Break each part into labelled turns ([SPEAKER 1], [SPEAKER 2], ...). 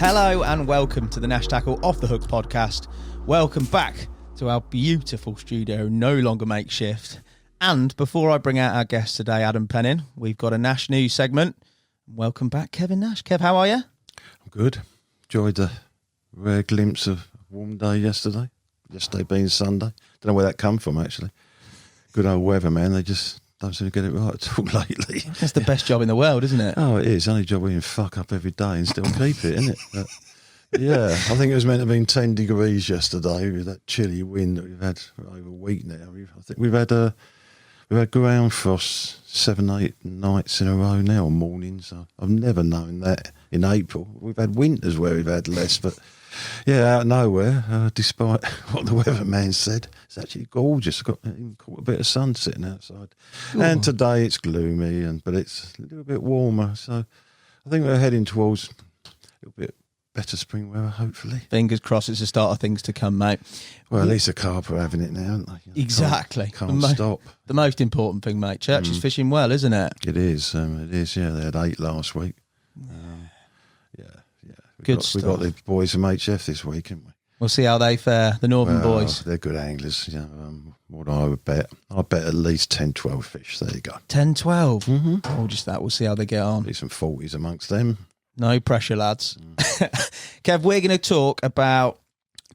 [SPEAKER 1] Hello and welcome to the Nash Tackle Off the Hook podcast. Welcome back to our beautiful studio, no longer makeshift. And before I bring out our guest today, Adam Pennin, we've got a Nash News segment. Welcome back, Kevin Nash. Kev, how are you?
[SPEAKER 2] I'm good. Enjoyed a rare glimpse of a warm day yesterday. Yesterday being Sunday. Don't know where that come from, actually. Good old weather, man. They just don't seem to get it right at all lately.
[SPEAKER 1] That's the best job in the world, isn't it?
[SPEAKER 2] Oh, it is. Only job where you can fuck up every day and still keep it, isn't it? But, yeah, I think it was meant to be 10 degrees yesterday with that chilly wind that we've had for over a week now. I think we've had ground frost 7-8 nights in a row now, mornings. I've never known that in April. We've had winters where we've had less, but yeah, out of nowhere, despite what the weatherman said, it's actually gorgeous. Even caught a bit of sun sitting outside. Ooh. And today it's gloomy, but it's a little bit warmer. So I think we're heading towards a little bit better spring weather, hopefully.
[SPEAKER 1] Fingers crossed it's the start of things to come, mate.
[SPEAKER 2] Well, at least the Carp are having it now, aren't they?
[SPEAKER 1] Exactly.
[SPEAKER 2] Can't stop.
[SPEAKER 1] The most important thing, mate. Church is fishing well, isn't it?
[SPEAKER 2] It is, yeah. They had 8 last week. Yeah.
[SPEAKER 1] Good stuff.
[SPEAKER 2] We've got the boys from HF this week, haven't we?
[SPEAKER 1] We'll see how they fare, the Northern boys.
[SPEAKER 2] They're good anglers. You know, what I would bet. I bet at least 10, 12 fish. There you go.
[SPEAKER 1] 10, 12?
[SPEAKER 2] Mm-hmm.
[SPEAKER 1] Oh, just that. We'll see how they get on.
[SPEAKER 2] Be some 40s amongst them.
[SPEAKER 1] No pressure, lads. Kev, we're going to talk about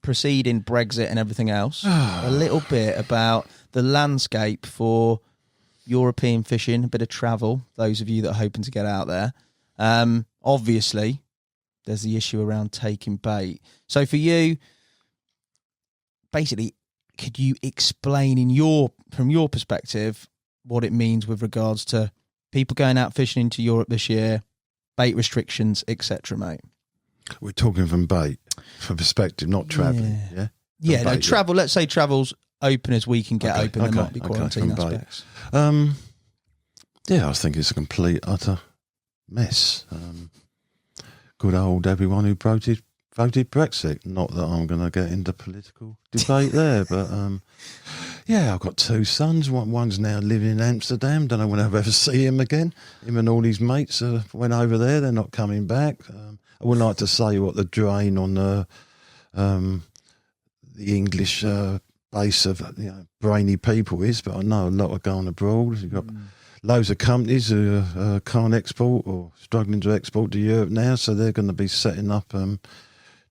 [SPEAKER 1] preceding Brexit and everything else. A little bit about the landscape for European fishing, a bit of travel, those of you that are hoping to get out there. Obviously, there's the issue around taking bait. So for you, basically, could you explain from your perspective what it means with regards to people going out fishing into Europe this year, bait restrictions, etc., mate?
[SPEAKER 2] We're talking from bait, from perspective, not travelling, yeah?
[SPEAKER 1] Yeah, no, travel, let's say travel's open as we can get open. There might be quarantine aspects.
[SPEAKER 2] Yeah, I think it's a complete, utter mess. Good old everyone who voted Brexit. Not that I'm going to get into political debate there, but yeah, I've got 2 sons. One's now living in Amsterdam. Don't know when I'll ever see him again. Him and all his mates went over there. They're not coming back. I wouldn't like to say what the drain on the English base of brainy people is, but I know a lot are going abroad. You've got loads of companies who can't export or struggling to export to Europe now, so they're going to be setting up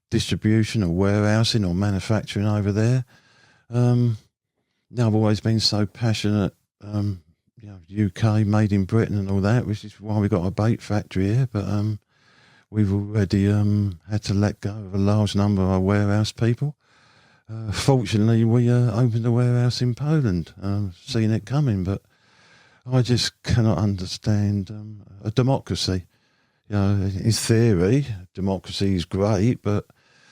[SPEAKER 2] distribution or warehousing or manufacturing over there. I've always been so passionate, UK, made in Britain and all that, which is why we got a bait factory here, but we've already had to let go of a large number of our warehouse people. Fortunately, we opened a warehouse in Poland, seeing it coming, but I just cannot understand a democracy. In theory, democracy is great, but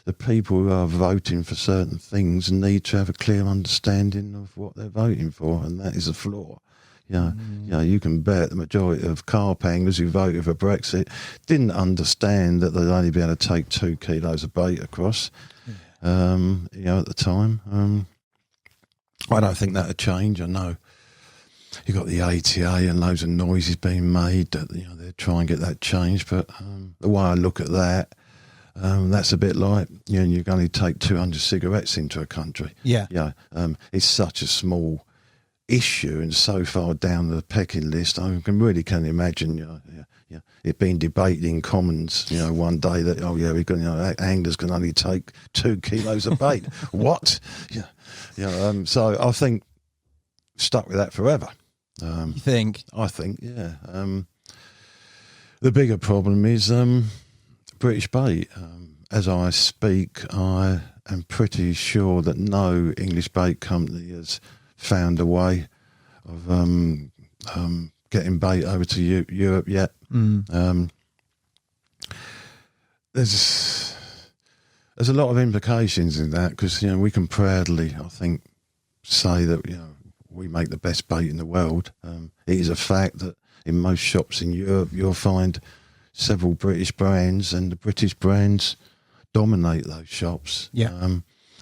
[SPEAKER 2] the people who are voting for certain things need to have a clear understanding of what they're voting for, and that is a flaw. You can bet the majority of carp anglers who voted for Brexit didn't understand that they'd only be able to take 2 kilos of bait across. At the time, I don't think that'll change. I know you've got the ATA and loads of noises being made that they're trying to get that changed. But the way I look at that, that's a bit like you can only take 200 cigarettes into a country. It's such a small issue and so far down the pecking list. I can imagine it being debated in Commons, one day that anglers can only take 2 kilos of bait. What? So I think stuck with that forever.
[SPEAKER 1] You think?
[SPEAKER 2] I think, yeah. The bigger problem is British bait. As I speak, I am pretty sure that no English bait company has found a way of getting bait over to Europe yet. There's a lot of implications in that because we can proudly, I think, say that we make the best bait in the world. It is a fact that in most shops in Europe you'll find several British brands, and the British brands dominate those shops.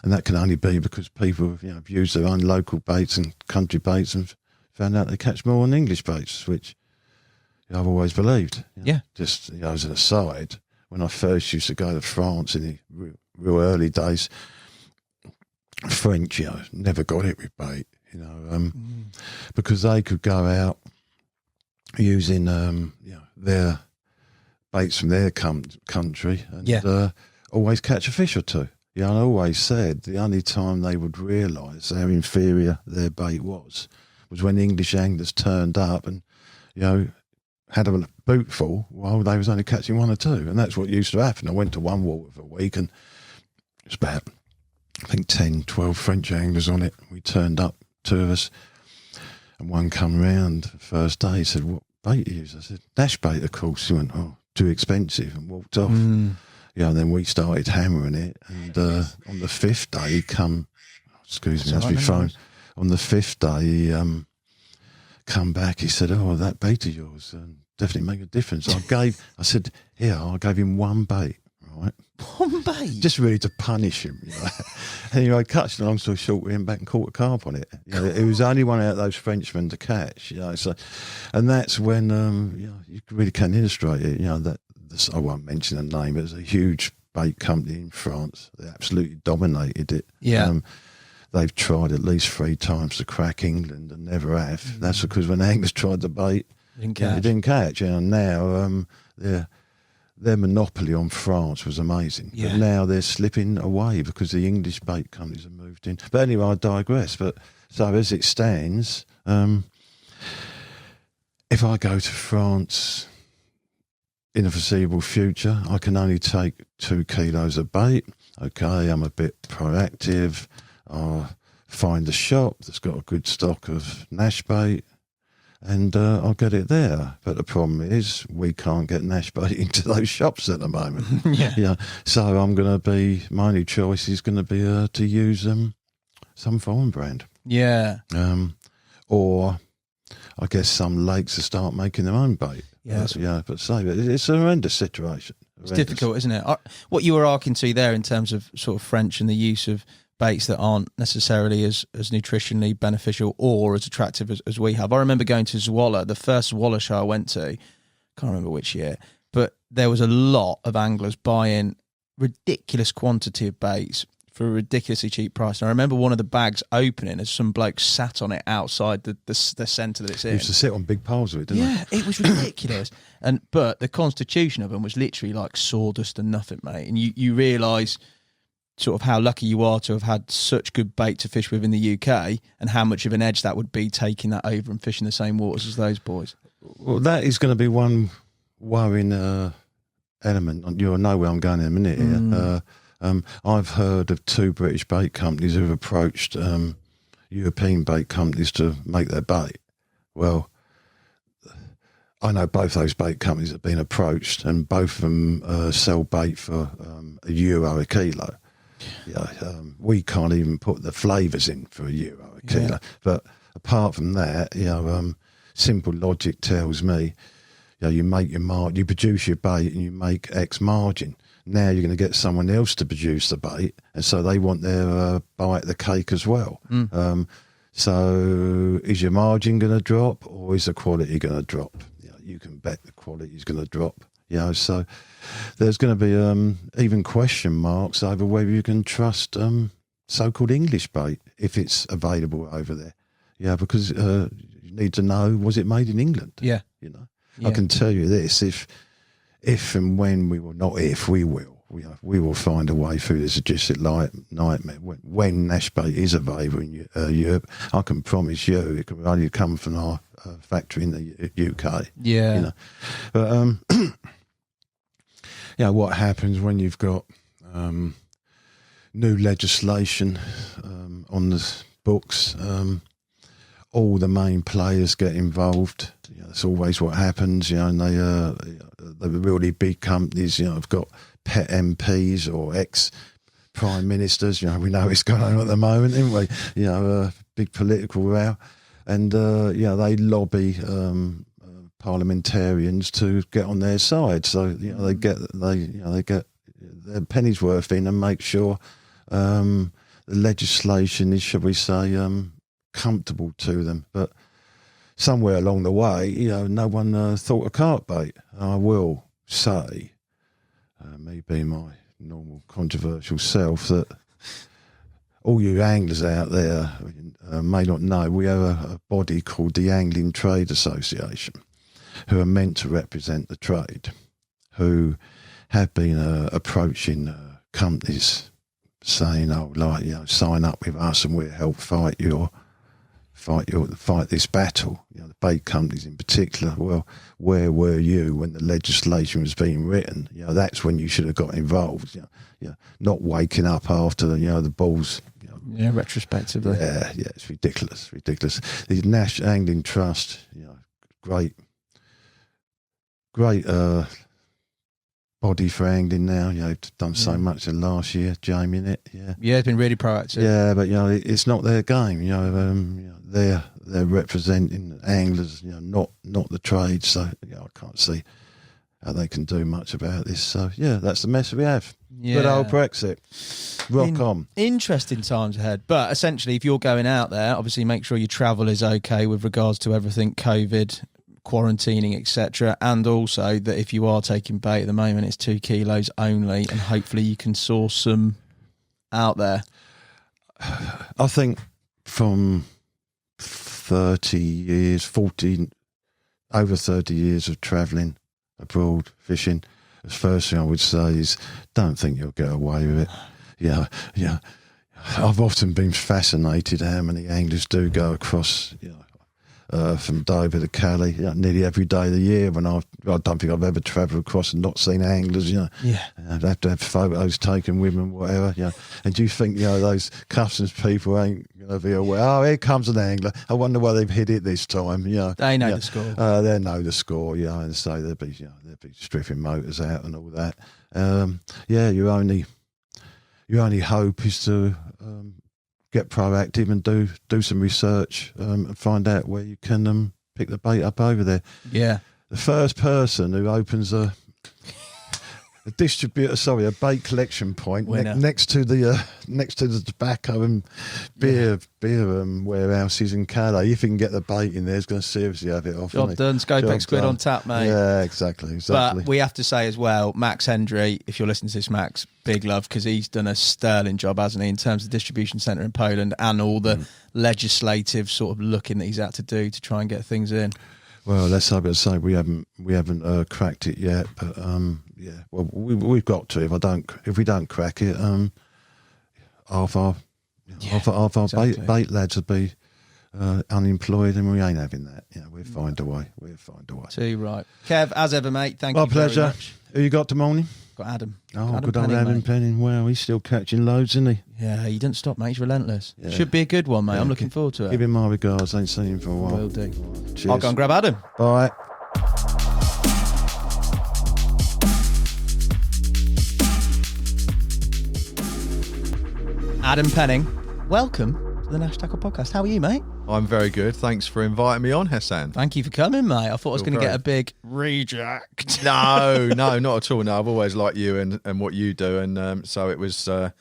[SPEAKER 2] And that can only be because people have used their own local baits and country baits and found out they catch more on English baits, which I've always believed. Just as an aside, when I first used to go to France in the real early days, French, never got it with bait, because they could go out using, their baits from their country and always catch a fish or two. I always said the only time they would realise how inferior their bait was when English anglers turned up and, had a boot full while they was only catching one or two. And that's what used to happen. I went to one water for a week and it was about, I think, 10, 12 French anglers on it. We turned up, two of us, and one come round the first day. He said, "What bait you use?" I said, "Nash bait, of course." He went, "Oh, too expensive," and walked off. And then we started hammering it. And on the fifth day, he come, excuse me, that's my phone. On the fifth day, he come back. He said, "Oh, that bait of yours definitely make a difference." I said, I gave him one bait, right?
[SPEAKER 1] One bait?
[SPEAKER 2] Just really to punish him, Anyway, I cut a long story short, we went back and caught a carp on it. It was the only one out of those Frenchmen to catch, So, and that's when, you really can illustrate it. I won't mention the name, but it's a huge bait company in France. They absolutely dominated it.
[SPEAKER 1] Yeah.
[SPEAKER 2] They've tried at least 3 times to crack England and never have. That's because when anglers tried the bait, it didn't catch. And now their monopoly on France was amazing.
[SPEAKER 1] Yeah.
[SPEAKER 2] But now they're slipping away because the English bait companies have moved in. But anyway, I digress. But so as it stands, if I go to France in the foreseeable future, I can only take 2 kilos of bait. Okay, I'm a bit proactive. I'll find a shop that's got a good stock of Nash bait, and I'll get it there. But the problem is we can't get Nash bait into those shops at the moment. So my only choice is going to be to use some foreign brand.
[SPEAKER 1] Yeah.
[SPEAKER 2] Or I guess some lakes will start making their own bait.
[SPEAKER 1] Yeah.
[SPEAKER 2] But it's a horrendous situation.
[SPEAKER 1] It's difficult, isn't it? What you were arcing to there in terms of sort of French and the use of baits that aren't necessarily as nutritionally beneficial or as attractive as we have. I remember going to Zwolle, the first Zwolle show I went to, can't remember which year, but there was a lot of anglers buying ridiculous quantity of baits for a ridiculously cheap price. And I remember one of the bags opening as some bloke sat on it outside the centre that it's in.
[SPEAKER 2] He used to sit on big piles of it, didn't he?
[SPEAKER 1] Yeah, it was ridiculous. But the constitution of them was literally like sawdust and nothing, mate. And you realise sort of how lucky you are to have had such good bait to fish with in the UK and how much of an edge that would be taking that over and fishing the same waters as those boys.
[SPEAKER 2] Well, that is going to be one worrying element. You'll know where I'm going in a minute here. I've heard of 2 British bait companies who've approached European bait companies to make their bait. Well, I know both those bait companies have been approached, and both of them sell bait for €1 a kilo. We can't even put the flavours in for €1 a kilo. Yeah. But apart from that, simple logic tells me, you make your you produce your bait and you make X margin. Now you're going to get someone else to produce the bait, and so they want their bite of the cake as well. So is your margin going to drop, or is the quality going to drop? You can bet the quality is going to drop. So there's going to be even question marks over whether you can trust so-called English bait if it's available over there. Because you need to know, was it made in England?
[SPEAKER 1] Yeah.
[SPEAKER 2] I can tell you this, if and when we will, not if, we will find a way through this logistic nightmare. When Nash bait is available in Europe, I can promise you it can only come from our factory in the UK.
[SPEAKER 1] Yeah.
[SPEAKER 2] But what happens when you've got new legislation on the books? All the main players get involved. That's always what happens. And they the really big companies, have got pet MPs or ex-prime ministers. We know what's going on at the moment, haven't we? A big political row, and they lobby parliamentarians to get on their side. So they get their pennies worth in and make sure the legislation is, shall we say, comfortable to them. But somewhere along the way, no one thought of carp bait. I will say, me being my normal controversial self, that all you anglers out there may not know, we have a body called the Angling Trade Association, who are meant to represent the trade, who have been approaching companies saying, "Oh, like, you know, sign up with us and we'll help fight this battle." You know, the bait companies in particular. Well, where were you when the legislation was being written? You know, that's when you should have got involved. You know, not waking up after the balls. You know,
[SPEAKER 1] Yeah, retrospectively.
[SPEAKER 2] yeah, it's ridiculous. The Nash Angling Trust, you know, great body for angling now. You know, done so much in last year, Jamie, in it.
[SPEAKER 1] Yeah, it's been really proactive.
[SPEAKER 2] Yeah, but you know, it's not their game. You know, they're representing anglers. You know, not the trade. So you know, I can't see how they can do much about this. So yeah, that's the mess we have.
[SPEAKER 1] Yeah.
[SPEAKER 2] Good old Brexit. Rock on.
[SPEAKER 1] Interesting times ahead. But essentially, if you're going out there, obviously make sure your travel is okay with regards to everything COVID, quarantining, etc. And also that if you are taking bait at the moment, it's 2 kilos only, and hopefully you can source some out there.
[SPEAKER 2] I think from 30 years, over 30 years of travelling abroad, fishing, the first thing I would say is don't think you'll get away with it. Yeah. I've often been fascinated how many anglers do go across, from Dover to Calais, nearly every day of the year. When I don't think I've ever travelled across and not seen anglers.
[SPEAKER 1] Yeah,
[SPEAKER 2] I'd have to have photos taken with them, whatever. And do you think those customs people ain't going to be aware? Oh, here comes an angler. I wonder why they've hit it this time.
[SPEAKER 1] They know the score.
[SPEAKER 2] They know the score. And so they'll be stripping motors out and all that. Your only hope is to get proactive and do some research and find out where you can pick the bait up over there.
[SPEAKER 1] Yeah.
[SPEAKER 2] The first person who opens a bait collection point next to the tobacco and beer warehouses in Calais, if he can get the bait in there, is going to seriously have it off.
[SPEAKER 1] Job done. Scopex quid on tap, mate.
[SPEAKER 2] Yeah, exactly.
[SPEAKER 1] But we have to say as well, Max Hendry, if you're listening to this, Max, big love, because he's done a sterling job, hasn't he, in terms of the distribution centre in Poland and all the legislative sort of looking that he's had to do to try and get things in.
[SPEAKER 2] Well, let's hope to say we haven't cracked it yet, but well, we've got to. If we don't crack it, half our bait lads will be unemployed, and we ain't having that. We'll find a way.
[SPEAKER 1] Too right, Kev. As ever, mate. Thank you.
[SPEAKER 2] My pleasure.
[SPEAKER 1] Very much.
[SPEAKER 2] Who you got to morning?
[SPEAKER 1] Got Adam.
[SPEAKER 2] Oh,
[SPEAKER 1] Adam
[SPEAKER 2] good old
[SPEAKER 1] Penning,
[SPEAKER 2] Adam
[SPEAKER 1] mate.
[SPEAKER 2] Penning. Wow, he's still catching loads, isn't he?
[SPEAKER 1] Yeah, he doesn't stop, mate. He's relentless.
[SPEAKER 2] Yeah.
[SPEAKER 1] Should be a good one, mate.
[SPEAKER 2] Yeah,
[SPEAKER 1] I'm looking forward to it.
[SPEAKER 2] Give him my regards. Ain't seen him for a while.
[SPEAKER 1] Will do.
[SPEAKER 2] Cheers.
[SPEAKER 1] I'll go and grab Adam.
[SPEAKER 2] Bye.
[SPEAKER 1] Adam Penning, welcome to the Nash Tackle Podcast. How are you, mate?
[SPEAKER 3] I'm very good. Thanks for inviting me on, Hassan.
[SPEAKER 1] Thank you for coming, mate. I thought I was going to
[SPEAKER 3] great.
[SPEAKER 1] get a big reject.
[SPEAKER 3] No, not at all. No, I've always liked you and what you do. And so it was, you're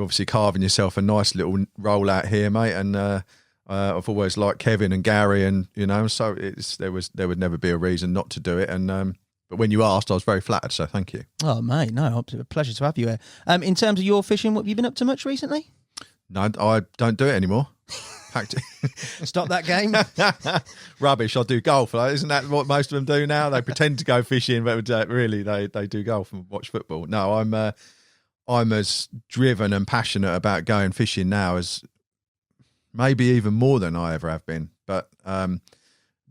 [SPEAKER 3] obviously carving yourself a nice little role out here, mate. And I've always liked Kevin and Gary and, so there would never be a reason not to do it. And but when you asked, I was very flattered. So thank you.
[SPEAKER 1] Oh, mate, no, it's a pleasure to have you here. In terms of your fishing, what have you been up to much recently?
[SPEAKER 3] No, I don't do it anymore.
[SPEAKER 1] Stop that game.
[SPEAKER 3] Rubbish. I do golf. Isn't that what most of them do now? They pretend to go fishing, but really they do golf and watch football. No, I'm as driven and passionate about going fishing now as maybe even more than I ever have been. But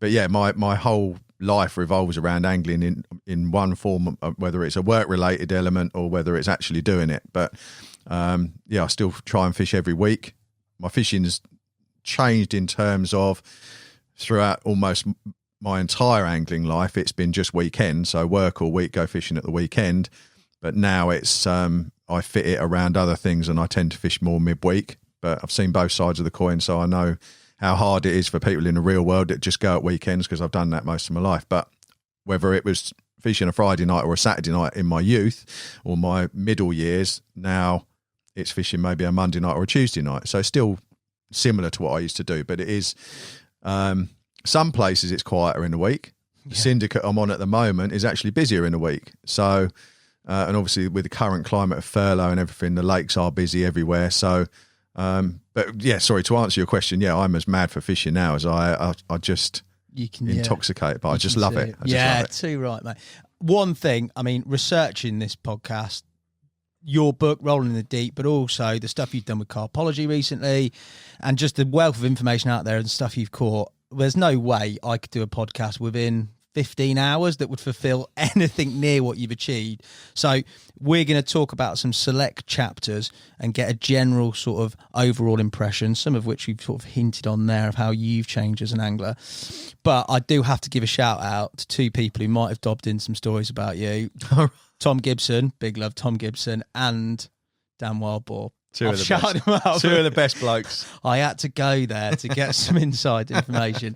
[SPEAKER 3] yeah, my whole life revolves around angling in one form, whether it's a work related element or whether it's actually doing it. But I still try and fish every week. My fishing's changed in terms of throughout almost my entire angling life, it's been just weekends, so work all week, go fishing at the weekend. But now it's I fit it around other things and I tend to fish more midweek. But I've seen both sides of the coin, so I know how hard it is for people in the real world that just go at weekends, because I've done that most of my life. But whether it was fishing a Friday night or a Saturday night in my youth or my middle years, now it's fishing maybe a Monday night or a Tuesday night. So still similar to what I used to do, but it is some places it's quieter in the week. The syndicate I'm on at the moment is actually busier in the week. So and obviously with the current climate of furlough and everything, the lakes are busy everywhere. So, but yeah, sorry, to answer your question, yeah, I'm as mad for fishing now as I just intoxicated, but I just love it. I just love it.
[SPEAKER 1] Too right, mate. One thing, I mean, researching this podcast, your book, Rolling in the Deep, but also the stuff you've done with carpology recently, and just the wealth of information out there and stuff you've caught. There's no way I could do a podcast within 15 hours that would fulfill anything near what you've achieved. So we're going to talk about some select chapters and get a general sort of overall impression, some of which you've sort of hinted on there of how you've changed as an angler. But I do have to give a shout out to two people who might have dobbed in some stories about you. Tom Gibson, big love, Tom Gibson, and Dan Wildboar.
[SPEAKER 3] Two of the best blokes.
[SPEAKER 1] I had to go there to get some inside information.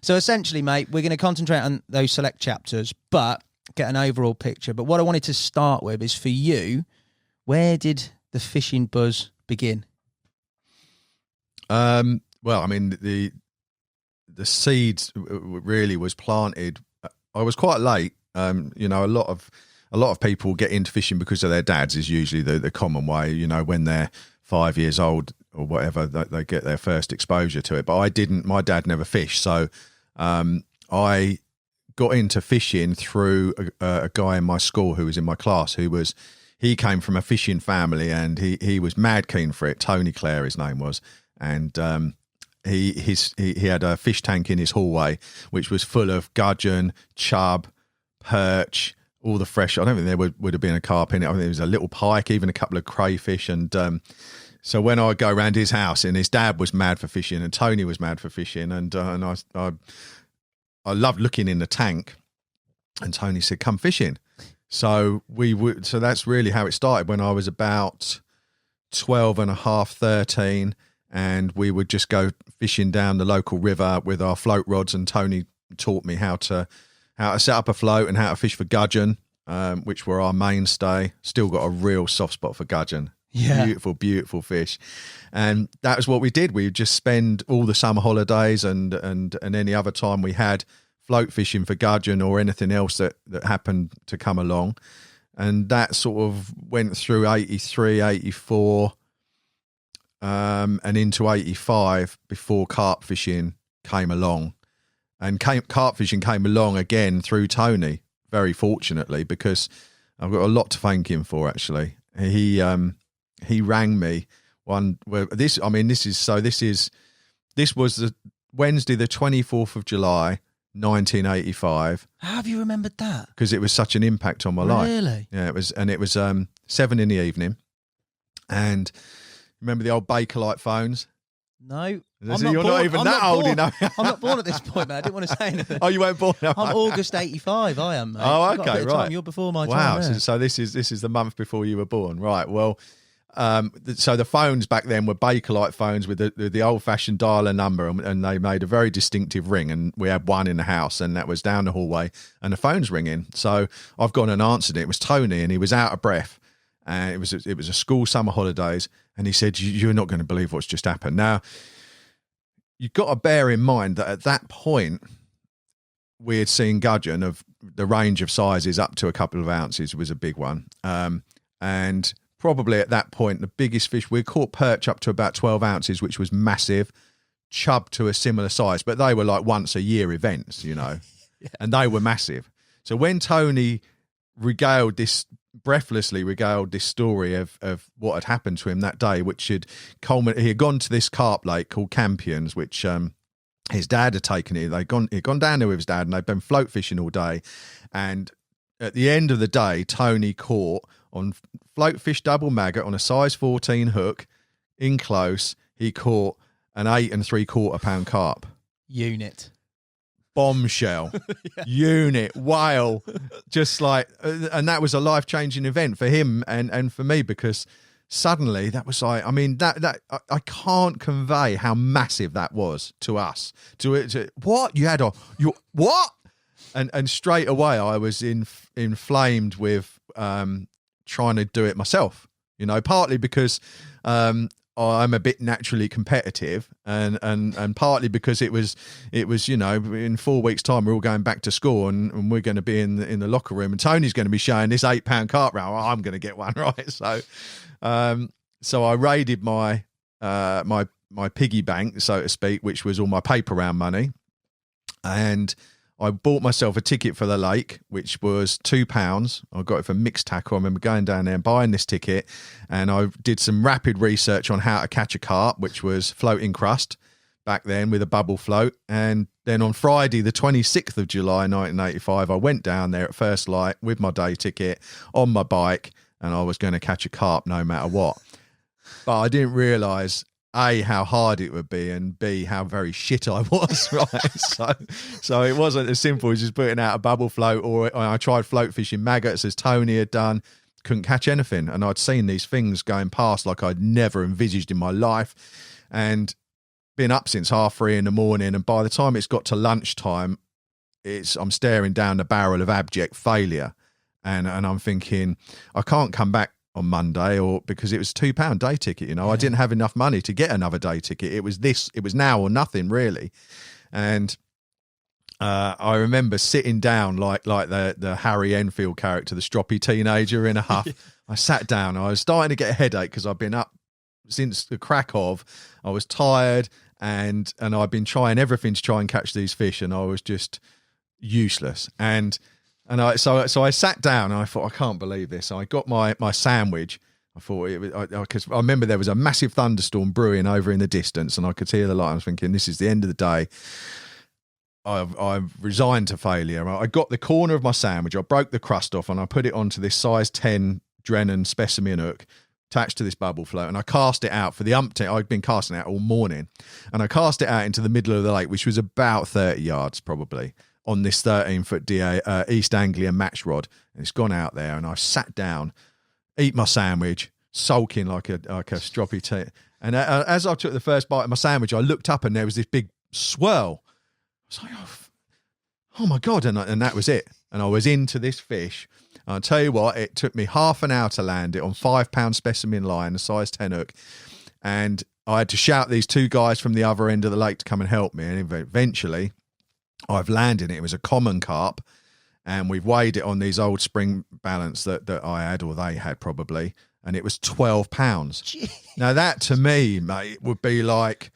[SPEAKER 1] So essentially, mate, we're going to concentrate on those select chapters, but get an overall picture. But what I wanted to start with is, for you, where did the fishing buzz begin?
[SPEAKER 3] Well, I mean, the seeds really was planted. I was quite late. You know, a lot of people get into fishing because of their dads is usually the common way, you know, when they're 5 years old or whatever, they get their first exposure to it. But I didn't, my dad never fished. So I got into fishing through a guy in my school who was in my class, he came from a fishing family, and he was mad keen for it. Tony Clare, his name was. And he had a fish tank in his hallway, which was full of gudgeon, chub, perch, all the fresh. I don't think there would have been a carp in it. I think there was a little pike, even a couple of crayfish. And so when I go around his house, and his dad was mad for fishing, and Tony was mad for fishing, and I loved looking in the tank. And Tony said, "Come fishing." So so that's really how it started. When I was about 12 and a half, 13, and we would just go fishing down the local river with our float rods, and Tony taught me how to set up a float and how to fish for gudgeon, which were our mainstay. Still got a real soft spot for gudgeon. Yeah. Beautiful, beautiful fish. And that was what we did. We would just spend all the summer holidays and any other time we had float fishing for gudgeon or anything else that happened to come along. And that sort of went through 83, 84, and into 85 before carp fishing came along. And carp fishing came along again through Tony, very fortunately, because I've got a lot to thank him for. Actually, he rang me this was the Wednesday, the 24th of July, 1985.
[SPEAKER 1] How have you remembered that?
[SPEAKER 3] Because it was such an impact on my life.
[SPEAKER 1] Really?
[SPEAKER 3] Yeah, it was, and it was 7 in the evening. And remember the old Bakelite phones?
[SPEAKER 1] No.
[SPEAKER 3] You're not even that old, you know.
[SPEAKER 1] I'm not born at this point, man. I didn't want to say anything.
[SPEAKER 3] Oh, you weren't born?
[SPEAKER 1] I'm August 85, I am, mate.
[SPEAKER 3] Oh, okay, right.
[SPEAKER 1] You're before my time.
[SPEAKER 3] Wow,
[SPEAKER 1] Yeah.
[SPEAKER 3] so this is the month before you were born. Right, well, so the phones back then were Bakelite phones with the old-fashioned dial a number, and they made a very distinctive ring, and we had one in the house, and that was down the hallway, and the phone's ringing. So I've gone and answered it. It was Tony, and he was out of breath. And it was a school summer holidays, and he said, "You're not going to believe what's just happened." Now, you've got to bear in mind that at that point, we had seen gudgeon of the range of sizes up to a couple of ounces was a big one. And probably at that point, the biggest fish, we caught perch up to about 12 ounces, which was massive, chub to a similar size, but they were like once a year events, you know, yeah. And they were massive. So when Tony breathlessly regaled this story of what had happened to him that day, which he had gone to this carp lake called Campions, which his dad had taken it. He'd gone down there with his dad, and they'd been float fishing all day. And at the end of the day, Tony caught on float fish double maggot on a size 14 hook in close. He caught an 8 3/4 pound carp.
[SPEAKER 1] Unit.
[SPEAKER 3] Bombshell. Yeah. Unit. Whale. Just like, and that was a life-changing event for him and for me, because suddenly that was like, I mean, that I can't convey how massive that was to us. To what? You had what? And straight away I was inflamed with trying to do it myself, you know, partly because I I'm a bit naturally competitive, and partly because it was in 4 weeks' time we're all going back to school, and we're going to be in the locker room, and Tony's going to be showing this £8 carp round. Well, I'm going to get one, right? So I raided my piggy bank, so to speak, which was all my paper round money, and I bought myself a ticket for the lake, which was £2. I got it for mixed tackle. I remember going down there and buying this ticket, and I did some rapid research on how to catch a carp, which was floating crust back then with a bubble float. And then on Friday, the 26th of July, 1985, I went down there at first light with my day ticket on my bike, and I was going to catch a carp no matter what. But I didn't realise, A, how hard it would be, and B, how very shit I was, right? So it wasn't as simple as just putting out a bubble float, or I tried float fishing maggots as Tony had done, couldn't catch anything. And I'd seen these things going past like I'd never envisaged in my life, and been up since 3:30 in the morning, and by the time it's got to lunchtime, I'm staring down the barrel of abject failure, and I'm thinking, I can't come back on Monday, or because it was £2 day ticket, I didn't have enough money to get another day ticket. It was now or nothing, really. And I remember sitting down like the Harry Enfield character, the stroppy teenager in a huff. I sat down. I was starting to get a headache because I've been up since the crack of. I was tired, and I've been trying everything to try and catch these fish, and I was just useless. So I sat down and I thought, I can't believe this. I got my sandwich. I thought because I remember there was a massive thunderstorm brewing over in the distance, and I could hear the light. I was thinking, this is the end of the day. I've resigned to failure. I got the corner of my sandwich. I broke the crust off, and I put it onto this size 10 Drennan specimen hook attached to this bubble float, and I cast it out for the umpteenth. I'd been casting it out all morning, and I cast it out into the middle of the lake, which was about 30 yards probably, on this 13-foot DA East Anglia match rod, and it's gone out there. And I sat down, eat my sandwich, sulking like a stroppy tea. And as I took the first bite of my sandwich, I looked up, and there was this big swirl. I was like, oh my God. And that was it. And I was into this fish. And I'll tell you what, it took me half an hour to land it on £5 specimen line, a size 10 hook. And I had to shout these two guys from the other end of the lake to come and help me. And eventually I've landed it. It was a common carp, and we've weighed it on these old spring balance that I had, or they had probably, and it was £12.
[SPEAKER 1] Jeez.
[SPEAKER 3] Now that to me, mate, would be like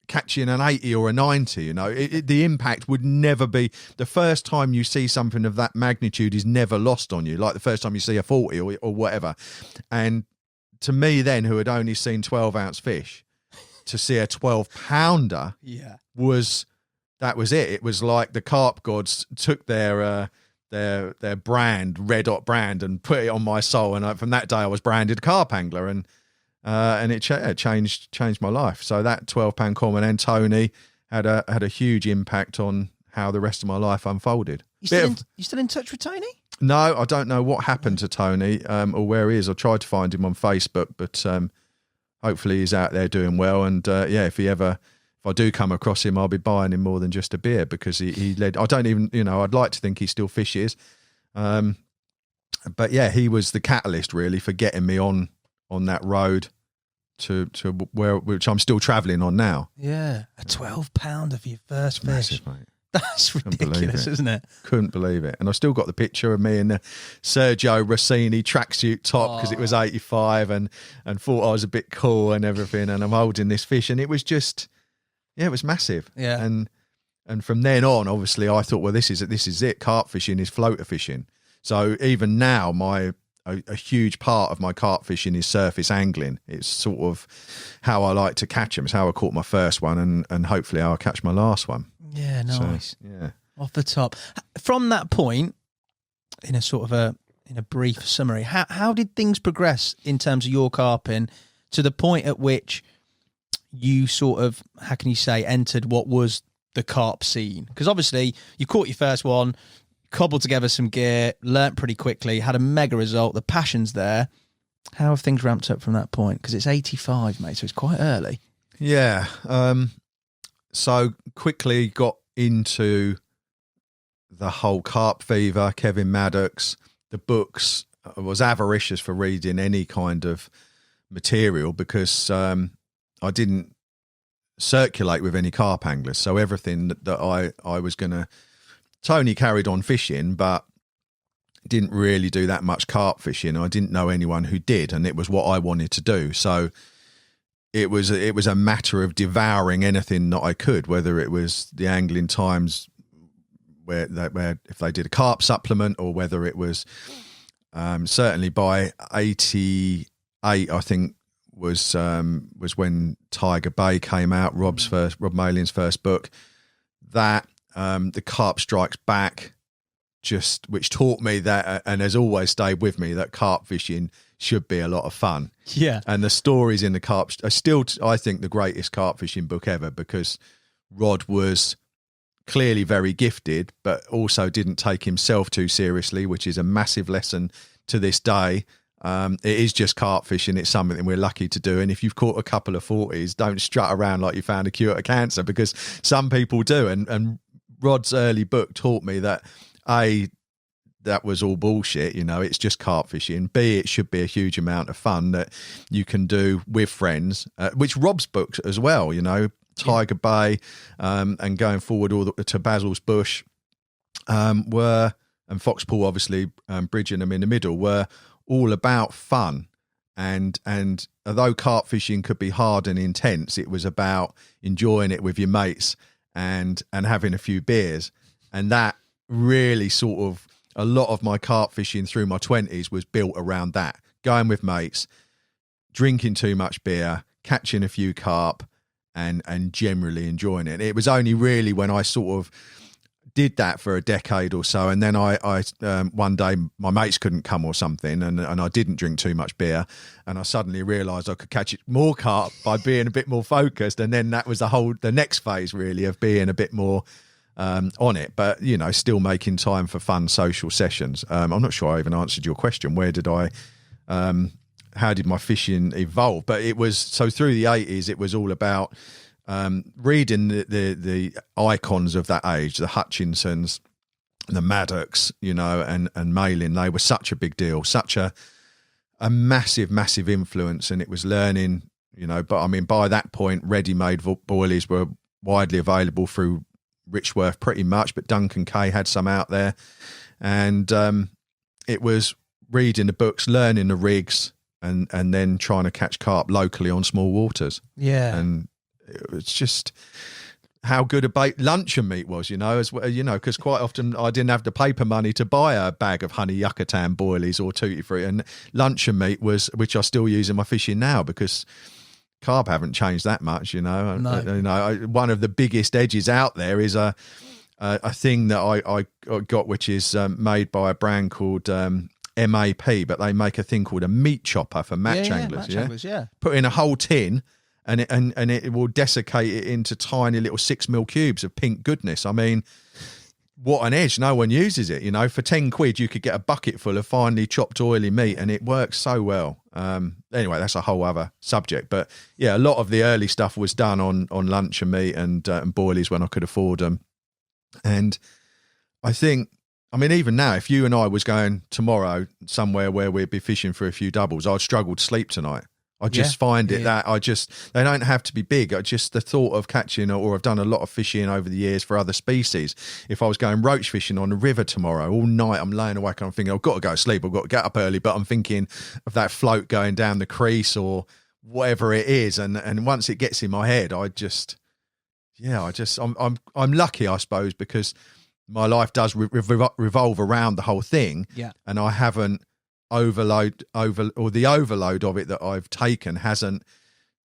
[SPEAKER 3] catching an 80 or a 90. The impact would never be. The first time you see something of that magnitude is never lost on you, like the first time you see a 40 or whatever. And to me then, who had only seen 12-ounce fish, to see a 12-pounder that was it. It was like the carp gods took their brand, red hot brand, and put it on my soul. And from that day, I was branded carp angler, and it changed my life. So that £12 common and Tony had a huge impact on how the rest of my life unfolded.
[SPEAKER 1] You still in touch with Tony?
[SPEAKER 3] No, I don't know what happened to Tony or where he is. I tried to find him on Facebook, but hopefully he's out there doing well. And if I do come across him, I'll be buying him more than just a beer, because he led. I don't even, I'd like to think he still fishes. But yeah, he was the catalyst really for getting me on that road to which I'm still travelling on now.
[SPEAKER 1] Yeah, a 12-pounder for your first fish.
[SPEAKER 3] Massive, mate.
[SPEAKER 1] That's ridiculous, isn't it?
[SPEAKER 3] Couldn't believe it. And I've still got the picture of me in the Sergio Rossini tracksuit top, because it was 85, and thought I was a bit cool and everything. And I'm holding this fish, and it was just, it was massive.
[SPEAKER 1] Yeah.
[SPEAKER 3] And from then on, obviously, I thought, well, this is it. Carp fishing is floater fishing. So even now, a huge part of my carp fishing is surface angling. It's sort of how I like to catch them. It's how I caught my first one, and hopefully I'll catch my last one.
[SPEAKER 1] Yeah, nice.
[SPEAKER 3] So, yeah.
[SPEAKER 1] Off the top. From that point, in a brief summary, how did things progress in terms of your carping to the point at which you sort of, how can you say, entered what was the carp scene? Because obviously you caught your first one, cobbled together some gear, learnt pretty quickly, had a mega result, the passion's there. How have things ramped up from that point? Because it's 85, mate, so it's quite early.
[SPEAKER 3] Yeah. So quickly got into the whole carp fever, Kevin Maddox, the books. I was avaricious for reading any kind of material because I didn't circulate with any carp anglers. So everything that I was going to, Tony carried on fishing, but didn't really do that much carp fishing. I didn't know anyone who did, and it was what I wanted to do. So it was a matter of devouring anything that I could, whether it was the Angling Times where if they did a carp supplement, or whether it was certainly by 88, I think was when Tiger Bay came out, Rob Malin's first book, that the Carp Strikes Back, which taught me that, and has always stayed with me, that carp fishing should be a lot of fun.
[SPEAKER 1] Yeah.
[SPEAKER 3] And the stories in the carp are still, I think, the greatest carp fishing book ever, because Rod was clearly very gifted, but also didn't take himself too seriously, which is a massive lesson to this day. It is just carp fishing. It's something that we're lucky to do. And if you've caught a couple of 40s, don't strut around like you found a cure to cancer, because some people do. And Rod's early book taught me that, A, that was all bullshit, it's just carp fishing. B, it should be a huge amount of fun that you can do with friends, which Rob's books as well, Tiger Bay, and going forward to Basil's Bush, and Foxpool, obviously, bridging them in the middle, were all about fun. And although carp fishing could be hard and intense, it was about enjoying it with your mates and having a few beers. And that really sort of, a lot of my carp fishing through my 20s was built around that, going with mates, drinking too much beer, catching a few carp, and generally enjoying it. It was only really when I sort of did that for a decade or so, and then I one day my mates couldn't come or something, and I didn't drink too much beer, and I suddenly realised I could catch more carp by being a bit more focused, and then that was the next phase really of being a bit more on it, but still making time for fun social sessions. I'm not sure I even answered your question. Where did how did my fishing evolve? But it was, so through the 80s, it was all about reading the icons of that age, the Hutchinsons, the Maddocks, and Malin. They were such a big deal, such a massive influence, and it was learning, but I mean, by that point, ready-made boilies were widely available through Richworth pretty much, but Duncan Kay had some out there, and it was reading the books, learning the rigs, and then trying to catch carp locally on small waters. Yeah, and it's just how good a bait luncheon meat was, as well, because quite often I didn't have the paper money to buy a bag of honey yucatan boilies or tutti frutti, and luncheon meat was, which I still use in my fishing now, because carp haven't changed that much, No. One of the biggest edges out there is a thing that I got, which is made by a brand called MAP, but they make a thing called a meat chopper for match anglers.
[SPEAKER 1] Anglers,
[SPEAKER 3] put in a whole tin, and it will desiccate it into tiny little 6mm cubes of pink goodness. I mean, what an edge. No one uses it. For 10 quid you could get a bucket full of finely chopped oily meat, and it works so well. Anyway, that's a whole other subject, but yeah, a lot of the early stuff was done on luncheon meat and boilies when I could afford them. And I think, I mean, even now, if you and I was going tomorrow somewhere where we'd be fishing for a few doubles, I'd struggle to sleep tonight. I just find it that they don't have to be big. Just the thought of catching, or I've done a lot of fishing over the years for other species. If I was going roach fishing on the river tomorrow, all night I'm laying awake and I'm thinking, I've got to go to sleep, I've got to get up early, but I'm thinking of that float going down the crease or whatever it is. And once it gets in my head, I'm lucky, I suppose, because my life does revolve around the whole thing.
[SPEAKER 1] Yeah.
[SPEAKER 3] And I haven't the overload of it that I've taken hasn't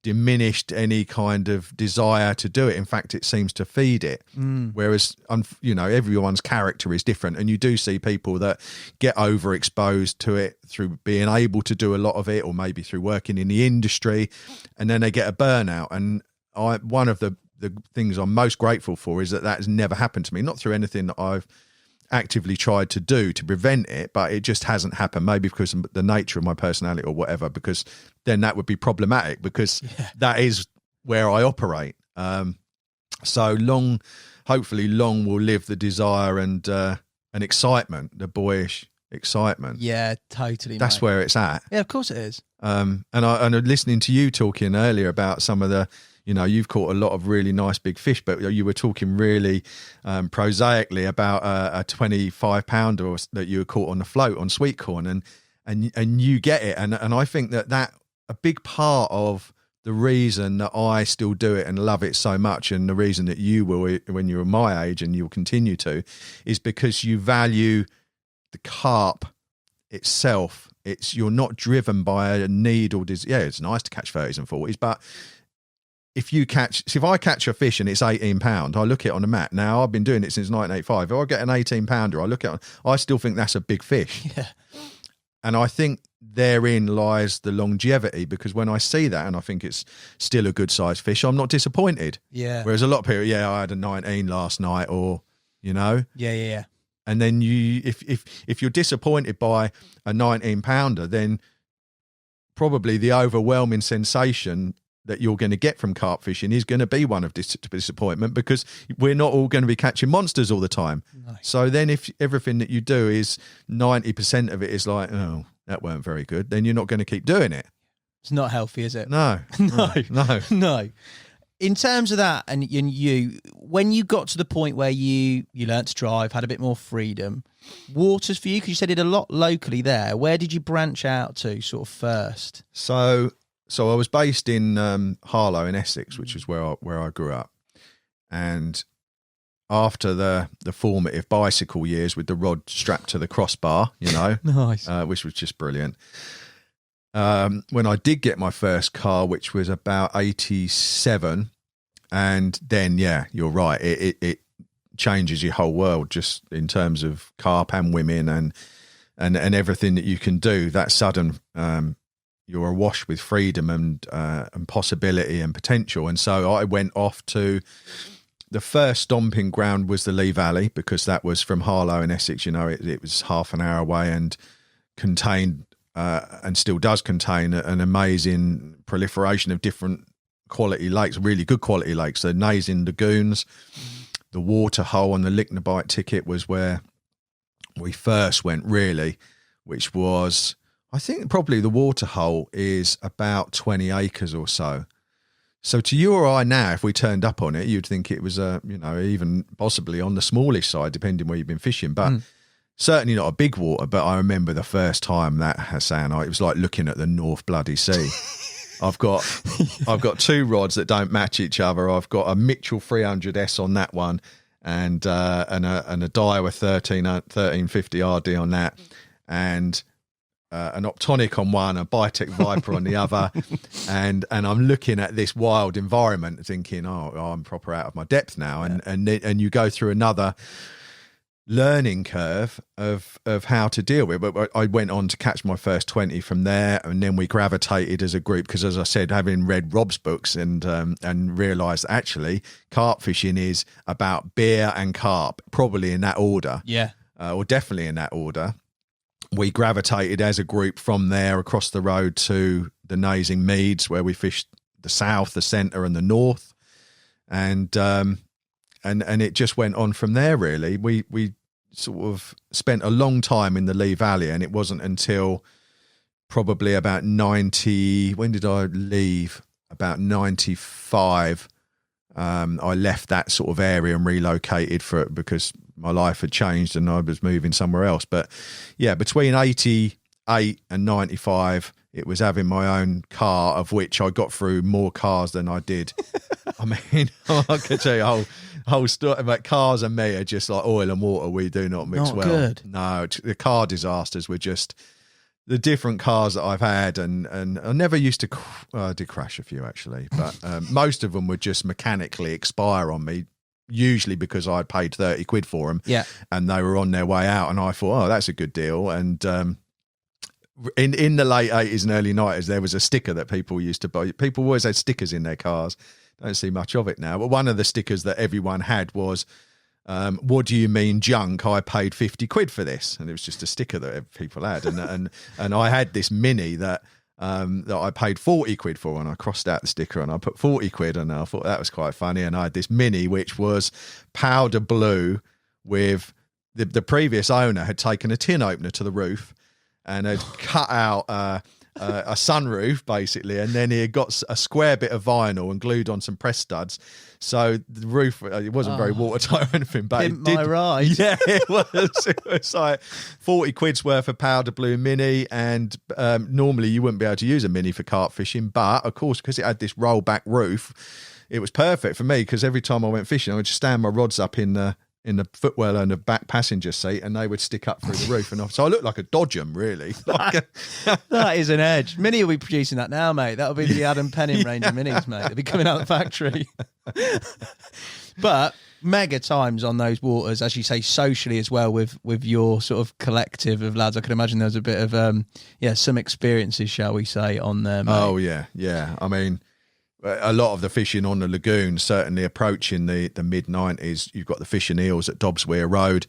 [SPEAKER 3] diminished any kind of desire to do it. In fact, it seems to feed it. Whereas, everyone's character is different, and you do see people that get overexposed to it through being able to do a lot of it, or maybe through working in the industry, and then they get a burnout. And one of the things I'm most grateful for is that has never happened to me, not through anything that I've actively tried to do to prevent it, but it just hasn't happened, maybe because of the nature of my personality or whatever, because then that would be problematic, because that is where I operate. So hopefully long will live the desire and excitement, the boyish excitement.
[SPEAKER 1] Yeah, totally.
[SPEAKER 3] That's
[SPEAKER 1] mate.
[SPEAKER 3] where it's at.
[SPEAKER 1] Yeah, of course it is.
[SPEAKER 3] And I'm listening to you talking earlier about some of the, you've caught a lot of really nice big fish, but you were talking really prosaically about a 25 pounder that you were caught on the float on sweet corn, and you get it. And I think that a big part of the reason that I still do it and love it so much, and the reason that you will when you were my age and you'll continue to, is because you value the carp itself. You're not driven by a need or desire. Yeah, it's nice to catch 30s and 40s, but if I catch a fish and it's 18 pound, I look at it on the mat. Now I've been doing it since 1985. If I get an 18 pounder, I look at it, I still think that's a big fish.
[SPEAKER 1] Yeah.
[SPEAKER 3] And I think therein lies the longevity, because when I see that and I think it's still a good sized fish, I'm not disappointed.
[SPEAKER 1] Yeah.
[SPEAKER 3] Whereas a lot of people, I had a 19 last night, or,
[SPEAKER 1] Yeah.
[SPEAKER 3] And then if you're disappointed by a 19 pounder, then probably the overwhelming sensation that you're going to get from carp fishing is going to be one of disappointment, because we're not all going to be catching monsters all the time.
[SPEAKER 1] No.
[SPEAKER 3] So then if everything that you do is 90% of it is like, oh, that weren't very good, then you're not going to keep doing it.
[SPEAKER 1] It's not healthy, is it?
[SPEAKER 3] No.
[SPEAKER 1] No. In terms of that, and you, when you got to the point where you learnt to drive, had a bit more freedom, waters for you, because you said it a lot locally there, where did you branch out to sort of first?
[SPEAKER 3] So I was based in Harlow in Essex, which is where I grew up. And after the formative bicycle years with the rod strapped to the crossbar,
[SPEAKER 1] Nice.
[SPEAKER 3] Which was just brilliant. When I did get my first car, which was about 87, and then, you're right, it changes your whole world just in terms of carp and women and everything that you can do. That sudden, you're awash with freedom and possibility and potential. And so I went off to the first stomping ground was the Lee Valley, because that was from Harlow in Essex. It was half an hour away and contained and still does contain an amazing proliferation of different quality lakes, really good quality lakes. The Nazen Lagoons, the Waterhole and the Licknabite Ticket was where we first went, really, which was, I think probably the Waterhole is about 20 acres or so. So to you or I now, if we turned up on it, you'd think it was even possibly on the smallish side, depending where you've been fishing, but certainly not a big water. But I remember the first time that, Hassan, it was like looking at the North Bloody Sea. I've got two rods that don't match each other. I've got a Mitchell 300S on that one, and a Daiwa 1350 RD on that, and an Optonic on one, a Bitec Viper on the other, and I'm looking at this wild environment, thinking, oh, I'm proper out of my depth now, and you go through another learning curve of how to deal with it. But I went on to catch my first 20 from there, and then we gravitated as a group, because, as I said, having read Rob's books and realised actually carp fishing is about beer and carp, probably in that order, or definitely in that order. We gravitated as a group from there across the road to the Nazen Meads, where we fished the south, the centre, and the north, and it just went on from there. Really, we sort of spent a long time in the Lee Valley, and it wasn't until probably about 90. When did I leave? About 95. I left that sort of area and relocated because my life had changed and I was moving somewhere else. But yeah, between 88 and 95, it was having my own car, of which I got through more cars than I did. I mean, I could tell you whole story about cars and me are just like oil and water. We do not mix well.
[SPEAKER 1] Good.
[SPEAKER 3] No, the car disasters were just the different cars that I've had, and I never used to. I did crash a few actually, but most of them would just mechanically expire on me. Usually because I'd paid 30 quid for them, and they were on their way out, and I thought, oh, that's a good deal. And in the late 80s and early 90s, there was a sticker that people used to buy. People always had stickers in their cars. Don't see much of it now, but one of the stickers that everyone had was, what do you mean junk? I paid 50 quid for this. And it was just a sticker that people had. And I had this Mini that I paid 40 quid for, and I crossed out the sticker and I put 40 quid, and I thought that was quite funny. And I had this Mini, which was powder blue with the previous owner had taken a tin opener to the roof and had cut out a sunroof basically, and then he had got a square bit of vinyl and glued on some press studs. So the roof, it wasn't very watertight or anything, but
[SPEAKER 1] Pimp my ride.
[SPEAKER 3] Yeah, it was. It was like 40 quid's worth of powder blue Mini, and normally you wouldn't be able to use a Mini for carp fishing, but of course because it had this roll back roof, it was perfect for me because every time I went fishing, I would just stand my rods up in the footwell and the back passenger seat, and they would stick up through the roof. And so I looked like a Dodgem, really.
[SPEAKER 1] That is an edge. Mini will be producing that now, mate. That'll be the Adam Penning range of minis, mate. They'll be coming out of the factory. But mega times on those waters, as you say, socially as well, with your sort of collective of lads. I can imagine there was a bit of some experiences, shall we say, on there, mate.
[SPEAKER 3] Oh yeah. I mean, a lot of the fishing on the lagoon, certainly approaching the mid-90s, you've got the fishing eels at Dobbsweir Road.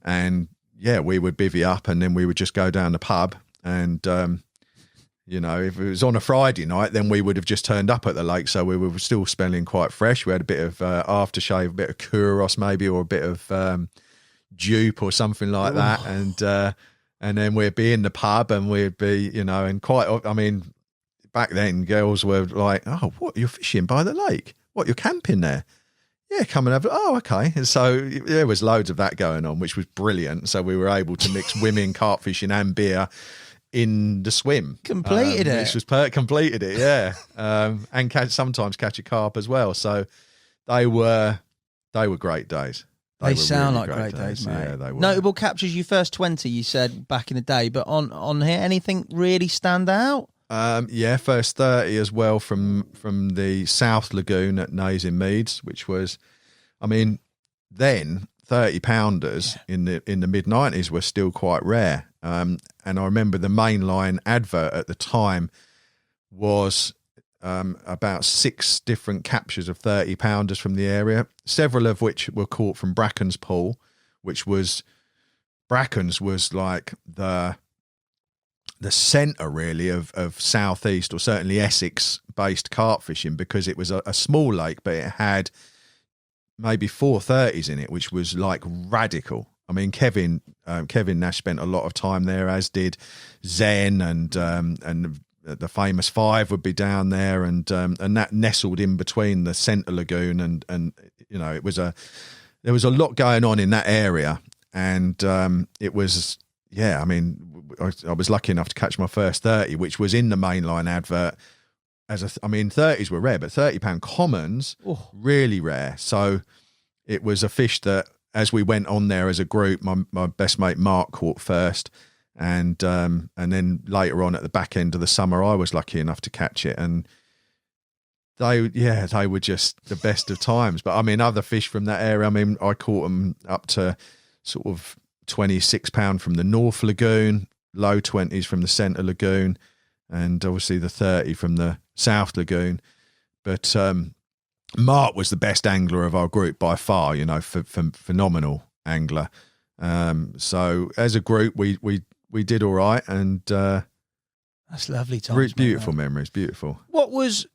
[SPEAKER 3] And yeah, we would bivvy up and then we would just go down the pub. And, if it was on a Friday night, then we would have just turned up at the lake. So we were still smelling quite fresh. We had a bit of aftershave, a bit of Kuros maybe, or a bit of dupe or something like that. And then we'd be in the pub and we'd be, and quite, I mean, back then, girls were like, "Oh, what? You're fishing by the lake? What? You're camping there? Yeah, come and have it." Oh, okay. And so there was loads of that going on, which was brilliant. So we were able to mix women, carp fishing, and beer in the swim.
[SPEAKER 1] Completed it.
[SPEAKER 3] Which was completed it, yeah. And sometimes catch a carp as well. So they were great days.
[SPEAKER 1] They sound like great days, mate.
[SPEAKER 3] Yeah, they were.
[SPEAKER 1] Notable captures, you first 20, you said back in the day, but on here, anything really stand out?
[SPEAKER 3] First 30 as well from the South Lagoon at Nays in Meads, which was, I mean, then 30 pounders in the mid 90s were still quite rare. And I remember the mainline advert at the time was about 6 different captures of 30 pounders from the area, several of which were caught from Bracken's Pool, Bracken's was like the centre really of southeast, or certainly Essex based carp fishing, because it was a small lake, but it had maybe 430s in it, which was like radical. I mean, Kevin Nash spent a lot of time there, as did Zen, and the famous Five would be down there, and that nestled in between the centre lagoon, and there was a lot going on in that area, and it was. Yeah, I mean, I was lucky enough to catch my first 30, which was in the mainline advert. 30s were rare, but £30 commons, really rare. So it was a fish that, as we went on there as a group, my best mate Mark caught first, and then later on at the back end of the summer, I was lucky enough to catch it, and they were just the best of times. But I mean, other fish from that area, I mean, I caught them up to sort of £26 from the North Lagoon, low 20s from the Centre Lagoon, and obviously the 30 from the South Lagoon. But Mark was the best angler of our group by far, phenomenal angler. So as a group, we did all right, and
[SPEAKER 1] that's lovely times.
[SPEAKER 3] Beautiful memories, beautiful.
[SPEAKER 1] What was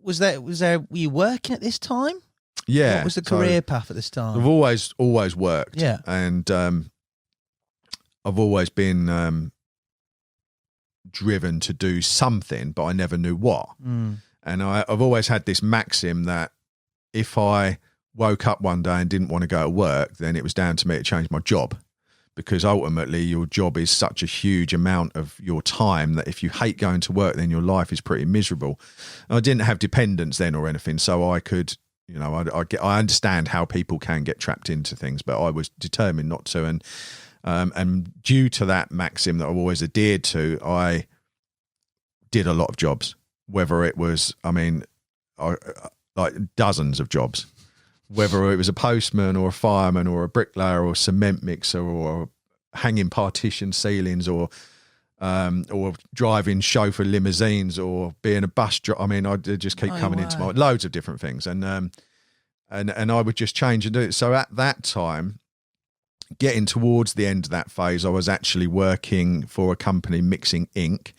[SPEAKER 1] there? Were you working at this time?
[SPEAKER 3] Yeah.
[SPEAKER 1] What was the career path at this time?
[SPEAKER 3] I've always worked.
[SPEAKER 1] Yeah.
[SPEAKER 3] And I've always been driven to do something, but I never knew what. And I've always had this maxim that if I woke up one day and didn't want to go to work, then it was down to me to change my job, because ultimately your job is such a huge amount of your time that if you hate going to work, then your life is pretty miserable. And I didn't have dependents then or anything, so I could, I understand how people can get trapped into things, but I was determined not to. And due to that maxim that I've always adhered to, I did a lot of jobs, whether it was, like dozens of jobs, whether it was a postman or a fireman or a bricklayer or a cement mixer or hanging partition ceilings or driving chauffeur limousines or being a bus driver. I mean, I just keep coming into my loads of different things, and I would just change and do it. So at that time, getting towards the end of that phase, I was actually working for a company mixing ink,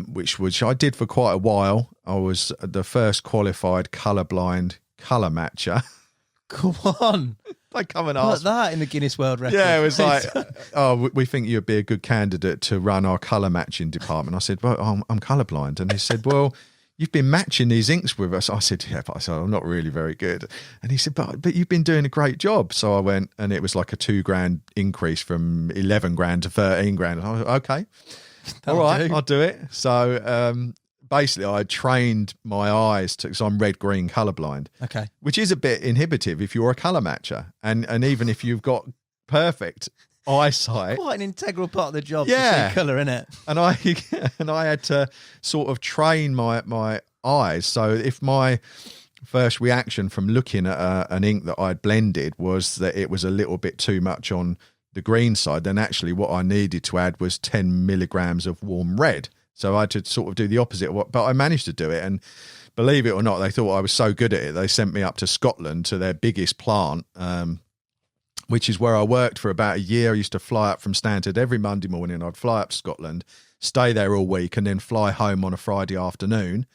[SPEAKER 3] which I did for quite a while. I was the first qualified colourblind colour matcher.
[SPEAKER 1] Come on.
[SPEAKER 3] They come and
[SPEAKER 1] Put
[SPEAKER 3] ask.
[SPEAKER 1] that in the Guinness World Record.
[SPEAKER 3] Yeah, it was like, oh, we think you'd be a good candidate to run our colour matching department. I said, well, I'm colourblind. And he said, well, you've been matching these inks with us. I said, yeah, but I said, I'm not really very good. And he said, but you've been doing a great job. So I went, and it was like a $2,000 increase from 11 grand to 13 grand. I was like, okay, all right, I'll do it. So basically I trained my eyes because I'm red-green colourblind.
[SPEAKER 1] Okay.
[SPEAKER 3] Which is a bit inhibitive if you're a colour matcher. And even if you've got perfect eyesight.
[SPEAKER 1] Quite an integral part of the job
[SPEAKER 3] Yeah.
[SPEAKER 1] to see colour, isn't it?
[SPEAKER 3] And I had to sort of train my eyes. So if my first reaction from looking at an ink that I'd blended was that it was a little bit too much on the green side, then actually what I needed to add was 10 milligrams of warm red. So I had to sort of do the opposite of but I managed to do it. And believe it or not, they thought I was so good at it, they sent me up to Scotland to their biggest plant, which is where I worked for about a year. I used to fly up from Stanford every Monday morning. I'd fly up to Scotland, stay there all week, and then fly home on a Friday afternoon,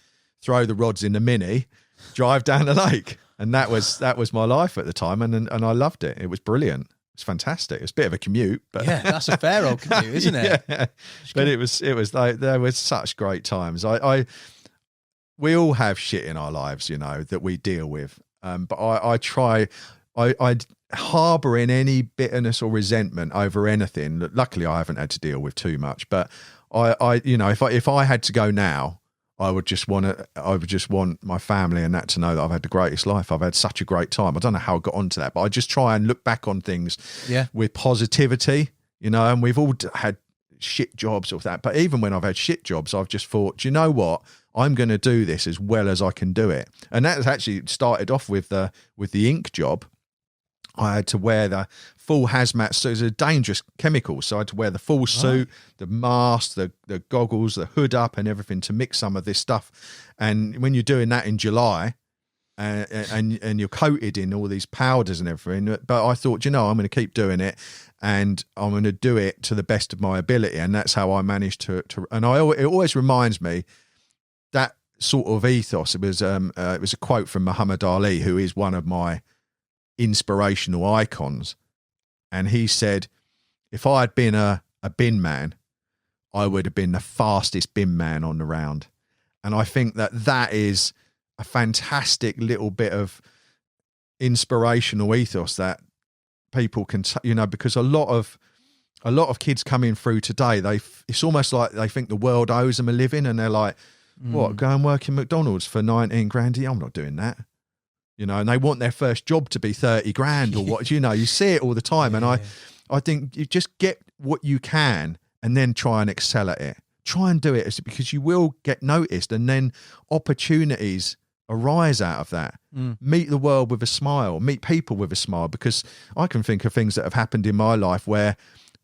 [SPEAKER 3] throw the rods in the Mini, drive down the lake. And that was my life at the time. And I loved it. It was brilliant. It's fantastic. It's a bit of a commute, but
[SPEAKER 1] Yeah, that's a fair old commute, isn't it?
[SPEAKER 3] Yeah. But it was like there was such great times. We all have shit in our lives, that we deal with. But I harbour in any bitterness or resentment over anything. Luckily, I haven't had to deal with too much. But if I had to go now, I would just want my family and that to know that I've had the greatest life. I've had such a great time. I don't know how I got onto that, but I just try and look back on things with positivity, and we've all had shit jobs of that. But even when I've had shit jobs, I've just thought, do you know what? I'm going to do this as well as I can do it. And that actually started off with the ink job. I had to wear the full hazmat suit. It was a dangerous chemical, so I had to wear the full suit, the mask, the goggles, the hood up and everything to mix some of this stuff. And when you're doing that in July and you're coated in all these powders and everything, but I thought, I'm going to keep doing it and I'm going to do it to the best of my ability. And that's how I managed to and it always reminds me that sort of ethos. It was a quote from Muhammad Ali, who is one of my inspirational icons, and he said, if I had been a bin man, I would have been the fastest bin man on the round. And I think that is a fantastic little bit of inspirational ethos that people can because a lot of kids coming through today, it's almost like they think the world owes them a living, and they're like, what, go and work in McDonald's for 19 grand? I'm not doing that. And they want their first job to be 30 grand or what, you see it all the time. And I think you just get what you can and then try and excel at it. Try and do it because you will get noticed, and then opportunities arise out of that. Meet the world with a smile, meet people with a smile, because I can think of things that have happened in my life where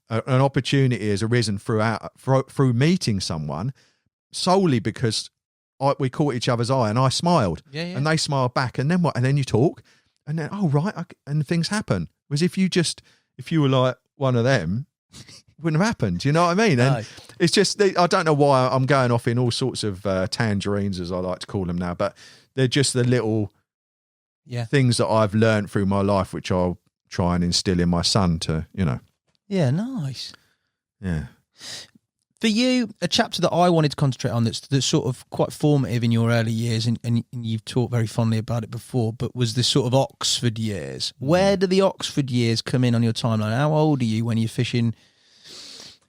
[SPEAKER 3] an opportunity has arisen through meeting someone solely because we caught each other's eye and I smiled and they smiled back, and then what? And then you talk and then, oh, right. And things happen. Whereas if you were like one of them, it wouldn't have happened. You know what I mean? And it's just, I don't know why I'm going off in all sorts of tangerines, as I like to call them now, but they're just the little things that I've learned through my life, which I'll try and instill in my son to,
[SPEAKER 1] Yeah, nice.
[SPEAKER 3] Yeah.
[SPEAKER 1] For you, a chapter that I wanted to concentrate on that's sort of quite formative in your early years, and you've talked very fondly about it before, but was this sort of Oxford years. Where do the Oxford years come in on your timeline? How old are you when you're fishing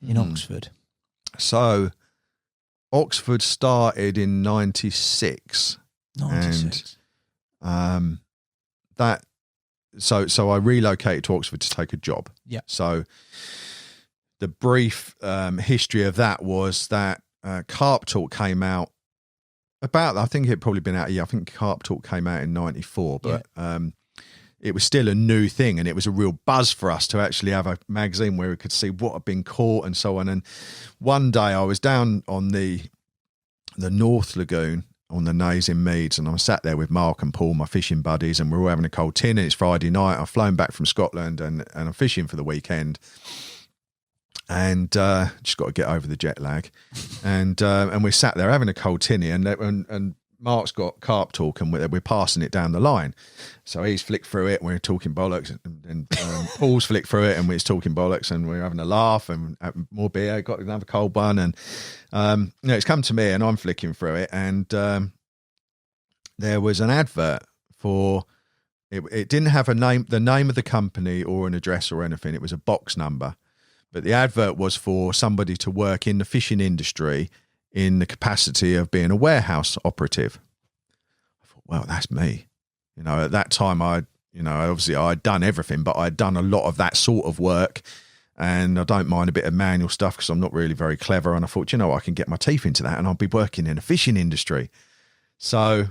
[SPEAKER 1] in Oxford?
[SPEAKER 3] So, Oxford started in 96.
[SPEAKER 1] 96.
[SPEAKER 3] And so I relocated to Oxford to take a job.
[SPEAKER 1] Yeah.
[SPEAKER 3] So the brief history of that was that Carp Talk came out I think it had probably been out a year. I think Carp Talk came out in 94, but it was still a new thing, and it was a real buzz for us to actually have a magazine where we could see what had been caught and so on. And one day I was down on the North Lagoon on the Naze in Meads, and I sat there with Mark and Paul, my fishing buddies, and we're all having a cold tin, and it's Friday night. I've flown back from Scotland and I'm fishing for the weekend. And just got to get over the jet lag, and we sat there having a cold tinny, and Mark's got Carp talk and we're passing it down the line. So he's flicked through it and we're talking bollocks, and Paul's flicked through it and we're talking bollocks and we're having a laugh and more beer, got another cold one. And it's come to me and I'm flicking through it, and there was an advert for it. It didn't have the name of the company or an address or anything. It was a box number, but the advert was for somebody to work in the fishing industry in the capacity of being a warehouse operative. I thought, well, that's me. At that time, obviously I'd done everything, but I'd done a lot of that sort of work, and I don't mind a bit of manual stuff because I'm not really very clever. And I thought, I can get my teeth into that and I'll be working in the fishing industry. So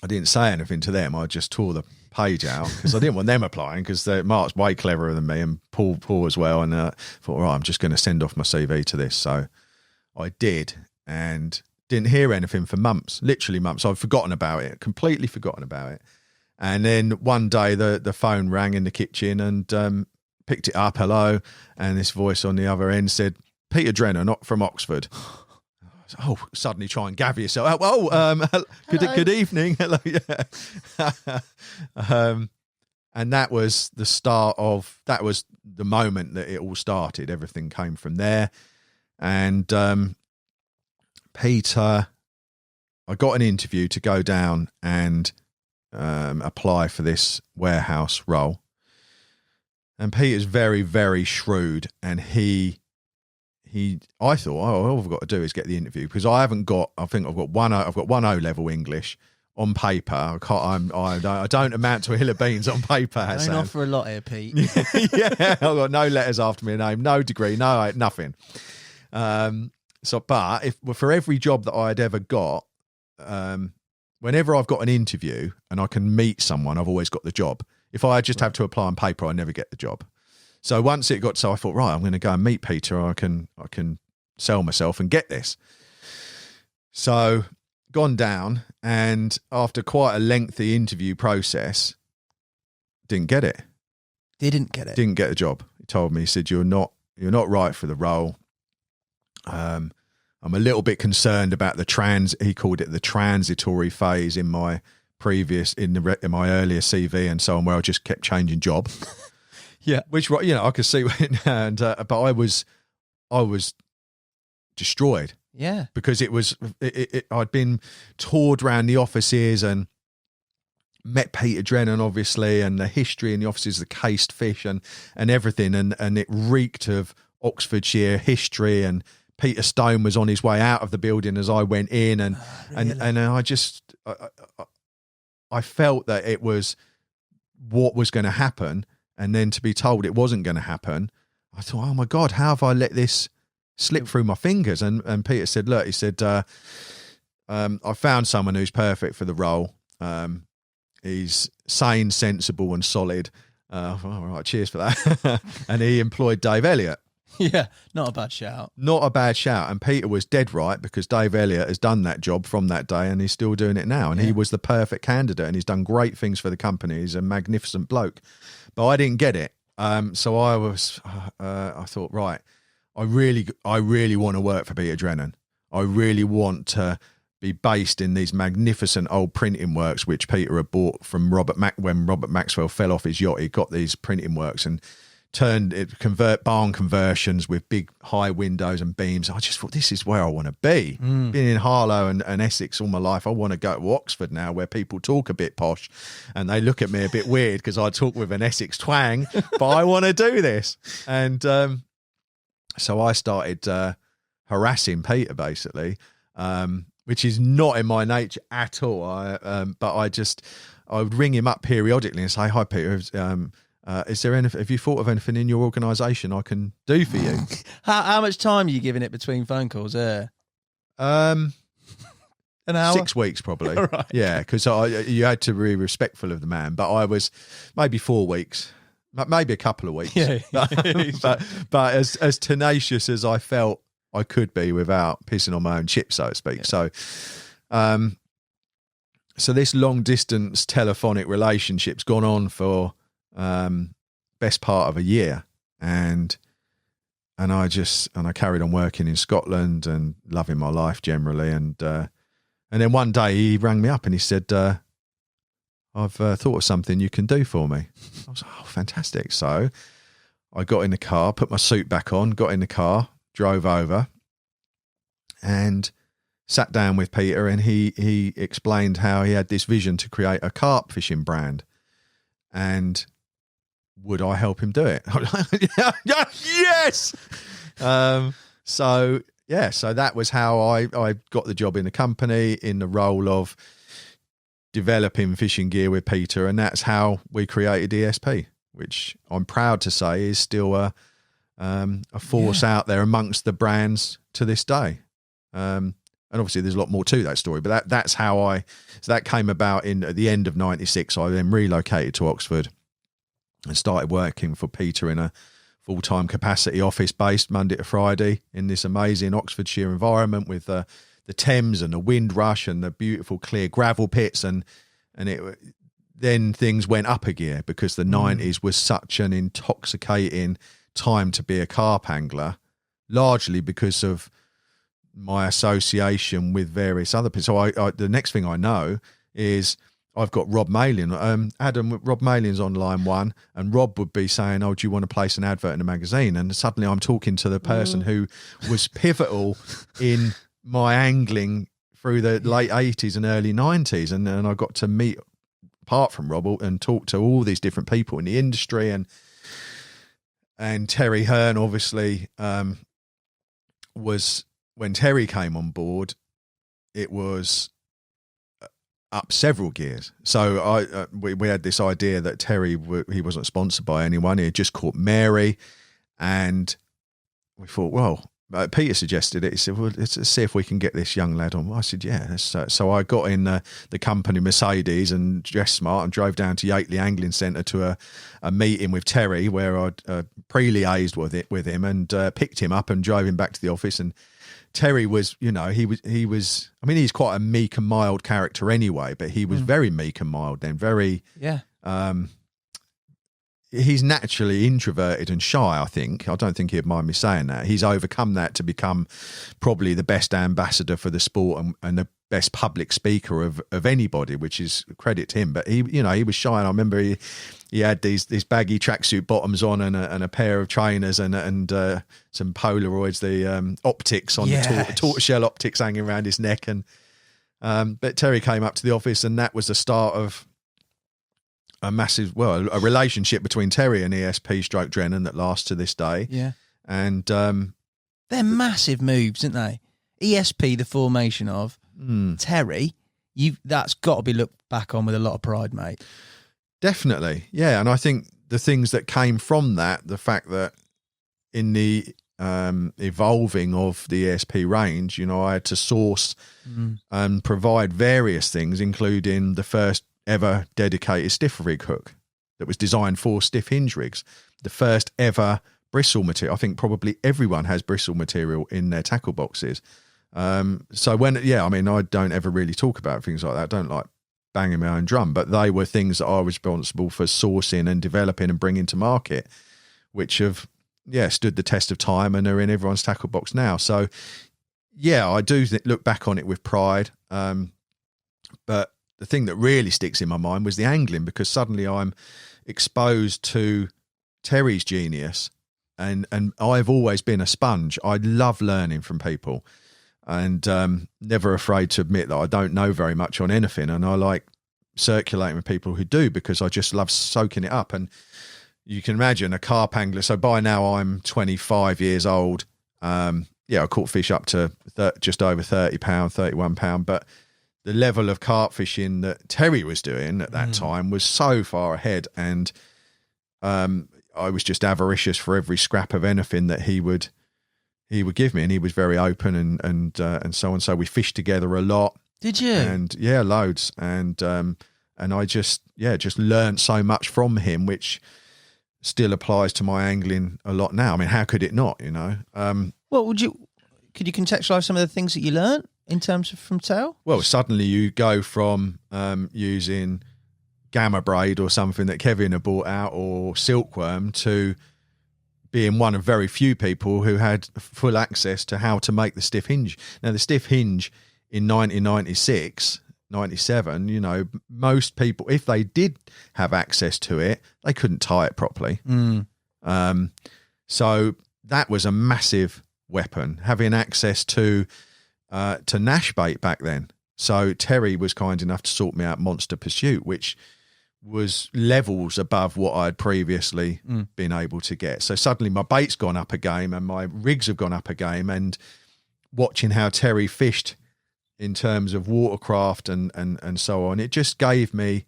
[SPEAKER 3] I didn't say anything to them. I just tore the page out because I didn't want them applying, because Mark's way cleverer than me, and Paul as well. And thought, all right, I'm just going to send off my CV to this. So I did, and didn't hear anything for months, literally months. I'd forgotten about it, completely forgotten about it. And then one day the phone rang in the kitchen, and picked it up, hello, and this voice on the other end said, Peter Drennan, not from Oxford. Oh, suddenly try and gather yourself. Good evening. Hello, yeah. And that was the start of, that was the moment that it all started. Everything came from there. And Peter, I got an interview to go down and apply for this warehouse role. And Peter's very, very shrewd, and I thought, all I've got to do is get the interview, because I think I've got one O-level English on paper. I don't amount to a hill of beans on paper, Hassan.
[SPEAKER 1] Don't offer a lot here, Pete.
[SPEAKER 3] Yeah, I've got no letters after my name, no degree, no nothing. But for every job that I'd ever got, whenever I've got an interview and I can meet someone, I've always got the job. If I just have to apply on paper, I never get the job. So once it got, so I thought, right, I'm going to go and meet Peter. I can sell myself and get this. So gone down, and after quite a lengthy interview process, didn't get it.
[SPEAKER 1] Didn't get
[SPEAKER 3] the job. He told me, he said, you're not right for the role. I'm a little bit concerned about he called it the transitory phase in my in my earlier CV and so on, where I just kept changing job.
[SPEAKER 1] Yeah,
[SPEAKER 3] which I could see, and but I was destroyed.
[SPEAKER 1] Yeah,
[SPEAKER 3] because I'd been toured around the offices and met Peter Drennan, obviously, and the history in the offices, the cased fish and everything, and it reeked of Oxfordshire history. And Peter Stone was on his way out of the building as I went in, and
[SPEAKER 1] really?
[SPEAKER 3] and I felt that it was what was going to happen. And then to be told it wasn't going to happen, I thought, oh my God, how have I let this slip through my fingers? And Peter said, look, he said, I found someone who's perfect for the role. He's sane, sensible and solid. All right, cheers for that. And he employed Dave Elliott.
[SPEAKER 1] Yeah, not a bad shout.
[SPEAKER 3] Not a bad shout. And Peter was dead right, because Dave Elliott has done that job from that day and he's still doing it now. And he was the perfect candidate, and he's done great things for the company. He's a magnificent bloke. But I didn't get it. So I thought, right, I really want to work for Peter Drennan. I really want to be based in these magnificent old printing works, which Peter had bought from when Robert Maxwell fell off his yacht. He got these printing works and barn conversions with big high windows and beams. I just thought, this is where I want to be. Been in Harlow and Essex all my life. I want to go to Oxford now, where people talk a bit posh and they look at me a bit weird because I talk with an Essex twang, but I want to do this. And so I started harassing Peter, basically, which is not in my nature at all. But I would ring him up periodically and say, hi, Peter, is there anything? Have you thought of anything in your organisation I can do for you?
[SPEAKER 1] How much time are you giving it between phone calls? An hour?
[SPEAKER 3] 6 weeks, probably.
[SPEAKER 1] Right.
[SPEAKER 3] Yeah, because you had to be respectful of the man. But I was maybe 4 weeks, maybe a couple of weeks.
[SPEAKER 1] Yeah.
[SPEAKER 3] but as tenacious as I felt I could be without pissing on my own chips, so to speak. Yeah. So this long distance telephonic relationship's gone on for best part of a year, and I carried on working in Scotland and loving my life generally, and And then one day he rang me up and he said, I've thought of something you can do for me. I was like, oh, fantastic. So I got in the car, put my suit back on, got in the car, drove over and sat down with Peter, and he explained how he had this vision to create a carp fishing brand. And would I help him do it? Yes! So that was how I got the job in the company, in the role of developing fishing gear with Peter, and that's how we created E.S.P, which I'm proud to say is still a force out there amongst the brands to this day. And obviously there's a lot more to that story, but that's how that came about at the end of 96. I then relocated to Oxford and started working for Peter in a full-time capacity, office-based, Monday to Friday, in this amazing Oxfordshire environment with the Thames and the Windrush and the beautiful clear gravel pits, and then things went up a gear because the 90s was such an intoxicating time to be a carp angler, largely because of my association with various other people. So the next thing I know is I've got Rob Malin. Rob Malin's on line one, and Rob would be saying, oh, do you want to place an advert in a magazine? And suddenly I'm talking to the person who was pivotal in my angling through the late 80s and early 90s. And I got to meet, apart from Rob, and talk to all these different people in the industry. And Terry Hearn, obviously, was... When Terry came on board, it was up several gears. So we had this idea that Terry, he wasn't sponsored by anyone. He had just caught Mary, and we thought, well, Peter suggested it. He said, well, let's see if we can get this young lad on. I said, yeah. So I got in the company Mercedes and dressed smart and drove down to Yateley Angling Centre to a meeting with Terry where I'd pre-liaised with him and picked him up and drove him back to the office. And Terry was, he was, I mean, he's quite a meek and mild character anyway, but he was very meek and mild then, very, he's naturally introverted and shy, I think. I don't think he'd mind me saying that. He's overcome that to become probably the best ambassador for the sport and the best public speaker of anybody, which is credit to him. But he was shy, and I remember he had these baggy tracksuit bottoms on and a pair of trainers and some Polaroids, the optics on the tortoiseshell optics hanging around his neck. And but Terry came up to the office, and that was the start of a relationship between Terry and E.S.P. / Drennan that lasts to this day.
[SPEAKER 1] Yeah,
[SPEAKER 3] and
[SPEAKER 1] they're massive moves, aren't they? E.S.P. the formation of Terry, that's got to be looked back on with a lot of pride, mate.
[SPEAKER 3] Definitely, yeah. And I think the things that came from that, the fact that in the evolving of the ESP range, I had to source and provide various things, including the first ever dedicated stiff rig hook that was designed for stiff hinge rigs, the first ever bristle material. I think probably everyone has bristle material in their tackle boxes. So I don't ever really talk about things like that. I don't like banging my own drum, but they were things that I was responsible for sourcing and developing and bringing to market, which have stood the test of time and are in everyone's tackle box now. So I do look back on it with pride. But the thing that really sticks in my mind was the angling, because suddenly I'm exposed to Terry's genius, and I've always been a sponge. I love learning from people, and never afraid to admit that I don't know very much on anything, and I like circulating with people who do, because I just love soaking it up. And you can imagine a carp angler. So by now I'm 25 years old. I caught fish up to just over 30 pound, 31 pound, but the level of carp fishing that Terry was doing at that time was so far ahead, and I was just avaricious for every scrap of anything that he would give me, and he was very open and so on. So we fished together a lot.
[SPEAKER 1] Did you?
[SPEAKER 3] And loads. And I just learned so much from him, which still applies to my angling a lot now. I mean, how could it not?
[SPEAKER 1] Could you contextualize some of the things that you learned in terms of from tail?
[SPEAKER 3] Well, suddenly you go from using gamma braid or something that Kevin had brought out, or silkworm, to being one of very few people who had full access to how to make the stiff hinge. Now, the stiff hinge in 1996, 97, you know, most people, if they did have access to it, they couldn't tie it properly. So that was a massive weapon, having access to Nash bait back then. So Terry was kind enough to sort me out Monster Pursuit, which was levels above what I'd previously been able to get. So suddenly my bait's gone up a game and my rigs have gone up a game, and watching how Terry fished in terms of watercraft and so on, it just gave me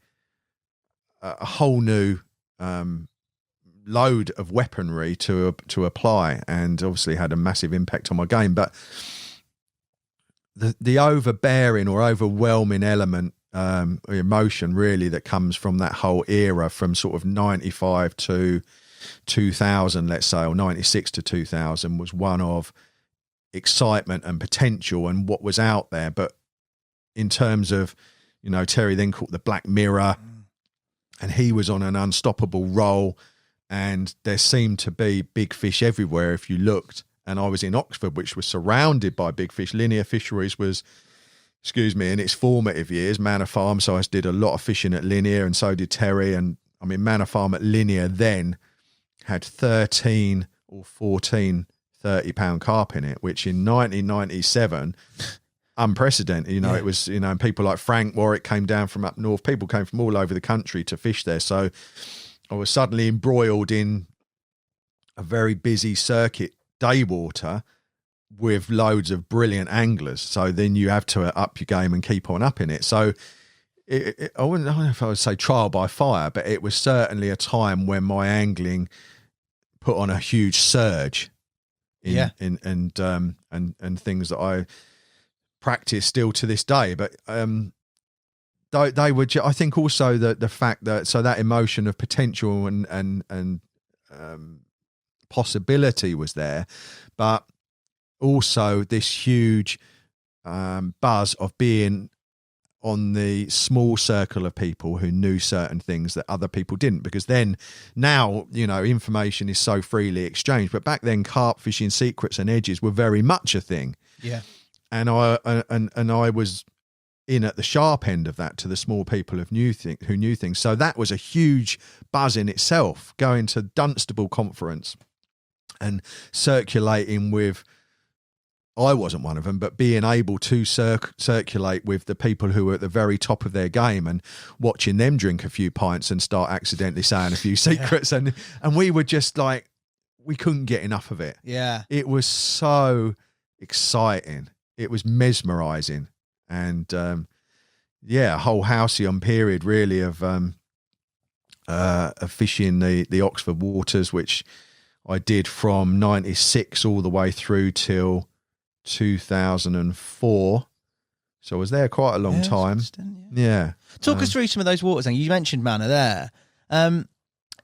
[SPEAKER 3] a whole new load of weaponry to apply, and obviously had a massive impact on my game. But the overbearing or overwhelming element, emotion really that comes from that whole era, from sort of 95 to 2000, let's say, or 96 to 2000, was one of excitement and potential and what was out there. But in terms of, you know, Terry then caught the Black Mirror, and he was on an unstoppable roll, and there seemed to be big fish everywhere if you looked. And I was in Oxford, which was surrounded by big fish. Linear Fisheries was, in its formative years, Manor Farm. So I did a lot of fishing at Linear, and so did Terry. And I mean, Manor Farm at Linear then had 13 or 14 30-pound carp in it, which in 1997, unprecedented. You know, it was, you know, and people like Frank Warwick came down from up north. People came from all over the country to fish there. So I was suddenly embroiled in a very busy circuit day water with loads of brilliant anglers. So then you have to up your game and keep on upping it. So I don't know if I would say trial by fire, but it was certainly a time when my angling put on a huge surge in things that I practice still to this day. But they were, I think also the fact that, so that emotion of potential and possibility was there, but also this huge buzz of being on the small circle of people who knew certain things that other people didn't. Because then, now, you know, information is so freely exchanged, but back then carp fishing secrets and edges were very much a thing.
[SPEAKER 1] Yeah.
[SPEAKER 3] And I was in at the sharp end of that, to the small people who knew things. So that was a huge buzz in itself, going to Dunstable conference and circulating with, I wasn't one of them, but being able to circulate with the people who were at the very top of their game, and watching them drink a few pints and start accidentally saying a few secrets. And we were just like, we couldn't get enough of it. Yeah. It was so exciting. It was mesmerizing. And a whole halcyon period really of fishing the Oxford waters, which I did from 96 all the way through till 2004. So I was there quite a long time. Talk us through some of those waters. Then you mentioned Manor there.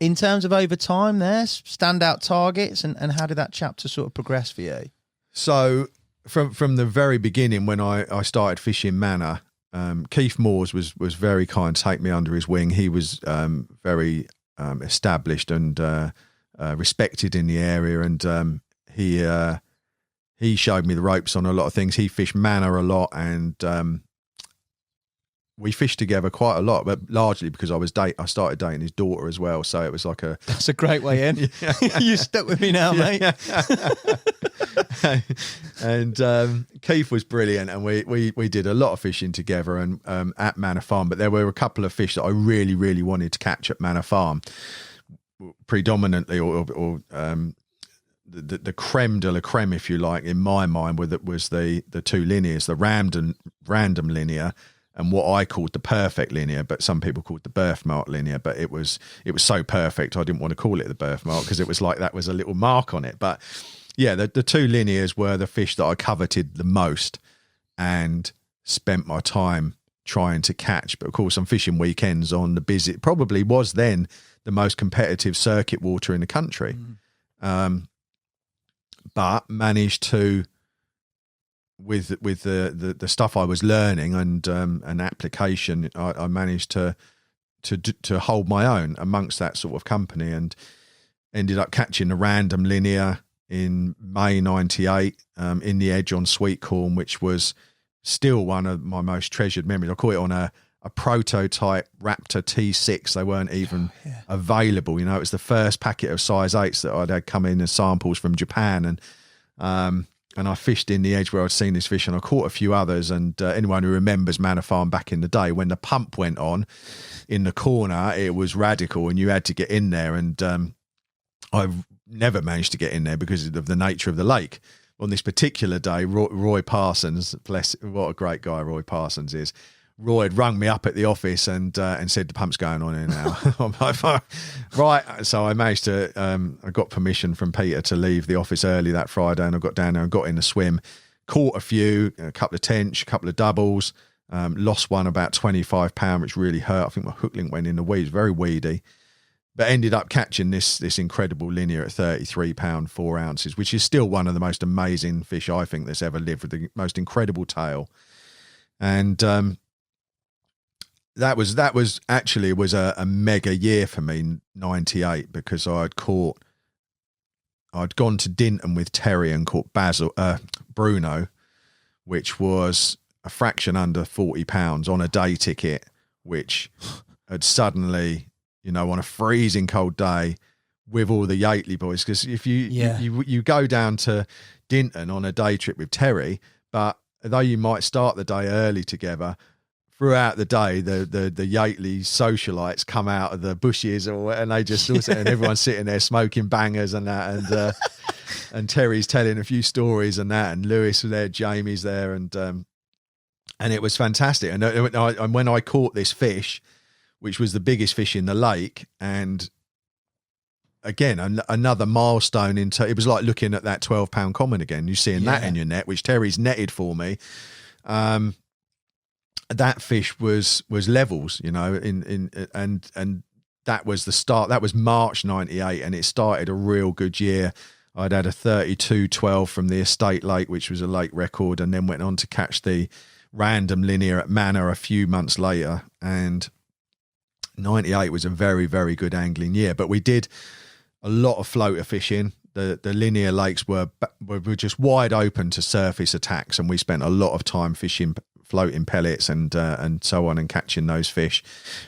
[SPEAKER 3] In terms of over time there, standout targets, and how did that chapter sort of progress for you? So from the very beginning, when I started fishing Manor, Keith Moores was very kind to take me under his wing. He was very established and respected in the area, and he showed me the ropes on a lot of things. He fished Manor a lot, and we fished together quite a lot, but largely because I started dating his daughter as well. So it was like that's a great way in. You stuck with me now, mate. And Keith was brilliant, and we did a lot of fishing together and at Manor Farm. But there were a couple of fish that I really, really wanted to catch at Manor Farm, predominantly, or the creme de la creme, if you like, in my mind, was the two linears, the random linear, and what I called the perfect linear, but some people called the birthmark linear. But it was so perfect, I didn't want to call it the birthmark, because it was like that was a little mark on it. But yeah, the two linears were the fish that I coveted the most and spent my time trying to catch. But of course, I'm fishing weekends on the busy, probably was then the most competitive circuit water in the country. But managed to, with the stuff I was learning and an application, I managed to hold my own amongst that sort of company, and ended up catching a random linear in May 98 in the edge on Sweetcorn, which was still one of my most treasured memories. I caught it on a prototype Raptor T6. They weren't even available. You know, it was the first packet of size 8s that I'd had come in as samples from Japan. And I fished in the edge where I'd seen this fish, and I caught a few others. And anyone who remembers Manor Farm back in the day, when the pump went on in the corner, it was radical and you had to get in there. And I've never managed to get in there because of the nature of the lake. On this particular day, Roy Parsons, bless, what a great guy Roy Parsons is. Roy had rung me up at the office and said the pump's going on here now. I'm like, right. So I managed to, I got permission from Peter to leave the office early that Friday, and I got down there and got in the swim, caught a few, a couple of tench, a couple of doubles, lost one about 25 pound, which really hurt. I think my hook link went in the weeds, very weedy, but ended up catching this incredible linear at 33 pound, 4 ounces, which is still one of the most amazing fish I think that's ever lived, with the most incredible tail. And, that was actually a mega year for me, 98, because I'd gone to Dinton with Terry and caught Bruno, which was a fraction under 40 pounds on a day ticket, which had suddenly, you know, on a freezing cold day with all the Yateley boys, because if you go down to Dinton on a day trip with Terry, but though you might start the day early together, throughout the day, the Yateley socialites come out of the bushes, and they just sort of, and everyone's sitting there smoking bangers and that, and Terry's telling a few stories and that, and Lewis was there, Jamie's there, and it was fantastic. And when I caught this fish, which was the biggest fish in the lake, and again another milestone into, it was like looking at that 12-pound common again. You're seeing that in your net, which Terry's netted for me. That fish was levels, you know, and that was the start. That was March 98, and it started a real good year. I'd had a 32-12 from the Estate Lake, which was a lake record, and then went on to catch the random linear at Manor a few months later. And 98 was a very, very good angling year. But we did a lot of floater fishing. The linear lakes were just wide open to surface attacks, and we spent a lot of time fishing floating pellets and so on, and catching those fish.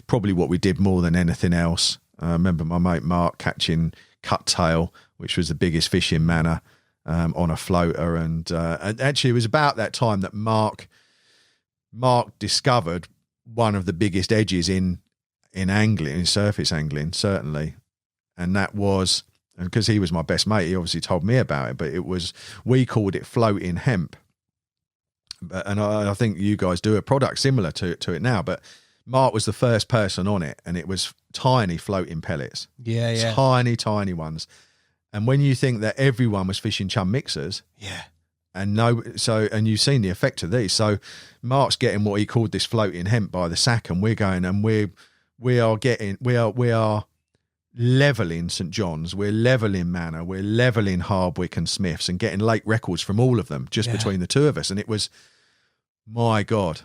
[SPEAKER 3] Probably what we did more than anything else. I remember my mate Mark catching cuttail, which was the biggest fish in Manor, on a floater, and actually it was about that time that Mark discovered one of the biggest edges in angling, in surface angling, certainly, and that was, and because he was my best mate, he obviously told me about it, but we called it floating hemp. And I think you guys do a product similar to it now, but Mark was the first person on it, and it was tiny floating pellets. Yeah. Tiny ones. And when you think that everyone was fishing chum mixers, and you've seen the effect of these. So Mark's getting what he called this floating hemp by the sack, and we're going, and we are leveling St John's, we're leveling Manor, we're leveling Hardwick and Smiths, and getting late records from all of them just between the two of us. And it was, my God,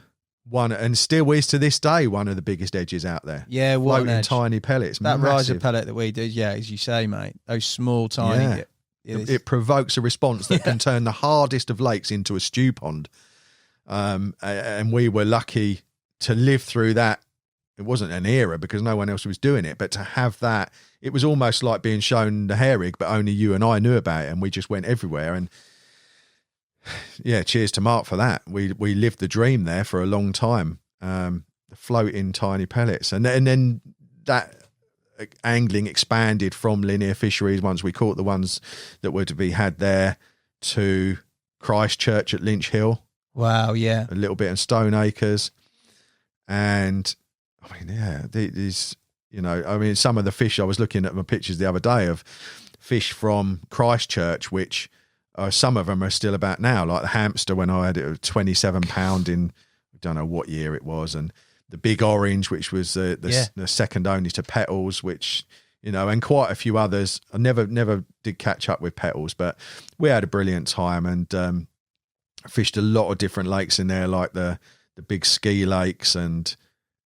[SPEAKER 3] one, and still is to this day, one of the biggest edges out there.
[SPEAKER 1] Yeah, what
[SPEAKER 3] floating tiny pellets.
[SPEAKER 1] That
[SPEAKER 3] massive.
[SPEAKER 1] riser pellet that we did, as you say, mate, those small, tiny.
[SPEAKER 3] It provokes a response that can turn the hardest of lakes into a stew pond. And we were lucky to live through that. It wasn't an era because no one else was doing it, but to have that, it was almost like being shown the hair rig, but only you and I knew about it, and we just went everywhere. And cheers to Mark for that. We lived the dream there for a long time. The floating tiny pellets, and then that angling expanded from linear fisheries once we caught the ones that were to be had there, to Christchurch at Lynch Hill.
[SPEAKER 1] Wow, yeah.
[SPEAKER 3] A little bit in Stone Acres. And I mean, these, you know, I mean, some of the fish, I was looking at my pictures the other day of fish from Christchurch, which some of them are still about now, like the hamster when I had it at 27 pound in, I don't know what year it was, and the big orange, which was the second only to Petals, which, you know, and quite a few others. I never did catch up with Petals, but we had a brilliant time, and fished a lot of different lakes in there, like the big ski lakes, and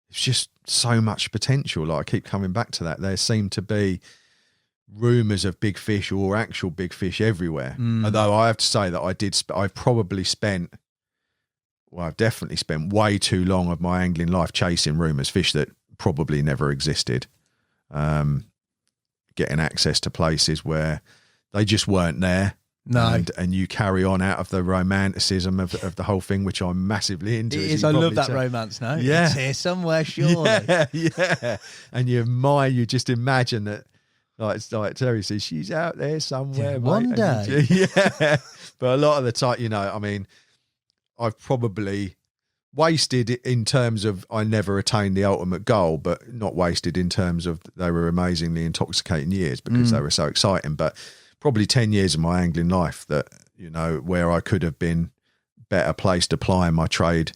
[SPEAKER 3] it's just so much potential. Like, I keep coming back to that. There seem to be rumours of big fish or actual big fish everywhere. Although I have to say that I probably spent I've definitely spent way too long of my angling life chasing rumours, fish that probably never existed, getting access to places where they just weren't there.
[SPEAKER 1] No.
[SPEAKER 3] And you carry on out of the romanticism of the whole thing, which I'm massively into.
[SPEAKER 1] It is. I love that romance. No,
[SPEAKER 3] yeah,
[SPEAKER 1] it's here somewhere, surely.
[SPEAKER 3] yeah. And you just imagine that, like Terry says, she's out there somewhere.
[SPEAKER 1] One day.
[SPEAKER 3] Yeah, but a lot of the time, I mean, I've probably wasted it in terms of I never attained the ultimate goal, but not wasted in terms of they were amazingly intoxicating years because they were so exciting. But probably 10 years of my angling life that, where I could have been better placed applying my trade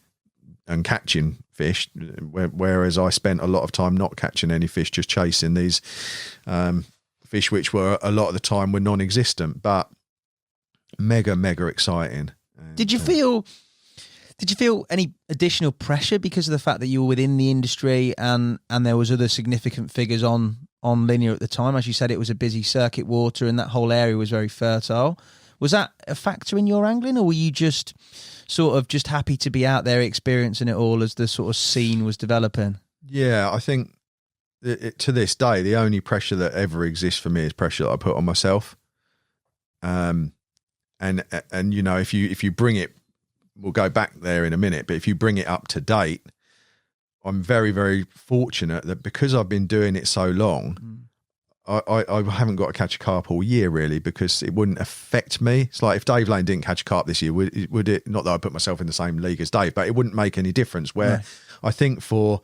[SPEAKER 3] and catching fish, whereas I spent a lot of time not catching any fish, just chasing these fish, which were a lot of the time were non-existent, but mega, mega exciting.
[SPEAKER 1] Did you feel any additional pressure because of the fact that you were within the industry and there was other significant figures on linear at the time? As you said, it was a busy circuit water and that whole area was very fertile. Was that a factor in your angling, or were you just sort of just happy to be out there experiencing it all as the sort of scene was developing? Yeah,
[SPEAKER 3] I think to this day, the only pressure that ever exists for me is pressure that I put on myself. And if you bring it, we'll go back there in a minute, but if you bring it up to date, I'm very, very fortunate that because I've been doing it so long, I haven't got to catch a carp all year really, because it wouldn't affect me. It's like if Dave Lane didn't catch a carp this year, would it? Not that I put myself in the same league as Dave, but it wouldn't make any difference. Where I think for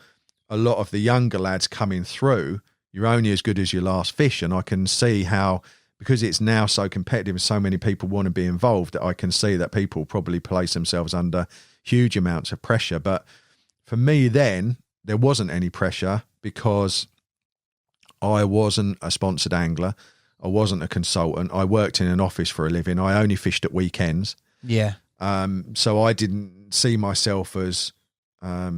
[SPEAKER 3] a lot of the younger lads coming through, you're only as good as your last fish. And I can see how, because it's now so competitive and so many people want to be involved, that I can see that people probably place themselves under huge amounts of pressure. But for me then, there wasn't any pressure because I wasn't a sponsored angler. I wasn't a consultant. I worked in an office for a living. I only fished at weekends.
[SPEAKER 1] Yeah.
[SPEAKER 3] So I didn't see myself as, I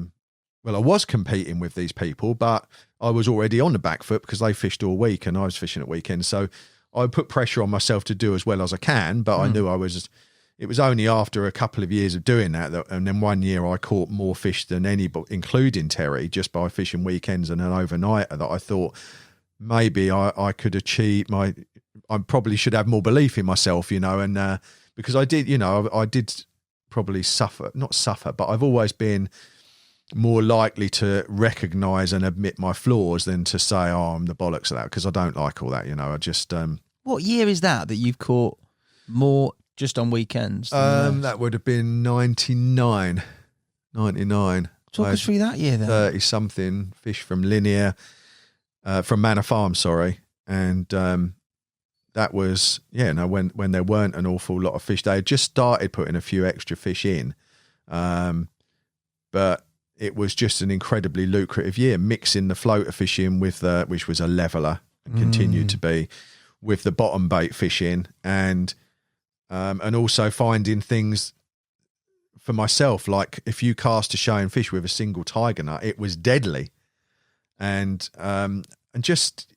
[SPEAKER 3] was competing with these people, but I was already on the back foot because they fished all week and I was fishing at weekends. So I put pressure on myself to do as well as I can, but I knew it was only after a couple of years of doing that, and then one year I caught more fish than anybody, including Terry, just by fishing weekends and an overnighter, that I thought maybe I could achieve I probably should have more belief in myself, and because I did, I did probably not suffer, but I've always been more likely to recognise and admit my flaws than to say, I'm the bollocks of that, because I don't like all that, I just...
[SPEAKER 1] What year is that you've caught more just on weekends?
[SPEAKER 3] That would have been 99.
[SPEAKER 1] Talk us through that year then.
[SPEAKER 3] 30-something fish from linear, from Manor Farm, sorry. And that was, when there weren't an awful lot of fish. They had just started putting a few extra fish in. But it was just an incredibly lucrative year, mixing the floater fishing with, which was a leveller and continued to be, with the bottom bait fishing, and also finding things for myself, like if you cast a showing fish with a single tiger nut, it was deadly, and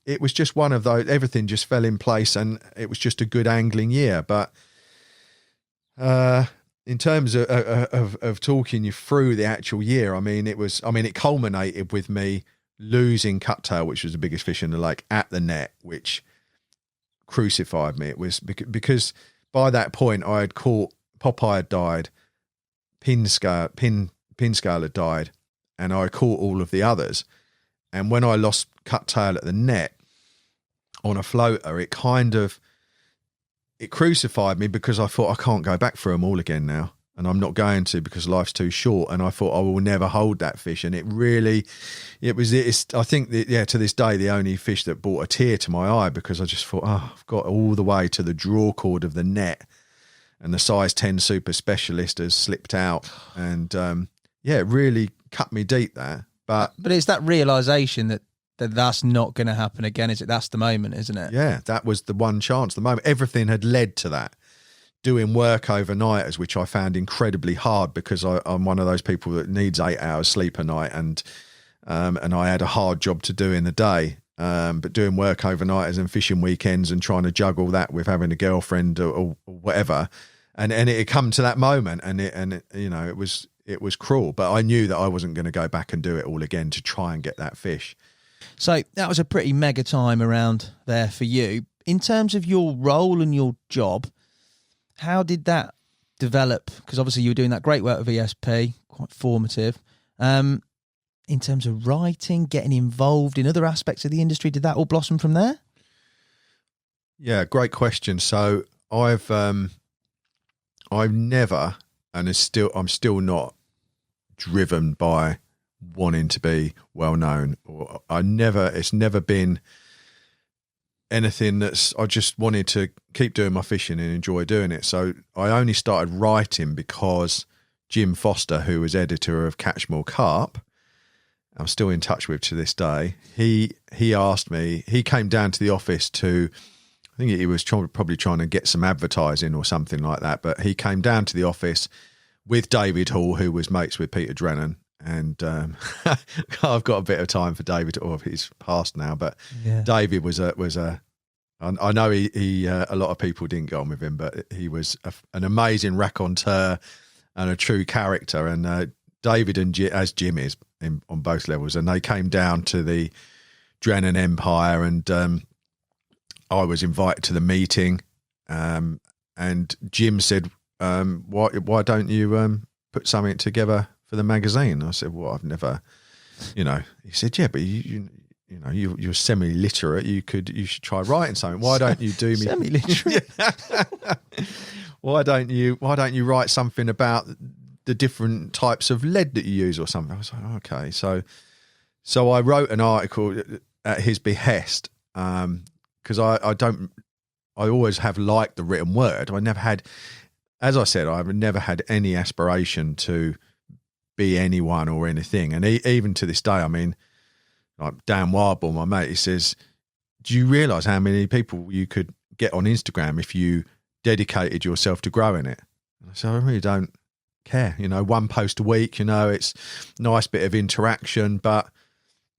[SPEAKER 3] it was just one of those. Everything just fell in place, and it was just a good angling year. But in terms of talking you through the actual year, it culminated with me losing cuttail, which was the biggest fish in the lake, at the net, which crucified me. It was because by that point I had caught Popeye had died, Pinscale had died, and I caught all of the others. And when I lost cuttail at the net on a floater, it crucified me, because I thought I can't go back through them all again now, and I'm not going to, because life's too short. And I thought I will never hold that fish. And I think to this day, the only fish that brought a tear to my eye, because I just thought, I've got all the way to the draw cord of the net, and the size 10 super specialist has slipped out. And it really cut me deep there. But
[SPEAKER 1] it's that realisation that's not going to happen again, is it? That's the moment, isn't it?
[SPEAKER 3] Yeah, that was the one chance, the moment. Everything had led to that. Doing work overnighters, which I found incredibly hard, because I'm one of those people that needs 8 hours sleep a night, and I had a hard job to do in the day. But doing work overnighters and fishing weekends and trying to juggle that with having a girlfriend or whatever, and it had come to that moment, and it it was cruel, but I knew that I wasn't going to go back and do it all again to try and get that fish.
[SPEAKER 1] So that was a pretty mega time around there for you. In terms of your role and your job, how did that develop? Because obviously you were doing that great work with E.S.P, quite formative. In terms of writing, getting involved in other aspects of the industry, did that all blossom from there?
[SPEAKER 3] Yeah, great question. So I've never, and I'm still not driven by wanting to be well known, or it's never been anything I just wanted to keep doing my fishing and enjoy doing it. So I only started writing because Jim Foster, who was editor of Catch More Carp, I'm still in touch with to this day. He asked me, he came down to the office to, I think he was probably trying to get some advertising or something like that, but he came down to the office with David Hall, who was mates with Peter Drennan. And I've got a bit of time for David, or he's passed now, but yeah. David was a I know he a lot of people didn't get on with him, but he was an amazing raconteur and a true character. And David, and as Jim is on both levels, and they came down to the Drennan Empire, and I was invited to the meeting, and Jim said, why don't you put something together for the magazine? I said, well, I've never, he said, yeah, but you're semi-literate. You should try writing something. Why don't you do me
[SPEAKER 1] semi-literate?
[SPEAKER 3] Why don't you write something about the different types of lead that you use or something? I was like, okay. So I wrote an article at his behest, because I always have liked the written word. I never had, as I said, I've never had any aspiration to be anyone or anything. And even to this day, I mean, like Dan Wildball, my mate, he says, do you realise how many people you could get on Instagram if you dedicated yourself to growing it? And I said, I really don't care. One post a week, it's a nice bit of interaction. But,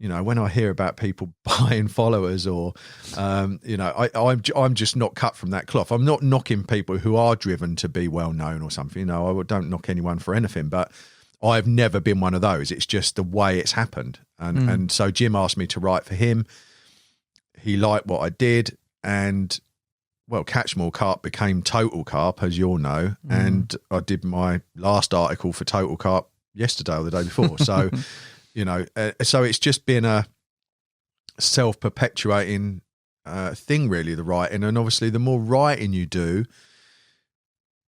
[SPEAKER 3] when I hear about people buying followers or, I'm just not cut from that cloth. I'm not knocking people who are driven to be well known or something. I don't knock anyone for anything, but I've never been one of those. It's just the way it's happened. And so Jim asked me to write for him. He liked what I did. And, well, Catch More Carp became Total Carp, as you all know. And I did my last article for Total Carp yesterday or the day before. So, so it's just been a self-perpetuating thing, really, the writing. And obviously the more writing you do,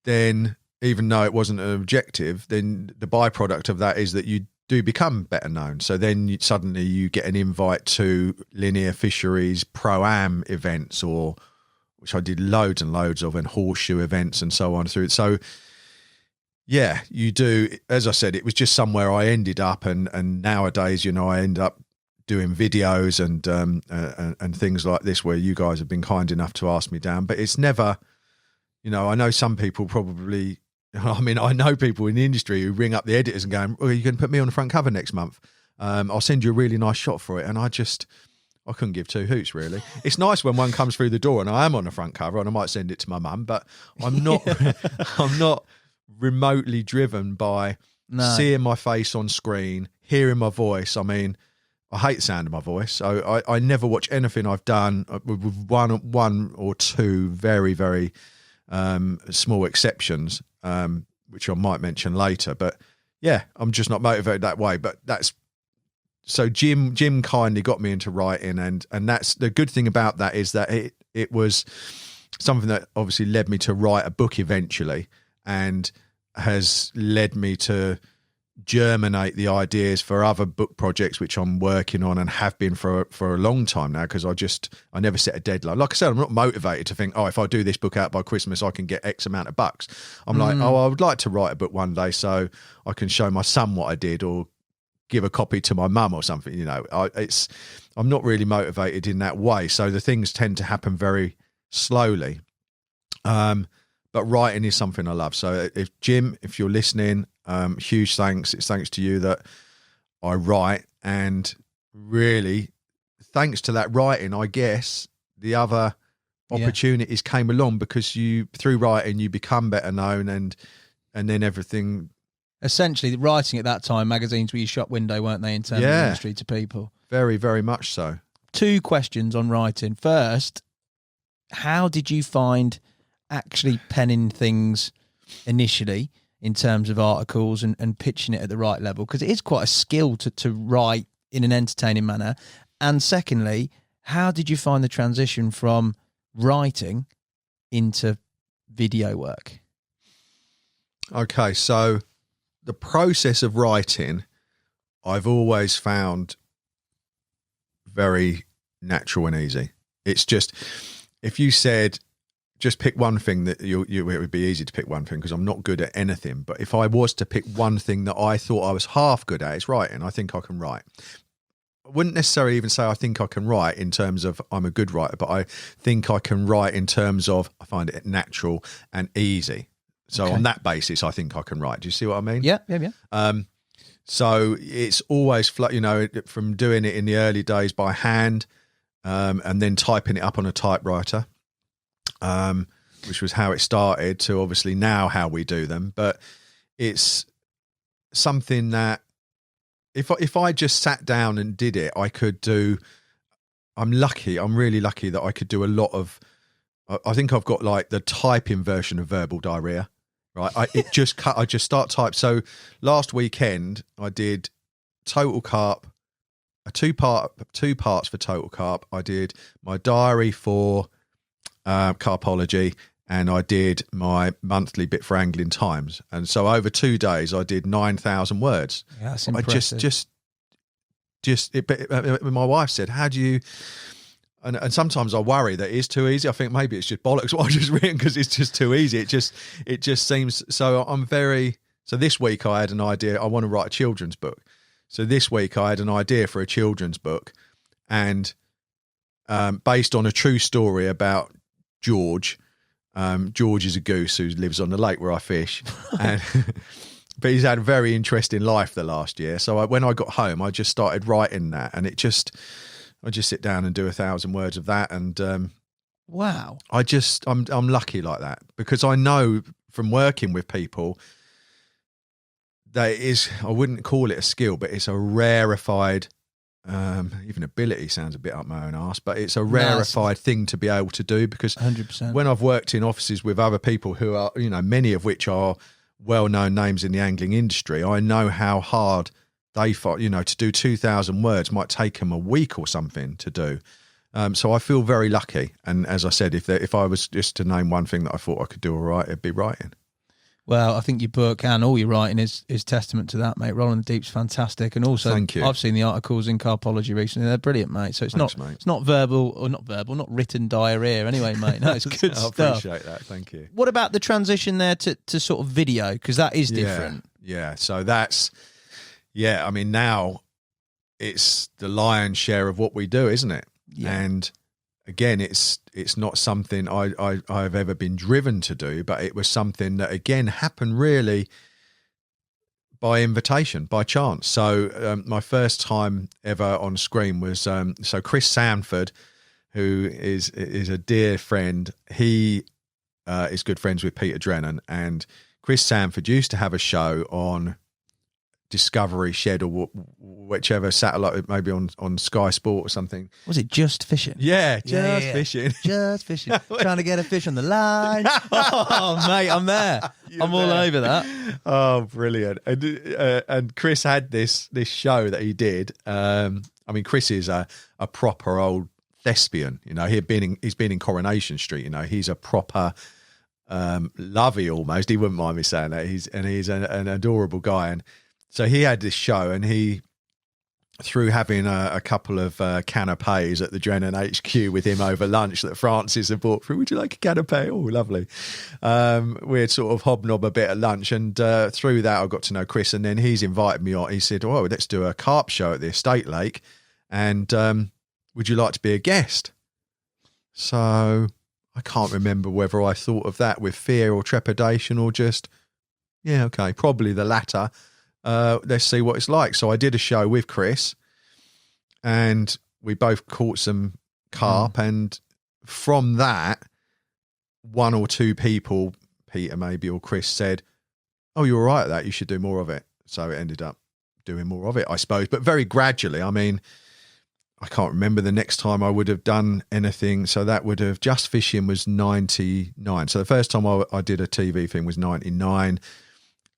[SPEAKER 3] then, even though it wasn't an objective, then the byproduct of that is that you do become better known. So then suddenly you get an invite to linear fisheries pro-am events, which I did loads and loads of, and horseshoe events and so on through it. So yeah, you do. As I said, it was just somewhere I ended up, and nowadays, I end up doing videos and things like this, where you guys have been kind enough to ask me down. But it's never, I know some people probably, I know people in the industry who ring up the editors and go, "Oh, you can put me on the front cover next month. I'll send you a really nice shot for it." And I couldn't give two hoots, really. It's nice when one comes through the door and I am on the front cover, and I might send it to my mum, but I'm not, I'm not remotely driven by seeing my face on screen, hearing my voice. I mean, I hate the sound of my voice. So I never watch anything I've done, with one or two very, very small exceptions, which I might mention later. But yeah, I'm just not motivated that way. But so Jim kindly got me into writing, and that's the good thing about that, is that it was something that obviously led me to write a book eventually, and has led me to germinate the ideas for other book projects, which I'm working on and have been for a long time now, because I never set a deadline. Like I said, I'm not motivated to think, if I do this book out by Christmas, I can get X amount of bucks. I'm like, I would like to write a book one day so I can show my son what I did, or give a copy to my mum or something. I'm not really motivated in that way. So the things tend to happen very slowly. But writing is something I love. So if you're listening, huge thanks. It's thanks to you that I write, and really thanks to that writing, I guess the other opportunities came along, because through writing you become better known, and then everything
[SPEAKER 1] Essentially, writing at that time, magazines were your shop window, weren't they, in terms of industry to people?
[SPEAKER 3] Very, very much so.
[SPEAKER 1] 2 questions on writing. First, how did you find actually penning things initially in terms of articles and pitching it at the right level? Because it is quite a skill to write in an entertaining manner. And secondly, how did you find the transition from writing into video work?
[SPEAKER 3] Okay, so the process of writing, I've always found very natural and easy. It's just, if you said, just pick one thing that it would be easy to pick one thing because I'm not good at anything. But if I was to pick one thing that I thought I was half good at, it's writing. I think I can write. I wouldn't necessarily even say I think I can write in terms of I'm a good writer, but I think I can write in terms of I find it natural and easy. So on that basis, I think I can write. Do you see what I mean?
[SPEAKER 1] Yeah.
[SPEAKER 3] So it's always, from doing it in the early days by hand and then typing it up on a typewriter, which was how it started, to obviously now how we do them. But it's something that if I just sat down and did it, I could do. I'm really lucky that I could do a lot of. I think I've got like the typing version of verbal diarrhea. Right, I just start type. So last weekend I did Total Carp, two parts for Total Carp. I did my diary for Carpology, and I did my monthly bit for Angling Times. And so over 2 days I did 9,000 words.
[SPEAKER 1] Yeah, that's impressive.
[SPEAKER 3] My wife said, "How do you?" And sometimes I worry that it is too easy. I think maybe it's just bollocks what I just written because it's just too easy. It just seems so. So this week I had an idea. I want to write a children's book. So this week I had an idea for a children's book, and based on a true story about George. George is a goose who lives on the lake where I fish, but he's had a very interesting life the last year. So when I got home, I just started writing that, and I just sit down and do 1,000 words of that. And
[SPEAKER 1] wow,
[SPEAKER 3] I'm lucky like that, because I know from working with people that it is, I wouldn't call it a skill, but it's a rarefied, even ability sounds a bit up my own arse, but it's a rarefied thing to be able to do, because
[SPEAKER 1] 100%.
[SPEAKER 3] When I've worked in offices with other people who are, many of which are well-known names in the angling industry, I know how hard they fought, to do 2,000 words might take them a week or something to do. So I feel very lucky. And as I said, if I was just to name one thing that I thought I could do all right, it'd be writing.
[SPEAKER 1] Well, I think your book and all your writing is testament to that, mate. Rolling the Deep's fantastic. And also,
[SPEAKER 3] thank you.
[SPEAKER 1] I've seen the articles in Carpology recently. They're brilliant, mate. So it's not not written diarrhea anyway, mate. No, it's good stuff.
[SPEAKER 3] I appreciate that. Thank you.
[SPEAKER 1] What about the transition there to sort of video? Because that is different.
[SPEAKER 3] Yeah. So that's... Yeah, I mean, now it's the lion's share of what we do, isn't it?
[SPEAKER 1] Yeah.
[SPEAKER 3] And again, it's not something I've ever been driven to do, but it was something that, again, happened really by invitation, by chance. So my first time ever on screen was, so Chris Sanford, who is a dear friend. He is good friends with Peter Drennan, and Chris Sanford used to have a show on Discovery Shed or whichever satellite, maybe on Sky Sport or something.
[SPEAKER 1] Was it Just Fishing?
[SPEAKER 3] Yeah, Fishing.
[SPEAKER 1] Just Fishing. Trying to get a fish on the line. Oh, mate, I'm there. I'm all over that.
[SPEAKER 3] Oh, brilliant. And Chris had this show that he did. I mean, Chris is a proper old thespian. He's been in Coronation Street. He's a proper lovey almost. He wouldn't mind me saying that. He's an adorable guy. And so he had this show, and he, through having a couple of canapes at the Drennan HQ with him over lunch that Francis had bought through, would you like a canapé? Oh, lovely. We'd sort of hobnob a bit at lunch, and through that I got to know Chris, and then he's invited me on. He said, "Oh, let's do a carp show at the Estate Lake, and would you like to be a guest?" So I can't remember whether I thought of that with fear or trepidation or just, yeah, okay, probably the latter. Let's see what it's like. So I did a show with Chris, and we both caught some carp. And from that, one or two people, Peter maybe or Chris, said, oh, you're all right at that, you should do more of it. So it ended up doing more of it, I suppose, but very gradually. I mean, I can't remember the next time I would have done anything. So that would have, Just Fishing was 99. So the first time I did a TV thing was 99.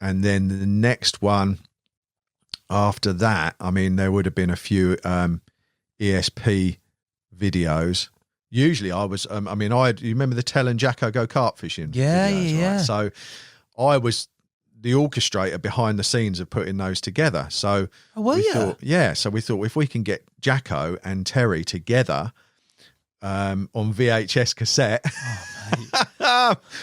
[SPEAKER 3] And then the next one after that, I mean, there would have been a few E.S.P videos. Usually I was, you remember the Tell and Jacko Go Carp Fishing videos,
[SPEAKER 1] Yeah.
[SPEAKER 3] right? So I was the orchestrator behind the scenes of putting those together. So we thought if we can get Jacko and Terry together on VHS cassette,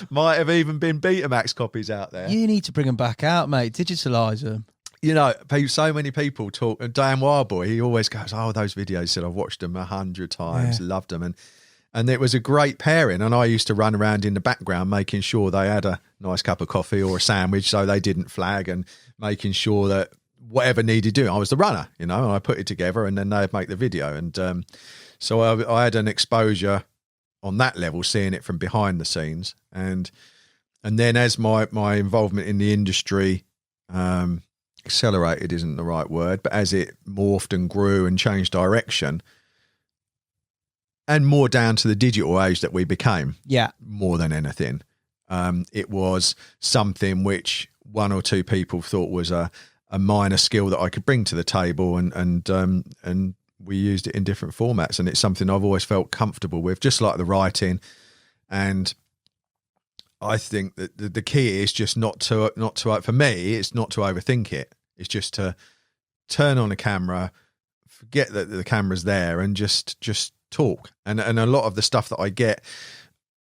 [SPEAKER 3] might have even been Betamax copies out there.
[SPEAKER 1] You need to bring them back out, mate. Digitalise them.
[SPEAKER 3] You know, so many people talk. Dan Wildboy, he always goes, "Oh, those videos." He said, "I've watched them 100 times, loved them," and it was a great pairing. And I used to run around in the background making sure they had a nice cup of coffee or a sandwich, so they didn't flag, and making sure that whatever needed doing, I was the runner. You know, and I put it together, and then they'd make the video. And so I had an exposure on that level, seeing it from behind the scenes, and then as my involvement in the industry. Accelerated isn't the right word, but as it morphed and grew and changed direction, and more down to the digital age that we became, more than anything, it was something which one or two people thought was a minor skill that I could bring to the table, and we used it in different formats, and it's something I've always felt comfortable with, just like the writing. And I think that the key is just not to for me, it's not to overthink it. It's just to turn on a camera, forget that the camera's there, and just talk. And a lot of the stuff that I get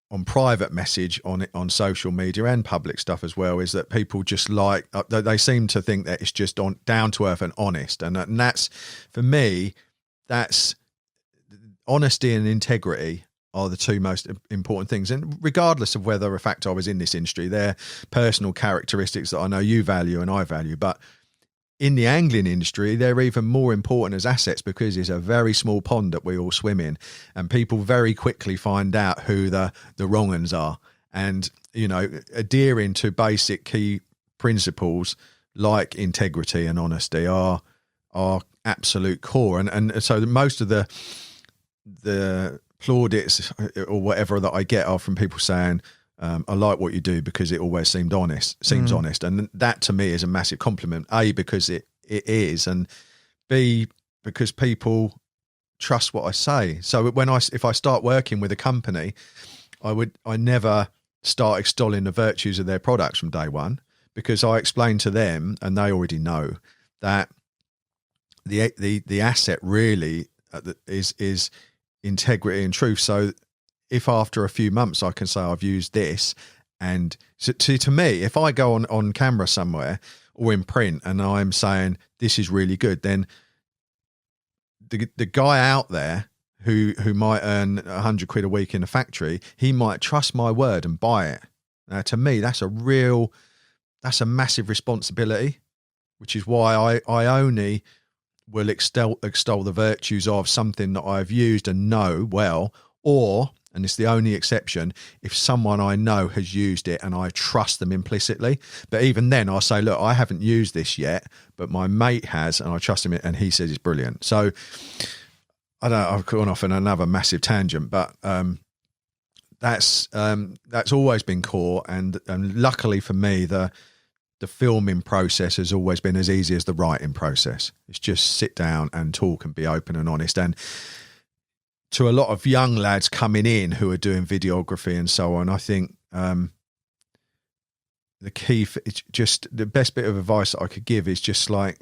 [SPEAKER 3] on private message on social media and public stuff as well is that people just like, they seem to think that it's just down to earth and honest. And that's, for me, that's honesty and integrity are the two most important things. And regardless of whether, in fact, I was in this industry, they're personal characteristics that I know you value and I value. But in the angling industry, they're even more important as assets, because it's a very small pond that we all swim in, and people very quickly find out who the wrong uns are. And, you know, adhering to basic key principles like integrity and honesty are absolute core. And so most of the plaudits or whatever that I get are from people saying, I like what you do because it always seems honest. And that to me is a massive compliment, A, because it is, and B, because people trust what I say. So if I start working with a company, I never start extolling the virtues of their products from day one, because I explain to them, and they already know, that the asset really is integrity and truth. So if after a few months I can say I've used this, and so to me, if I go on camera somewhere or in print and I'm saying this is really good, then the guy out there who might earn £100 a week in a factory, he might trust my word and buy it. Now, to me, that's a massive responsibility, which is why I only will extol the virtues of something that I've used and know well, or, and it's the only exception, if someone I know has used it and I trust them implicitly. But even then I'll say, look, I haven't used this yet, but my mate has, and I trust him and he says it's brilliant. So I don't know, I've gone off on another massive tangent, but that's always been core. And luckily for me, the filming process has always been as easy as the writing process. It's just sit down and talk and be open and honest. And to a lot of young lads coming in who are doing videography and so on, I think the key for it's just the best bit of advice that I could give is just like,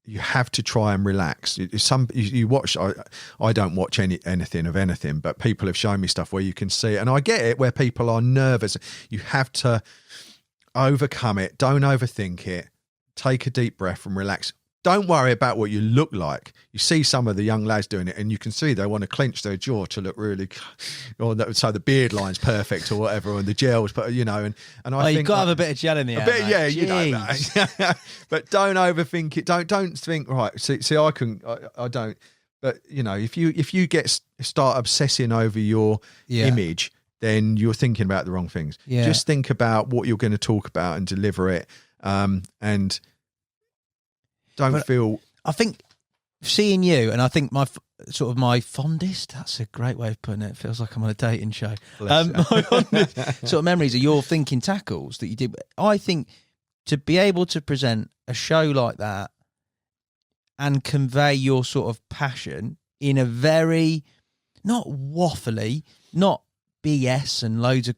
[SPEAKER 3] you have to try and relax. You watch. I don't watch anything of anything, but people have shown me stuff where you can see it, and I get it, where people are nervous. You have to overcome it. Don't overthink it. Take a deep breath and relax. Don't worry about what you look like. You see some of the young lads doing it, and you can see they want to clench their jaw to look really, so the beard line's perfect or whatever, and the gels, but and I think
[SPEAKER 1] you've got to have a bit of gel in the air.
[SPEAKER 3] Bit, yeah, you know. But don't overthink it. Don't think right. See, I don't. But if you start obsessing over your image, then you're thinking about the wrong things.
[SPEAKER 1] Yeah.
[SPEAKER 3] Just think about what you're going to talk about and deliver it and don't feel.
[SPEAKER 1] I think seeing you, and I think my fondest, that's a great way of putting it. It feels like I'm on a dating show. My fondest sort of memories are your thinking tackles that you did. I think to be able to present a show like that and convey your sort of passion in a very, not waffly, not BS and loads of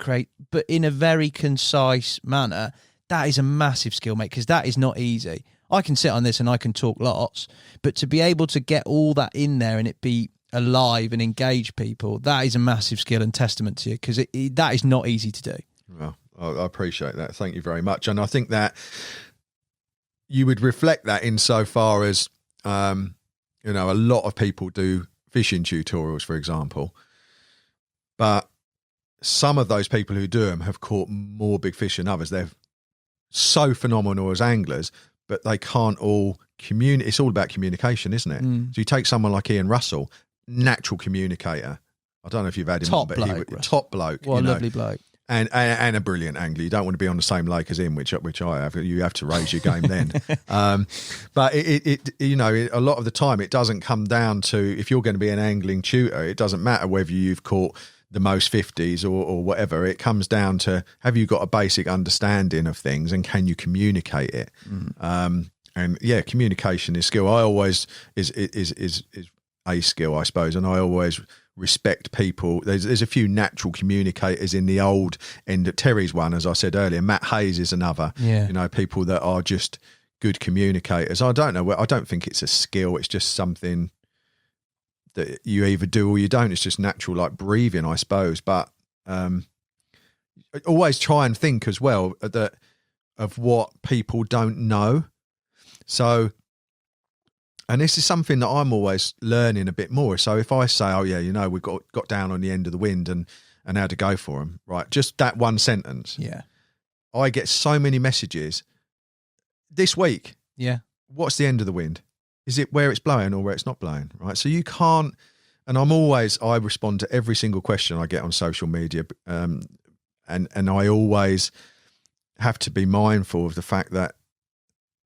[SPEAKER 1] but in a very concise manner, that is a massive skill, mate, because that is not easy. I can sit on this and I can talk lots, but to be able to get all that in there and it be alive and engage people, that is a massive skill and testament to you, because that is not easy to do.
[SPEAKER 3] Well, I appreciate that. Thank you very much. And I think that you would reflect that insofar as, a lot of people do fishing tutorials, for example, but some of those people who do them have caught more big fish than others. They're so phenomenal as anglers, but they can't all communicate. It's all about communication, isn't it? So you take someone like Ian Russell, natural communicator. I don't know if you've had him
[SPEAKER 1] Top
[SPEAKER 3] on, but top bloke.
[SPEAKER 1] What a lovely bloke.
[SPEAKER 3] And a brilliant angler. You don't want to be on the same lake as him, which I have. You have to raise your game then. But a lot of the time it doesn't come down to, if you're going to be an angling tutor, it doesn't matter whether you've caught the most 50s or whatever. It comes down to, have you got a basic understanding of things and can you communicate it? And yeah, communication is skill. I always is a skill, I suppose, and I always respect people. There's a few natural communicators in the old end. Terry's one, as I said earlier. Matt Hayes is another.
[SPEAKER 1] Yeah.
[SPEAKER 3] People that are just good communicators. I don't think it's a skill. It's just something that you either do or you don't. It's just natural, like breathing, I suppose. But always try and think as well of what people don't know. So, and this is something that I'm always learning a bit more. So if I say, oh yeah, we got down on the end of the wind and how to go for them, right? Just that one sentence.
[SPEAKER 1] Yeah. I
[SPEAKER 3] get so many messages this week.
[SPEAKER 1] Yeah.
[SPEAKER 3] What's the end of the wind? Is it where it's blowing or where it's not blowing? Right. So you can't, and I respond to every single question I get on social media. And I always have to be mindful of the fact that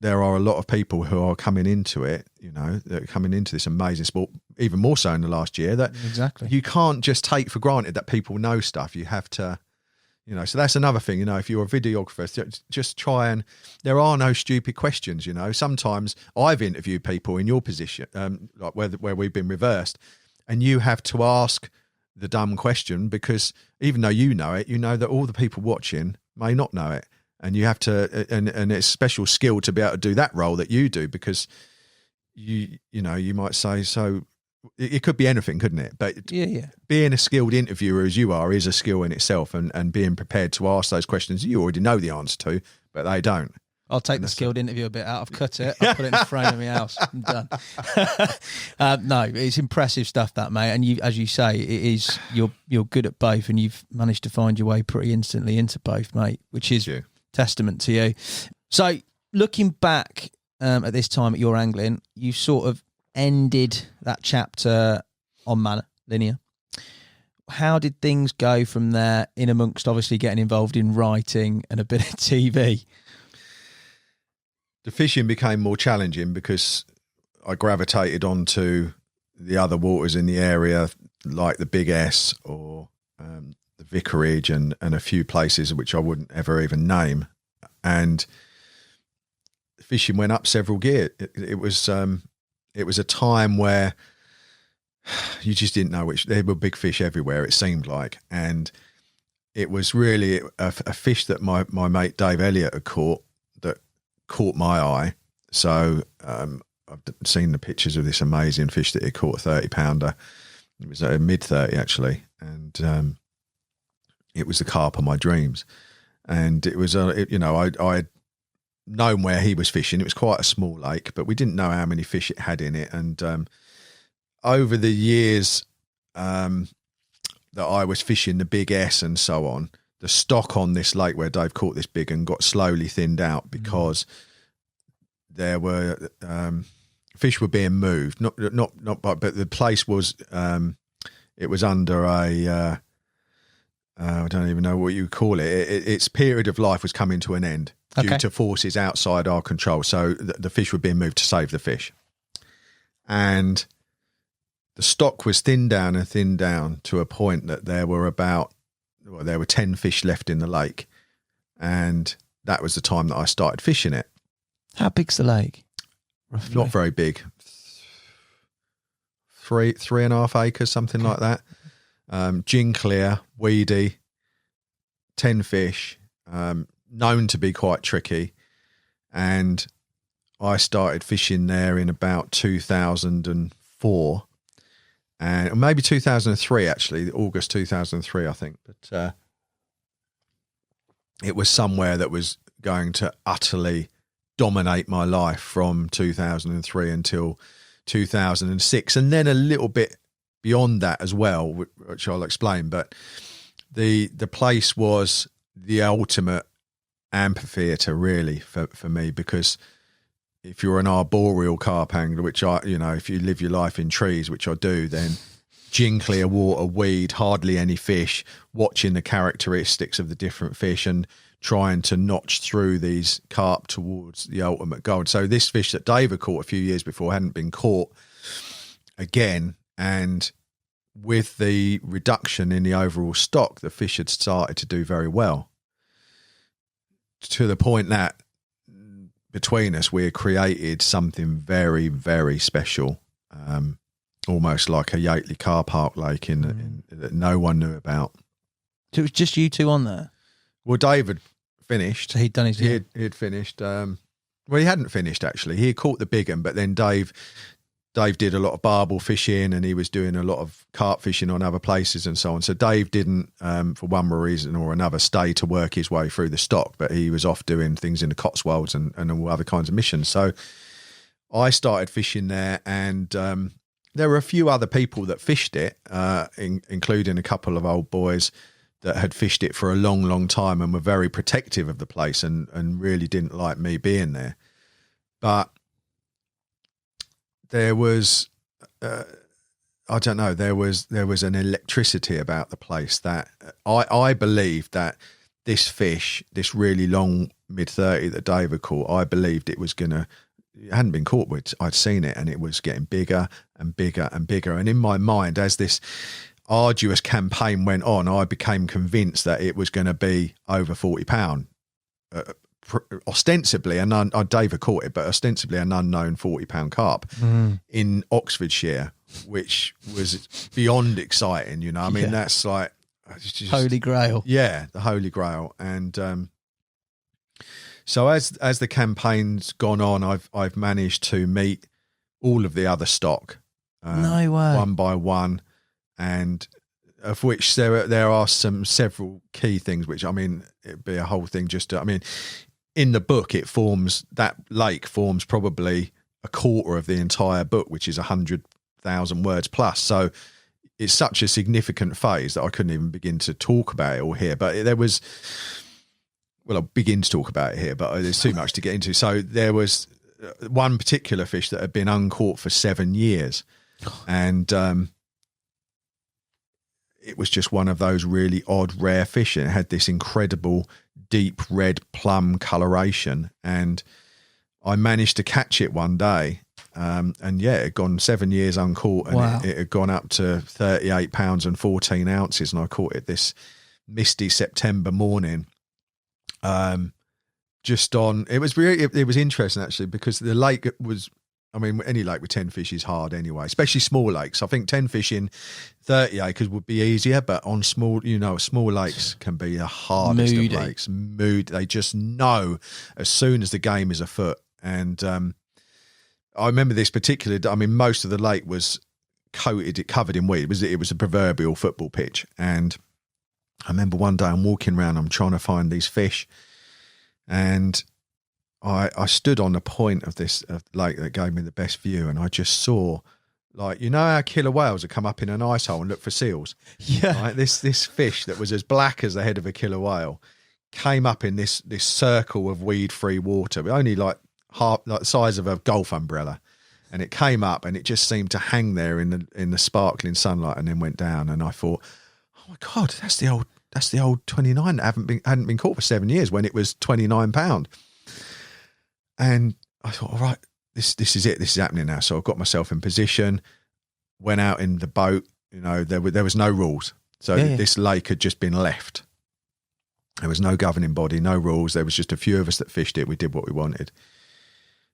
[SPEAKER 3] there are a lot of people who are coming into it, that are coming into this amazing sport, even more so in the last year, that
[SPEAKER 1] exactly
[SPEAKER 3] you can't just take for granted that people know stuff. You have to, so that's another thing, if you're a videographer, just try and, there are no stupid questions, Sometimes I've interviewed people in your position, like where we've been reversed, and you have to ask the dumb question because even though you know it, that all the people watching may not know it. And you have to, and it's special skill to be able to do that role that you do, because you might say, so it could be anything, couldn't it? But being a skilled interviewer as you are is a skill in itself, and being prepared to ask those questions you already know the answer to, but they don't.
[SPEAKER 1] I'll take the skilled interview a bit out. I've cut it. I'll put it in the frame of my house. I'm done. No, it's impressive stuff, that, mate. And as you say, it is. You're good at both, and you've managed to find your way pretty instantly into both, mate, which is testament to you. So looking back at this time at your angling, you sort of ended that chapter on Manor, linear. How did things go from there, in amongst obviously getting involved in writing and a bit of TV?
[SPEAKER 3] The fishing became more challenging because I gravitated onto the other waters in the area, like the Big S or the Vicarage and a few places which I wouldn't ever even name. And fishing went up several gears. It was a time where you just didn't know there were big fish everywhere, it seemed like. And it was really a fish that my mate Dave Elliott had caught that caught my eye. So I've seen the pictures of this amazing fish that he caught, a 30-pounder. It was a mid-30 actually, and it was the carp of my dreams. And it was I had known where he was fishing. It was quite a small lake, but we didn't know how many fish it had in it. And over the years that I was fishing the Big S and so on, the stock on this lake where Dave caught this big and got slowly thinned out because there were fish were being moved. Not, but the place was it was under I don't even know what you call it. Its period of life was coming to an end due to forces outside our control. So the fish were being moved to save the fish. And the stock was thinned down to a point that there were 10 fish left in the lake. And that was the time that I started fishing it.
[SPEAKER 1] How big's the lake? Roughly?
[SPEAKER 3] Not very big. 3.5 acres, something like that. Gin clear, weedy, 10 fish, known to be quite tricky. And I started fishing there in about 2004 and maybe 2003, actually, August 2003, I think. But it was somewhere that was going to utterly dominate my life from 2003 until 2006. And then a little bit beyond that as well, which I'll explain. But the place was the ultimate amphitheatre, really, for me, because if you're an arboreal carp angler, which if you live your life in trees, which I do, then gin clear water, weed, hardly any fish, watching the characteristics of the different fish and trying to notch through these carp towards the ultimate goal. So this fish that Dave had caught a few years before hadn't been caught again. And with the reduction in the overall stock, the fish had started to do very well, to the point that between us, we had created something very, very special, almost like a Yateley car park lake that no one knew about.
[SPEAKER 1] So it was just you two on there?
[SPEAKER 3] Well, David finished.
[SPEAKER 1] So he'd done his...
[SPEAKER 3] He'd finished. Well, he hadn't finished, actually. He had caught the big one, but then Dave did a lot of barbel fishing and he was doing a lot of carp fishing on other places and so on. So Dave didn't, for one reason or another, stay to work his way through the stock, but he was off doing things in the Cotswolds and all other kinds of missions. So I started fishing there, and there were a few other people that fished it, including a couple of old boys that had fished it for a long, long time and were very protective of the place and really didn't like me being there. But there was, I don't know, there was an electricity about the place that I believed that this fish, this really long mid-30 that David caught, I believed it hadn't been caught with. I'd seen it and it was getting bigger and bigger and bigger. And in my mind, as this arduous campaign went on, I became convinced that it was going to be over 40 £40. Ostensibly, David caught it, but ostensibly an unknown 40 £40 carp in Oxfordshire, which was beyond exciting. I mean, that's like just,
[SPEAKER 1] Holy Grail.
[SPEAKER 3] Yeah, the Holy Grail. And so as the campaign's gone on, I've managed to meet all of the other stock,
[SPEAKER 1] no way,
[SPEAKER 3] one by one, and of which there are several key things. Which, I mean, it'd be a whole thing just to. I mean, in the book, that lake forms probably a quarter of the entire book, which is 100,000 words plus. So it's such a significant phase that I couldn't even begin to talk about it all here. But there was, well, I'll begin to talk about it here, but there's too much to get into. So there was one particular fish that had been uncaught for 7 years, and it was just one of those really odd, rare fish. And it had this incredible deep red plum coloration, and I managed to catch it one day. And it had gone 7 years uncaught, and
[SPEAKER 1] wow.
[SPEAKER 3] it had gone up to 38 pounds and 14 ounces. And I caught it this misty September morning. It was interesting actually, because the lake was, I mean, any lake with 10 fish is hard anyway, especially small lakes. I think 10 fish in 30 acres would be easier, but on small lakes can be the hardest of lakes. They just know as soon as the game is afoot. And I remember this particular, I mean, most of the lake was covered in weed. It was a proverbial football pitch. And I remember one day I'm walking around, I'm trying to find these fish, and I stood on the point of this lake that gave me the best view, and I just saw, like, how killer whales would come up in an ice hole and look for seals?
[SPEAKER 1] Yeah.
[SPEAKER 3] Right? This fish that was as black as the head of a killer whale came up in this circle of weed-free water, only like the size of a golf umbrella. And it came up and it just seemed to hang there in the sparkling sunlight and then went down. And I thought, oh my God, that's the old that's the old 29 that hadn't been caught for 7 years when it was £29. And I thought, all right, this is it. This is happening now. So I got myself in position, went out in the boat. You know, there was no rules. So this lake had just been left. There was no governing body, no rules. There was just a few of us that fished it. We did what we wanted.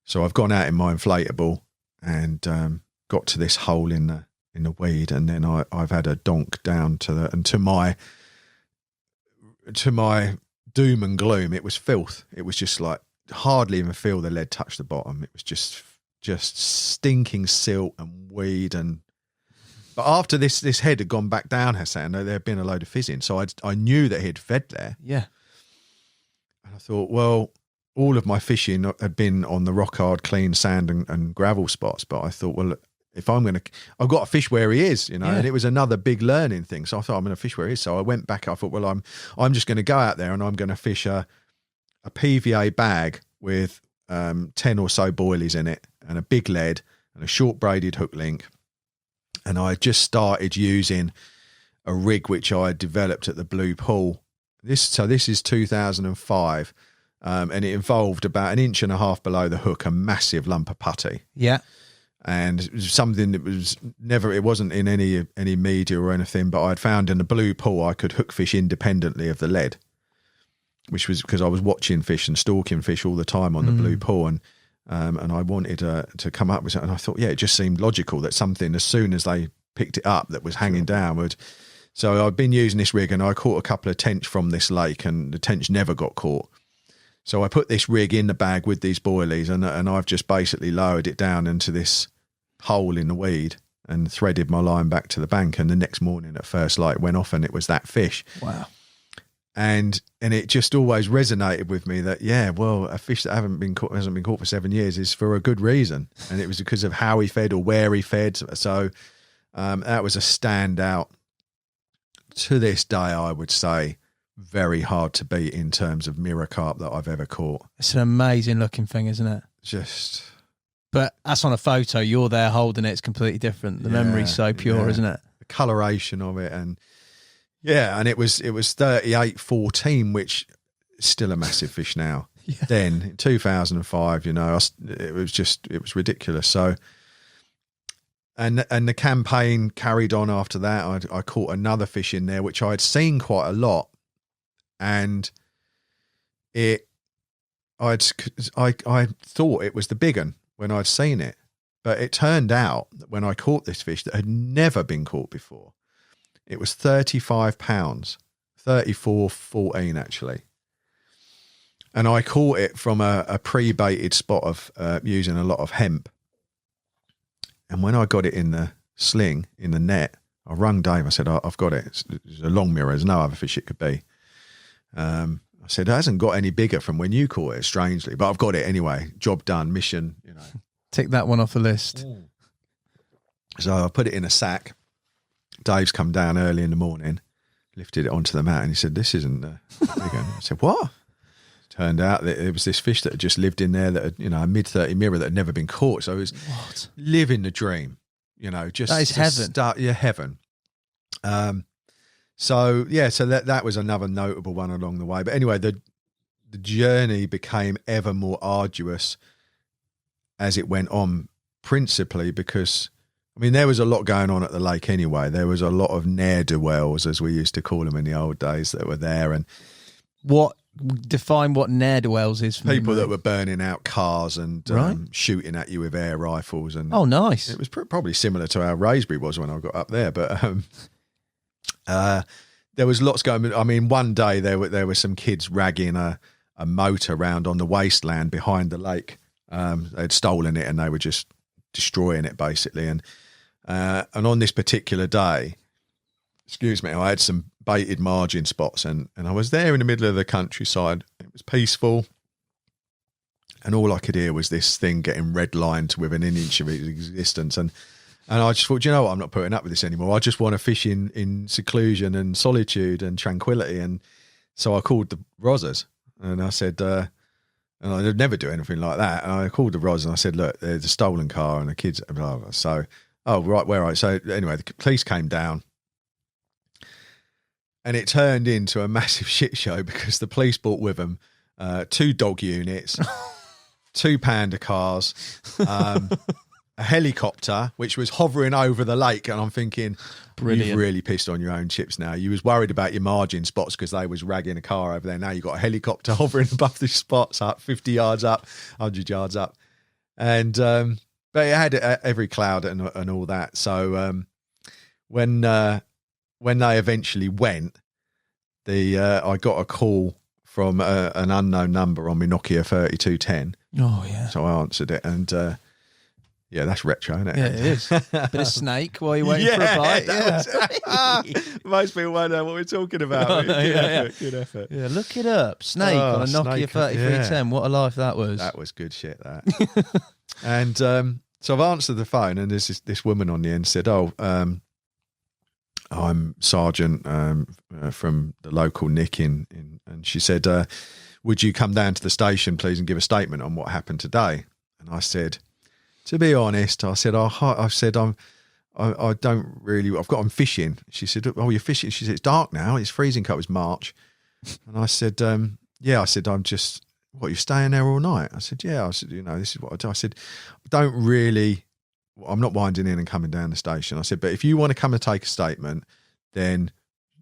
[SPEAKER 3] So I've gone out in my inflatable and got to this hole in the weed, and then I've had a donk down to my doom and gloom. It was filth. It was just like hardly even feel the lead touch the bottom. It was just stinking silt and weed. But after this head had gone back down, Hassan, there had been a load of fizzing, so I knew that he'd fed there.
[SPEAKER 1] Yeah.
[SPEAKER 3] And I thought, well, all of my fishing had been on the rock hard, clean sand and gravel spots. But I thought, well, if I've got to fish where he is, you know, and it was another big learning thing. So I thought I'm going to fish where he is. So I went back. I thought, well, I'm just going to go out there and I'm going to fish a PVA bag with 10 or so boilies in it and a big lead and a short braided hook link. And I just started using a rig which I had developed at the Blue Pool. This is 2005, and it involved about 1.5 inches below the hook a massive lump of putty.
[SPEAKER 1] Yeah,
[SPEAKER 3] and it was something that was never. It wasn't in any media or anything, but I'd found in the Blue Pool I could hook fish independently of the lead, which was because I was watching fish and stalking fish all the time on the Blue Pool, and I wanted to come up with something. And I thought, it just seemed logical that something, as soon as they picked it up, that was hanging down would. So I've been using this rig, and I caught a couple of tench from this lake, and the tench never got caught. So I put this rig in the bag with these boilies, and I've just basically lowered it down into this hole in the weed and threaded my line back to the bank. And the next morning at first light went off, and it was that fish.
[SPEAKER 1] Wow.
[SPEAKER 3] And it just always resonated with me that, a fish that hasn't been caught for 7 years is for a good reason. And it was because of how he fed or where he fed. So that was a standout. To this day, I would say, very hard to beat in terms of mirror carp that I've ever caught.
[SPEAKER 1] It's an amazing looking thing, isn't it? But that's on a photo. You're there holding it. It's completely different. The memory's so pure, isn't it?
[SPEAKER 3] The coloration of it, and it was 38.14, which is still a massive fish now. Then in 2005, it was ridiculous. So, and the campaign carried on after that. I caught another fish in there, which I'd seen quite a lot, and I thought it was the big one when I'd seen it, but it turned out that when I caught this fish that had never been caught before, it was 35 pounds, 34.14 actually. And I caught it from a pre-baited spot of using a lot of hemp. And when I got it in the sling, in the net, I rung Dave. I said, I've got it. It's a long mirror. There's no other fish it could be. I said, it hasn't got any bigger from when you caught it, strangely. But I've got it anyway. Job done, mission,
[SPEAKER 1] Tick that one off the list.
[SPEAKER 3] So I put it in a sack. Dave's come down early in the morning, lifted it onto the mat, and he said, this isn't the big one. I said, what? Turned out that it was this fish that had just lived in there, that had, a mid-30 mirror that had never been caught. So it was living the dream, just
[SPEAKER 1] that is heaven.
[SPEAKER 3] Heaven. So that was another notable one along the way. But anyway, the journey became ever more arduous as it went on, principally because, there was a lot going on at the lake anyway. There was a lot of ne'er-do-wells, as we used to call them in the old days, that were there. And
[SPEAKER 1] define what ne'er-do-wells is for
[SPEAKER 3] people
[SPEAKER 1] me,
[SPEAKER 3] that were burning out cars and shooting at you with air rifles. And
[SPEAKER 1] oh, nice.
[SPEAKER 3] It was probably similar to how Raisbury was when I got up there. But there was lots going on. One day there were some kids ragging a motor around on the wasteland behind the lake. They'd stolen it and they were just destroying it basically. And on this particular day, I had some baited margin spots and I was there in the middle of the countryside. It was peaceful. And all I could hear was this thing getting redlined within an inch of its existence. And I just thought, what? I'm not putting up with this anymore. I just want to fish in seclusion and solitude and tranquility. And so I called the Rozzers and I said, and I'd never do anything like that. And I called the Roz and I said, look, there's a stolen car and the kids, blah, blah. So, oh, right, where are I? So anyway, the police came down And it turned into a massive shit show because the police brought with them 2 dog units, 2 panda cars, a helicopter which was hovering over the lake, and I'm thinking,
[SPEAKER 1] Brilliant.
[SPEAKER 3] you've really pissed on your own chips now. You was worried about your margin spots because they was ragging a car over there. Now you got a helicopter hovering above the spots, up 50 yards up, 100 yards up, and but it had every cloud and all that. So when they eventually went, I got a call from an unknown number on my Nokia 3210.
[SPEAKER 1] Oh yeah.
[SPEAKER 3] So I answered it, and yeah, that's retro, isn't it?
[SPEAKER 1] Yeah, it is. Bit of snake while you're waiting for a bite.
[SPEAKER 3] Most people won't know what we're talking about.
[SPEAKER 1] Oh, no,
[SPEAKER 3] Good effort.
[SPEAKER 1] Yeah, look it up. Snake on a Nokia
[SPEAKER 3] Snake,
[SPEAKER 1] 3310. What a life that was.
[SPEAKER 3] That was good shit, that. And so I've answered the phone, and there's this woman on the end said, "Oh, I'm Sergeant from the local Nick in," and she said, "Would you come down to the station, please, and give a statement on what happened today?" And I said, "To be honest," I said, I don't really. I'm fishing." She said, "Oh, you're fishing?" She said, "It's dark now. It's freezing cold. It's March." And I said, "Yeah." I said, "I'm just. What, you're staying there all night?" I said, "Yeah." I said, "This is what I do." I said, "Don't really. I'm not winding in and coming down the station." I said, "But if you want to come and take a statement, then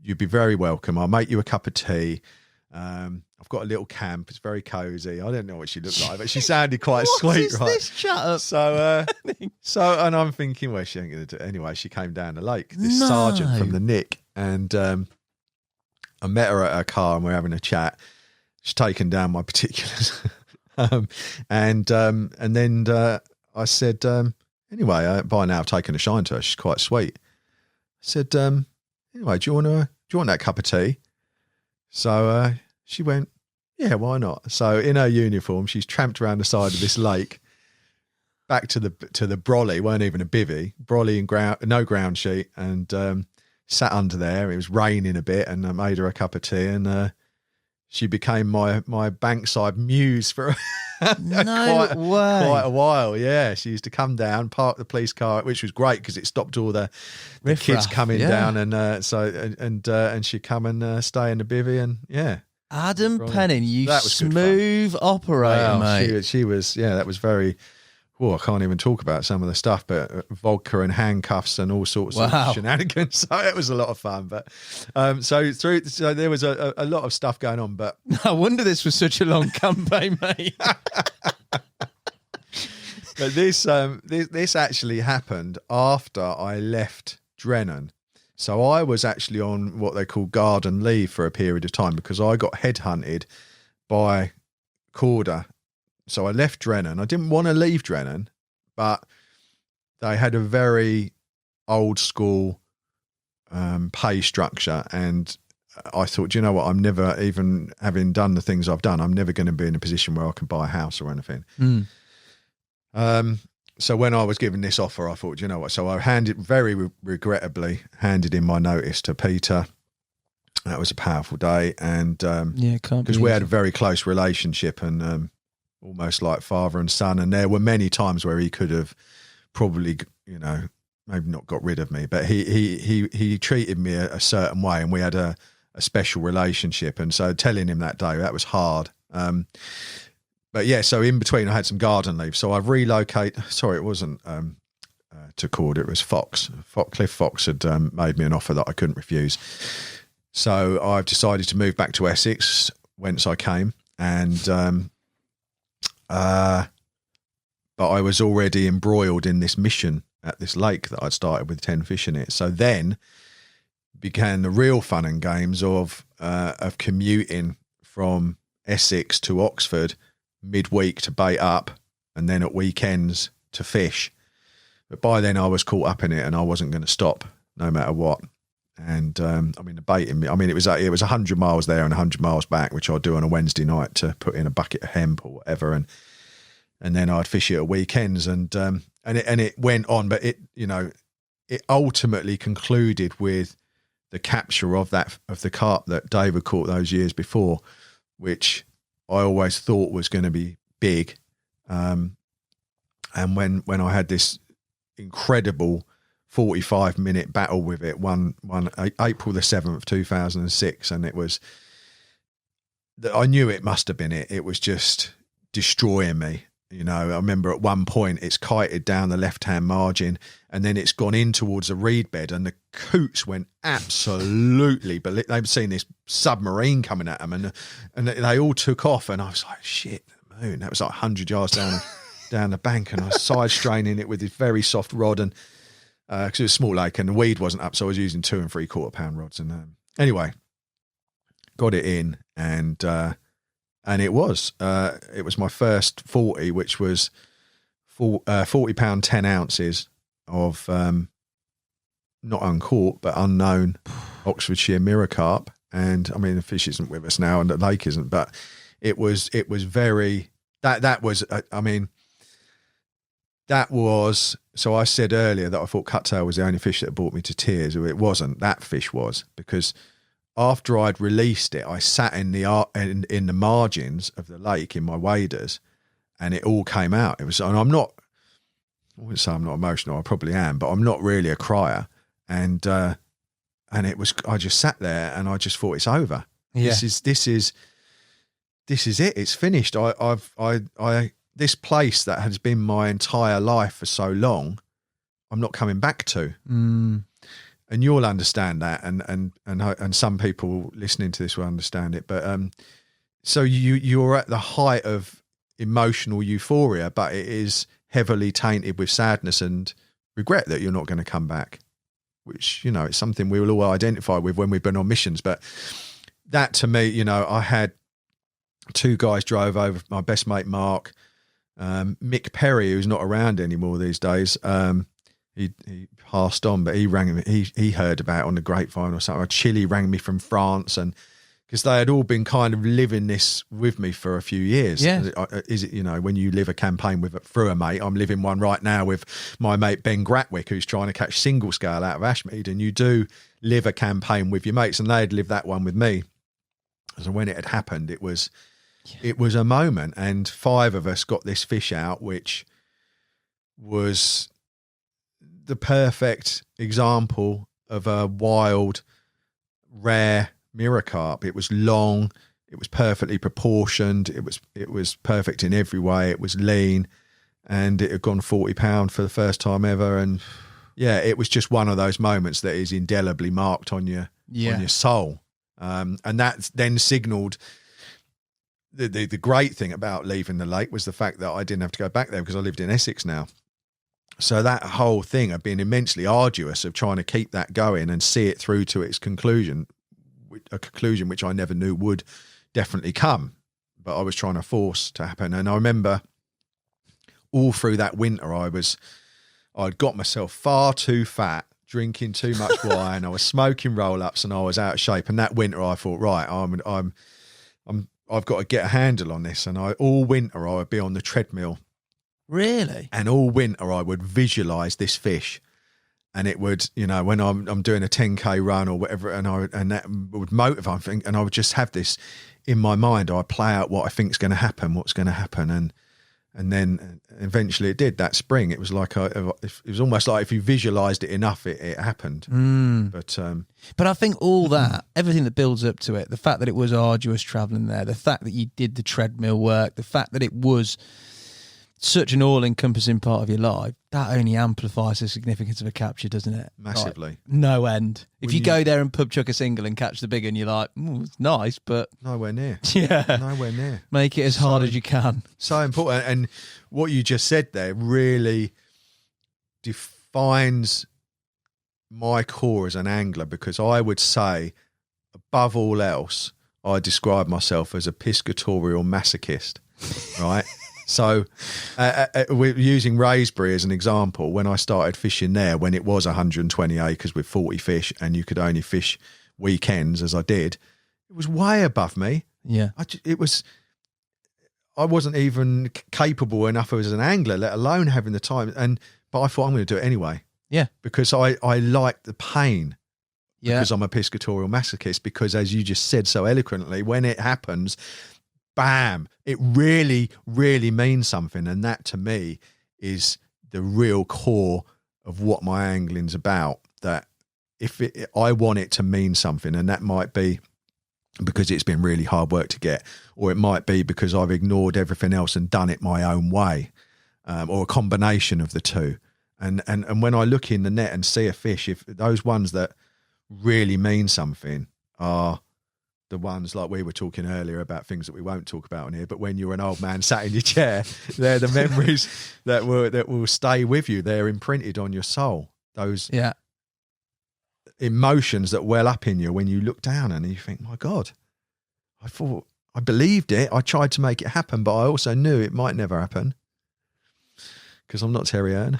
[SPEAKER 3] you'd be very welcome. I'll make you a cup of tea. I've got a little camp. It's very cozy." I don't know what she looked like, but she sounded quite sweet, right?
[SPEAKER 1] This shut up.
[SPEAKER 3] So, and I'm thinking, well, she ain't going to do it anyway. She came down the lake, this
[SPEAKER 1] No.
[SPEAKER 3] sergeant from the Nick, and I met her at her car, and we're having a chat. She's taken down my particulars, and then I said, anyway, by now I've taken a shine to her. She's quite sweet. I said, anyway, do you want that cup of tea? So she went, "Yeah, why not?" So in her uniform, she's tramped around the side of this lake, back to the brolly, weren't even a bivvy, brolly and no ground sheet, and sat under there. It was raining a bit, and I made her a cup of tea, and she became my bankside muse for
[SPEAKER 1] No way.
[SPEAKER 3] quite a while. Yeah, she used to come down, park the police car, which was great because it stopped all the kids
[SPEAKER 1] Riff-raff,
[SPEAKER 3] coming
[SPEAKER 1] yeah.
[SPEAKER 3] down, and she'd come and stay in the bivvy, and yeah.
[SPEAKER 1] Adam
[SPEAKER 3] Brilliant.
[SPEAKER 1] Penning, you
[SPEAKER 3] That was good
[SPEAKER 1] smooth operator,
[SPEAKER 3] Wow,
[SPEAKER 1] mate.
[SPEAKER 3] she was, yeah, that was very. Oh, I can't even talk about some of the stuff, but vodka and handcuffs and all sorts
[SPEAKER 1] Wow.
[SPEAKER 3] of shenanigans. So it was a lot of fun. But so there was a lot of stuff going on. But
[SPEAKER 1] I wonder this was such a long campaign, mate.
[SPEAKER 3] but this actually happened after I left Drennan. So I was actually on what they call garden leave for a period of time because I got headhunted by Corder. So I left Drennan. I didn't want to leave Drennan, but they had a very old school pay structure. And I thought, you know what, I'm never, even having done the things I've done, I'm never going to be in a position where I can buy a house or anything. So when I was given this offer, I thought, you know what, so I very regrettably handed in my notice to Peter. That was a powerful day. And
[SPEAKER 1] Yeah, can't
[SPEAKER 3] because we had a very close relationship and almost like father and son. And there were many times where he could have probably, maybe not got rid of me, but he treated me a certain way, and we had a special relationship. And so telling him that day, that was hard. But yeah, so in between I had some garden leave. So I've relocated. Sorry, it wasn't to Cord, it was Fox. Cliff Fox had made me an offer that I couldn't refuse. So I've decided to move back to Essex, whence I came. And but I was already embroiled in this mission at this lake that I'd started with 10 fish in it. So then began the real fun and games of commuting from Essex to Oxford midweek to bait up, and then at weekends to fish. But by then I was caught up in it, and I wasn't going to stop no matter what. And the baiting, it was 100 miles there and 100 miles back, which I'd do on a Wednesday night to put in a bucket of hemp or whatever, and then I'd fish it at weekends, and it went on. But it ultimately concluded with the capture of the carp that David caught those years before, which I always thought was going to be big. And when I had this incredible 45-minute battle with it. One April the 7th, 2006, and it was. I knew it must have been it. It was just destroying me. You know, I remember at one point it's kited down the left-hand margin, and then it's gone in towards a reed bed, and the coots went absolutely. But they've seen this submarine coming at them, and they all took off, and I was like, shit, the moon. That was like 100 yards down the bank, and I was side straining it with this very soft rod, and because it was a small lake and the weed wasn't up, so I was using 2 3/4 pound rods. And anyway, got it in, and it was my first 40, which was 40 pound 10 ounces of not uncaught but unknown Oxfordshire mirror carp. And I mean, the fish isn't with us now, and the lake isn't, but it was very that was I mean. That was, so I said earlier that I thought cuttail was the only fish that brought me to tears. It wasn't. That fish was, because after I'd released it, I sat in the margins of the lake in my waders, and it all came out. It was, and I wouldn't say I'm not emotional. I probably am, but I'm not really a crier. And it was, I just sat there and I just thought, it's over.
[SPEAKER 1] Yeah.
[SPEAKER 3] This is it. It's finished. This place that has been my entire life for so long, I'm not coming back to. And you'll understand that, and some people listening to this will understand it. But so you're at the height of emotional euphoria, but it is heavily tainted with sadness and regret that you're not going to come back. Which, you know, it's something we will all identify with when we've been on missions. But that, to me, you know, I had 2 guys drove over, my best mate Mark. Mick Perry, who's not around anymore these days, he passed on, but he rang me. He heard about it on the grapevine or something. Chile rang me from France, and because they had all been kind of living this with me for a few years.
[SPEAKER 1] Yeah.
[SPEAKER 3] Is it, you know, when you live a campaign through a mate, I'm living one right now with my mate Ben Gratwick, who's trying to catch single scale out of Ashmead, and you do live a campaign with your mates, and they had lived that one with me. So when it had happened, it was a moment, and 5 of us got this fish out, which was the perfect example of a wild, rare mirror carp. It was long, it was perfectly proportioned, it was perfect in every way, it was lean, and it had gone 40 pound for the first time ever. And yeah, it was just one of those moments that is indelibly marked on your soul. And that then signalled. The great thing about leaving the lake was the fact that I didn't have to go back there because I lived in Essex now. So that whole thing had been immensely arduous, of trying to keep that going and see it through to its conclusion, a conclusion which I never knew would definitely come, but I was trying to force to happen. And I remember all through that winter, I'd got myself far too fat, drinking too much wine. I was smoking roll-ups, and I was out of shape. And that winter I thought, right, I've got to get a handle on this. And all winter I would be on the treadmill.
[SPEAKER 1] Really?
[SPEAKER 3] And all winter I would visualise this fish, and it would, you know, when I'm doing a 10K run or whatever, and that would motivate, and I would just have this in my mind. I'd play out what I think's going to happen, what's going to happen, and then eventually it did. That spring, it was like it was almost like if you visualised it enough, it happened.
[SPEAKER 1] But I think all that, everything that builds up to it, the fact that it was arduous travelling there, the fact that you did the treadmill work, the fact that it was such an all-encompassing part of your life, that only amplifies the significance of a capture, doesn't it?
[SPEAKER 3] Massively.
[SPEAKER 1] Like, no end. If you go there and pub chuck a single and catch the big one, you're like, it's nice, but
[SPEAKER 3] nowhere near.
[SPEAKER 1] Yeah.
[SPEAKER 3] Nowhere near.
[SPEAKER 1] Make it as hard as you can.
[SPEAKER 3] So important. And what you just said there really defines my core as an angler, because I would say, above all else, I describe myself as a piscatorial masochist, right? So we're using Raisbury as an example. When I started fishing there, when it was 120 acres with 40 fish, and you could only fish weekends, as I did, it was way above me.
[SPEAKER 1] Yeah.
[SPEAKER 3] I wasn't even capable enough as an angler, let alone having the time. But I thought, I'm going to do it anyway.
[SPEAKER 1] Yeah.
[SPEAKER 3] Because I like the pain.
[SPEAKER 1] Yeah.
[SPEAKER 3] Because I'm a piscatorial masochist. Because, as you just said so eloquently, when it happens, bam, it really, really means something. And that, to me, is the real core of what my angling's about, that I want it to mean something, and that might be because it's been really hard work to get, or it might be because I've ignored everything else and done it my own way, or a combination of the two. And when I look in the net and see a fish, if those ones that really mean something are the ones like we were talking earlier about things that we won't talk about on here, but when you're an old man sat in your chair, they're the memories that will stay with you. They're imprinted on your soul. Those emotions that well up in you when you look down and you think, my God, I believed it. I tried to make it happen, but I also knew it might never happen because I'm not Terry Earn.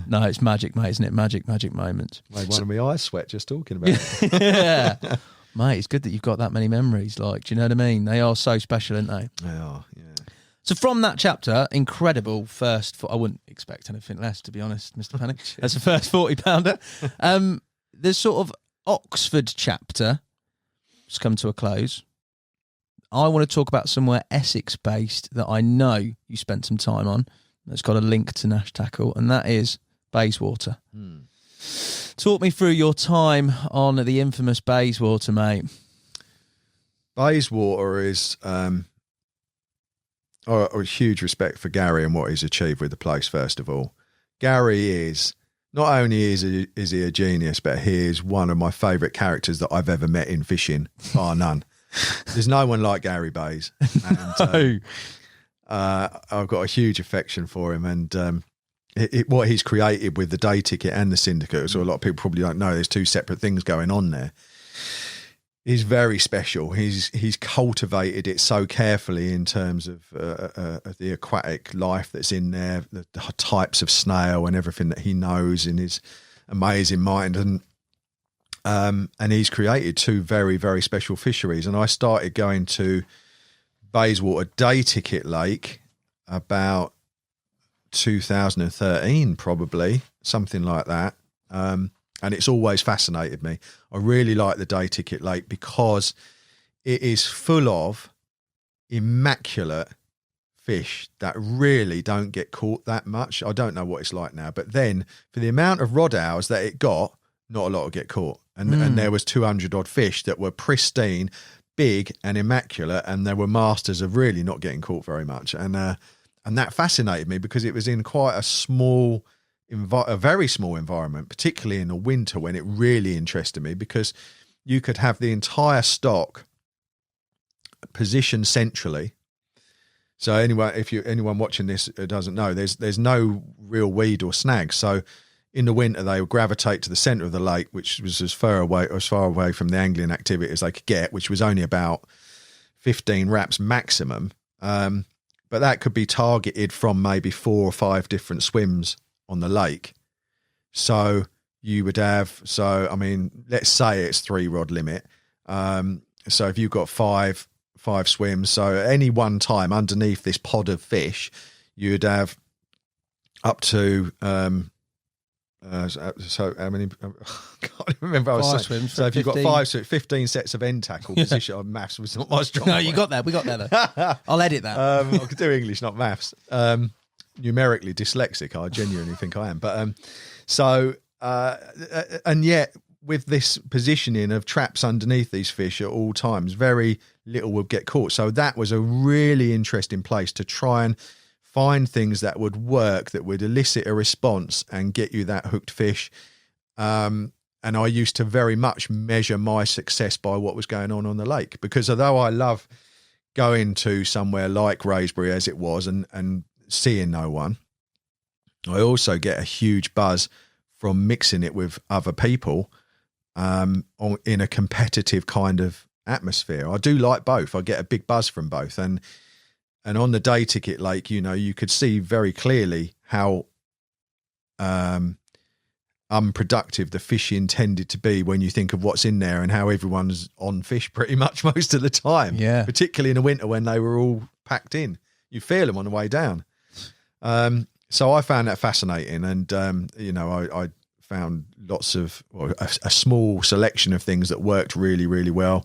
[SPEAKER 1] No, it's magic, mate, isn't it? Magic moments.
[SPEAKER 3] Made one of my eyes sweat just talking about it.
[SPEAKER 1] Yeah. Mate, it's good that you've got that many memories. Like, do you know what I mean? They are so special, aren't they?
[SPEAKER 3] They are, yeah.
[SPEAKER 1] So from that chapter, incredible first, I wouldn't expect anything less, to be honest, Mr. Penny. That's the first 40-pounder. The sort of Oxford chapter has come to a close. I want to talk about somewhere Essex-based that I know you spent some time on. That's got a link to Nash Tackle, and that is Bayswater. Talk me through your time on the infamous Bayswater, mate.
[SPEAKER 3] Bayswater is a huge respect for Gary and what he's achieved with the place, first of all. Gary is, not only is he a genius, but he is one of my favourite characters that I've ever met in fishing, bar none. There's no one like Gary Bays. And, I've got a huge affection for him, and what he's created with the day ticket and the syndicate, so a lot of people probably don't know there's two separate things going on there, is very special. He's cultivated it so carefully in terms of the aquatic life that's in there, the types of snail and everything that he knows in his amazing mind, and he's created two very, very special fisheries. And I started going to Bayswater Day Ticket Lake about 2013, probably, something like that. And it's always fascinated me. I really like the Day Ticket Lake because it is full of immaculate fish that really don't get caught that much. I don't know what it's like now, but then for the amount of rod hours that it got, not a lot will get caught. And there was 200 odd fish that were pristine, big and immaculate, and they were masters of really not getting caught very much. And that fascinated me because it was in quite a very small environment, particularly in the winter when it really interested me, because you could have the entire stock positioned centrally. So anyone watching this doesn't know, there's no real weed or snag. So in the winter, they would gravitate to the centre of the lake, which was as far away from the angling activity as they could get, which was only about 15 wraps maximum. But that could be targeted from maybe 4 or 5 different swims on the lake. So you would have, let's say it's 3 rod limit. So if you've got five swims, so at any one time underneath this pod of fish, you'd have up to, so how many? I can't remember. I was
[SPEAKER 1] 5
[SPEAKER 3] saying.
[SPEAKER 1] swims.
[SPEAKER 3] So if you've got 15 sets of end tackle position, maths was not my strong.
[SPEAKER 1] No, you got there. We got there, though. I'll edit that.
[SPEAKER 3] I could do English, not maths. Numerically dyslexic, I genuinely think I am. But and yet with this positioning of traps underneath these fish at all times, very little would get caught. So that was a really interesting place to try and find things that would work, that would elicit a response and get you that hooked fish. And I used to very much measure my success by what was going on the lake, because although I love going to somewhere like Raysbury as it was and seeing no one, I also get a huge buzz from mixing it with other people in a competitive kind of atmosphere. I do like both. I get a big buzz from both. And on the Day Ticket Lake, you could see very clearly how unproductive the fishing tended to be when you think of what's in there and how everyone's on fish pretty much most of the time.
[SPEAKER 1] Yeah.
[SPEAKER 3] Particularly in the winter when they were all packed in. You feel them on the way down. So I found that fascinating. And, I found lots of, a small selection of things that worked really, really well.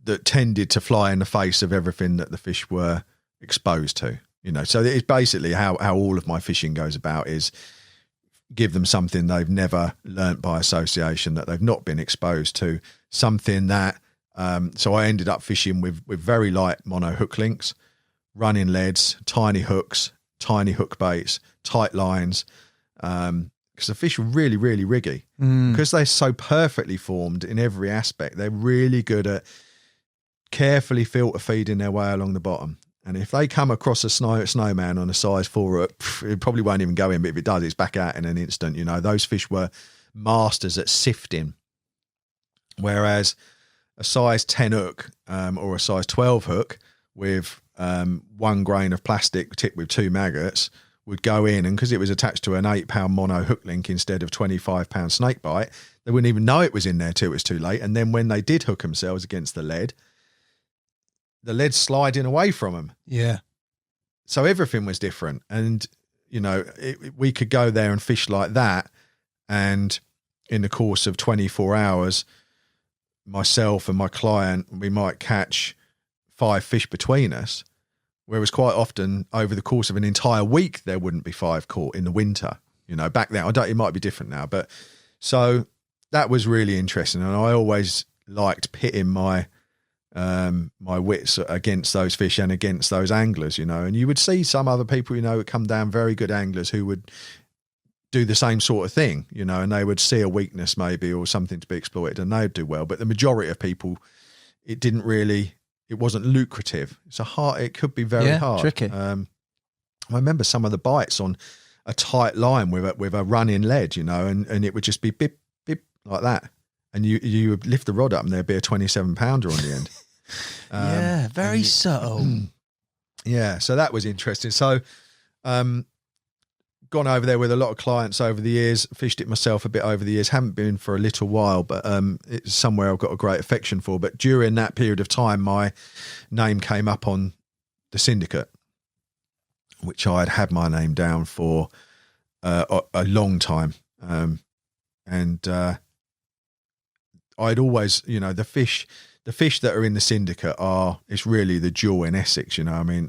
[SPEAKER 3] That tended to fly in the face of everything that the fish were exposed to. You know, so it's basically how all of my fishing goes about is give them something they've never learnt by association, that they've not been exposed to, something that, so I ended up fishing with very light mono hook links, running leads, tiny hooks, tiny hook baits, tight lines, because the fish are really, really riggy. Because they're so perfectly formed in every aspect, they're really good at carefully filter feeding their way along the bottom. And if they come across a snowman on a size 4 hook, it probably won't even go in, but if it does, it's back out in an instant. You know, those fish were masters at sifting. Whereas a size 10 hook or a size 12 hook with 1 grain of plastic tipped with 2 maggots would go in, and because it was attached to an 8-pound mono hook link instead of 25-pound snake bite, they wouldn't even know it was in there till it was too late. And then when they did hook themselves against the lead's sliding away from them.
[SPEAKER 1] Yeah.
[SPEAKER 3] So everything was different. And, you know, we could go there and fish like that. And in the course of 24 hours, myself and my client, we might catch 5 fish between us. Whereas quite often over the course of an entire week, there wouldn't be 5 caught in the winter. You know, back then, it might be different now. But so that was really interesting. And I always liked pitting my wits against those fish and against those anglers, you know. And you would see some other people, you know, would come down, very good anglers who would do the same sort of thing, you know, and they would see a weakness maybe or something to be exploited and they'd do well. But the majority of people, it wasn't lucrative. It could be very hard.
[SPEAKER 1] Tricky.
[SPEAKER 3] I remember some of the bites on a tight line with a running lead, you know, and it would just be bip, bip like that. And you would lift the rod up and there'd be a 27-pounder on the end.
[SPEAKER 1] Very subtle.
[SPEAKER 3] Yeah, so that was interesting. So gone over there with a lot of clients over the years, fished it myself a bit over the years, haven't been for a little while, but it's somewhere I've got a great affection for. But during that period of time, my name came up on the syndicate, which I had my name down for a long time. I'd always, you know, the fish that are in the syndicate it's really the jewel in Essex, you know. I mean,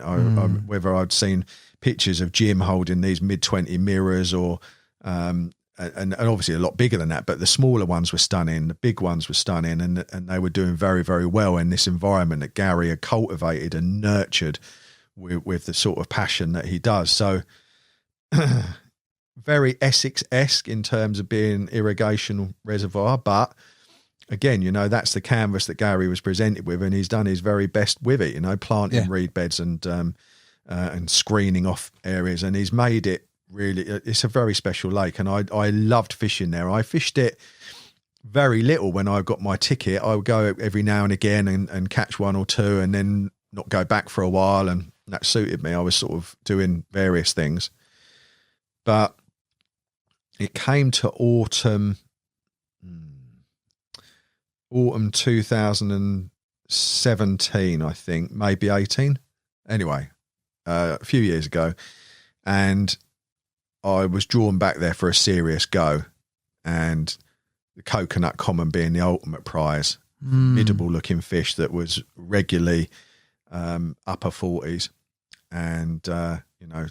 [SPEAKER 3] whether I'd seen pictures of Jim holding these mid-20 mirrors or, and obviously a lot bigger than that, but the smaller ones were stunning, the big ones were stunning, and they were doing very, very well in this environment that Gary had cultivated and nurtured with the sort of passion that he does. So very Essex-esque in terms of being irrigation reservoir, but again, you know, that's the canvas that Gary was presented with, and he's done his very best with it, you know, planting reed beds and screening off areas, and he's made it really, it's a very special lake, and I loved fishing there. I fished it very little when I got my ticket. I would go every now and again and catch 1 or 2 and then not go back for a while, and that suited me. I was sort of doing various things. But it came to autumn 2017, I think, maybe 18. Anyway, a few years ago, and I was drawn back there for a serious go, and the coconut common being the ultimate prize, formidable looking fish that was regularly upper 40s, and you know,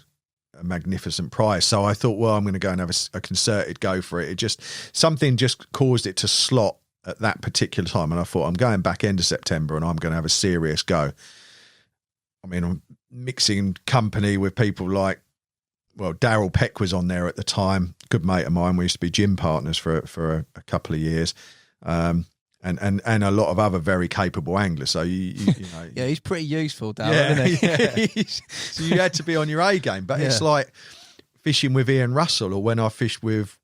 [SPEAKER 3] a magnificent prize. So I thought, well, I'm going to go and have a concerted go for it. Something just caused it to slot at that particular time, and I thought, I'm going back end of September and I'm going to have a serious go. I mean, I'm mixing company with people like, well, Daryl Peck was on there at the time, good mate of mine. We used to be gym partners for a couple of years, and a lot of other very capable anglers. So you know,
[SPEAKER 1] yeah, he's pretty useful, Daryl, isn't he?
[SPEAKER 3] So you had to be on your A game. But it's like fishing with Ian Russell, or when I fished with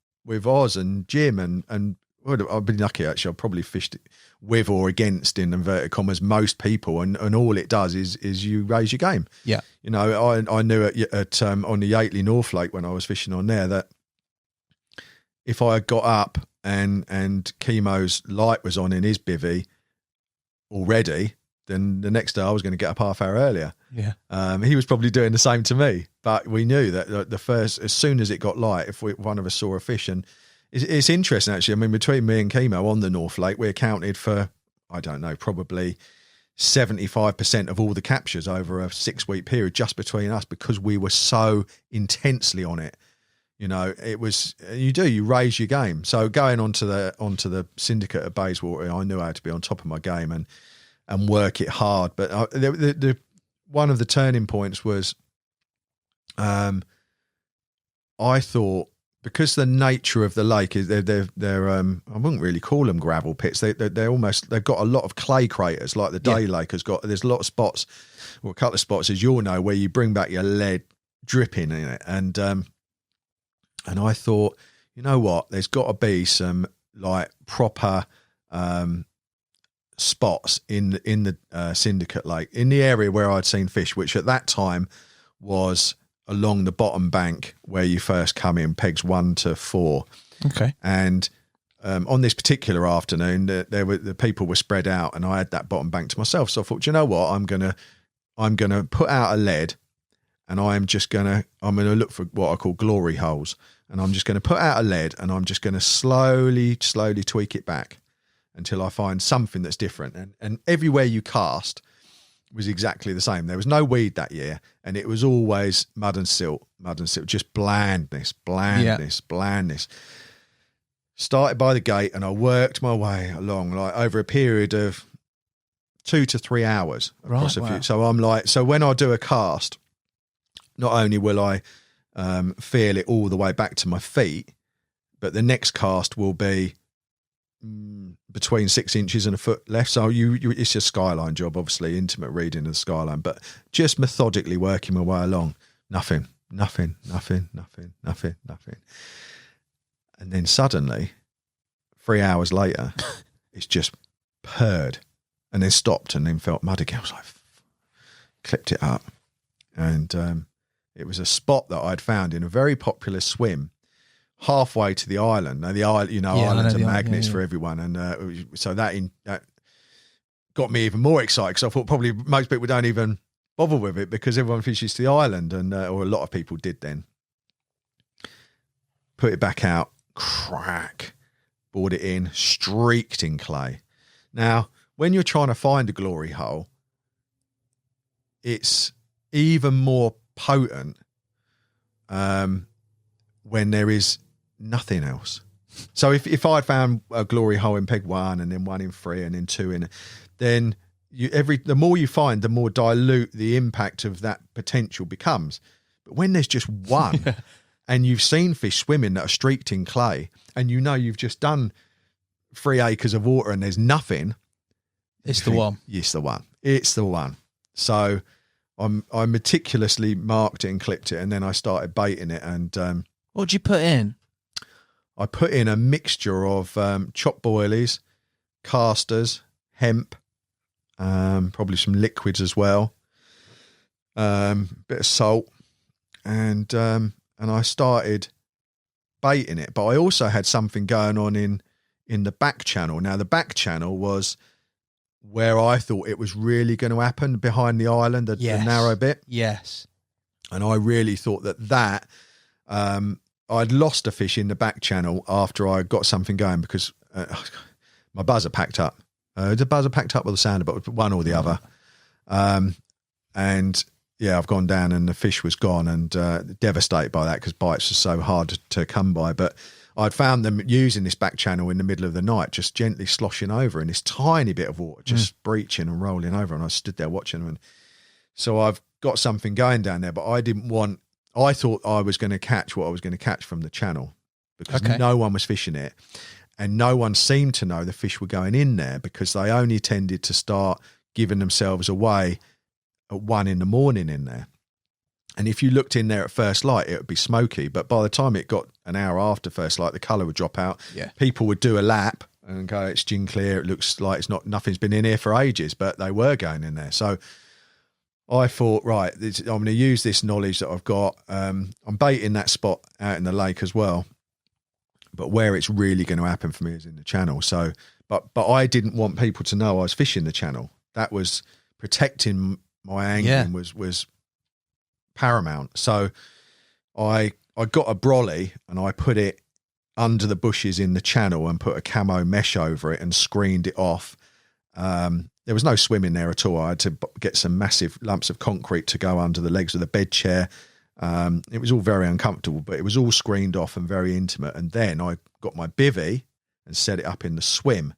[SPEAKER 3] Oz and Jim and I've been lucky, actually. I've probably fished with or against, in inverted commas, most people, and all it does is you raise your game.
[SPEAKER 1] Yeah,
[SPEAKER 3] you know, I knew at on the Yateley North Lake when I was fishing on there that if I got up and Chemo's light was on in his bivvy already, then the next day I was going to get up half hour earlier.
[SPEAKER 1] Yeah,
[SPEAKER 3] he was probably doing the same to me, but we knew that as soon as it got light, if one of us saw a fish. And it's interesting, actually. I mean, between me and Chemo on the North Lake, we accounted for, I don't know, probably 75% of all the captures over a 6-week period just between us, because we were so intensely on it. You know, it was, you raise your game. So going onto the syndicate at Bayswater, I knew I had to be on top of my game and work it hard. But the one of the turning points was, I thought, because the nature of the lake is they're I wouldn't really call them gravel pits. They've got a lot of clay craters, like the Day Lake has got. There's a lot of spots, or a couple of spots, as you'll know, where you bring back your lead dripping in it. And I thought, you know what? There's got to be some like proper spots in the Syndicate Lake, in the area where I'd seen fish, which at that time was along the bottom bank where you first come in, pegs 1 to 4.
[SPEAKER 1] Okay.
[SPEAKER 3] And on this particular afternoon, the people were spread out, and I had that bottom bank to myself. So I thought, you know what? I'm gonna put out a lead, and I'm gonna look for what I call glory holes, and I'm just gonna put out a lead, and I'm just gonna slowly tweak it back until I find something that's different. And everywhere you cast was exactly the same. There was no weed that year, and it was always mud and silt, just blandness. Started by the gate, and I worked my way along like over a period of 2 to 3 hours across a few. So I'm like, so when I do a cast, not only will I feel it all the way back to my feet, but the next cast will be between 6 inches and a foot left. So it's a skyline job, obviously, intimate reading of the skyline, but just methodically working my way along. Nothing. And then suddenly, 3 hours later, it's just purred, and then stopped, and then felt mud again. I was like, clipped it up. And it was a spot that I'd found in a very popular swim halfway to the island. Now, islands are magnets for everyone. And so that got me even more excited, because I thought probably most people don't even bother with it because everyone fishes to the island, and or a lot of people did then. Put it back out, crack, bored it in, streaked in clay. Now, when you're trying to find a glory hole, it's even more potent when there is nothing else. So if I'd found a glory hole in peg 1 and then 1 in 3 and then 2 in, then the more you find, the more dilute the impact of that potential becomes. But when there's just one and you've seen fish swimming that are streaked in clay, and you know you've just done 3 acres of water and there's nothing,
[SPEAKER 1] it's the one.
[SPEAKER 3] It's the one. So I meticulously marked it and clipped it, and then I started baiting it. And
[SPEAKER 1] what'd you put in?
[SPEAKER 3] I put in a mixture of chopped boilies, casters, hemp, probably some liquids as well, bit of salt, and I started baiting it. But I also had something going on in the back channel. Now, the back channel was where I thought it was really going to happen, behind the island, the narrow bit.
[SPEAKER 1] Yes.
[SPEAKER 3] And I really thought that I'd lost a fish in the back channel after I got something going, because my buzzer packed up. The buzzer packed up with the sounder, but one or the other. And yeah, I've gone down and the fish was gone, and devastated by that, because bites are so hard to come by. But I'd found them using this back channel in the middle of the night, just gently sloshing over in this tiny bit of water, just breaching and rolling over. And I stood there watching them. And so I've got something going down there, but I thought I was going to catch what I was going to catch from the channel, because no one was fishing it, and no one seemed to know the fish were going in there, because they only tended to start giving themselves away at 1 in the morning in there. And if you looked in there at first light, it would be smoky. But by the time it got an hour after first light, the colour would drop out. Yeah. People would do a lap and go, it's gin clear. It looks like nothing's been in here for ages, but they were going in there. So I thought, right, I'm going to use this knowledge that I've got. I'm baiting that spot out in the lake as well, but where it's really going to happen for me is in the channel. So, but I didn't want people to know I was fishing the channel. That was protecting my angling was paramount. So I got a brolly and I put it under the bushes in the channel and put a camo mesh over it and screened it off. There there was no swimming there at all. I had to get some massive lumps of concrete to go under the legs of the bed chair. It was all very uncomfortable, but it was all screened off and very intimate. And then I got my bivvy and set it up in the swim.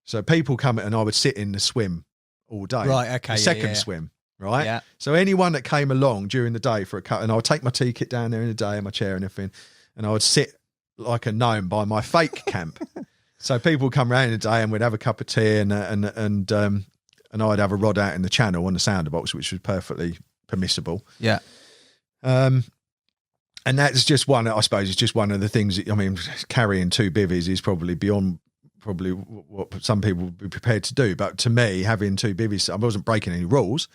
[SPEAKER 3] So people come and I would sit in the swim all day.
[SPEAKER 1] Right, okay.
[SPEAKER 3] The second swim, right?
[SPEAKER 1] Yeah.
[SPEAKER 3] So anyone that came along during the day for a cut, and I would take my tea kit down there in the day and my chair and everything, and I would sit like a gnome by my fake camp. So people would come around in the day and we'd have a cup of tea and I'd have a rod out in the channel on the sounder box, which was perfectly permissible.
[SPEAKER 1] Yeah.
[SPEAKER 3] And that's just one, I suppose, it's just one of the things. I mean, carrying 2 bivvies is probably beyond what some people would be prepared to do. But to me, having 2 bivvies, I wasn't breaking any rules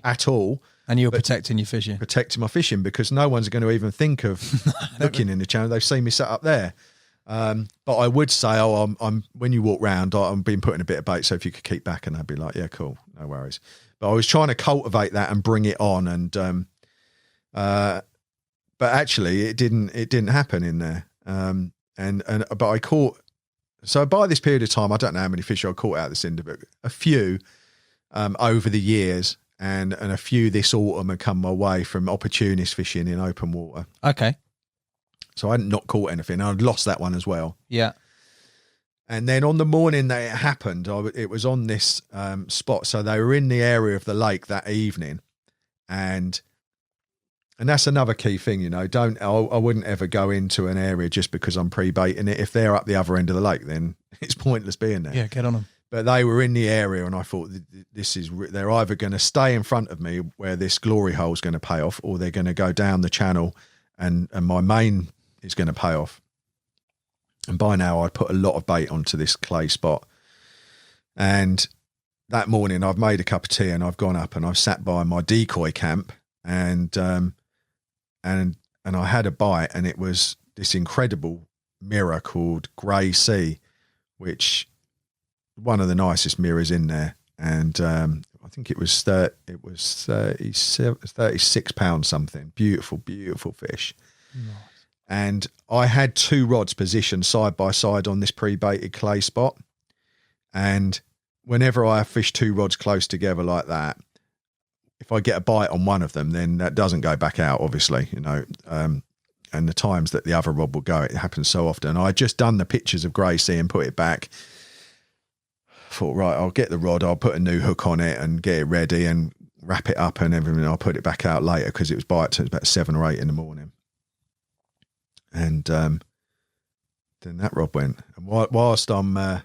[SPEAKER 3] at all.
[SPEAKER 1] And you were protecting your fishing.
[SPEAKER 3] Protecting my fishing, because no one's going to even think of looking in the channel. They've seen me set up there. But I would say, I'm when you walk round, I'm being put in a bit of bait, so if you could keep back, and I'd be like, yeah, cool, no worries. But I was trying to cultivate that and bring it on, and but actually it didn't happen in there. But I caught, so by this period of time, I don't know how many fish I caught out of the cinder, but a few over the years, and a few this autumn had come my way from opportunist fishing in open water.
[SPEAKER 1] Okay.
[SPEAKER 3] So I hadn't not caught anything. I'd lost that one as well.
[SPEAKER 1] Yeah.
[SPEAKER 3] And then on the morning that it happened, it was on this spot. So they were in the area of the lake that evening. And that's another key thing, you know, I wouldn't ever go into an area just because I'm pre-baiting it. If they're up the other end of the lake, then it's pointless being there.
[SPEAKER 1] Yeah, get on them.
[SPEAKER 3] But they were in the area, and I thought, they're either going to stay in front of me where this glory hole is going to pay off, or they're going to go down the channel and my main is going to pay off. And by now I'd put a lot of bait onto this clay spot. And that morning I've made a cup of tea and I've gone up and I've sat by my decoy camp, and I had a bite, and it was this incredible mirror called Grey Sea, which one of the nicest mirrors in there. And I think it was 36 pounds something. Beautiful, beautiful fish. Nice. And I had 2 rods positioned side by side on this pre-baited clay spot. And whenever I fish 2 rods close together like that, if I get a bite on one of them, then that doesn't go back out, obviously, you know. And the times that the other rod will go, it happens so often. I just done the pictures of Grey Sea and put it back. Thought, right, I'll get the rod, I'll put a new hook on it and get it ready and wrap it up and everything. I'll put it back out later, because it was about 7 or 8 in the morning. And then that rod went. And whilst it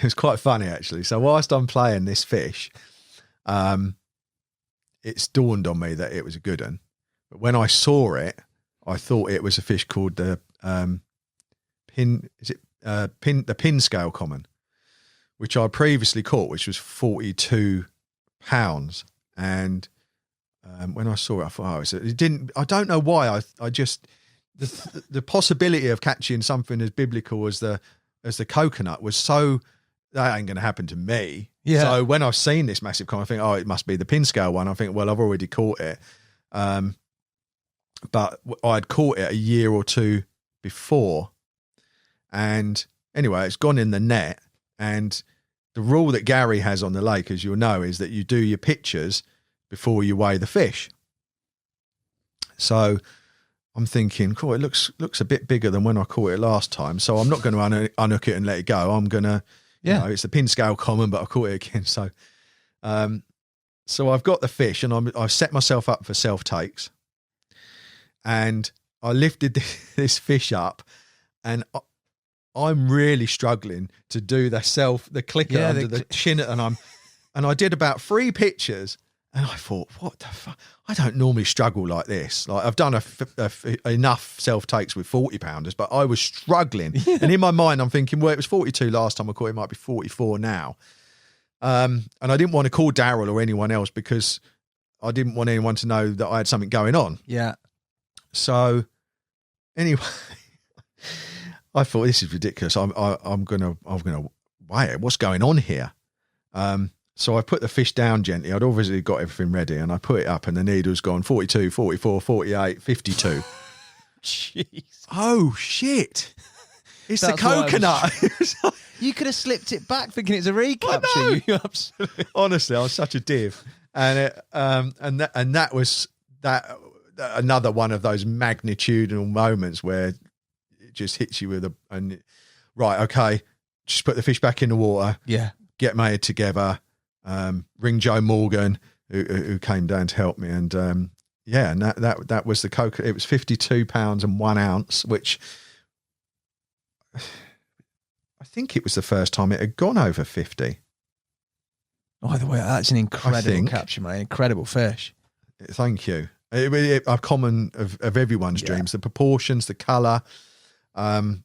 [SPEAKER 3] was quite funny actually. So whilst I'm playing this fish, it's dawned on me that it was a good one. But when I saw it, I thought it was a fish called the pin scale common, which I previously caught, which was 42 pounds. And when I saw it, I thought, I don't know why. I just, the possibility of catching something as biblical as the coconut was so, that ain't going to happen to me.
[SPEAKER 1] Yeah.
[SPEAKER 3] So when I've seen this massive common, I think, it must be the pin scale one. I think, well, I've already caught it. But I'd caught it a year or 2 before. And anyway, it's gone in the net. And the rule that Gary has on the lake, as you'll know, is that you do your pictures before you weigh the fish. So I'm thinking, cool, it looks a bit bigger than when I caught it last time. So I'm not going to unhook it and let it go. I'm going to, you know, it's the pin scale common, but I caught it again. So, so I've got the fish, and I've set myself up for self takes, and I lifted this fish up, and I'm really struggling to do the clicker under the chin, and I did about 3 pictures, and I thought, what the fuck? I don't normally struggle like this. Like, I've done enough self takes with 40 pounders, but I was struggling. Yeah. And in my mind, I'm thinking, well, it was 42 last time I caught it, might be 44 now. And I didn't want to call Daryl or anyone else, because I didn't want anyone to know that I had something going on. Yeah. So anyway, I thought, this is ridiculous. I'm gonna weigh it. What's going on here? So I put the fish down gently. I'd obviously got everything ready, and I put it up, and the needle's gone 42, 44, 48, 52.
[SPEAKER 1] Jeez.
[SPEAKER 3] Oh shit. It's the
[SPEAKER 1] That's why I was-
[SPEAKER 3] coconut.
[SPEAKER 1] You could have slipped it back thinking it's a recapture. You absolutely.
[SPEAKER 3] Honestly, I was such a div, and that was another one of those magnitudinal moments where it just hits you with right, okay, just put the fish back in the water,
[SPEAKER 1] Yeah.
[SPEAKER 3] get made together, ring Joe Morgan who came down to help me, and and that was the coconut. It was 52 pounds and 1 ounce, which I think it was the first time it had gone over 50.
[SPEAKER 1] Either way, that's an incredible capture, mate. Incredible fish.
[SPEAKER 3] Thank you. A common of everyone's dreams, the proportions, the colour, and,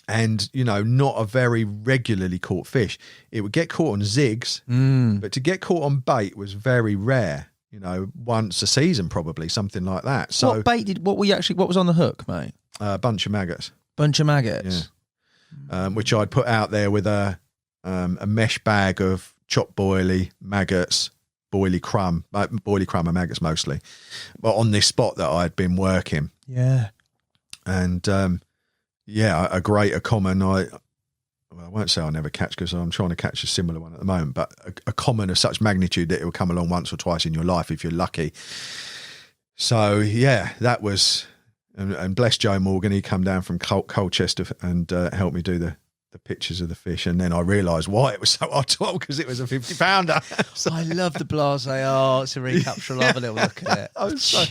[SPEAKER 3] not a very regularly caught fish. It would get caught on zigs, but to get caught on bait was very rare, once a season probably, something like that. So
[SPEAKER 1] what was on the hook, mate?
[SPEAKER 3] a bunch of maggots.
[SPEAKER 1] Bunch of maggots.
[SPEAKER 3] Yeah. Which I'd put out there with a mesh bag of chopped boilie, maggots, boilie crumb and maggots mostly, but on this spot that I'd been working.
[SPEAKER 1] Yeah.
[SPEAKER 3] And a greater common I won't say I'll never catch because I'm trying to catch a similar one at the moment, but a common of such magnitude that it will come along once or twice in your life if you're lucky. So that was, and bless Joe Morgan, he come down from Colchester and helped me do the pictures of the fish, and then I realised why it was so hard to hold, because it was a 50-pounder. So,
[SPEAKER 1] I love the blasé. Oh, it's a recapture. I'll have a little look at it.
[SPEAKER 3] I was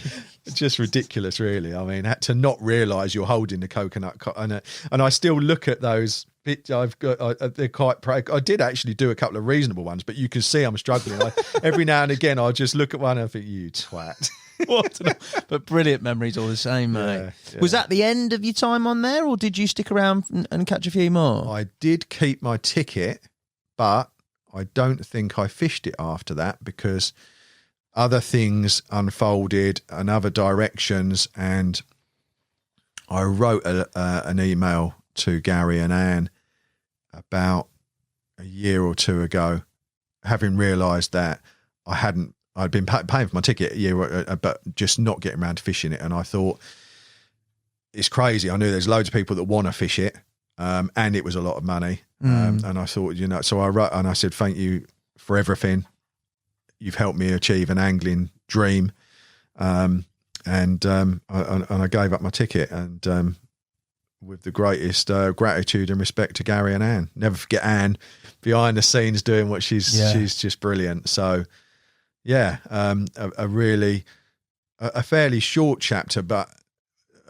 [SPEAKER 3] just ridiculous, really. I mean, to not realise you're holding the coconut, and I still look at those. I've got. They're quite. I did actually do a couple of reasonable ones, but you can see I'm struggling. Every now and again, I'll just look at one and think, "You twat."
[SPEAKER 1] But brilliant memories all the same, mate.
[SPEAKER 3] Yeah.
[SPEAKER 1] Was that the end of your time on there, or did you stick around and catch a few more?
[SPEAKER 3] I did keep my ticket, but I don't think I fished it after that because other things unfolded and other directions, and I wrote an email to Gary and Anne about a year or two ago, having realised that I'd been paying for my ticket a year, but just not getting around to fishing it. And I thought, it's crazy. I knew there's loads of people that want to fish it, and it was a lot of money. And I thought, so I wrote and I said, thank you for everything. You've helped me achieve an angling dream. And I gave up my ticket, and with the greatest gratitude and respect to Gary and Anne. Never forget Anne behind the scenes doing what she's just brilliant. So, a fairly short chapter, but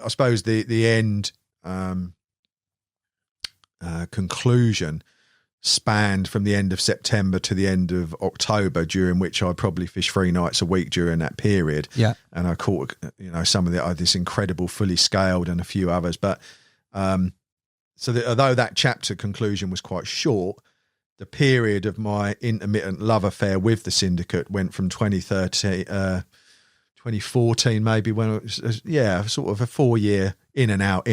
[SPEAKER 3] I suppose the end conclusion spanned from the end of September to the end of October, during which I probably fished 3 nights a week during that period. Yeah, and I caught some of this incredible fully scaled and a few others. But although that chapter conclusion was quite short, the period of my intermittent love affair with the syndicate went from 2014 maybe, when it was, sort of a 4-year in and out.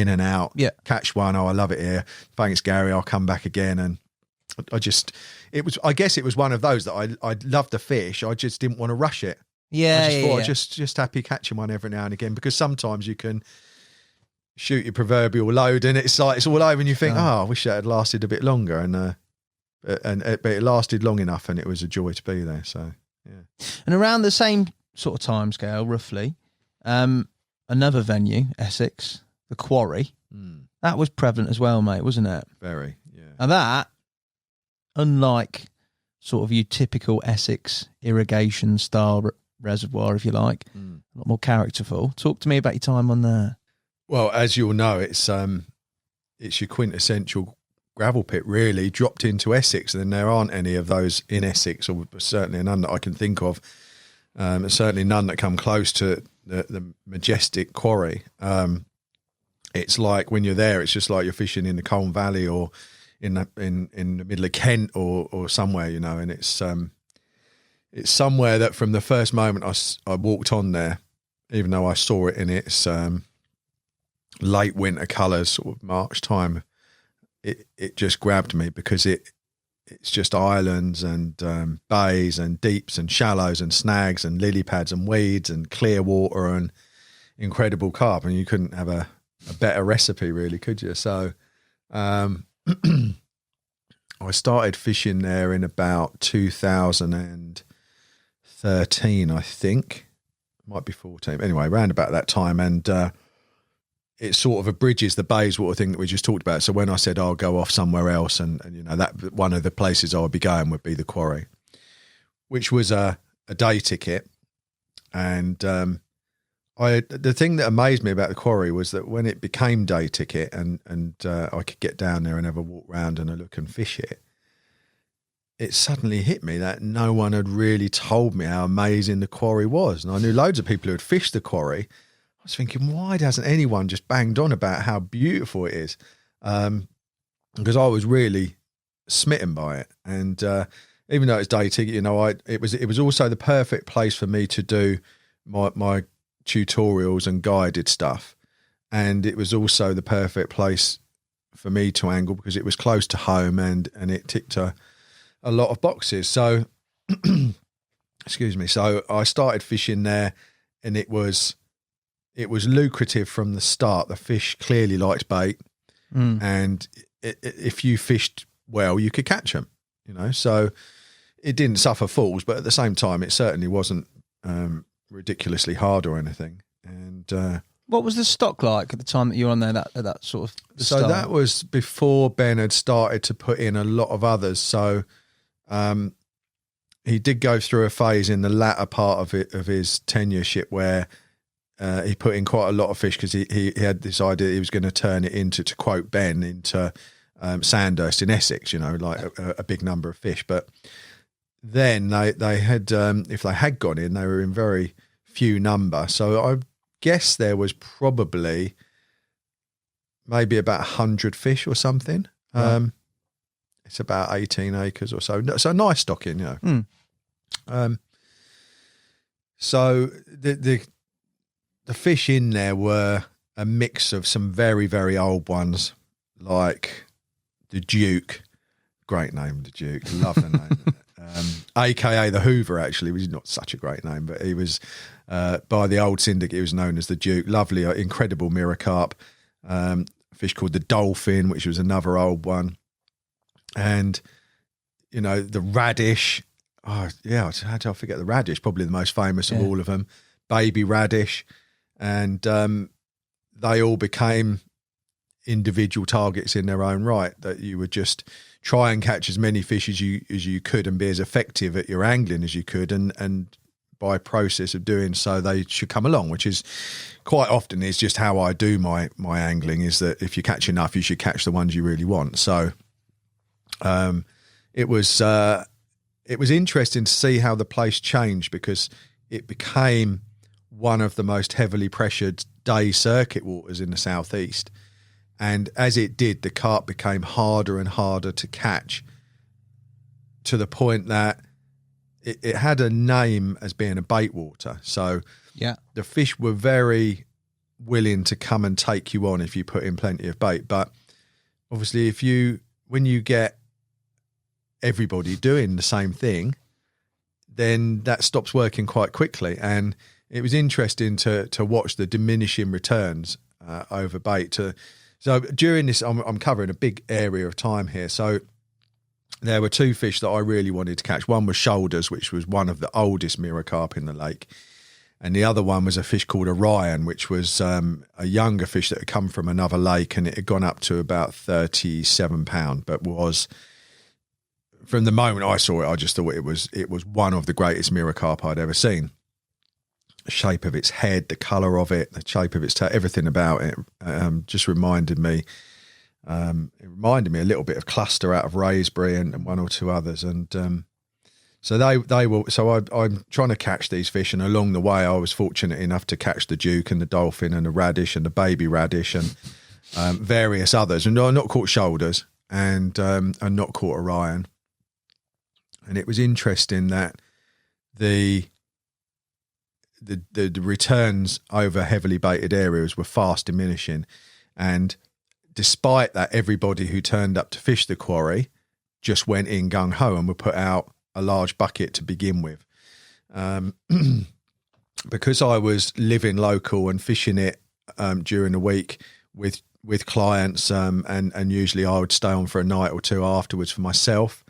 [SPEAKER 3] Yeah. Catch one. Oh, I love it here. Thanks, Gary. I'll come back again. And I guess it was one of those that I loved the fish. I just didn't want to rush it.
[SPEAKER 1] Yeah.
[SPEAKER 3] I just happy catching one every now and again, because sometimes you can shoot your proverbial load and it's all over and you think, I wish that had lasted a bit longer. But it lasted long enough, and it was a joy to be there. So, yeah. And
[SPEAKER 1] around the same sort of time scale, roughly, another venue, Essex, the Quarry, that was prevalent as well, mate, wasn't it?
[SPEAKER 3] Very, yeah.
[SPEAKER 1] And that, unlike sort of your typical Essex irrigation style reservoir, if you like, a lot more characterful. Talk to me about your time on there.
[SPEAKER 3] Well, as you'll know, it's your quintessential gravel pit, really, dropped into Essex, and then there aren't any of those in Essex, or certainly none that I can think of, and certainly none that come close to the majestic Quarry. It's like when you're there, it's just like you're fishing in the Colne Valley or in the middle of Kent or somewhere, and it's somewhere that from the first moment I walked on there, even though I saw it in its late winter colours, sort of March time, it just grabbed me, because it's just islands and bays and deeps and shallows and snags and lily pads and weeds and clear water and incredible carp, and you couldn't have a a better recipe, really, could you? So I started fishing there in about 2013, I think. Might be 14. Anyway, around about that time. And it sort of abridges the Bayswater thing that we just talked about. So when I said I'll go off somewhere else, and that one of the places I would be going would be the Quarry, which was a day ticket. And the thing that amazed me about the Quarry was that when it became day ticket and I could get down there and have a walk round and a look and fish it, it suddenly hit me that no one had really told me how amazing the Quarry was. And I knew loads of people who had fished the Quarry. I was thinking, why hasn't anyone just banged on about how beautiful it is? Because I was really smitten by it. And even though it's day ticket, it was also the perfect place for me to do my tutorials and guided stuff. And it was also the perfect place for me to angle because it was close to home and it ticked a lot of boxes. So, excuse me. So I started fishing there, and it was lucrative from the start. The fish clearly liked bait, and if you fished well, you could catch them. So it didn't suffer falls, but at the same time, it certainly wasn't ridiculously hard or anything. And
[SPEAKER 1] what was the stock like at the time that you were on there? That sort of start?
[SPEAKER 3] That was before Ben had started to put in a lot of others. So he did go through a phase in the latter part of his tenureship where he put in quite a lot of fish because he had this idea he was going to turn it into, to quote Ben, into Sandhurst in Essex, like a big number of fish. But then they had, if they had gone in, they were in very few number. So I guess there was probably maybe about 100 fish or something. Right. It's about 18 acres or so. So nice stocking, So the fish in there were a mix of some very, very old ones, like the Duke. Great name, the Duke. Love the name. AKA the Hoover, actually, which is not such a great name, but he was, by the old syndicate, he was known as the Duke. Lovely, incredible mirror carp. A fish called the Dolphin, which was another old one. And, the radish. Oh, yeah, how do I forget the radish? Probably the most famous of all of them. Baby radish. And they all became individual targets in their own right, that you would just try and catch as many fish as you could and be as effective at your angling as you could, and by process of doing so they should come along, which is quite often is just how I do my angling, is that if you catch enough you should catch the ones you really want. So it was interesting to see how the place changed, because it became one of the most heavily pressured day circuit waters in the southeast. And as it did, the carp became harder and harder to catch, to the point that it had a name as being a bait water. So the fish were very willing to come and take you on if you put in plenty of bait. But obviously when you get everybody doing the same thing, then that stops working quite quickly. And it was interesting to watch the diminishing returns over bait. So during this, I'm covering a big area of time here. So there were two fish that I really wanted to catch. One was shoulders, which was one of the oldest mirror carp in the lake. And the other one was a fish called Orion, which was a younger fish that had come from another lake, and it had gone up to about 37 pound, but was, from the moment I saw it, I just thought it was one of the greatest mirror carp I'd ever seen. The shape of its head, the colour of it, the shape of its tail, everything about it just reminded me. It reminded me a little bit of Cluster out of Raysbury and one or two others. And so they were. So I'm trying to catch these fish, and along the way, I was fortunate enough to catch the Duke and the Dolphin and the radish and the baby radish and various others. And I not caught shoulders and not caught Orion. And it was interesting that the returns over heavily baited areas were fast diminishing, and despite that, everybody who turned up to fish the Quarry just went in gung-ho and would put out a large bucket to begin with. Because I was living local and fishing it during the week with clients, and usually I would stay on for a night or two afterwards for myself.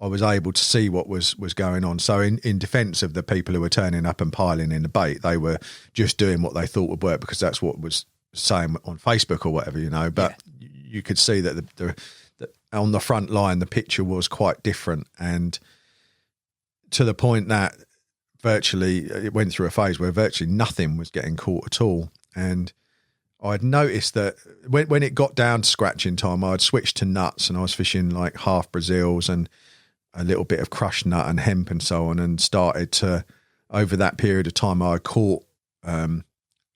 [SPEAKER 3] I was able to see what was going on. So in defence of the people who were turning up and piling in the bait, they were just doing what they thought would work because that's what was saying on Facebook or whatever, you know. But you could see that the on the front line, the picture was quite different, and to the point that virtually it went through a phase where virtually nothing was getting caught at all. And I'd noticed that when it got down to scratching time, I'd switched to nuts, and I was fishing like half Brazils and a little bit of crushed nut and hemp and so on, and started to, over that period of time, I caught a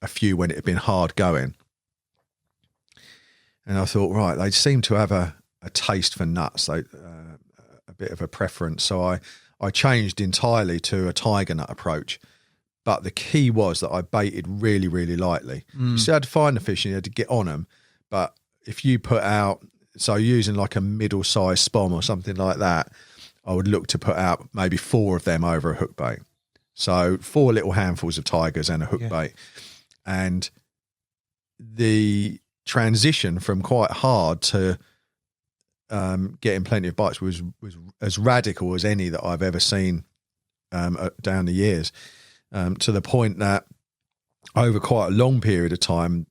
[SPEAKER 3] few when it had been hard going. And I thought, right, they seem to have a taste for nuts, a bit of a preference. So I changed entirely to a tiger nut approach. But the key was that I baited really, really lightly. You still had to find the fish and you had to get on them. But if you put out, so using like a middle-sized spom or something like that, I would look to put out maybe 4 of them over a hook bait. So 4 little handfuls of tigers and a hook bait. And the transition from quite hard to getting plenty of bites was as radical as any that I've ever seen down the years, to the point that over quite a long period of time,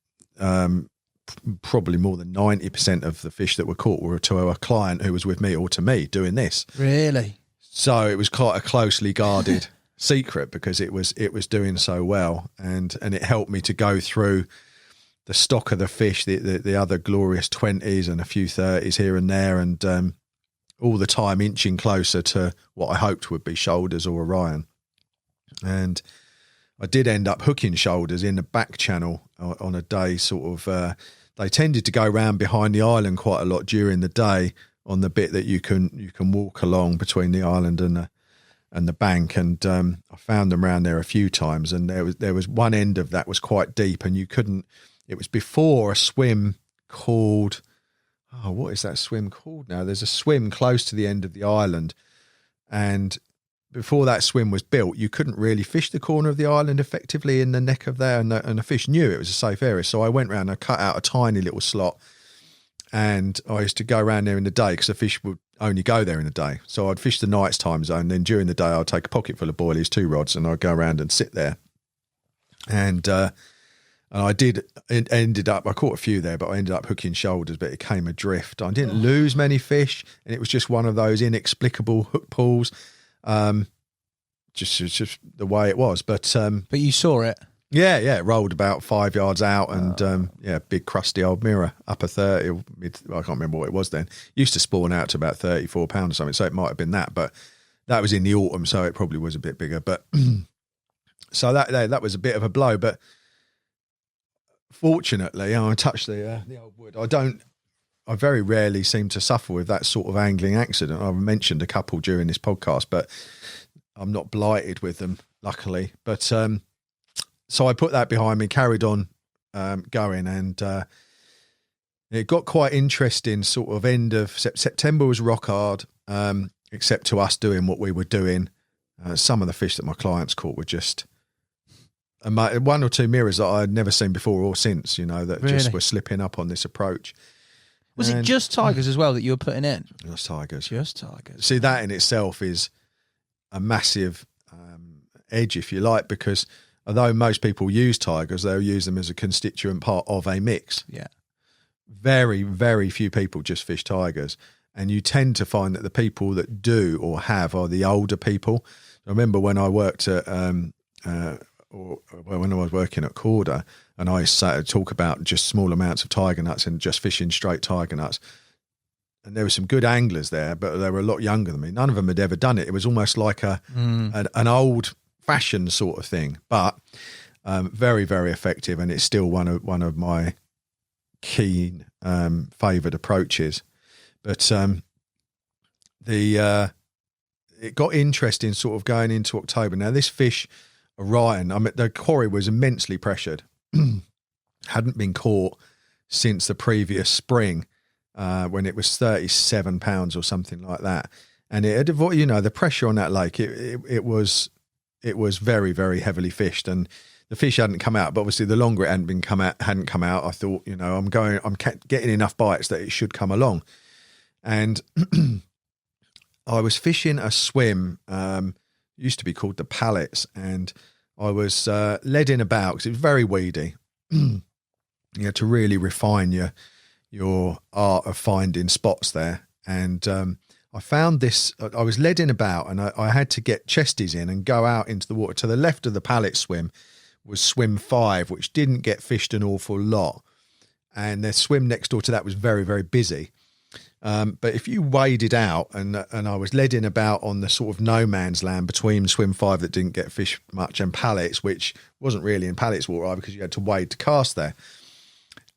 [SPEAKER 3] probably more than 90% of the fish that were caught were to a client who was with me or to me doing this.
[SPEAKER 1] Really?
[SPEAKER 3] So it was quite a closely guarded secret because it was doing so well, and it helped me to go through the stock of the fish, the other glorious 20s and a few 30s here and there, and all the time inching closer to what I hoped would be shoulders or Orion. And I did end up hooking shoulders in the back channel on a day sort of, they tended to go round behind the island quite a lot during the day on the bit that you can walk along between the island and the bank. And I found them around there a few times, and there was one end of that was quite deep, and you couldn't, it was before a swim called, what is that swim called now? There's a swim close to the end of the island, and before that swim was built, you couldn't really fish the corner of the island effectively in the neck of there, and the fish knew it was a safe area. So I went round and cut out a tiny little slot, and I used to go around there in the day because the fish would only go there in the day. So I'd fish the night's time zone, then during the day I'd take a pocket full of boilies, 2 rods, and I'd go around and sit there. And I ended up, I caught a few there, but I ended up hooking shoulders, but it came adrift. I didn't lose many fish, and it was just one of those inexplicable hook pulls. Just the way it was, but
[SPEAKER 1] you saw it.
[SPEAKER 3] Yeah, it rolled about 5 yards out, and big crusty old mirror, upper 30. I can't remember what it was then. Used to spawn out to about 34 pounds or something, so it might have been that, but that was in the autumn, so it probably was a bit bigger. But so that was a bit of a blow, but fortunately, I touched the old wood. I very rarely seem to suffer with that sort of angling accident. I've mentioned a couple during this podcast, but I'm not blighted with them, luckily. But so I put that behind me, carried on going, and it got quite interesting. Sort of end of September was rock hard, except to us doing what we were doing. Some of the fish that my clients caught were just 1 or 2 mirrors that I had never seen before or since, that just were slipping up on this approach.
[SPEAKER 1] Was it just tigers as well that you were putting in?
[SPEAKER 3] Just tigers.
[SPEAKER 1] Just tigers.
[SPEAKER 3] See, that in itself is a massive edge, if you like, because although most people use tigers, they'll use them as a constituent part of a mix.
[SPEAKER 1] Yeah.
[SPEAKER 3] Very, very few people just fish tigers. And you tend to find that the people that do or have are the older people. I remember when I worked at, when I was working at Corda, and I used to talk about just small amounts of tiger nuts and just fishing straight tiger nuts. And there were some good anglers there, but they were a lot younger than me. None of them had ever done it. It was almost like an old-fashioned sort of thing, but very, very effective. And it's still one of my keen favoured approaches. But it got interesting sort of going into October. Now, this fish, Orion, the quarry was immensely pressured. Hadn't been caught since the previous spring, when it was 37 pounds or something like that. And it had, the pressure on that lake, it was very, very heavily fished. And the the fish hadn't come out, but obviously the longer it hadn't come out, I thought, I'm getting enough bites that it should come along. And I was fishing a swim, used to be called the Pallets, and I was led in about because it was very weedy. You had to really refine your art of finding spots there. And I found this, I was led in about, and I had to get chesties in and go out into the water. To the left of the Pallet swim was swim 5, which didn't get fished an awful lot. And the swim next door to that was very, very busy. But if you waded out, and I was led in about on the sort of no man's land between swim 5 that didn't get fished much and Pallets, which wasn't really in Pallets water either because you had to wade to cast there.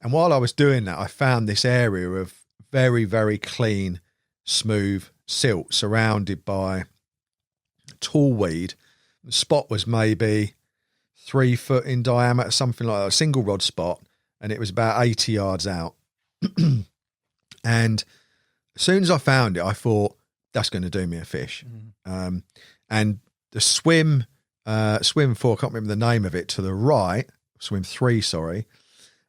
[SPEAKER 3] And while I was doing that, I found this area of very, very clean, smooth silt surrounded by tall weed. The spot was maybe 3 foot in diameter, something like that, a single rod spot, and it was about 80 yards out. And as soon as I found it, I thought, that's going to do me a fish. And the swim 4, I can't remember the name of it, to the right, swim 3, sorry,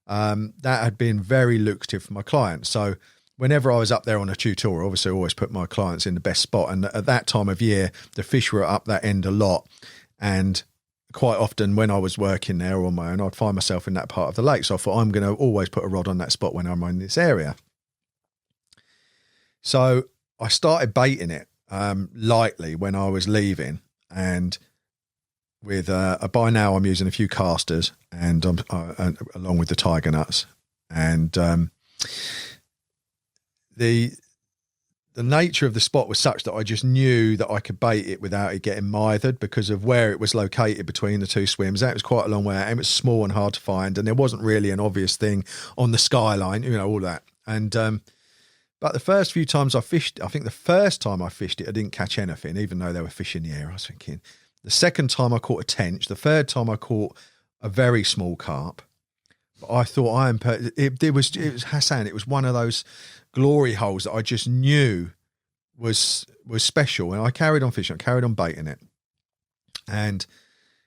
[SPEAKER 3] that had been very lucrative for my clients. So whenever I was up there on a tutorial, obviously I always put my clients in the best spot. And at that time of year, the fish were up that end a lot. And quite often when I was working there on my own, I'd find myself in that part of the lake. So I thought, I'm going to always put a rod on that spot when I'm in this area. So I started baiting it lightly when I was leaving. And with by now I'm using a few casters and along with the tiger nuts. And the nature of the spot was such that I just knew that I could bait it without it getting mithered because of where it was located between the two swims. That was quite a long way out, and it was small and hard to find, and there wasn't really an obvious thing on the skyline, all that. And but the first few times I fished, I think the first time I fished it, I didn't catch anything, even though there were fish in the air. I was thinking, the second time I caught a tench, the third time I caught a very small carp. But I thought it was Hassan. It was one of those glory holes that I just knew was special. And I carried on fishing, I carried on baiting it. And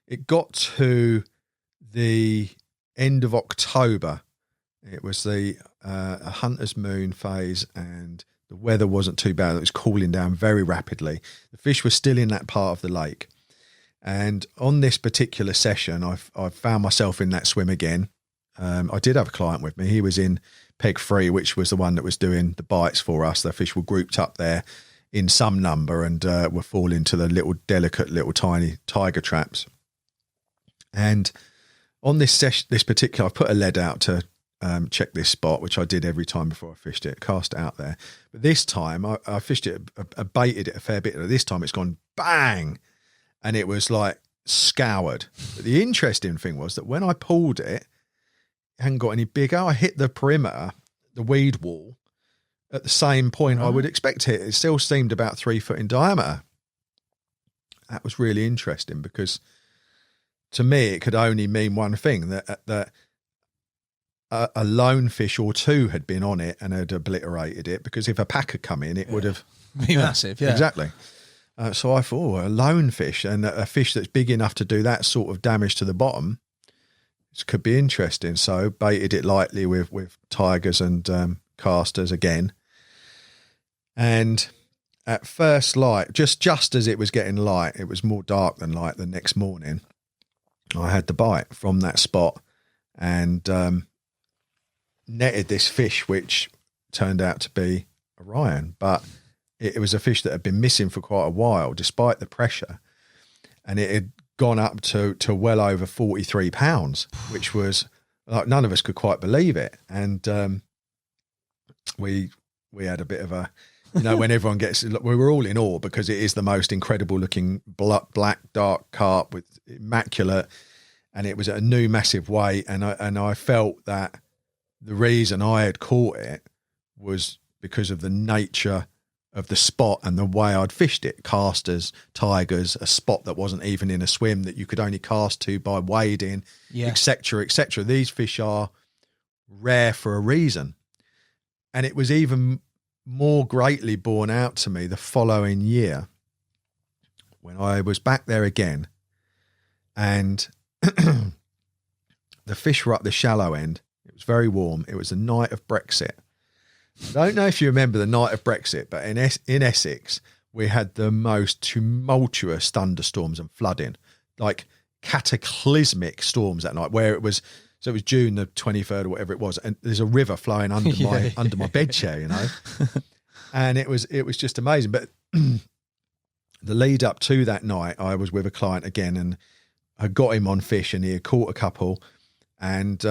[SPEAKER 3] it got to the end of October. It was a hunter's moon phase, and the weather wasn't too bad. It was cooling down very rapidly. The fish were still in that part of the lake. And on this particular session, I found myself in that swim again. I did have a client with me. He was in peg 3, which was the one that was doing the bites for us. The fish were grouped up there in some number and were falling to the delicate little tiny tiger traps. And on this session, this particular, I put a lead out to check this spot, which I did every time before I fished it, cast it out there. But this time I fished it, I baited it a fair bit. This time it's gone bang, and it was like scoured. But the interesting thing was that when I pulled it, hadn't got any bigger. I hit the perimeter, the weed wall, at the same point I would expect it. It still seemed about 3 foot in diameter. That was really interesting because to me it could only mean one thing, that a lone fish or two had been on it and had obliterated it, because if a pack had come in, it would have
[SPEAKER 1] been massive. Yeah,
[SPEAKER 3] exactly. So I thought, a lone fish and a fish that's big enough to do that sort of damage to the bottom, this could be interesting. So baited it lightly with tigers and casters again. And at first light, just as it was getting light, it was more dark than light the next morning, I had the bite from that spot and netted this fish, which turned out to be a Ryan. But it was a fish that had been missing for quite a while, despite the pressure. And it had gone up to well over 43 pounds, which was like, none of us could quite believe it. And we had a bit of a, when everyone gets, we were all in awe because it is the most incredible looking black dark carp with immaculate, and it was at a new massive weight. And I felt that the reason I had caught it was because of the nature of the spot and the way I'd fished it. Casters, tigers, a spot that wasn't even in a swim that you could only cast to by wading, etc., etc. These fish are rare for a reason. And it was even more greatly borne out to me the following year when I was back there again, and the fish were up the shallow end. It was very warm. It was the night of Brexit. I don't know if you remember the night of Brexit, but in Essex, we had the most tumultuous thunderstorms and flooding, like cataclysmic storms that night, where it was June the 23rd or whatever it was, and there's a river flowing under my bed chair, you know. And it was just amazing. But the lead up to that night, I was with a client again, and I got him on fish, and he had caught a couple, and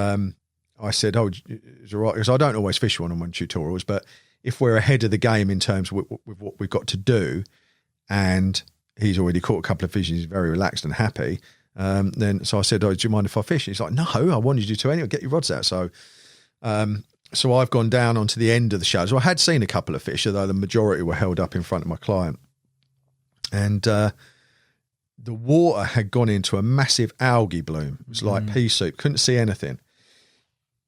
[SPEAKER 3] I said, "Oh, it's all right," because I don't always fish on tutorials, but if we're ahead of the game in terms with what we've got to do, and he's already caught a couple of fish, he's very relaxed and happy. So I said, "Oh, do you mind if I fish?" He's like, "No, I wanted you to anyway. Get your rods out." So I've gone down onto the end of the shallows. Well, I had seen a couple of fish, although the majority were held up in front of my client, and the water had gone into a massive algae bloom. It was like pea soup. Couldn't see anything.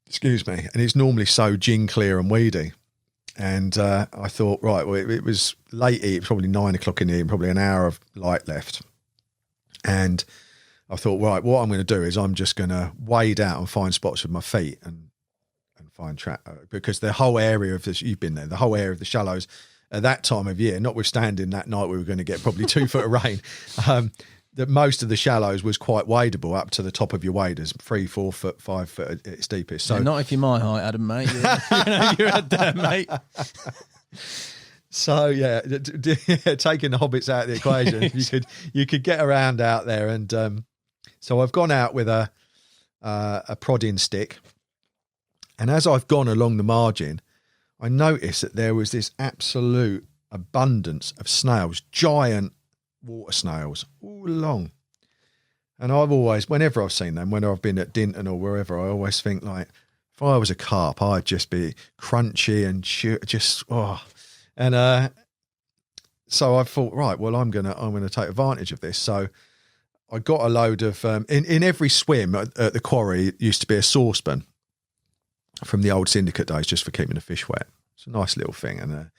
[SPEAKER 3] Excuse me. And it's normally so gin clear and weedy. And I thought, right, well, it was late, it was probably 9 o'clock in the evening, probably an hour of light left. And I thought, right, what I'm going to do is I'm just going to wade out and find spots with my feet and find trap, because the whole area of this, you've been there, the whole area of the shallows at that time of year, notwithstanding that night we were going to get probably 2 foot of rain, that most of the shallows was quite wadeable up to the top of your waders, 3, 4 foot, 5 foot at its deepest. So
[SPEAKER 1] not if you're my height, Adam, mate. You're at there, mate.
[SPEAKER 3] So taking the hobbits out of the equation, you could get around out there, and so I've gone out with a prodding stick, and as I've gone along the margin, I noticed that there was this absolute abundance of snails, giant water snails all along. And I've always, whenever I've seen them, when I've been at Dinton or wherever, I always think, like, if I was a carp, I'd just be crunchy and so I thought, right, well, I'm gonna take advantage of this. So I got a load of in every swim at the quarry, it used to be a saucepan from the old syndicate days, just for keeping the fish wet. It's a nice little thing. And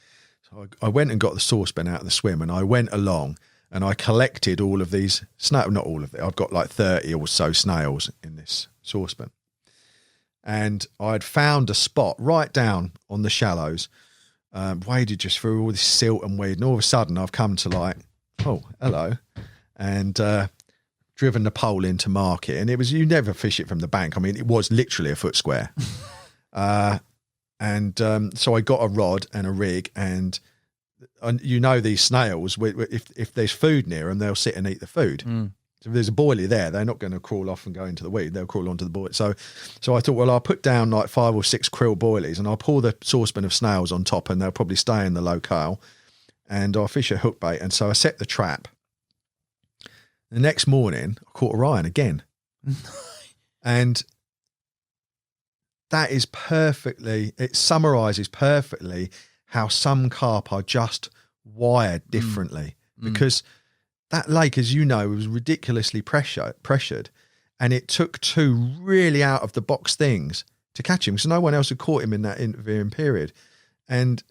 [SPEAKER 3] so I went and got the saucepan out of the swim, and I went along and I collected all of these snails. Not all of it. I've got like 30 or so snails in this saucepan. And I'd found a spot right down on the shallows, waded just through all this silt and weed, and all of a sudden I've come to like, oh, hello, and driven the pole into market. And it was, you never fish it from the bank. I mean, it was literally a foot square. So I got a rod and a rig, and you know, these snails, if there's food near them, they'll sit and eat the food. So if there's a boilie there, they're not going to crawl off and go into the weed. They'll crawl onto the boilie. So I thought, well, I'll put down like 5 or 6 krill boilies, and I'll pour the saucepan of snails on top, and they'll probably stay in the locale, and I'll fish a hook bait. And so I set the trap. The next morning, I caught a Ryan again. And that is it summarises perfectly how some carp are just wired differently. Because that lake, as you know, was ridiculously pressured, and it took 2 really out of the box things to catch him, because no one else had caught him in that intervening period. And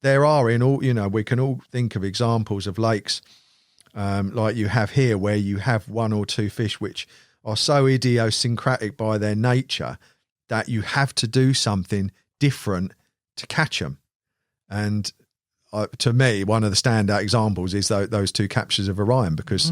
[SPEAKER 3] there are, in all, you know, we can all think of examples of lakes like you have here, where you have 1 or 2 fish which are so idiosyncratic by their nature that you have to do something different to catch them. And to me, one of the standout examples is those 2 captures of Orion, because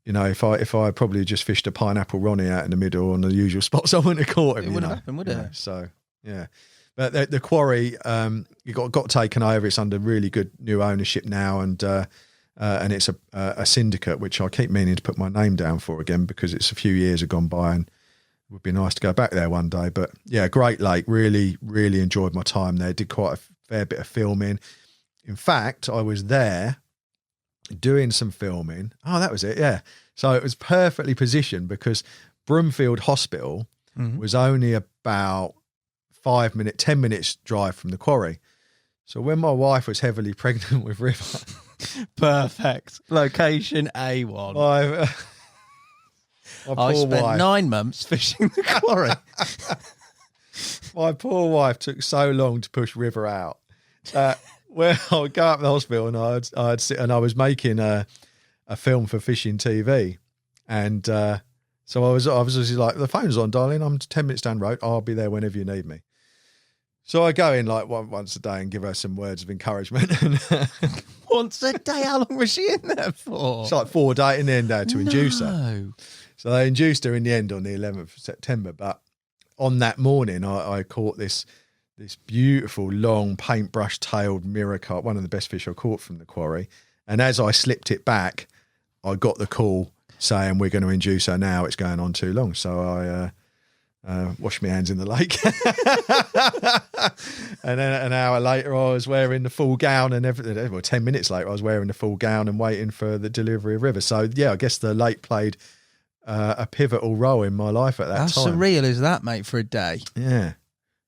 [SPEAKER 3] you know, if I probably just fished a pineapple Ronnie out in the middle on the usual spots, I wouldn't have caught him. It wouldn't have happened, would it? So yeah, but the quarry got taken over. It's under really good new ownership now, and it's a syndicate, which I keep meaning to put my name down for again, because it's a few years have gone by, and it would be nice to go back there one day. But yeah, great lake. Really, really enjoyed my time there. Did quite a fair bit of filming. In fact, I was there doing some filming. Oh, that was it. Yeah. So it was perfectly positioned, because Broomfield Hospital was only about 10 minutes drive from the quarry. So when my wife was heavily pregnant with River,
[SPEAKER 1] perfect location A1. I spent 9 months fishing the quarry.
[SPEAKER 3] My poor wife took so long to push River out. Well, I would go up to the hospital, and I'd sit, and I was making a film for Fishing TV, and So I was obviously like, the phone's on, darling. I'm 10 minutes down the road. I'll be there whenever you need me. So I go in like once a day and give her some words of encouragement.
[SPEAKER 1] Once a day? How long was she in there for?
[SPEAKER 3] It's like 4 days in the end to induce her.
[SPEAKER 1] No.
[SPEAKER 3] So they induced her in the end on the 11th of September. But on that morning, I caught this beautiful, long, paintbrush-tailed mirror carp, one of the best fish I caught from the quarry. And as I slipped it back, I got the call saying, we're going to induce her now. It's going on too long. So I washed my hands in the lake. And then an hour later, I was wearing the full gown and everything. Well, 10 minutes later, I was wearing the full gown and waiting for the delivery of River. So, yeah, I guess the lake played a pivotal role in my life at that
[SPEAKER 1] How
[SPEAKER 3] time. How
[SPEAKER 1] surreal is that, mate, for a day?
[SPEAKER 3] Yeah.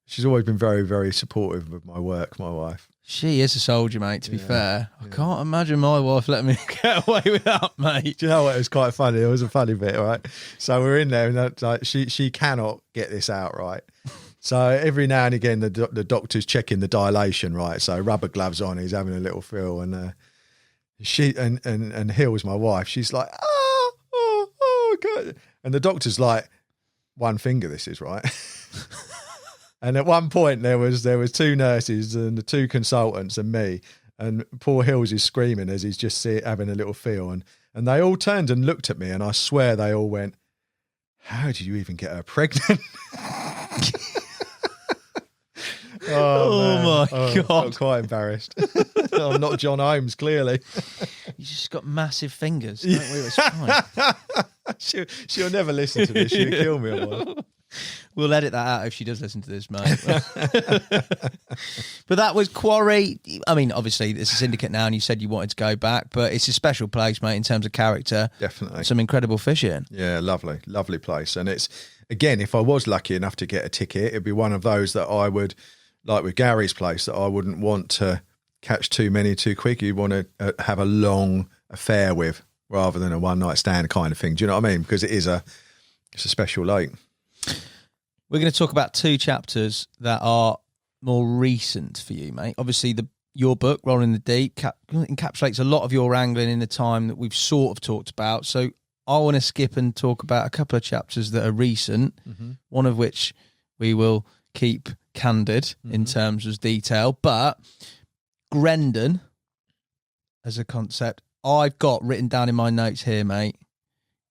[SPEAKER 3] She's always been very, very supportive of my work, my wife.
[SPEAKER 1] She is a soldier, mate, to be fair. I can't imagine my wife letting me get away with that, mate.
[SPEAKER 3] Do you know what? It was quite funny. It was a funny bit, right? So we're in there, and like, she cannot get this out, right? So every now and again, the doctor's checking the dilation, right? So rubber gloves on, he's having a little feel, and she and Hill's my wife. She's like, oh, God. And the doctor's like, one finger, this is right. And at one point there was 2 nurses and the 2 consultants and me, and poor Hills is screaming as he's just having a little feel, and they all turned and looked at me, and I swear they all went, "How did you even get her pregnant?"
[SPEAKER 1] Oh my God.
[SPEAKER 3] I'm quite embarrassed. I'm not John Holmes, clearly.
[SPEAKER 1] You just got massive fingers. Don't worry, it's fine.
[SPEAKER 3] She'll never listen to this. She'll kill me. Otherwise.
[SPEAKER 1] We'll edit that out if she does listen to this, mate. But that was Quarry. I mean, obviously, it's a syndicate now, and you said you wanted to go back, but it's a special place, mate, in terms of character.
[SPEAKER 3] Definitely.
[SPEAKER 1] Some incredible fishing.
[SPEAKER 3] Yeah, lovely place. And it's, again, if I was lucky enough to get a ticket, it'd be one of those that I would, like with Gary's place, that I wouldn't want to catch too many too quick. You'd want to have a long affair with, rather than a one-night stand kind of thing. Do you know what I mean? Because it's a special lake.
[SPEAKER 1] We're going to talk about 2 chapters that are more recent for you, mate. Obviously, your book, Rolling the Deep, encapsulates a lot of your angling in the time that we've sort of talked about. So I want to skip and talk about a couple of chapters that are recent, one of which we will keep candid in terms of detail. But Grendon, as a concept, I've got written down in my notes here, mate,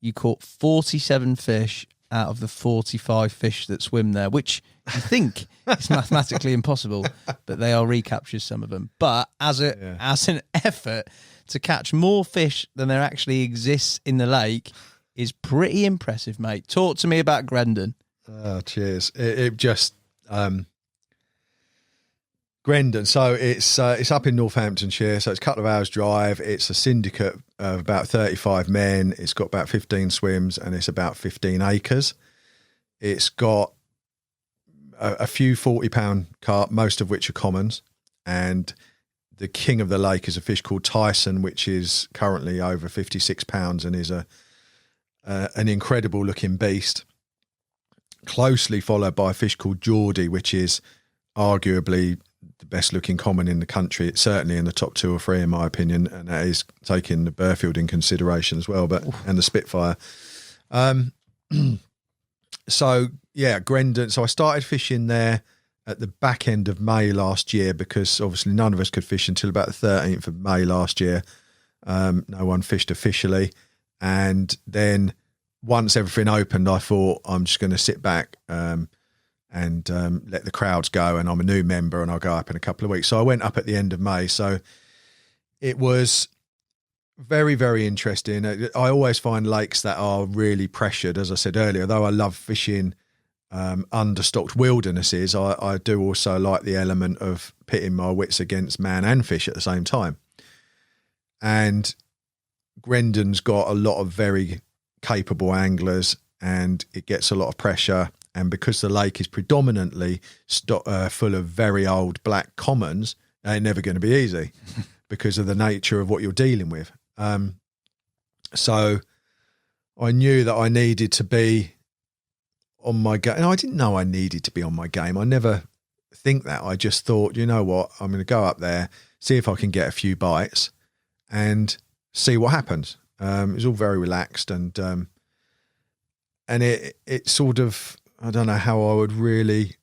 [SPEAKER 1] you caught 47 fish out of the 45 fish that swim there, which you think is mathematically impossible, but they are recaptures, some of them. But as an effort to catch more fish than there actually exists in the lake is pretty impressive, mate. Talk to me about Grendon.
[SPEAKER 3] Oh, cheers. It just Grendon. So it's up in Northamptonshire. So it's a couple of hours drive. It's a syndicate of about 35 men. It's got about 15 swims, and it's about 15 acres. It's got a few 40-pound carp, most of which are commons. And the king of the lake is a fish called Tyson, which is currently over 56 pounds and is an incredible looking beast. Closely followed by a fish called Geordie, which is arguably the best looking common in the country. It's certainly in the top 2 or 3 in my opinion, and that is taking the Burfield in consideration as well, and the Spitfire. So yeah, Grendon. So I started fishing there at the back end of May last year, because obviously none of us could fish until about the 13th of May last year. No one fished officially, and then once everything opened, I thought I'm just going to sit back and let the crowds go, and I'm a new member and I'll go up in a couple of weeks. So I went up at the end of May. So it was very, very interesting. I always find lakes that are really pressured, as I said earlier, though I love fishing understocked wildernesses, I do also like the element of pitting my wits against man and fish at the same time. And Grendon's got a lot of very capable anglers, and it gets a lot of pressure. And because the lake is predominantly full of very old black commons, they're never going to be easy because of the nature of what you're dealing with. So I knew that I needed to be on my game. I didn't know I needed to be on my game. I never think that. I just thought, you know what, I'm going to go up there, see if I can get a few bites and see what happens. It was all very relaxed, and it sort of, I don't know how I would really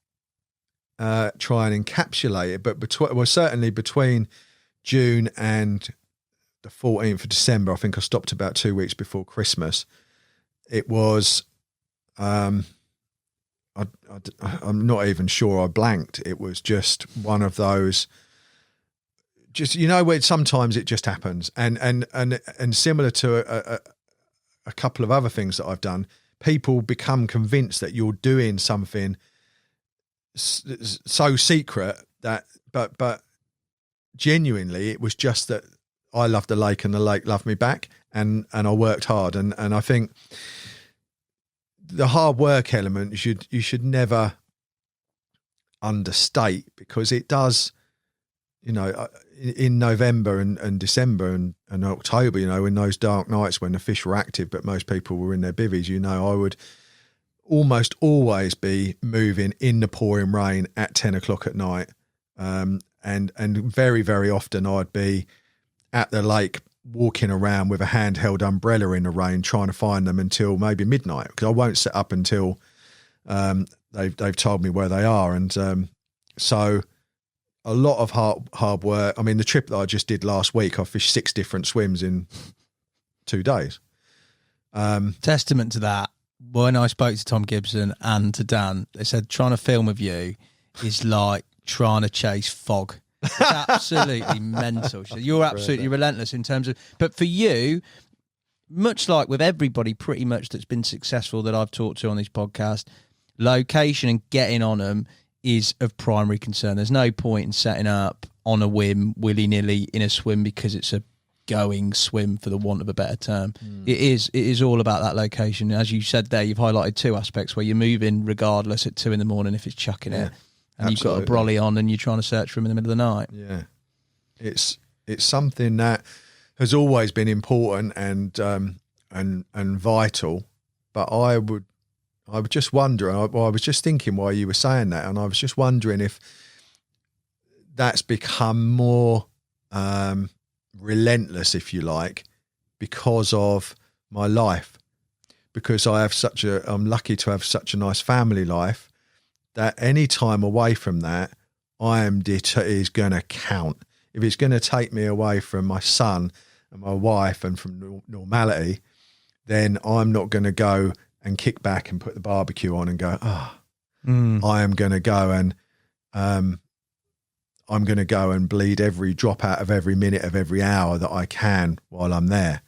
[SPEAKER 3] try and encapsulate it, but certainly between June and the 14th of December, I think I stopped about 2 weeks before Christmas. It was, I'm not even sure I blanked. It was just one of those, just, where sometimes it just happens. And similar to a couple of other things that I've done, people become convinced that you're doing something so secret that, but genuinely it was just that I loved the lake and the lake loved me back, and I worked hard. And I think the hard work element you should never understate, because it does, in November and December and October, in those dark nights when the fish were active but most people were in their bivvies, I would almost always be moving in the pouring rain at 10 o'clock at night. And very, very often I'd be at the lake walking around with a handheld umbrella in the rain trying to find them until maybe midnight, because I won't set up until they've told me where they are. And so a lot of hard work. I mean, the trip that I just did last week, I fished 6 different swims in 2 days.
[SPEAKER 1] Testament to that. When I spoke to Tom Gibson and to Dan, they said trying to film with you is like trying to chase fog. It's absolutely mental. You're absolutely relentless in terms of, but for you, much like with everybody pretty much that's been successful that I've talked to on this podcast, location and getting on them is of primary concern. There's no point in setting up on a whim, willy-nilly in a swim because it's a going swim, for the want of a better term. It is all about that location. As you said there, you've highlighted 2 aspects where you're moving regardless at 2 a.m. if it's chucking it. And absolutely. You've got a brolly on and you're trying to search for him in the middle of the night. Yeah.
[SPEAKER 3] It's something that has always been important and vital. But I would just wonder, I was just thinking while you were saying that, and I was just wondering if that's become more relentless, if you like, because of my life. Because I'm lucky to have such a nice family life, that any time away from that, is going to count. If it's going to take me away from my son and my wife and from normality, then I'm not going to go and kick back and put the barbecue on and go, I am going to go and I'm going to go and bleed every drop out of every minute of every hour that I can while I'm there.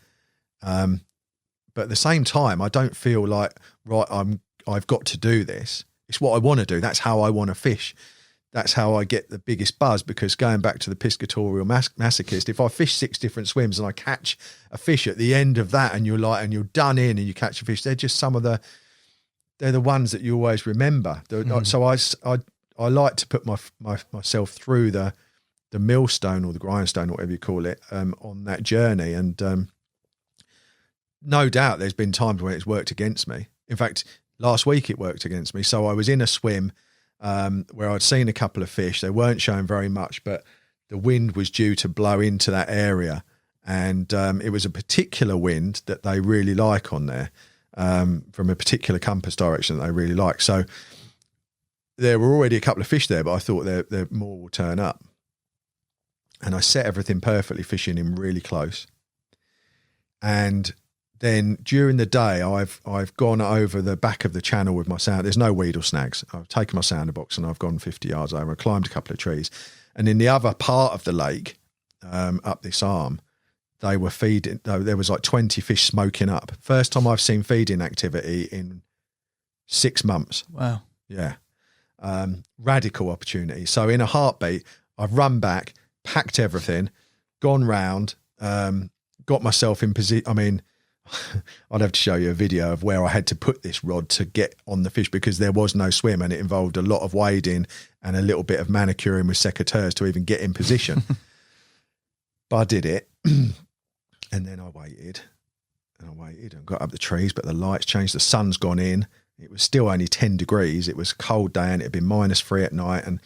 [SPEAKER 3] But at the same time, I don't feel like, I've got to do this. It's what I want to do. That's how I want to fish. That's how I get the biggest buzz, because going back to the Piscatorial Masochist, if I fish 6 different swims and I catch a fish at the end of that and you're done in and you catch a fish, they're just they're the ones that you always remember. So I like to put myself through the millstone or the grindstone, or whatever you call it, on that journey. And no doubt there's been times when it's worked against me. In fact, last week it worked against me. So I was in a swim where I'd seen a couple of fish. They weren't showing very much, but the wind was due to blow into that area. And it was a particular wind that they really like on there, from a particular compass direction that they really like. So there were already a couple of fish there, but I thought there more will turn up. And I set everything perfectly, fishing in really close. And then during the day, I've gone over the back of the channel with my sound. There's no weed or snags. I've taken my sounder box and I've gone 50 yards over. I climbed a couple of trees. And in the other part of the lake, up this arm, they were feeding. There was like 20 fish smoking up. First time I've seen feeding activity in 6 months.
[SPEAKER 1] Wow.
[SPEAKER 3] Yeah. Radical opportunity. So in a heartbeat, I've run back, packed everything, gone round, got myself in position. I mean, I'd have to show you a video of where I had to put this rod to get on the fish, because there was no swim and it involved a lot of wading and a little bit of manicuring with secateurs to even get in position. But I did it. And then I waited and got up the trees, but the lights changed. The sun's gone in. It was still only 10 degrees. It was a cold day and it had been -3 at night. And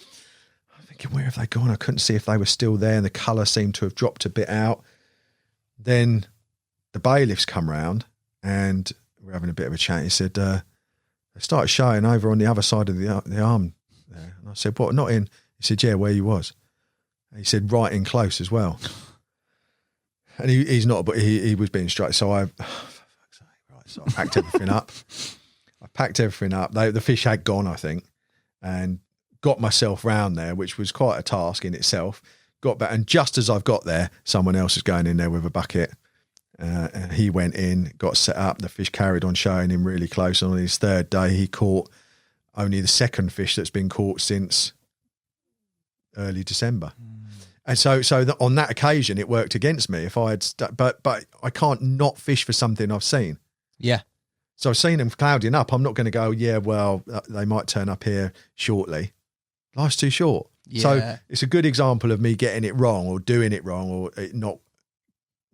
[SPEAKER 3] I'm thinking, where have they gone? I couldn't see if they were still there, and the colour seemed to have dropped a bit out. Then the bailiffs come round and we're having a bit of a chat. He said, they started showing over on the other side of the arm there. And I said, what, not in? He said, yeah, where you was. And he said, right in close as well. And he's not, but he was being struck. So I packed everything up. The fish had gone, I think, and got myself round there, which was quite a task in itself. Got back, and just as I've got there, someone else is going in there with a bucket. And he went in, got set up. The fish carried on showing him really close. And on his third day, he caught only the second fish that's been caught since early December. And so on that occasion, it worked against me. If I had, but I can't not fish for something I've seen.
[SPEAKER 1] Yeah.
[SPEAKER 3] So I've seen them clouding up. I'm not going to go, yeah, well, they might turn up here shortly. Life's too short.
[SPEAKER 1] Yeah.
[SPEAKER 3] So it's a good example of me getting it wrong or doing it wrong or it not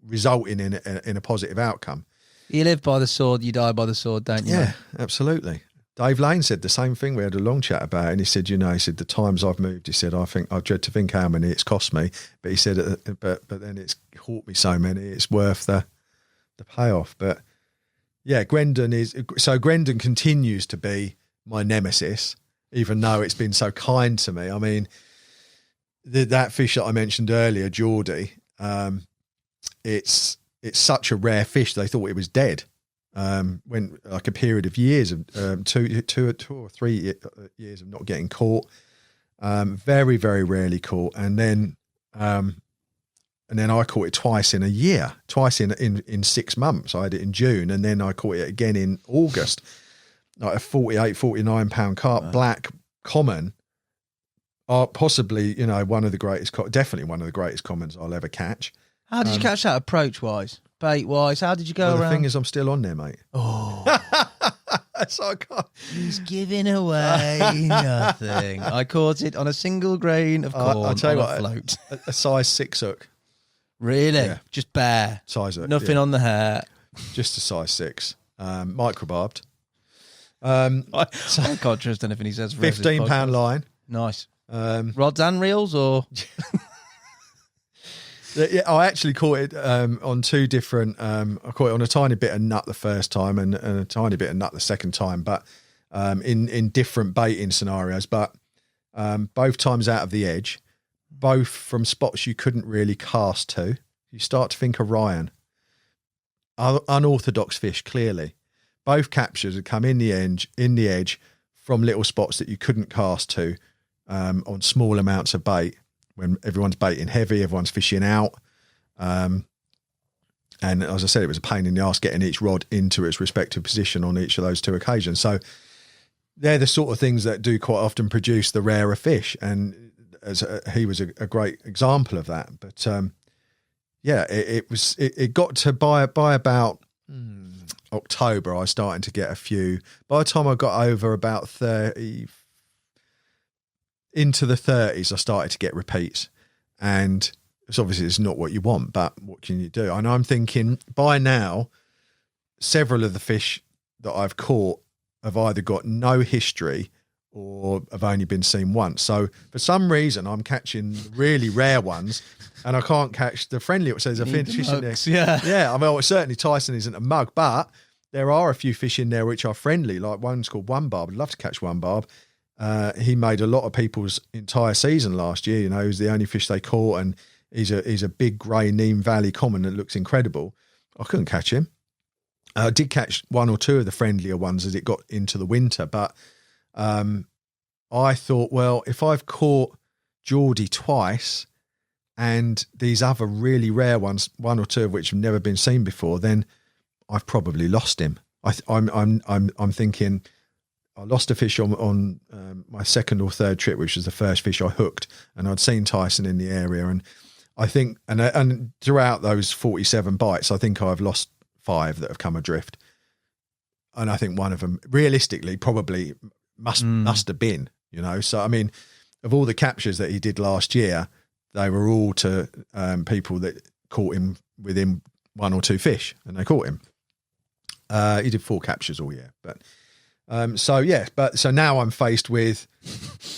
[SPEAKER 3] resulting in a positive outcome.
[SPEAKER 1] You live by the sword, you die by the sword, don't you?
[SPEAKER 3] Yeah, absolutely. Dave Lane said the same thing. We had a long chat about it, and he said, he said, the times I've moved, he said, I dread to think how many it's cost me, but he said, but then it's caught me so many, it's worth the payoff. But yeah, Grendon continues to be my nemesis, even though it's been so kind to me. I mean, that fish that I mentioned earlier, Geordie, it's such a rare fish. They thought it was dead. When like a period of years of 2 or 3 years of not getting caught, very, very rarely caught. And then I caught it twice in a year, twice in 6 months. I had it in June, and then I caught it again in August, like a 48, 49 pound carp, black common, possibly, one of the greatest, definitely one of the greatest commons I'll ever catch.
[SPEAKER 1] How did you catch that approach wise? Bait wise, how did you go around?
[SPEAKER 3] The thing is, I'm still on there, mate.
[SPEAKER 1] Oh,
[SPEAKER 3] So I can't.
[SPEAKER 1] he's giving away nothing. I caught it on a single grain of corn
[SPEAKER 3] I'll tell you
[SPEAKER 1] on
[SPEAKER 3] what,
[SPEAKER 1] a float.
[SPEAKER 3] A size 6 hook.
[SPEAKER 1] Really?
[SPEAKER 3] Yeah.
[SPEAKER 1] Just bare.
[SPEAKER 3] Size hook.
[SPEAKER 1] Nothing
[SPEAKER 3] yeah.
[SPEAKER 1] on the hair.
[SPEAKER 3] Just a size 6. Microbarbed.
[SPEAKER 1] I can't trust anything he says. For us, this
[SPEAKER 3] £15
[SPEAKER 1] podcast.
[SPEAKER 3] line.
[SPEAKER 1] Nice. Rods and reels, or
[SPEAKER 3] Yeah, I actually caught it on 2 different. I caught it on a tiny bit of nut the first time and a tiny bit of nut the second time, but in different baiting scenarios. But both times out of the edge, both from spots you couldn't really cast to. You start to think Orion, unorthodox fish. Clearly, both captures had come in the edge from little spots that you couldn't cast to on small amounts of bait. When everyone's baiting heavy, everyone's fishing out. And as I said, it was a pain in the arse getting each rod into its respective position on each of those 2 occasions. So they're the sort of things that do quite often produce the rarer fish. And he was a great example of that. But it got to by about October, I was starting to get a few. By the time I got over about 30, into the 30s, I started to get repeats, and it's not what you want, but what can you do? And I'm thinking by now, several of the fish that I've caught have either got no history or have only been seen once. So for some reason, I'm catching really rare ones, and I can't catch the friendly. So there's a fish in there.
[SPEAKER 1] Yeah.
[SPEAKER 3] Yeah. I mean, certainly Tyson isn't a mug, but there are a few fish in there which are friendly. Like one's called One Barb. I'd love to catch One Barb. He made a lot of people's entire season last year. He was the only fish they caught, and he's a big grey Neem Valley common that looks incredible. I couldn't catch him. I did catch 1 or 2 of the friendlier ones as it got into the winter, but I thought, well, if I've caught Geordie twice and these other really rare ones, 1 or 2 of which have never been seen before, then I've probably lost him. I'm thinking. I lost a fish on my 2nd or 3rd trip, which was the first fish I hooked, and I'd seen Tyson in the area. And I think, and throughout those 47 bites, I think I've lost 5 that have come adrift. And I think one of them, realistically, probably must have been, So, I mean, of all the captures that he did last year, they were all to people that caught him within 1 or 2 fish, and they caught him. He did 4 captures all year, but... So now I'm faced with,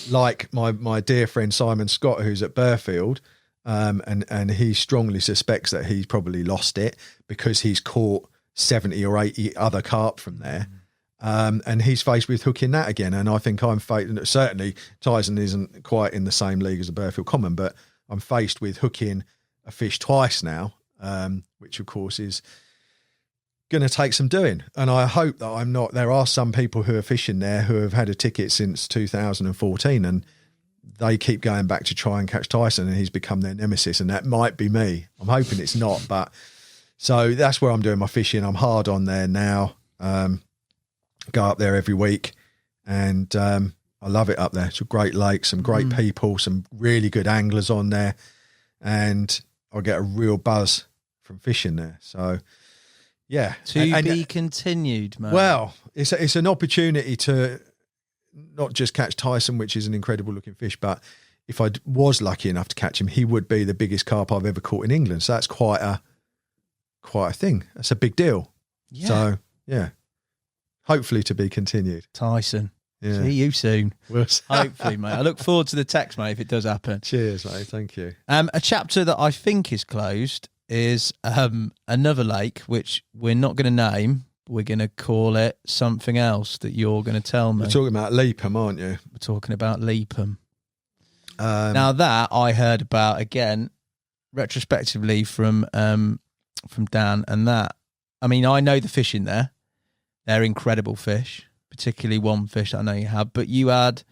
[SPEAKER 3] like my dear friend Simon Scott, who's at Burfield, and he strongly suspects that he's probably lost it because he's caught 70 or 80 other carp from there. And he's faced with hooking that again. And I think certainly Tyson isn't quite in the same league as the Burfield Common, but I'm faced with hooking a fish twice now, which of course is going to take some doing. And I hope that I'm not. There are some people who are fishing there who have had a ticket since 2014 and they keep going back to try and catch Tyson, and he's become their nemesis. And that might be me. I'm hoping it's not, but so that's where I'm doing my fishing. I'm hard on there now. Go up there every week, and I love it up there. It's a great lake, some great people, some really good anglers on there, and I get a real buzz from fishing there. So, yeah.
[SPEAKER 1] To be continued, man.
[SPEAKER 3] Well, it's an opportunity to not just catch Tyson, which is an incredible looking fish, but if I was lucky enough to catch him, he would be the biggest carp I've ever caught in England. So that's quite a thing. That's a big deal.
[SPEAKER 1] Yeah.
[SPEAKER 3] So, yeah. Hopefully to be continued.
[SPEAKER 1] Tyson.
[SPEAKER 3] Yeah.
[SPEAKER 1] See you soon.
[SPEAKER 3] We'll
[SPEAKER 1] Hopefully, mate. I look forward to the text, mate, if it does happen.
[SPEAKER 3] Cheers, mate. Thank you.
[SPEAKER 1] A chapter that I think is closed is another lake, which we're not going to name. We're going to call it something else that you're going to tell me.
[SPEAKER 3] You're talking about Leapham, aren't you?
[SPEAKER 1] We're talking about Leapham. Now that I heard about, again, retrospectively from Dan, and that, I mean, I know the fish in there. They're incredible fish, particularly one fish I know you have, but you had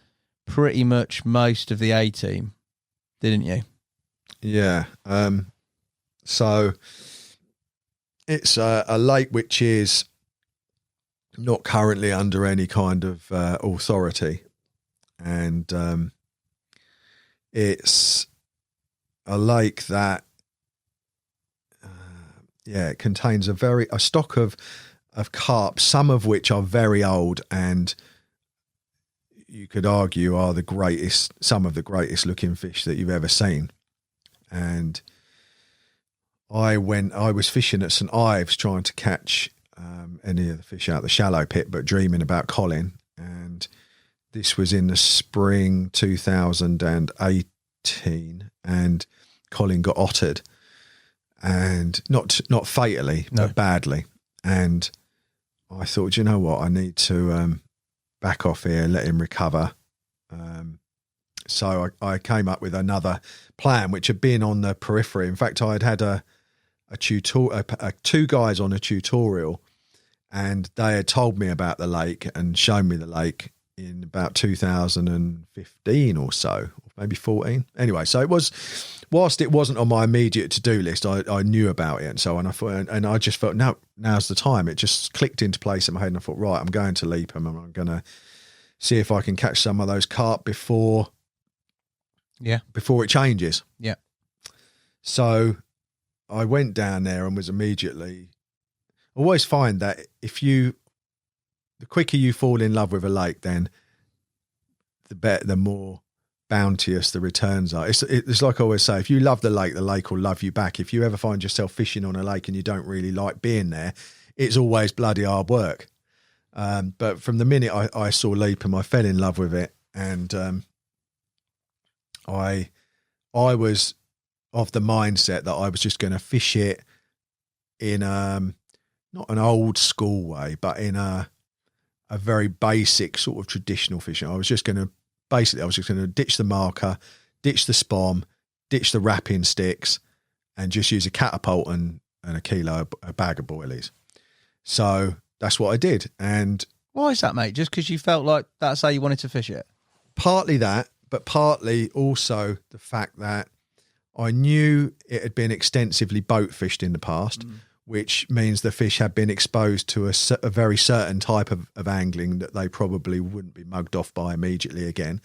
[SPEAKER 1] pretty much most of the A team, didn't you?
[SPEAKER 3] Yeah. So it's a lake which is not currently under any kind of authority, and it's a lake that it contains a stock of carp, some of which are very old and you could argue are some of the greatest looking fish that you've ever seen. And I was fishing at St Ives trying to catch any of the fish out of the shallow pit, but dreaming about Colin. And this was in the spring 2018, and Colin got ottered, and not fatally, but badly. And I thought, you know what, I need to back off here, let him recover. So I came up with another plan, which had been on the periphery. In fact, I had two guys on a tutorial, and they had told me about the lake and shown me the lake in about 2015 or so, or maybe 14. Anyway, so it was, whilst it wasn't on my immediate to-do list, I knew about it and so on. And I just felt, no, now's the time. It just clicked into place in my head, and I thought, right, I'm going to Leapham, and I'm going to see if I can catch some of those carp before it changes.
[SPEAKER 1] Yeah.
[SPEAKER 3] So I went down there and was immediately, always find that the quicker you fall in love with a lake, then the more bounteous the returns are. It's like I always say, if you love the lake will love you back. If you ever find yourself fishing on a lake and you don't really like being there, it's always bloody hard work. But from the minute I saw Leapham, I fell in love with it, and I was of the mindset that I was just going to fish it in not an old school way, but in a very basic sort of traditional fishing. I was just going to ditch the marker, ditch the spom, ditch the wrapping sticks, and just use a catapult and a bag of boilies. So that's what I did. And
[SPEAKER 1] why is that, mate? Just because you felt like that's how you wanted to fish it?
[SPEAKER 3] Partly that, but partly also the fact that I knew it had been extensively boat fished in the past, which means the fish had been exposed to a very certain type of angling that they probably wouldn't be mugged off by immediately again.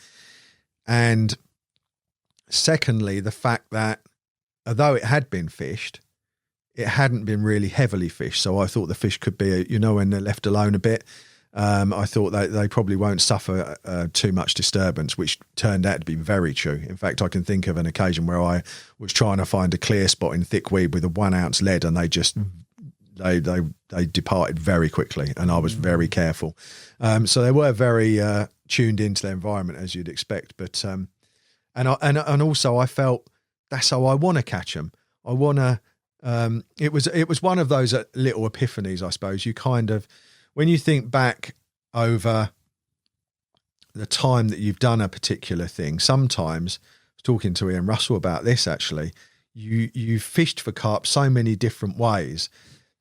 [SPEAKER 3] And secondly, the fact that although it had been fished, it hadn't been really heavily fished. So I thought the fish could be, when they're left alone a bit, I thought they probably won't suffer too much disturbance, which turned out to be very true. In fact, I can think of an occasion where I was trying to find a clear spot in thick weed with a 1 ounce lead, and they just they departed very quickly, and I was very careful. So they were very tuned into their environment, as you'd expect. But and also I felt that's how I want to catch them. I want to It was one of those little epiphanies, I suppose. You kind of, when you think back over the time that you've done a particular thing, sometimes, I was talking to Ian Russell about this actually, you've fished for carp so many different ways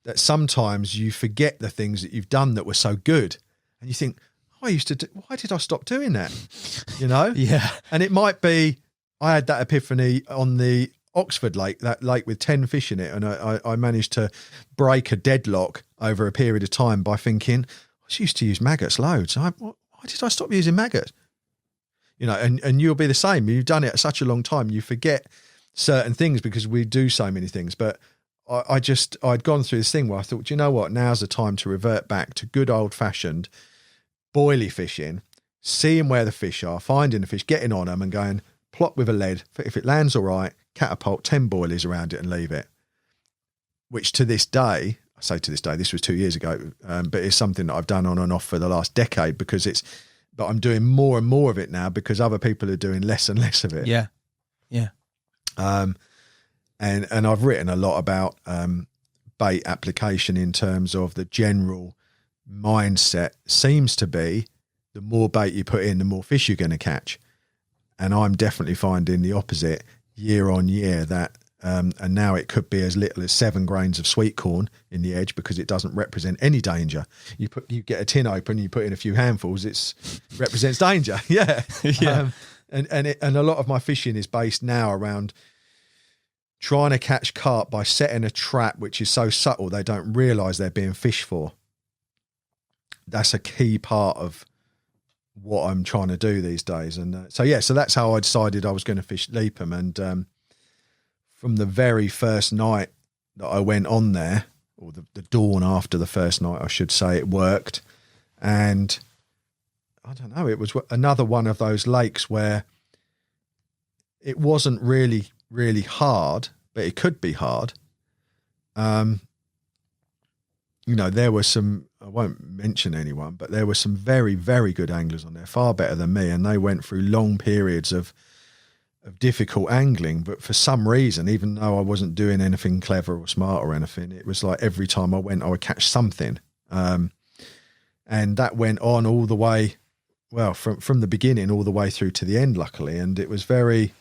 [SPEAKER 3] that sometimes you forget the things that you've done that were so good. And you think, why did I stop doing that? You know?
[SPEAKER 1] Yeah.
[SPEAKER 3] And it might be, I had that epiphany on the Oxford Lake, that lake with 10 fish in it. And I managed to break a deadlock over a period of time by thinking, I used to use maggots loads. Why did I stop using maggots? You know, and you'll be the same. You've done it such a long time. You forget certain things because we do so many things. But I'd gone through this thing where I thought, do you know what? Now's the time to revert back to good old fashioned boilie fishing, seeing where the fish are, finding the fish, getting on them and going plop with a lead. If it lands all right, catapult 10 boilies around it and leave it. Which to this day, I say to this day, this was 2 years ago, but it's something that I've done on and off for the last decade but I'm doing more and more of it now because other people are doing less and less of it.
[SPEAKER 1] Yeah. Yeah.
[SPEAKER 3] And I've written a lot about bait application in terms of the general mindset seems to be the more bait you put in, the more fish you're going to catch. And I'm definitely finding the opposite year on year that, and now it could be as little as 7 grains of sweet corn in the edge because it doesn't represent any danger. You get a tin open, you put in a few handfuls, it represents danger. Yeah.
[SPEAKER 1] Yeah.
[SPEAKER 3] And a lot of my fishing is based now around trying to catch carp by setting a trap which is so subtle they don't realise they're being fished for. That's a key part of what I'm trying to do these days. And so that's how I decided I was going to fish Leapham. And from the very first night that I went on there, or the dawn after the first night, I should say, it worked. And I don't know, it was another one of those lakes where it wasn't really, really hard, but it could be hard. You know, there were some, I won't mention anyone, but there were some very, very good anglers on there, far better than me. And they went through long periods of difficult angling. But for some reason, even though I wasn't doing anything clever or smart or anything, it was like every time I went, I would catch something. And that went on all the way, well, from the beginning all the way through to the end, luckily. And it was very,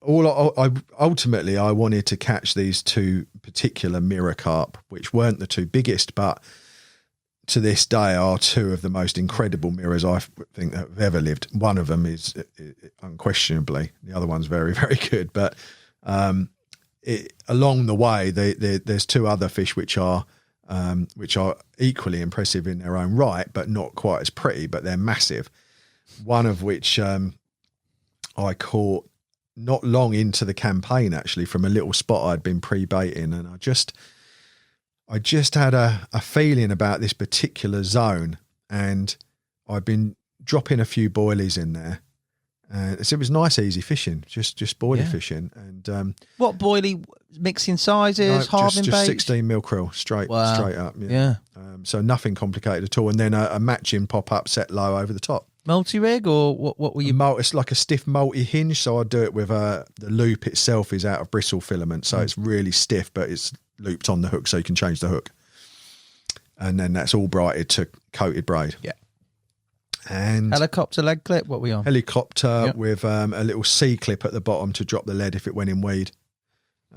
[SPEAKER 3] ultimately I wanted to catch these 2 particular mirror carp, which weren't the 2 biggest, but to this day are 2 of the most incredible mirrors I think that have ever lived. One of them is unquestionably, the other one's very, very good. But along the way, there's 2 other fish which are equally impressive in their own right, but not quite as pretty, but they're massive. One of which I caught not long into the campaign, actually, from a little spot I'd been pre-baiting. And I just had a feeling about this particular zone, and I'd been dropping a few boilies in there. And so it was nice, easy fishing, just boilie fishing. And
[SPEAKER 1] what boilie mixing sizes, halving
[SPEAKER 3] just
[SPEAKER 1] baits?
[SPEAKER 3] 16 mil krill, straight up.
[SPEAKER 1] Yeah.
[SPEAKER 3] So nothing complicated at all. And then a matching pop-up set low over the top.
[SPEAKER 1] Multi-rig, or what were you?
[SPEAKER 3] It's like a stiff multi-hinge, so I do it with the loop itself is out of bristle filament, so it's really stiff, but it's looped on the hook, so you can change the hook. And then that's all brighted to coated braid.
[SPEAKER 1] Yeah.
[SPEAKER 3] And
[SPEAKER 1] helicopter leg clip, what were we on?
[SPEAKER 3] Helicopter with a little C clip at the bottom to drop the lead if it went in weed.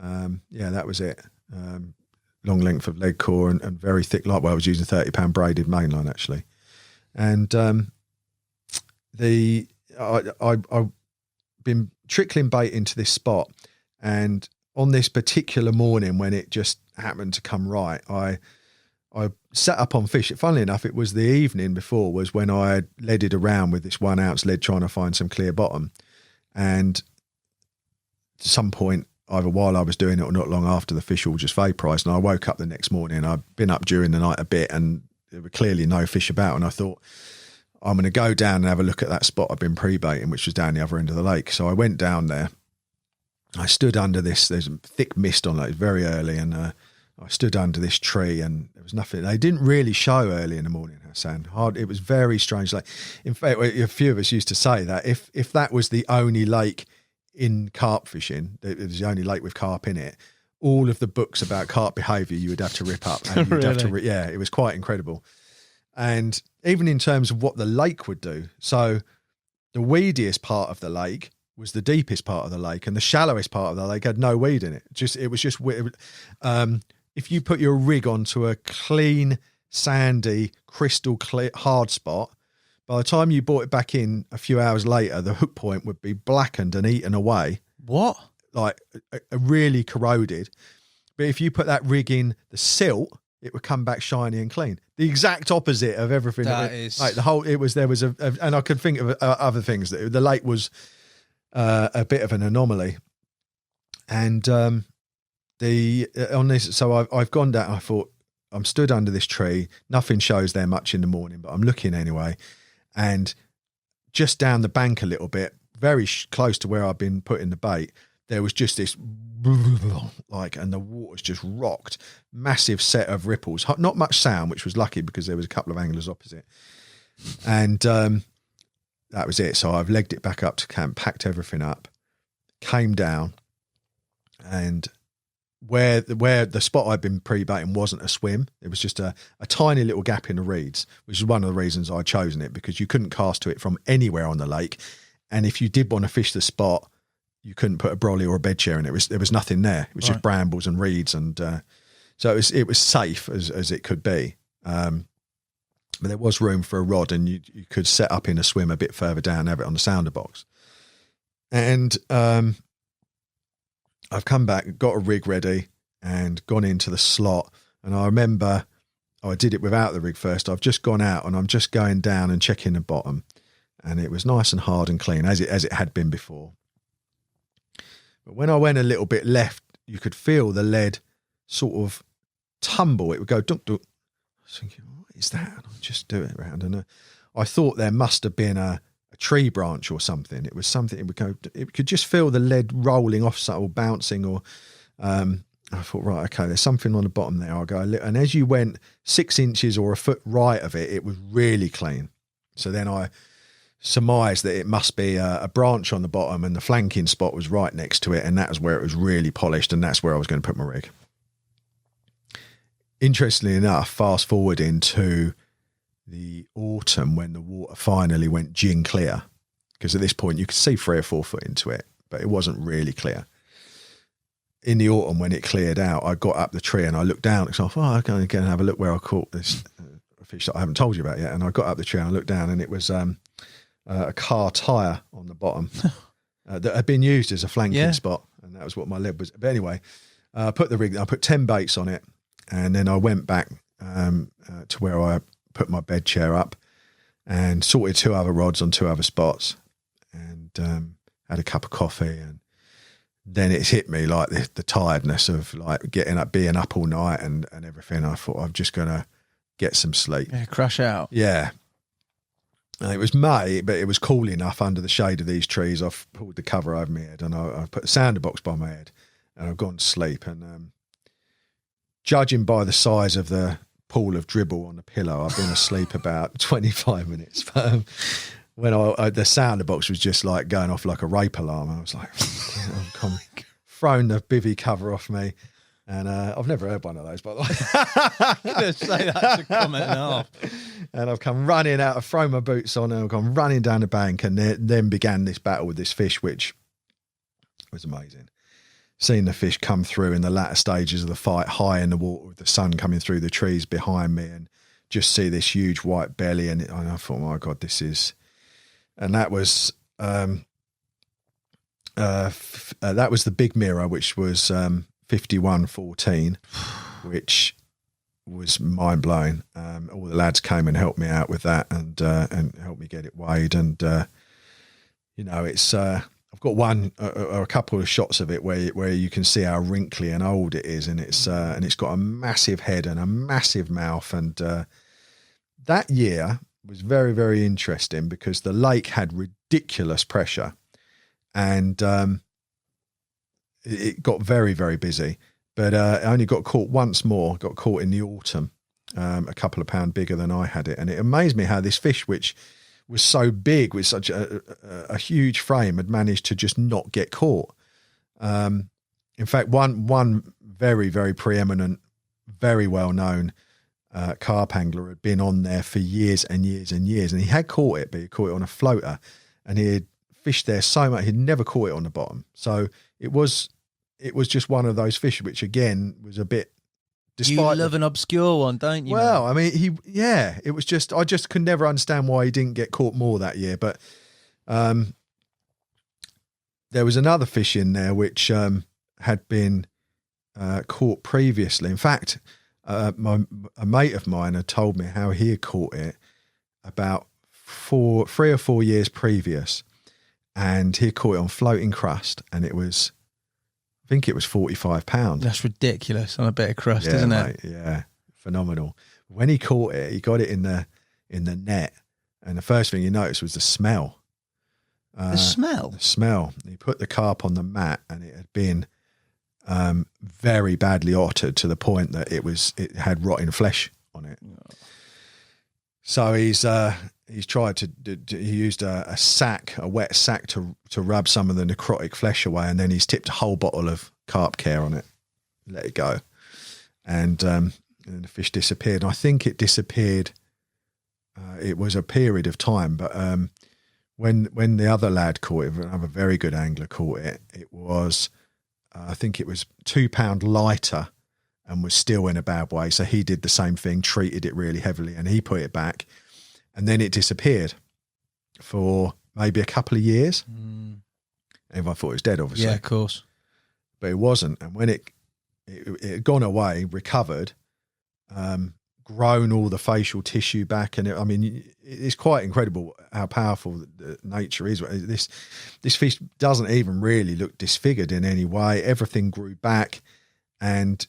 [SPEAKER 3] That was it. Long length of lead core and very thick light. Well, I was using 30-pound braided mainline actually. And I've been trickling bait into this spot, and on this particular morning when it just happened to come right, I sat up on fish. Funnily enough, it was the evening before was when I had leaded around with this 1 ounce lead trying to find some clear bottom. And at some point, either while I was doing it or not long after, the fish all just vaporised. And I woke up the next morning, I'd been up during the night a bit and there were clearly no fish about. And I thought, I'm going to go down and have a look at that spot I've been pre-baiting, which was down the other end of the lake. So I went down there. I stood under this, there's a thick mist on it, it was very early, and I stood under this tree and there was nothing. They didn't really show early in the morning, Hassan. It was very strange. Like, in fact, a few of us used to say that if that was the only lake in carp fishing, it was the only lake with carp in it. All of the books about carp behaviour you would have to rip up. And you'd have to it was quite incredible. And even in terms of what the lake would do. So the weediest part of the lake was the deepest part of the lake, and the shallowest part of the lake had no weed in it. It was just if you put your rig onto a clean, sandy, crystal clear, hard spot, by the time you brought it back in a few hours later, the hook point would be blackened and eaten away.
[SPEAKER 1] What?
[SPEAKER 3] Like really corroded. But if you put that rig in the silt, it would come back shiny and clean. The exact opposite of everything.
[SPEAKER 1] That is
[SPEAKER 3] like there was and I could think of other things. That the lake was a bit of an anomaly. And on this, so I've gone down. I thought, I'm stood under this tree. Nothing shows there much in the morning, but I'm looking anyway. And just down the bank a little bit, very close to where I've been putting the bait, there was just this and the water's just rocked. Massive set of ripples. Not much sound, which was lucky because there was a couple of anglers opposite. And that was it. So I've legged it back up to camp, packed everything up, came down, and where the spot I'd been pre-baiting wasn't a swim. It was just a tiny little gap in the reeds, which is one of the reasons I'd chosen it, because you couldn't cast to it from anywhere on the lake. And if you did want to fish the spot, you couldn't put a brolly or a bed chair in it. There was nothing there. It was just brambles and reeds. And so it was safe as it could be. But there was room for a rod, and you could set up in a swim a bit further down, have it on the sounder box. And I've come back, got a rig ready, and gone into the slot. And I remember I did it without the rig first. I've just gone out and I'm just going down and checking the bottom, and it was nice and hard and clean as it had been before. But when I went a little bit left, you could feel the lead sort of tumble. It would go dunk dunk. I was thinking, what is that? And I'll just do it around. And I thought there must have been a tree branch or something. It was something. It could just feel the lead rolling off, or bouncing, or I thought, right, okay, there's something on the bottom there. I'll go a little, and as you went 6 inches or a foot right of it, it was really clean. So then I surmised that it must be a branch on the bottom, and the flanking spot was right next to it, and that was where it was really polished, and that's where I was going to put my rig. Interestingly enough, fast forward into the autumn when the water finally went gin clear, because at this point you could see 3 or 4 foot into it, but it wasn't really clear. In the autumn, when it cleared out, I got up the tree and I looked down and I thought, I'm going to go and have a look where I caught this fish that I haven't told you about yet. And I got up the tree and I looked down, and it was a car tyre on the bottom that had been used as a flanking spot, and that was what my lead was. But anyway, I put 10 baits on it, and then I went back to where I put my bed chair up and sorted 2 other rods on 2 other spots, and had a cup of coffee. And then it's hit me like the tiredness of like getting up, being up all night and everything. I thought, I'm just going to get some sleep.
[SPEAKER 1] Yeah, crash out.
[SPEAKER 3] Yeah. And it was May, but it was cool enough under the shade of these trees. I've pulled the cover over my head, and I put a sounder box by my head, and I've gone to sleep. And judging by the size of the pool of dribble on the pillow, I've been asleep about 25 minutes. But when the sounder box was just like going off like a rape alarm, I was like, I'm thrown the bivvy cover off me. And I've never heard one of those, by the way.
[SPEAKER 1] I'm going to say that's a comment and a half.
[SPEAKER 3] And I've come running out, I've thrown my boots on, and I've gone running down the bank, and then began this battle with this fish, which was amazing. Seeing the fish come through in the latter stages of the fight, high in the water with the sun coming through the trees behind me, and just see this huge white belly. And I thought, my God, this is... And that was the big mirror, which was 51.14, which was mind blowing. All the lads came and helped me out with that, and helped me get it weighed. And it's I've got one or a couple of shots of it where you can see how wrinkly and old it is, and it's got a massive head and a massive mouth. And that year was very, very interesting because the lake had ridiculous pressure, and it got very, very busy. But I only got caught once more, got caught in the autumn, a couple of pound bigger than I had it. And it amazed me how this fish, which was so big with such a huge frame had managed to just not get caught. In fact, one very, very preeminent, very well known carp angler had been on there for years and years and years, and he had caught it, but he caught it on a floater, and he had fished there so much he'd never caught it on the bottom. So it was just one of those fish which again was a bit.
[SPEAKER 1] You love an obscure one, don't you?
[SPEAKER 3] Well, I mean, it was just, I just could never understand why he didn't get caught more that year. But there was another fish in there which had been caught previously. In fact, a mate of mine had told me how he had caught it about 3 or 4 years previous, and he caught it on floating crust, and it was, I think it was 45 pounds.
[SPEAKER 1] That's ridiculous on a bit of crust,
[SPEAKER 3] Yeah,
[SPEAKER 1] isn't
[SPEAKER 3] mate,
[SPEAKER 1] it?
[SPEAKER 3] yeah, phenomenal. When he caught it, he got it in the net, and the first thing he noticed was the smell.
[SPEAKER 1] The smell?
[SPEAKER 3] The smell. He put the carp on the mat, and it had been very badly ottered to the point that it had rotting flesh on it. Oh. So he's tried to he used a wet sack to rub some of the necrotic flesh away, and then he's tipped a whole bottle of carp care on it, let it go, and the fish disappeared. And I think it disappeared. It was a period of time, but when the other lad caught it, another very good angler caught it, it was I think it was 2 pound lighter and was still in a bad way. So he did the same thing, treated it really heavily, and he put it back. And then it disappeared for maybe a couple of years. Everyone thought it was dead, obviously.
[SPEAKER 1] Yeah, of course.
[SPEAKER 3] But it wasn't. And when it had gone away, recovered, grown all the facial tissue back. And it's quite incredible how powerful the nature is. This fish doesn't even really look disfigured in any way. Everything grew back. And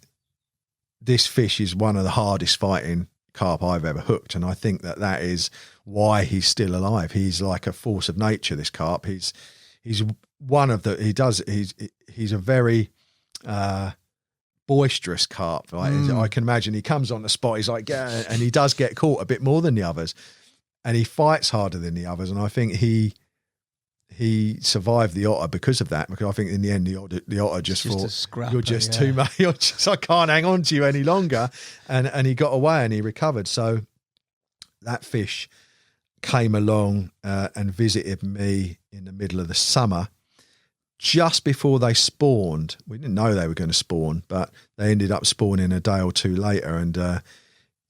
[SPEAKER 3] this fish is one of the hardest fighting carp I've ever hooked, and I think that is why he's still alive. He's like a force of nature, this carp. He's one of the he's a very boisterous carp, right? I can imagine he comes on the spot, he's like, yeah, and he does get caught a bit more than the others, and he fights harder than the others, and I think he survived the otter because of that, because I think in the end the otter just thought, scrapper, you're just too much, I can't hang on to you any longer, and he got away and he recovered. So that fish came along and visited me in the middle of the summer, just before they spawned. We didn't know they were going to spawn, but they ended up spawning a day or two later, and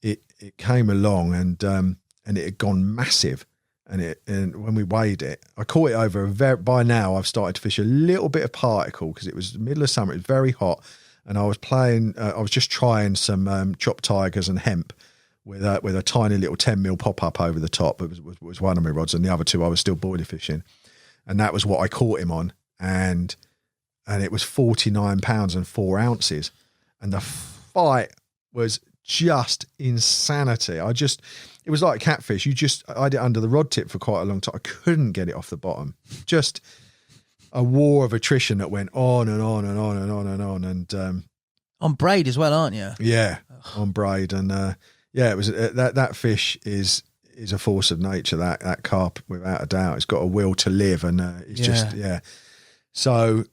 [SPEAKER 3] it came along and it had gone massive. And when we weighed it, I caught it over by now I've started to fish a little bit of particle, because it was the middle of summer, it was very hot, and I was just trying some chopped tigers and hemp with a tiny little 10mm pop-up over the top. It was one of my rods, and the other two I was still boiler fishing, and that was what I caught him on, and it was 49 pounds and 4 ounces, and the fight was just insanity. It was like a catfish. I had it under the rod tip for quite a long time. I couldn't get it off the bottom. Just a war of attrition that went on and on and on and on and on. And
[SPEAKER 1] on braid as well, aren't you?
[SPEAKER 3] Yeah, on braid. And it was that fish is a force of nature. That carp, without a doubt, it's got a will to live, and So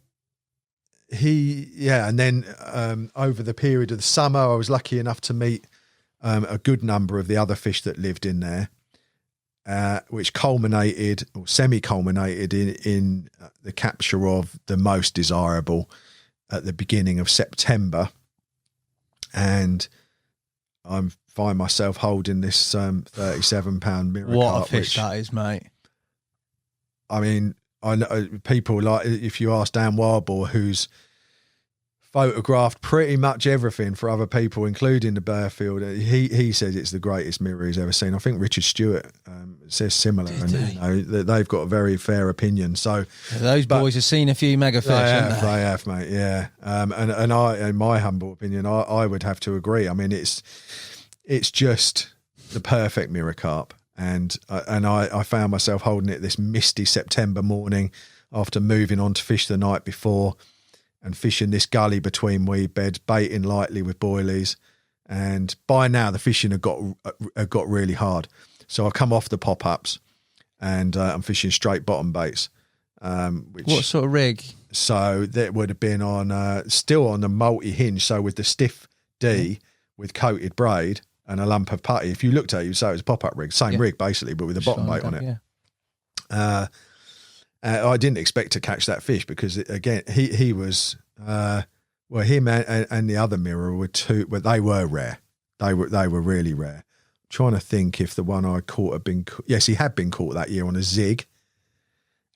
[SPEAKER 3] and then over the period of the summer, I was lucky enough to meet a good number of the other fish that lived in there, which culminated or semi-culminated in the capture of the most desirable at the beginning of September. And I find myself holding this 37-pound mirror
[SPEAKER 1] What
[SPEAKER 3] carp,
[SPEAKER 1] a fish that is, mate.
[SPEAKER 3] I mean, I know people, like, if you ask Dan Wildboar, who's photographed pretty much everything for other people, including the Bearfield, he says it's the greatest mirror he's ever seen. I think Richard Stewart says similar, and they've got a very fair opinion. So
[SPEAKER 1] those boys have seen a few mega fish, haven't they?
[SPEAKER 3] They have, mate. Yeah, and I, in my humble opinion, I would have to agree. I mean, it's just the perfect mirror carp. And I found myself holding it this misty September morning after moving on to fish the night before, and fishing this gully between weed beds, baiting lightly with boilies. And by now the fishing had got really hard. So I come off the pop-ups, and I'm fishing straight bottom baits. Which,
[SPEAKER 1] What sort of rig?
[SPEAKER 3] So that would have been on still on the multi-hinge, so with the stiff D with coated braid and a lump of putty. If you looked at it, you'd say it was a pop-up rig, same rig basically, but with a bottom bait on it.
[SPEAKER 1] Yeah.
[SPEAKER 3] I didn't expect to catch that fish because again he was him and the other mirror were they were rare. They were really rare. I'm trying to think if the one I caught had been he had been caught that year on a zig.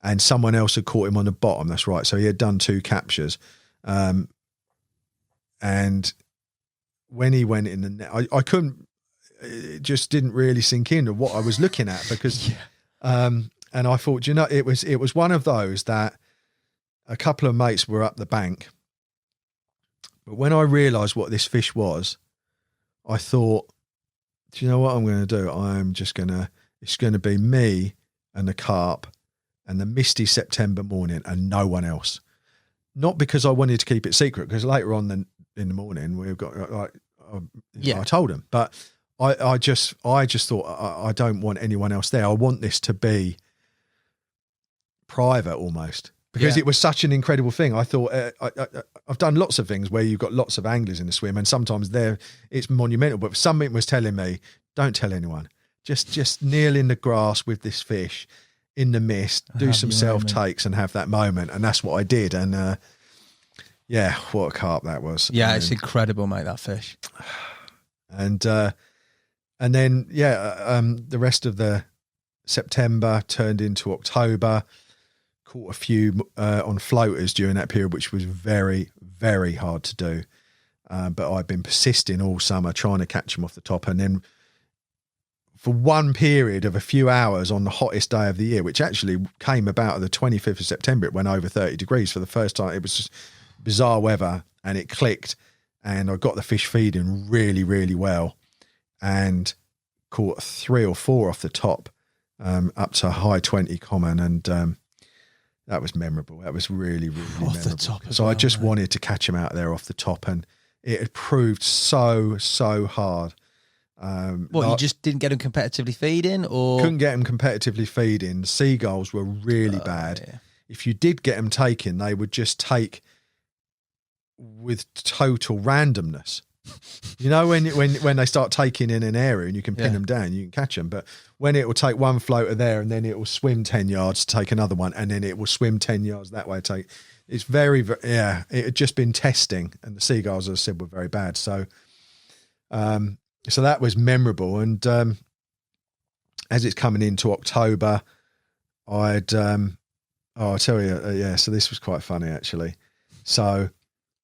[SPEAKER 3] And someone else had caught him on the bottom. That's right. So he had done 2 captures. And when he went in the net, I couldn't, it just didn't really sink in to what I was looking at because, and I thought, it was one of those that a couple of mates were up the bank. But when I realised what this fish was, I thought, do you know what I'm going to do? It's going to be me and the carp and the misty September morning and no one else. Not because I wanted to keep it secret, because later on in the morning we've got I told him, but I just thought I don't want anyone else there. I want this to be private almost because it was such an incredible thing. I thought I've done lots of things where you've got lots of anglers in the swim and sometimes it's monumental, but something was telling me, don't tell anyone. Just kneel in the grass with this fish in the mist, do some self-takes and have that moment. And that's what I did. And what a carp that was.
[SPEAKER 1] Yeah, it's incredible, mate, that fish.
[SPEAKER 3] And then, the rest of the September turned into October, caught a few on floaters during that period, which was very, very hard to do. But I'd been persisting all summer trying to catch them off the top. And then for one period of a few hours on the hottest day of the year, which actually came about on the 25th of September, it went over 30 degrees for the first time. It was just bizarre weather and it clicked and I got the fish feeding really, really well and caught 3 or 4 off the top up to high 20 common. And that was memorable. That was really, really
[SPEAKER 1] off
[SPEAKER 3] memorable.
[SPEAKER 1] The top
[SPEAKER 3] so I just wanted to catch him out there off the top and it had proved so hard.
[SPEAKER 1] You just didn't get them competitively feeding, or
[SPEAKER 3] couldn't get them competitively feeding? The seagulls were really bad.
[SPEAKER 1] Yeah.
[SPEAKER 3] If you did get them taken, they would just take with total randomness. When they start taking in an area and you can pin them down, you can catch them. But when it will take one floater there and then it will swim 10 yards to take another one, and then it will swim 10 yards that way. It's very, it had just been testing, and the seagulls, as I said, were very bad. So that was memorable. And as it's coming into October, I'll tell you, so this was quite funny actually. So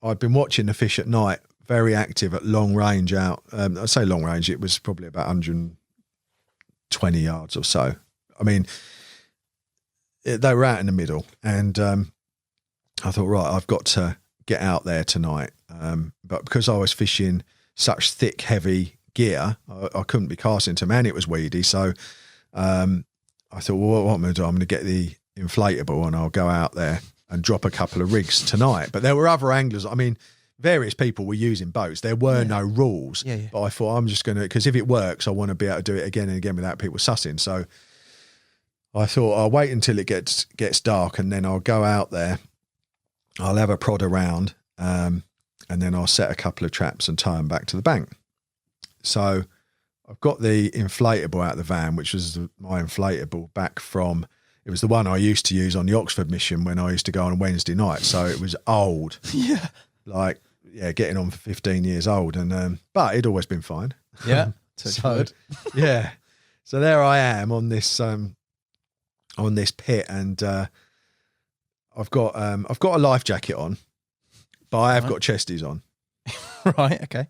[SPEAKER 3] I'd been watching the fish at night, very active at long range out. I say long range, it was probably about 120 yards or so. I mean, they were out in the middle, and I thought, right, I've got to get out there tonight. But because I was fishing such thick, heavy gear, I couldn't be casting to them, and it was weedy. So I thought, well, what am I going to do? I'm going to get the inflatable and I'll go out there and drop a couple of rigs tonight. But there were other anglers. I mean, various people were using boats. There were no rules. Yeah. But I thought, I'm just going to, because if it works, I want to be able to do it again and again without people sussing. So I thought I'll wait until it gets dark, and then I'll go out there. I'll have a prod around, and then I'll set a couple of traps and tie them back to the bank. So I've got the inflatable out of the van, which was my inflatable back from, it was the one I used to use on the Oxford mission when I used to go on Wednesday night. So it was old.
[SPEAKER 1] Yeah.
[SPEAKER 3] Getting on for 15 years old. And but it'd always been fine.
[SPEAKER 1] Yeah.
[SPEAKER 3] So there I am on this pit, and I've got a life jacket on, but I have got chesties on.
[SPEAKER 1] Right, okay.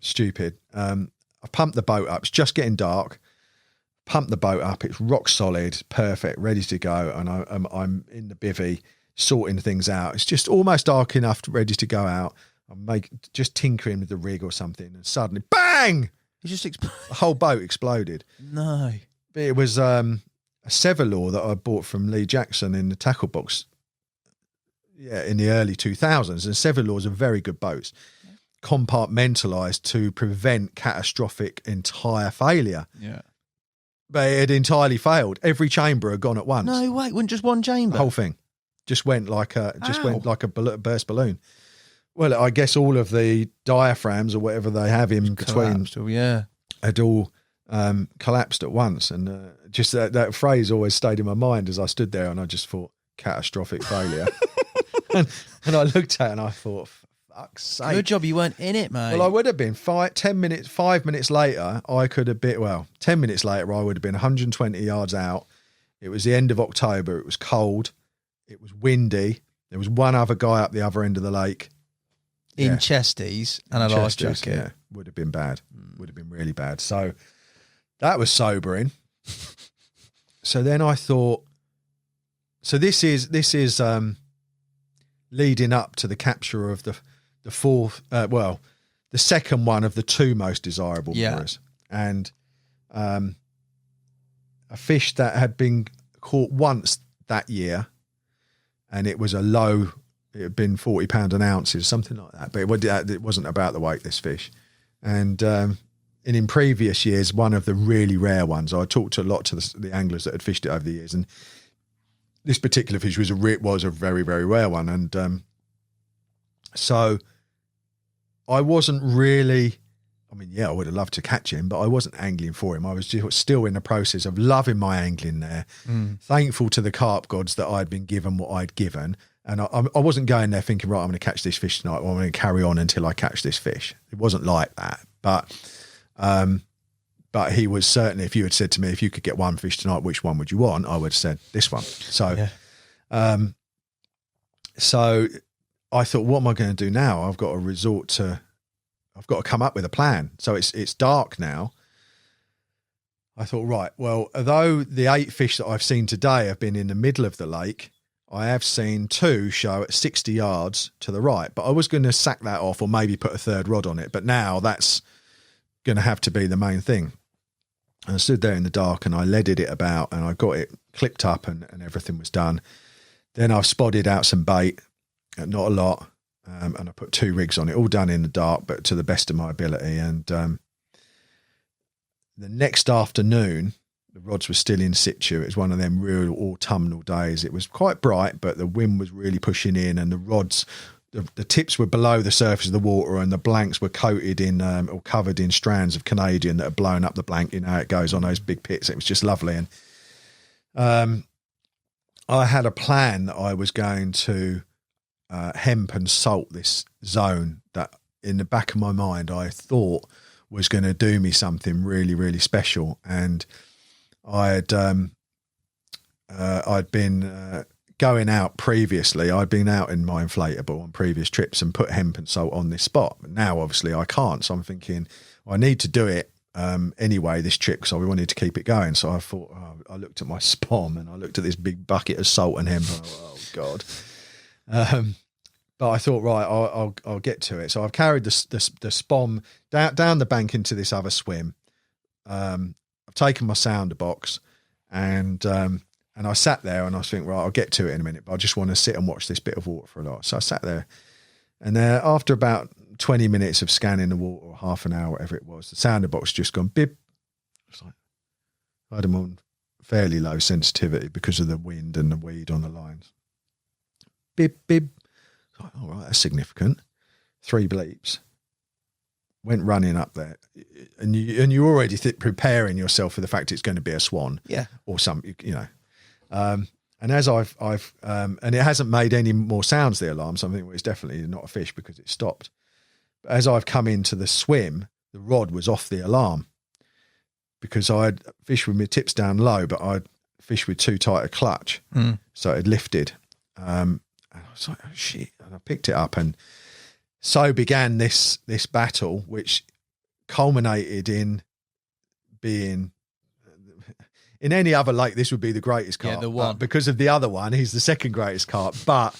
[SPEAKER 3] Stupid. I pumped the boat up. It's just getting dark. Pumped the boat up. It's rock solid, perfect, ready to go. And I'm in the bivvy sorting things out. It's just almost dark enough, ready to go out. I'm just tinkering with the rig or something, and suddenly, bang! The whole boat exploded.
[SPEAKER 1] No.
[SPEAKER 3] But it was a Severlaw that I bought from Lee Jackson in the tackle box. Yeah, in the early 2000s. And Severlaws are very good boats. Compartmentalized to prevent catastrophic entire failure.
[SPEAKER 1] Yeah.
[SPEAKER 3] but it had entirely failed. Every chamber had gone at once.
[SPEAKER 1] No, wait, wasn't just one chamber?
[SPEAKER 3] The whole thing just went like a
[SPEAKER 1] Ow.
[SPEAKER 3] burst balloon. Well, I guess all of the diaphragms or whatever they have in between had all collapsed at once. And just that phrase always stayed in my mind as I stood there, and I just thought, catastrophic failure. and I looked at it and I thought, fuck's sake.
[SPEAKER 1] Good job you weren't in it, mate.
[SPEAKER 3] Well, I would have been 5 minutes later, I could have been, 10 minutes later, I would have been 120 yards out. It was the end of October. It was cold. It was windy. There was one other guy up the other end of the lake.
[SPEAKER 1] In chesties and a life jacket.
[SPEAKER 3] Yeah, would have been bad. Would have been really bad. So that was sobering. So then I thought, so this is leading up to the capture of the fourth, the second one of the two most desirable mirrors. And a fish that had been caught once that year, and it was a low, it had been £40 an ounce, something like that. But it wasn't about the weight, this fish. And in previous years, one of the really rare ones, I talked a lot to the anglers that had fished it over the years, and this particular fish was a very, very rare one. And so I wasn't really, I would have loved to catch him, but I wasn't angling for him. I was just still in the process of loving my angling there, thankful to the carp gods that I'd been given what I'd given. And I wasn't going there thinking, right, I'm going to catch this fish tonight, or I'm going to carry on until I catch this fish. It wasn't like that. But he was certainly, if you had said to me, if you could get one fish tonight, which one would you want? I would have said this one. So, so I thought, what am I going to do now? I've got to come up with a plan. So it's dark now. I thought, right, well, although the 8 fish that I've seen today have been in the middle of the lake, I have seen 2 show at 60 yards to the right, but I was going to sack that off or maybe put a third rod on it. But now that's going to have to be the main thing. And I stood there in the dark and I leaded it about and I got it clipped up and everything was done. Then I've spotted out some bait, not a lot, and I put 2 rigs on it, all done in the dark, but to the best of my ability. And the next afternoon, the rods were still in situ. It was one of them real autumnal days. It was quite bright, but the wind was really pushing in, and the rods, the tips were below the surface of the water, and the blanks were coated in or covered in strands of Canadian that had blown up the blank. You know how it goes on those big pits. It was just lovely. And I had a plan that I was going to hemp and salt this zone that in the back of my mind I thought was going to do me something really, really special. And I'd been going out previously. I'd been out in my inflatable on previous trips and put hemp and salt on this spot. But now, obviously, I can't. So I'm thinking, well, I need to do it anyway this trip because I wanted to keep it going. So I thought, I looked at my spom and I looked at this big bucket of salt and hemp. And I thought, oh God. But I thought, right, I'll get to it. So I've carried the spom down the bank into this other swim. I've taken my sounder box and I sat there and I was thinking, right, I'll get to it in a minute, but I just want to sit and watch this bit of water for a lot. So I sat there, and after about 20 minutes of scanning the water, or half an hour, whatever it was, the sounder box just gone bib. It's like I had them on fairly low sensitivity because of the wind and the weed on the lines. Bib, bib. Like, all right, that's significant. 3 bleeps. Went running up there, and you already preparing yourself for the fact it's going to be a swan, or something, you know. And as I've and it hasn't made any more sounds, the alarm, so I think it's definitely not a fish because it stopped. But as I've come into the swim, the rod was off the alarm because I'd fished with my tips down low, but I'd fished with too tight a clutch, so it had lifted. And I was like, oh shit! And I picked it up, and so began this battle, which culminated in being. In any other lake, this would be the greatest carp. Yeah, the one. Because of the other one, he's the second greatest carp. But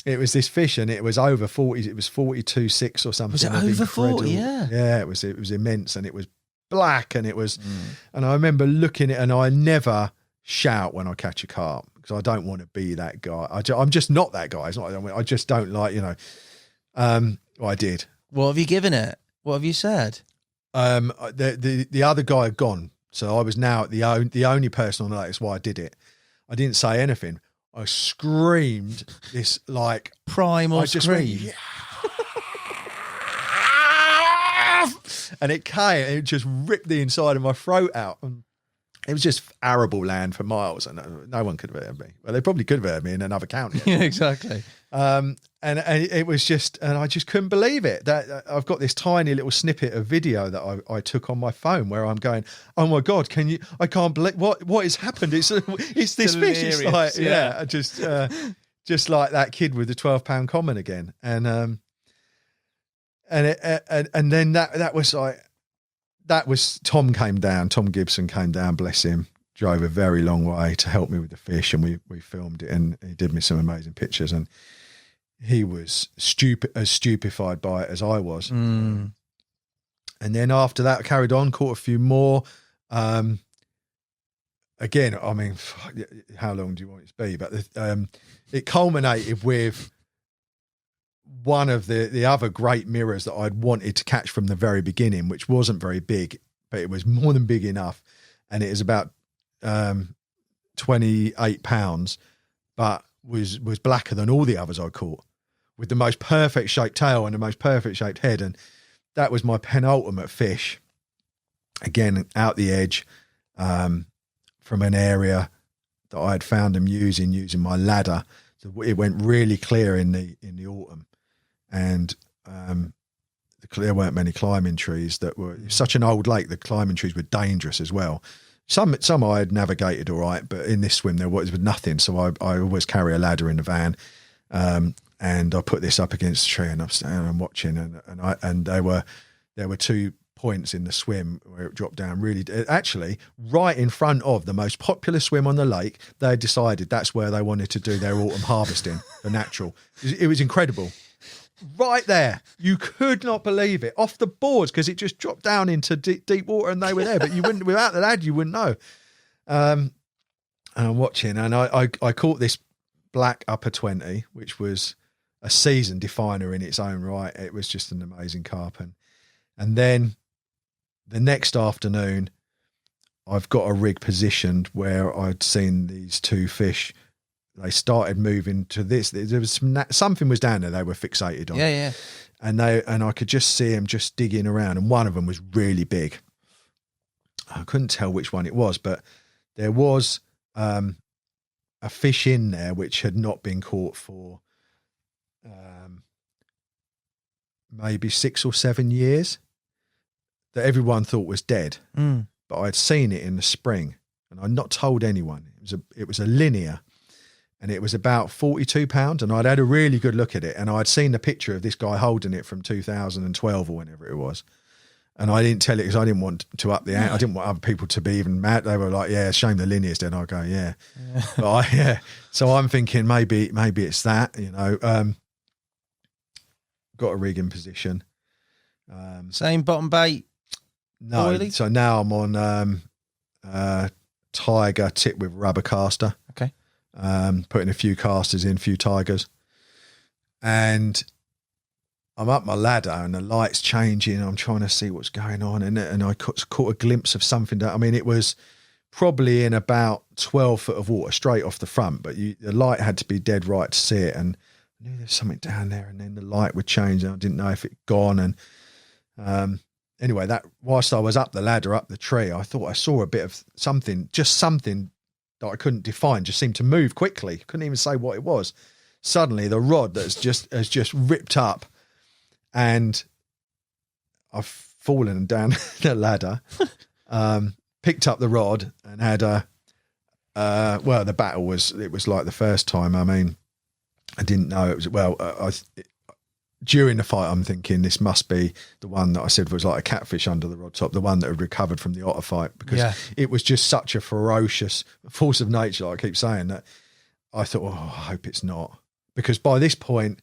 [SPEAKER 3] it was this fish, and it was over 40. It was 42.6 or something.
[SPEAKER 1] Was it over 40? Yeah.
[SPEAKER 3] Yeah, it was immense, and it was black, and it was. And I remember looking at it, and I never shout when I catch a carp because I don't want to be that guy. I'm just not that guy. It's not. I just don't like, you know. Well, I did.
[SPEAKER 1] What have you given it? What have you said?
[SPEAKER 3] The other guy had gone. So I was now the only person on the lake. That's why I did it. I didn't say anything. I screamed this like
[SPEAKER 1] Primal
[SPEAKER 3] I just
[SPEAKER 1] scream.
[SPEAKER 3] went, yeah. And it came, and it just ripped the inside of my throat out. And it was just arable land for miles, and no one could have heard me. Well, they probably could have heard me in another county.
[SPEAKER 1] Yeah, exactly.
[SPEAKER 3] And it was just, and I just couldn't believe it. That I've got this tiny little snippet of video that I took on my phone where I'm going, oh my God, I can't believe what has happened. It's this fish. It's like, yeah, just like that kid with the £12 common again. And then that was Tom Gibson came down, bless him, drove a very long way to help me with the fish, and we filmed it, and he did me some amazing pictures, and he was as stupefied by it as I was. And then after that I carried on, caught a few more. Again, I mean, how long do you want it to be? But it culminated with one of the other great mirrors that I'd wanted to catch from the very beginning, which wasn't very big, but it was more than big enough. And it is about 28 pounds, but was blacker than all the others I caught, with the most perfect shaped tail and the most perfect shaped head. And that was my penultimate fish. Again, out the edge, from an area that I had found them using my ladder. So it went really clear in the autumn. And there weren't many climbing trees that were such an old lake. The climbing trees were dangerous as well. Some I had navigated all right, but in this swim there was nothing. So I always carry a ladder in the van, and I put this up against the tree, and I'm standing and watching, and there were 2 points in the swim where it dropped down really, actually right in front of the most popular swim on the lake. They had decided that's where they wanted to do their autumn harvesting, the natural. It was incredible. Right there, you could not believe it, off the boards, because it just dropped down into deep water, and they were there. But you wouldn't, without the lad, you wouldn't know. And I'm watching, and I caught this black upper 20, which was a season definer in its own right. It was just an amazing carp. And then the next afternoon, I've got a rig positioned where I'd seen these 2 fish. They started moving to this. There was something was down there they were fixated on.
[SPEAKER 1] Yeah.
[SPEAKER 3] And I could just see them just digging around, and one of them was really big. I couldn't tell which one it was, but there was a fish in there which had not been caught for maybe 6 or 7 years, that everyone thought was dead. But I'd seen it in the spring, and I'd not told anyone. It was a linear. And it was about 42 pounds, and I'd had a really good look at it, and I'd seen the picture of this guy holding it from 2012 or whenever it was. And I didn't tell it because I didn't want to up the ante. I didn't want other people to be even mad. They were like, yeah, shame the linear's dead. I go, yeah. But so I'm thinking maybe it's that, got a rig in position.
[SPEAKER 1] Same bottom bait?
[SPEAKER 3] No.
[SPEAKER 1] Oily?
[SPEAKER 3] So now I'm on tiger tip with rubber caster.
[SPEAKER 1] Okay.
[SPEAKER 3] Putting a few casters in, a few tigers, and I'm up my ladder, and the light's changing. I'm trying to see what's going on, and I caught a glimpse of something. I mean, it was probably in about 12 foot of water straight off the front, but the light had to be dead right to see it, and I knew there's something down there, and then the light would change, and I didn't know if it'd gone. And anyway, that whilst I was up the ladder, up the tree, I thought I saw a bit of something, just something that I couldn't define, just seemed to move quickly. Couldn't even say what it was. Suddenly the rod has just ripped up, and I've fallen down the ladder, picked up the rod, and had the battle was like the first time. I mean, I didn't know it was, during the fight, I'm thinking this must be the one that I said was like a catfish under the rod top, the one that had recovered from the otter fight, because it was just such a ferocious force of nature, like I keep saying, that I thought, I hope it's not. Because by this point,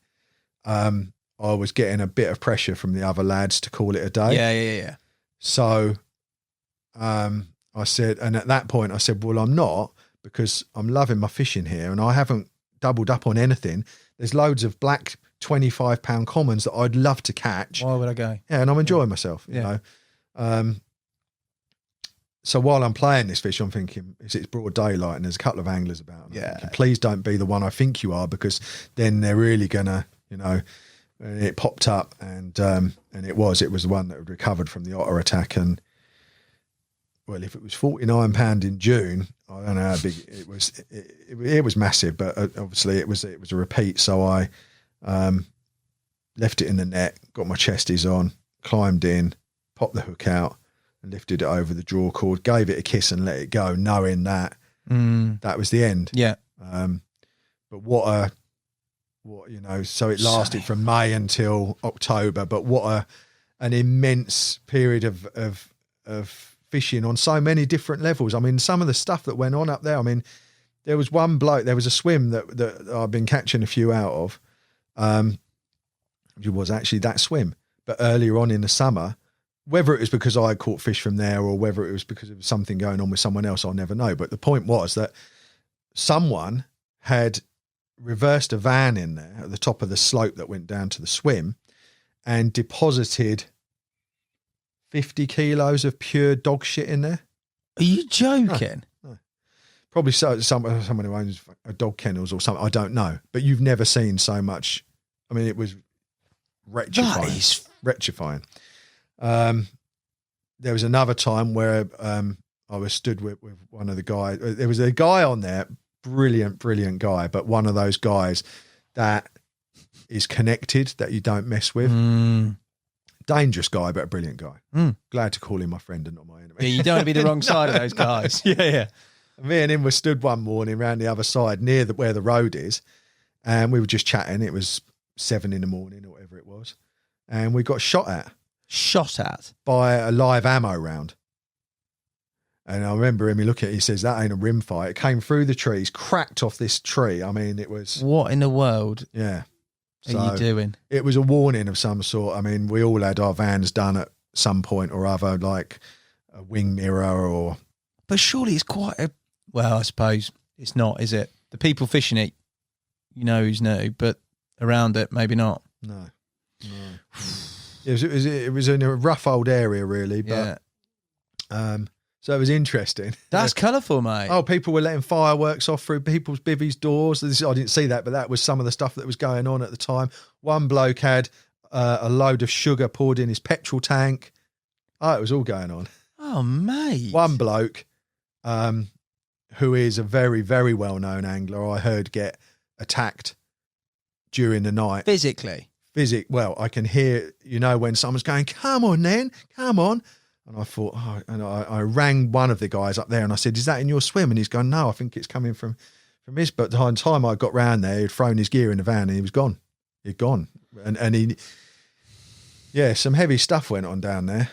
[SPEAKER 3] I was getting a bit of pressure from the other lads to call it a day.
[SPEAKER 1] Yeah.
[SPEAKER 3] So I said, and at that point I said, well, I'm not, because I'm loving my fishing here, and I haven't doubled up on anything. There's loads of black 25-pound commons that I'd love to catch.
[SPEAKER 1] Why would I go?
[SPEAKER 3] Yeah, and I'm enjoying myself, you know. so while I'm playing this fish, I'm thinking, it's broad daylight and there's a couple of anglers about. And I'm thinking, please don't be the one I think you are, because then they're really gonna, and it popped up, and it was the one that had recovered from the otter attack. And well, if it was 49 pound in June, I don't know how big it was. It was massive, but obviously it was a repeat. So I left it in the net, got my chesties on, climbed in, popped the hook out, and lifted it over the draw cord, gave it a kiss and let it go, knowing that that was the end.
[SPEAKER 1] Yeah.
[SPEAKER 3] But so it lasted from May until October, but what an immense period of fishing on so many different levels. I mean, some of the stuff that went on up there, I mean, there was a swim that I've been catching a few out of. It was actually that swim, but earlier on in the summer, whether it was because I had caught fish from there or whether it was because of something going on with someone else, I'll never know. But the point was that someone had reversed a van in there at the top of the slope that went down to the swim and deposited 50 kilos of pure dog shit in there.
[SPEAKER 1] Are you joking?
[SPEAKER 3] No. Probably someone who owns a dog kennels or something. I don't know. But you've never seen so much. I mean, it was rectifying.
[SPEAKER 1] That is
[SPEAKER 3] rectifying. There was another time where I was stood with one of the guys. There was a guy on there, brilliant guy, but one of those guys that is connected that you don't mess with. Dangerous guy, but a brilliant guy. Glad to call him my friend and not my enemy.
[SPEAKER 1] Yeah, you don't want to be the wrong side of those guys. Yeah.
[SPEAKER 3] Me and him were stood one morning around the other side near where the road is, and we were just chatting. It was 7 a.m. or whatever it was, and we got shot at by a live ammo round. And I remember him, he looked at it, he says, that ain't a rim fight. It came through the trees, cracked off this tree. I mean, it was...
[SPEAKER 1] What in the world
[SPEAKER 3] are
[SPEAKER 1] you doing?
[SPEAKER 3] It was a warning of some sort. I mean, we all had our vans done at some point or other, like a wing mirror or...
[SPEAKER 1] But surely it's quite a... Well, I suppose it's not, is it? The people fishing it, who's new, but around it, maybe not.
[SPEAKER 3] No. It was in a rough old area, really, but... So it was interesting.
[SPEAKER 1] That's colourful, mate.
[SPEAKER 3] Oh, people were letting fireworks off through people's bivvies doors. I didn't see that, but that was some of the stuff that was going on at the time. One bloke had a load of sugar poured in his petrol tank. Oh, it was all going on.
[SPEAKER 1] Oh, mate.
[SPEAKER 3] One bloke, who is a very, very well-known angler, I heard get attacked during the night.
[SPEAKER 1] Physically?
[SPEAKER 3] Well, I can hear, when someone's going, come on then, come on. And I thought, I rang one of the guys up there and I said, is that in your swim? And he's going, no, I think it's coming from his. But by the time I got round there, he'd thrown his gear in the van and he was gone. He'd gone. And he, some heavy stuff went on down there.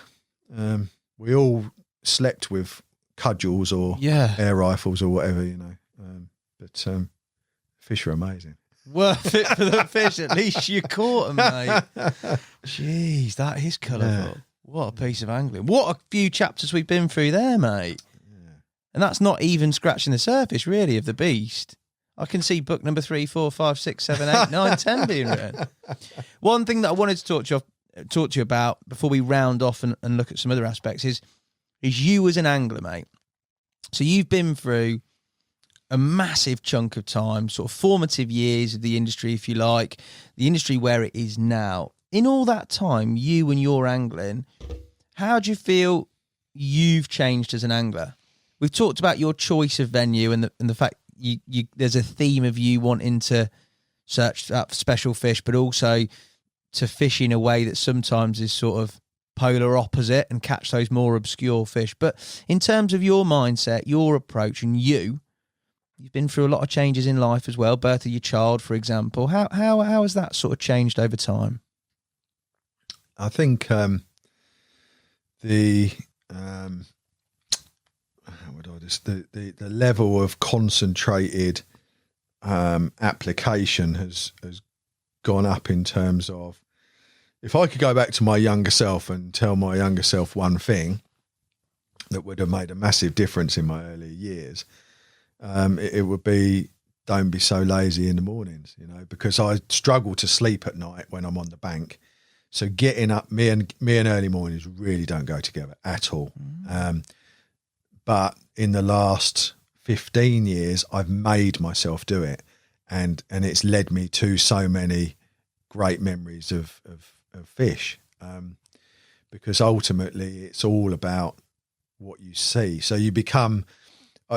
[SPEAKER 3] We all slept with cudgels or air rifles or whatever, But fish are amazing.
[SPEAKER 1] Worth it for the fish. At least you caught them, mate. Jeez, that is colourful. Yeah. What a piece of angling. What a few chapters we've been through there, mate. Yeah. And that's not even scratching the surface, really, of the beast. I can see book number 3, 4, 5, 6, 7, 8, 9, 10 being written. One thing that I wanted to talk to you about before we round off and look at some other aspects is you as an angler, mate. So you've been through a massive chunk of time, sort of formative years of the industry, if you like, the industry where it is now. In all that time, you and your angling, how do you feel you've changed as an angler? We've talked about your choice of venue and the fact you there's a theme of you wanting to search up special fish, but also to fish in a way that sometimes is sort of polar opposite and catch those more obscure fish. But in terms of your mindset, your approach, and you've been through a lot of changes in life as well, birth of your child, for example. How has that sort of changed over time?
[SPEAKER 3] I think the level of concentrated application has gone up in terms of, if I could go back to my younger self and tell my younger self one thing that would have made a massive difference in my early years, it would be, don't be so lazy in the mornings, because I struggle to sleep at night when I'm on the bank. So getting up, me and early mornings really don't go together at all. But in the last 15 years, I've made myself do it, and it's led me to so many great memories of fish, because ultimately it's all about what you see. So you become,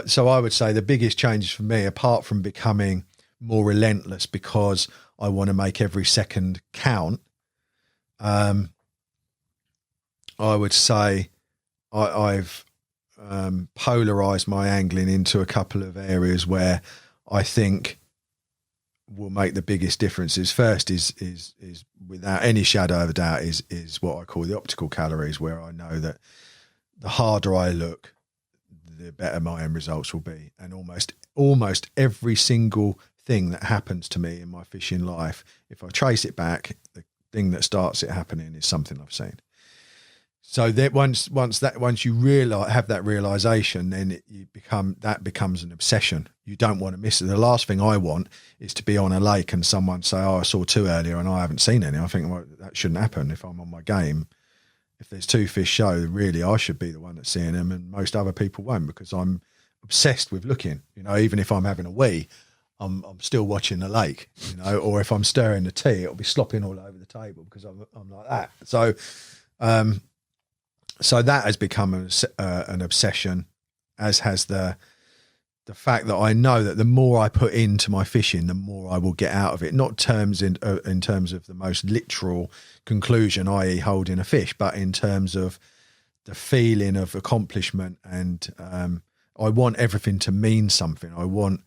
[SPEAKER 3] so I would say the biggest changes for me, apart from becoming more relentless because I want to make every second count, I would say I've polarized my angling into a couple of areas where I think will make the biggest differences. First is without any shadow of a doubt is what I call the optical calories, where I know that the harder I look, the better my end results will be. And almost every single thing that happens to me in my fishing life, if I trace it back, the thing that starts it happening is something I've seen. So that once you have that realization, then that becomes an obsession. You don't want to miss it. The last thing I want is to be on a lake and someone say, "Oh, I saw two earlier and I haven't seen any." I think, well, that shouldn't happen. If I'm on my game, if there's two fish show, really I should be the one that's seeing them, and most other people won't, because I'm obsessed with looking. You know, even if I'm having a wee, I'm still watching the lake. You know, or if I'm stirring the tea, it'll be slopping all over the table because I'm like that. So that has become an obsession, as has the fact that I know that the more I put into my fishing, the more I will get out of it. Not terms in terms of the most literal conclusion, i.e. holding a fish, but in terms of the feeling of accomplishment. And I want everything to mean something. I want,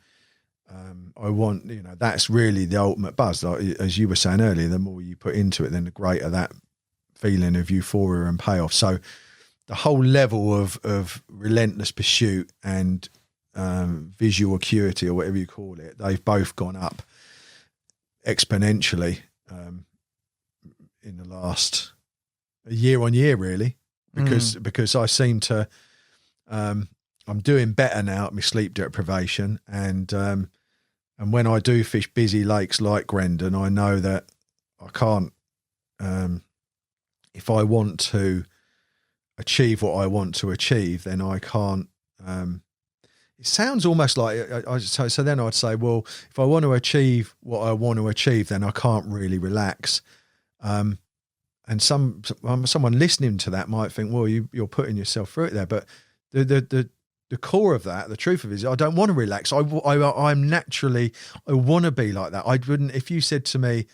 [SPEAKER 3] you know, that's really the ultimate buzz. Like, as you were saying earlier, the more you put into it, then the greater that feeling of euphoria and payoff. So the whole level of relentless pursuit and visual acuity, or whatever you call it, they've both gone up exponentially in the last year on year, really, because I seem to I'm doing better now at my sleep deprivation, and when I do fish busy lakes like Grendon, I know that I can't if I want to achieve what I want to achieve, then I can't. It sounds almost like so then I'd say, well, if I want to achieve what I want to achieve, then I can't really relax. And someone listening to that might think, well, you're putting yourself through it there, but the core of that, the truth of it is, I don't want to relax. I'm naturally, I want to be like that. I wouldn't, if you said to me,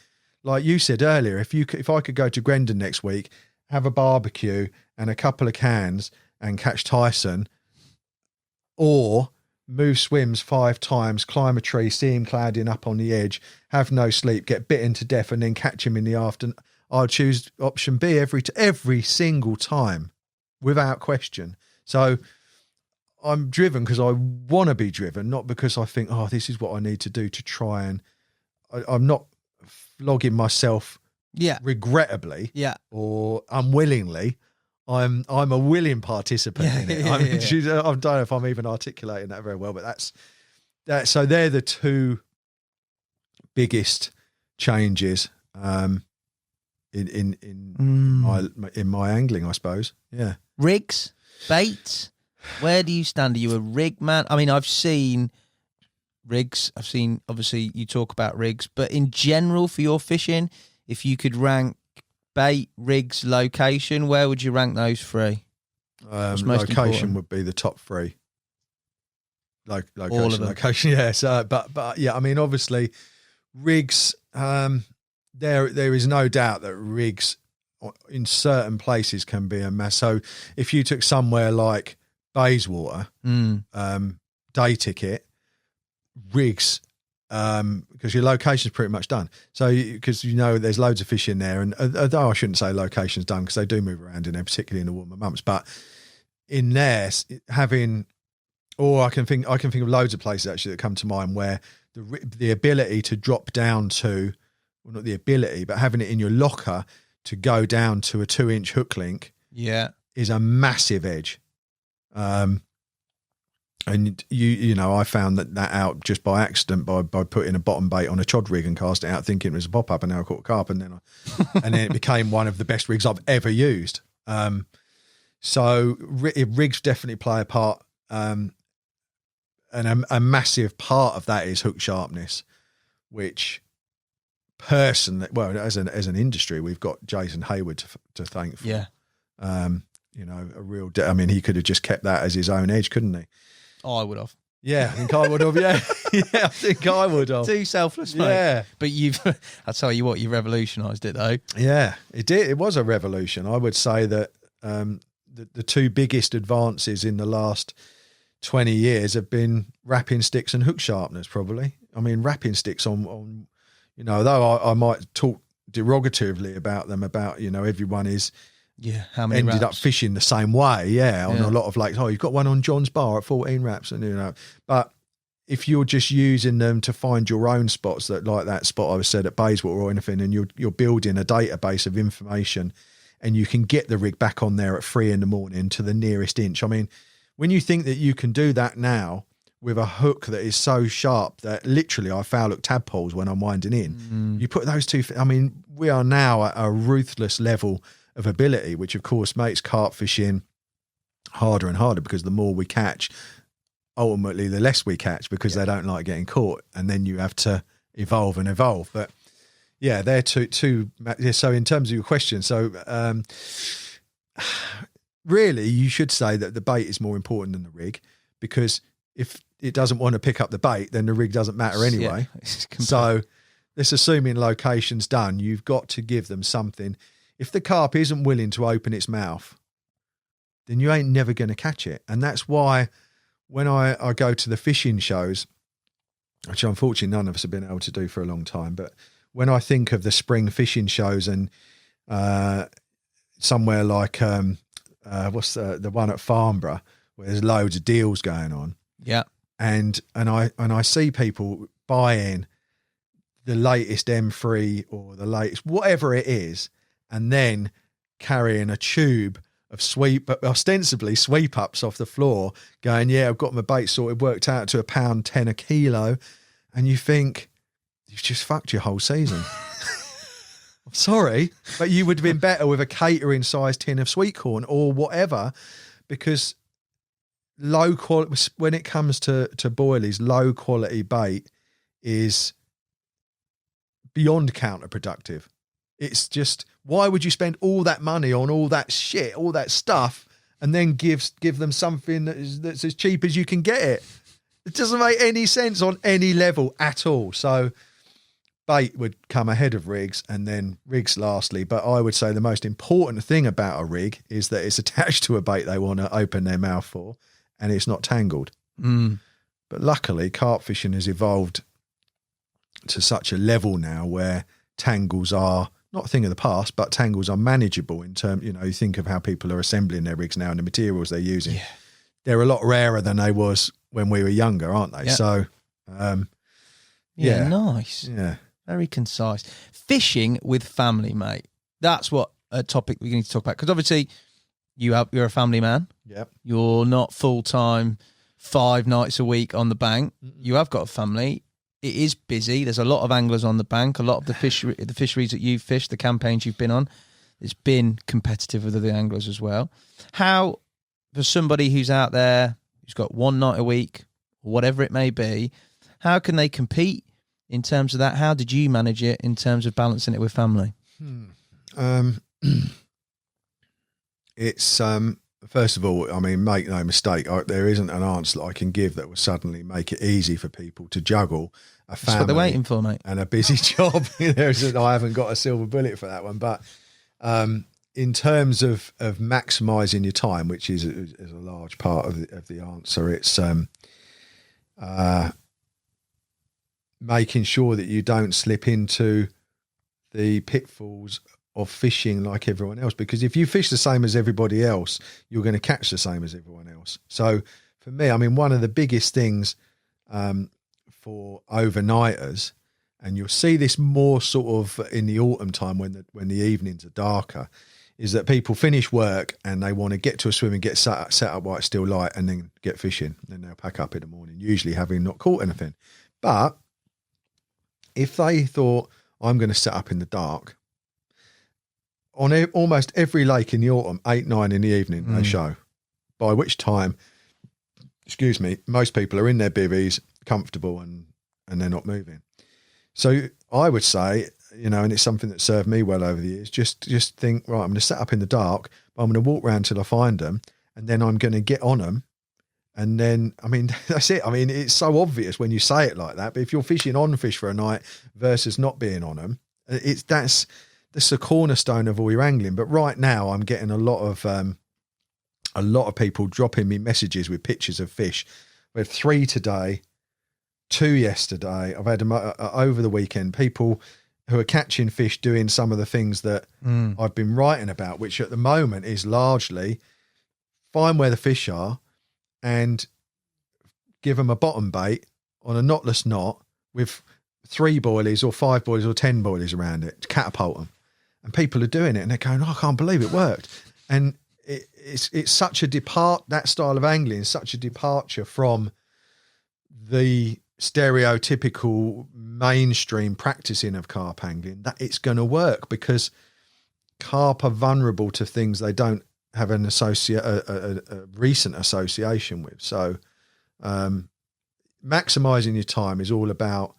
[SPEAKER 3] like you said earlier, if I could go to Grendon next week, have a barbecue and a couple of cans and catch Tyson, or move swims 5 times, climb a tree, see him clouding up on the edge, have no sleep, get bitten to death, and then catch him in the afternoon, I'd choose option B every single time, without question. So I'm driven because I want to be driven, not because I think, oh, this is what I need to do to try and. I'm not flogging myself, regrettably, or unwillingly. I'm a willing participant in it. I don't know if I'm even articulating that very well, but that's that. So they're the two biggest changes in my angling, I suppose. Yeah.
[SPEAKER 1] Rigs, baits. Where do you stand? Are you a rig man? I mean, I've seen rigs. I've seen, obviously, you talk about rigs, but in general, for your fishing, if you could rank bait, rigs, location, where would you rank those three?
[SPEAKER 3] Location would be the top 3. Location, yeah. So, but yeah, I mean, obviously, rigs. There is no doubt that rigs in certain places can be a mess. So, if you took somewhere like Bayswater, day ticket, rigs. Because your location's pretty much done. So, because there's loads of fish in there, and although I shouldn't say location's done because they do move around in there, particularly in the warmer months. But in there, I can think of loads of places actually that come to mind where the ability to drop down to, well, not the ability, but having it in your locker to go down to a 2-inch hook link, is a massive edge. And I found that out just by accident by putting a bottom bait on a chod rig and cast it out thinking it was a pop up, and now I caught a carp, and then it became one of the best rigs I've ever used. So rigs definitely play a part. and a massive part of that is hook sharpness, which personally, well, as an industry, we've got Jason Hayward to thank for.
[SPEAKER 1] Yeah.
[SPEAKER 3] You know, a real. I mean, he could have just kept that as his own edge, couldn't he?
[SPEAKER 1] Oh, I would have.
[SPEAKER 3] Yeah, I think I would have. Yeah, yeah, I think I would have.
[SPEAKER 1] Too selfless, mate.
[SPEAKER 3] Yeah,
[SPEAKER 1] but I tell you what, you revolutionised it though.
[SPEAKER 3] Yeah, it did. It was a revolution. I would say that the two biggest advances in the last 20 years have been wrapping sticks and hook sharpness. Probably. I mean, wrapping sticks on you know, though I might talk derogatively about them, about, you know, everyone is.
[SPEAKER 1] Yeah, how many
[SPEAKER 3] ended
[SPEAKER 1] wraps?
[SPEAKER 3] up fishing the same way, on a lot of lakes. Oh, you've got one on John's Bar at 14 wraps, and you know. But if you're just using them to find your own spots, like that spot I said at Bayswater or anything, and you're building a database of information, and you can get the rig back on there at 3 a.m. to the nearest inch. I mean, when you think that you can do that now with a hook that is so sharp that literally I foul hook tadpoles when I'm winding in, you put those two. I mean, we are now at a ruthless level of ability, which of course makes carp fishing harder and harder, because the more we catch, ultimately the less we catch, because they don't like getting caught, and then you have to evolve. But yeah, they're two. So in terms of your question, so really you should say that the bait is more important than the rig, because if it doesn't want to pick up the bait, then the rig doesn't matter anyway. So this assuming location's done, you've got to give them something. If the carp isn't willing to open its mouth, then you ain't never going to catch it. And that's why when I go to the fishing shows, which unfortunately none of us have been able to do for a long time, but when I think of the spring fishing shows and somewhere like what's the one at Farnborough, where there's loads of deals going on.
[SPEAKER 1] Yeah.
[SPEAKER 3] And I see people buying the latest M3 or the latest whatever it is, and then carrying a tube of ostensibly sweep ups off the floor, going, yeah, I've got my bait sorted, worked out to £1.10 a kilo. And you think, you've just fucked your whole season. I'm sorry, but you would have been better with a catering sized tin of sweet corn or whatever, because low quality, when it comes to boilies, low quality bait is beyond counterproductive. It's just, why would you spend all that money on all that shit, all that stuff, and then give them something that's as cheap as you can get it? It doesn't make any sense on any level at all. So bait would come ahead of rigs, and then rigs lastly. But I would say the most important thing about a rig is that it's attached to a bait they want to open their mouth for, and it's not tangled. But luckily, carp fishing has evolved to such a level now where tangles are not a thing of the past, but tangles are manageable in terms, you know, you think of how people are assembling their rigs now and the materials they're using. Yeah. They're a lot rarer than they was when we were younger, aren't they? Yeah. So,
[SPEAKER 1] nice.
[SPEAKER 3] Yeah.
[SPEAKER 1] Very concise. Fishing with family, mate. That's what a topic we need to talk about. Because obviously you're a family man.
[SPEAKER 3] Yep. You're
[SPEAKER 1] not full-time 5 nights a week on the bank. You have got a family. It is busy. There's a lot of anglers on the bank. A lot of the fisheries that you've fished, the campaigns you've been on, it's been competitive with other anglers as well. How, for somebody who's out there, who's got 1 night a week, or whatever it may be, how can they compete in terms of that? How did you manage it in terms of balancing it with family?
[SPEAKER 3] It's first of all, I mean, make no mistake, there isn't an answer that I can give that will suddenly make it easy for people to juggle a family.
[SPEAKER 1] That's what they're waiting for, mate.
[SPEAKER 3] And a busy job. I haven't got a silver bullet for that one. But in terms of maximising your time, which is a large part of the answer, it's making sure that you don't slip into the pitfalls of fishing like everyone else, because if you fish the same as everybody else, you're going to catch the same as everyone else. So for me, I mean, one of the biggest things for overnighters, and you'll see this more sort of in the autumn time when the evenings are darker, is that people finish work and they want to get to a swim and get set up while it's still light, and then get fishing. Then they'll pack up in the morning, usually having not caught anything. But if they thought, I'm going to set up in the dark, on almost every lake in the autumn, 8, 9 in the evening, they show, by which time excuse me, most people are in their bivvies, comfortable, and they're not moving. So I would say, and it's something that served me well over the years, just think, right, I'm going to set up in the dark, but I'm going to walk around till I find them, and then I'm going to get on them. And then, that's it. It's so obvious when you say it like that, but if you're fishing on fish for a night versus not being on them, that's the cornerstone of all your angling. But right now I'm getting a lot of people dropping me messages with pictures of fish. We had 3 today, 2 yesterday. I've had them over the weekend, people who are catching fish doing some of the things that I've been writing about, which at the moment is largely find where the fish are and give them a bottom bait on a knotless knot with 3 boilies or 5 boilies or 10 boilies around it to catapult them. And people are doing it and they're going, I can't believe it worked. And it's such a that style of angling is such a departure from the stereotypical mainstream practicing of carp angling that it's going to work, because carp are vulnerable to things they don't have a recent association with. So maximizing your time is all about,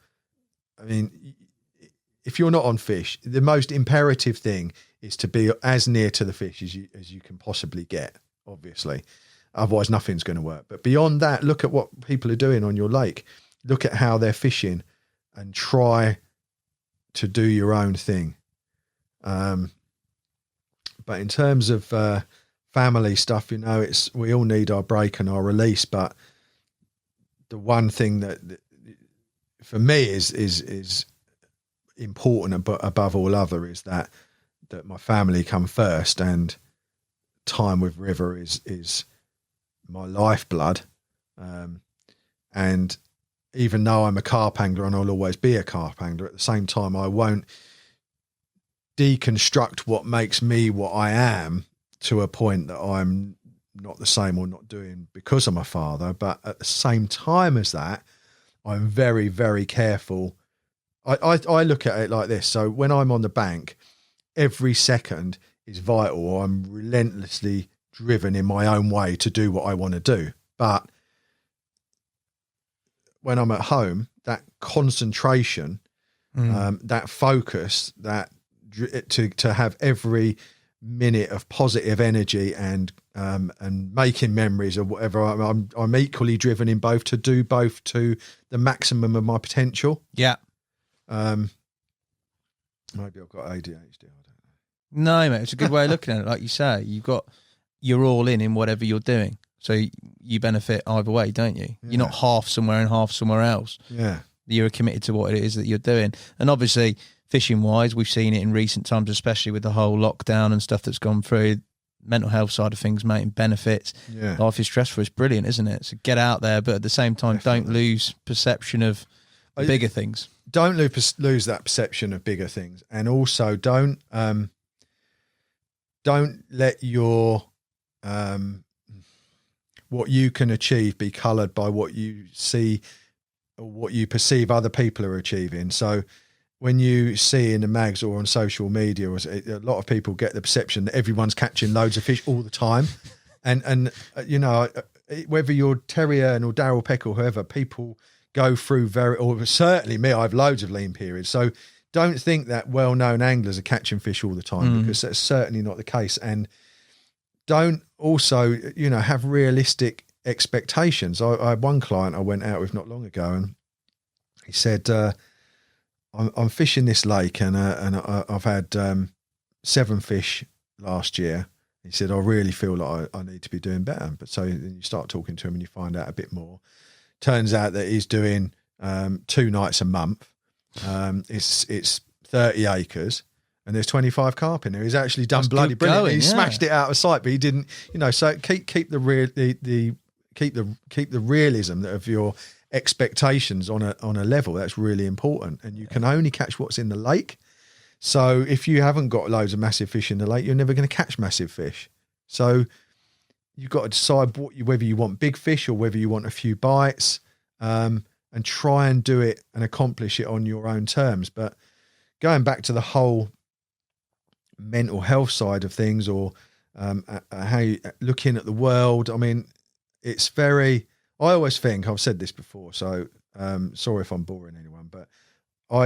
[SPEAKER 3] if you're not on fish, the most imperative thing is to be as near to the fish as you can possibly get, obviously. Otherwise, nothing's going to work. But beyond that, look at what people are doing on your lake. Look at how they're fishing and try to do your own thing. But in terms of family stuff, we all need our break and our release. But the one thing that for me is important above all other is that my family come first, and time with River is my lifeblood. And even though I'm a carp angler and I'll always be a carp angler, at the same time, I won't deconstruct what makes me what I am to a point that I'm not the same or not doing because I'm a father. But at the same time as that, I'm very, very careful. I look at it like this. So when I'm on the bank, every second is vital. I'm relentlessly driven in my own way to do what I want to do. But when I'm at home, that concentration, that focus, that to have every minute of positive energy and making memories or whatever, I'm equally driven in both to do both to the maximum of my potential.
[SPEAKER 1] Yeah.
[SPEAKER 3] Maybe I've got ADHD. I don't know.
[SPEAKER 1] No, mate, it's a good way of looking at it. Like you say, you're all in whatever you're doing. So you benefit either way, don't you? Yeah. You're not half somewhere and half somewhere else.
[SPEAKER 3] Yeah.
[SPEAKER 1] You're committed to what it is that you're doing. And obviously, fishing-wise, we've seen it in recent times, especially with the whole lockdown and stuff that's gone through. Mental health side of things, mate, and benefits.
[SPEAKER 3] Yeah.
[SPEAKER 1] Life is stressful. It's brilliant, isn't it? So get out there, but at the same time, Don't lose perception of bigger things.
[SPEAKER 3] Don't lose that perception of bigger things. And also don't let your what you can achieve be coloured by what you see or what you perceive other people are achieving. So when you see in the mags or on social media, a lot of people get the perception that everyone's catching loads of fish all the time. And whether you're Terrier or Darryl Peck or whoever, people go through or certainly me, I have loads of lean periods. So don't think that well-known anglers are catching fish all the time, because that's certainly not the case. And don't also, have realistic expectations. I had one client I went out with not long ago, and he said, I'm fishing this lake and I've had 7 fish last year. He said, I really feel like I need to be doing better. But so then you start talking to him and you find out a bit more. Turns out that he's doing 2 nights a month. It's 30 acres and there's 25 carp in there. He's actually done bloody brilliant. He smashed it out of sight, but he didn't, so keep the realism of your expectations on a level. That's really important. And you can only catch what's in the lake. So if you haven't got loads of massive fish in the lake, you're never going to catch massive fish. So you've got to decide whether you want big fish or whether you want a few bites, and try and do it and accomplish it on your own terms. But going back to the whole mental health side of things, or how you looking at the world, it's very, I always think, I've said this before, so sorry if I'm boring anyone, but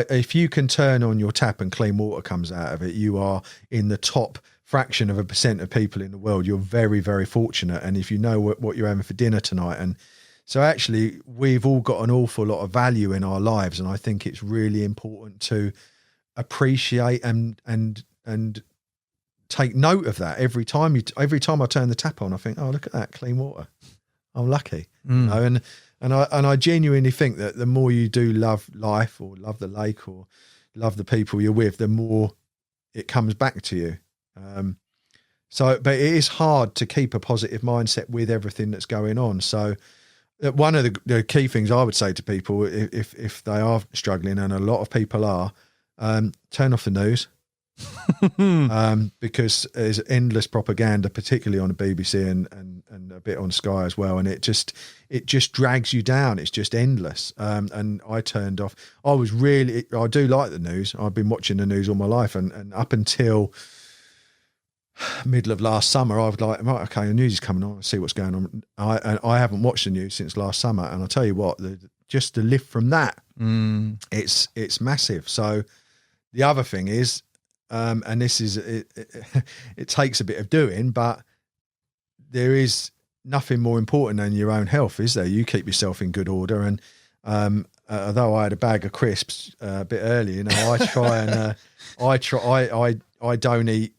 [SPEAKER 3] if you can turn on your tap and clean water comes out of it, you are in the top fraction of a % of people in the world. You're very, very fortunate. And if you know what you're having for dinner tonight, and so actually we've all got an awful lot of value in our lives, and I think it's really important to appreciate and take note of that every time I turn the tap on. I think, oh, look at that, clean water. I'm lucky, you know, and I genuinely think that the more you do love life or love the lake or love the people you're with, the more it comes back to you. But it is hard to keep a positive mindset with everything that's going on. So one of the key things I would say to people, if they are struggling, and a lot of people are, turn off the news. Because there's endless propaganda, particularly on the BBC and a bit on Sky as well, and it just drags you down. It's just endless. And I turned off. I do like the news. I've been watching the news all my life, and up until middle of last summer, I was like, right, okay, the news is coming on. I'll see what's going on. I haven't watched the news since last summer, and I'll tell you what, just the lift from that, it's massive. So the other thing is, and this is it takes a bit of doing, but there is nothing more important than your own health, is there? You keep yourself in good order, and although I had a bag of crisps a bit early, you know, I try and I don't eat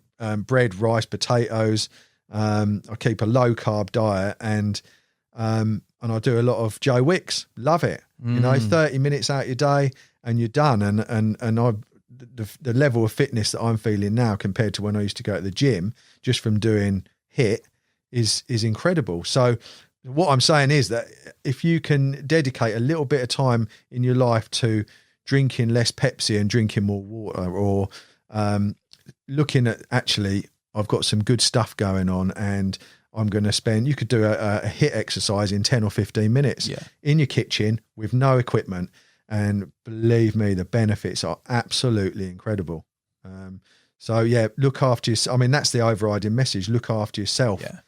[SPEAKER 3] bread, rice, potatoes. I keep a low carb diet, and I do a lot of Joe Wicks. Love it. You know, 30 minutes out your day and you're done. And I've the level of fitness that I'm feeling now compared to when I used to go to the gym just from doing HIIT is incredible. So what I'm saying is that if you can dedicate a little bit of time in your life to drinking less Pepsi and drinking more water, or looking at, actually, I've got some good stuff going on and I'm going to spend, you could do a HIIT exercise in 10 or 15 minutes in your kitchen with no equipment. And believe me, the benefits are absolutely incredible. So yeah, look after yourself. I mean, that's the overriding message. Look after yourself. Yeah.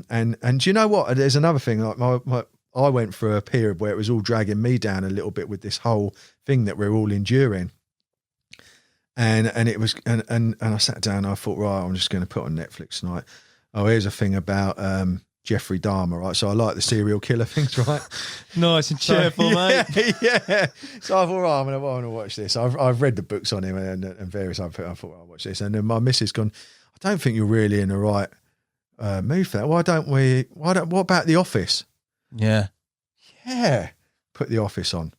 [SPEAKER 3] And do you know what? There's another thing. Like I went through a period where it was all dragging me down a little bit with this whole thing that we're all enduring. And it was, and I sat down and I thought, right, I'm just going to put on Netflix tonight. Oh, here's a thing about Jeffrey Dahmer, right? So I like the serial killer things, right?
[SPEAKER 1] Nice and cheerful, mate.
[SPEAKER 3] Yeah. So I thought, right, I'm going to watch this. I've read the books on him and various other things. I thought, I'll watch this. And then my missus gone, I don't think you're really in the right mood for that. What about The Office?
[SPEAKER 1] Yeah.
[SPEAKER 3] Put The Office on.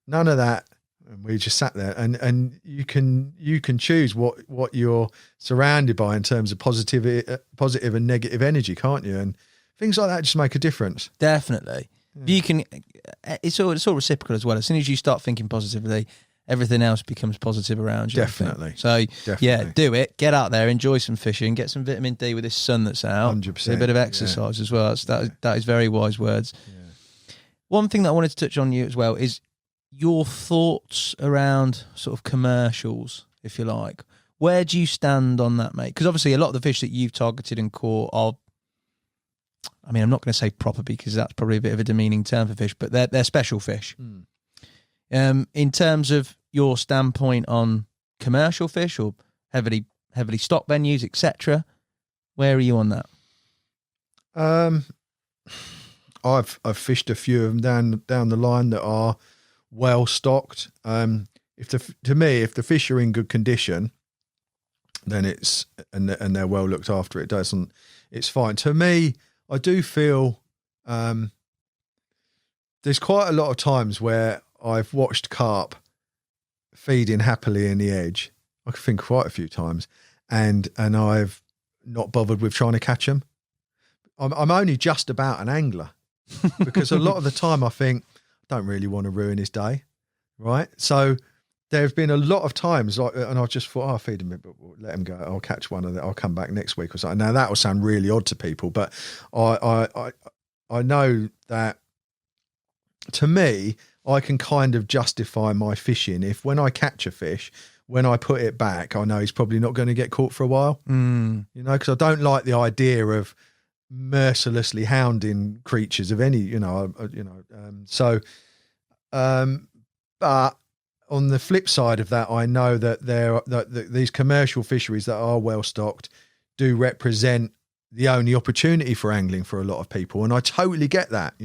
[SPEAKER 3] None of that. And we just sat there, and you can choose what you're surrounded by in terms of positive and negative energy, can't you? And things like that just make a difference.
[SPEAKER 1] Definitely. Yeah. You can. It's all reciprocal as well. As soon as you start thinking positively, everything else becomes positive around you.
[SPEAKER 3] Definitely.
[SPEAKER 1] So yeah, do it. Get out there, enjoy some fishing, get some vitamin D with this sun that's out.
[SPEAKER 3] 100%.
[SPEAKER 1] A bit of exercise as well. That is very wise words. Yeah. One thing that I wanted to touch on you as well is your thoughts around sort of commercials, if you like. Where do you stand on that, mate? Because obviously a lot of the fish that you've targeted and caught are, I mean, I'm not going to say proper because that's probably a bit of a demeaning term for fish, but they're special fish. In terms of your standpoint on commercial fish or heavily stocked venues, etc., where are you on that?
[SPEAKER 3] I've fished a few of them down the line that are well stocked. If the fish are in good condition, then it's and they're well looked after. It's fine. To me, I do feel there's quite a lot of times where I've watched carp feeding happily in the edge. I can think quite a few times, and I've not bothered with trying to catch them. I'm only just about an angler because a lot of the time I think, don't really want to ruin his day, right? So there's been a lot of times, and I've just thought, I'll feed him, but let him go. I'll catch one of them. I'll come back next week or something. Now that will sound really odd to people, but I know that to me, I can kind of justify my fishing if when I catch a fish, when I put it back, I know he's probably not going to get caught for a while. You know, because I don't like the idea of mercilessly hounding creatures of any, but on the flip side of that, I know that these commercial fisheries that are well stocked do represent the only opportunity for angling for a lot of people, and I totally get that,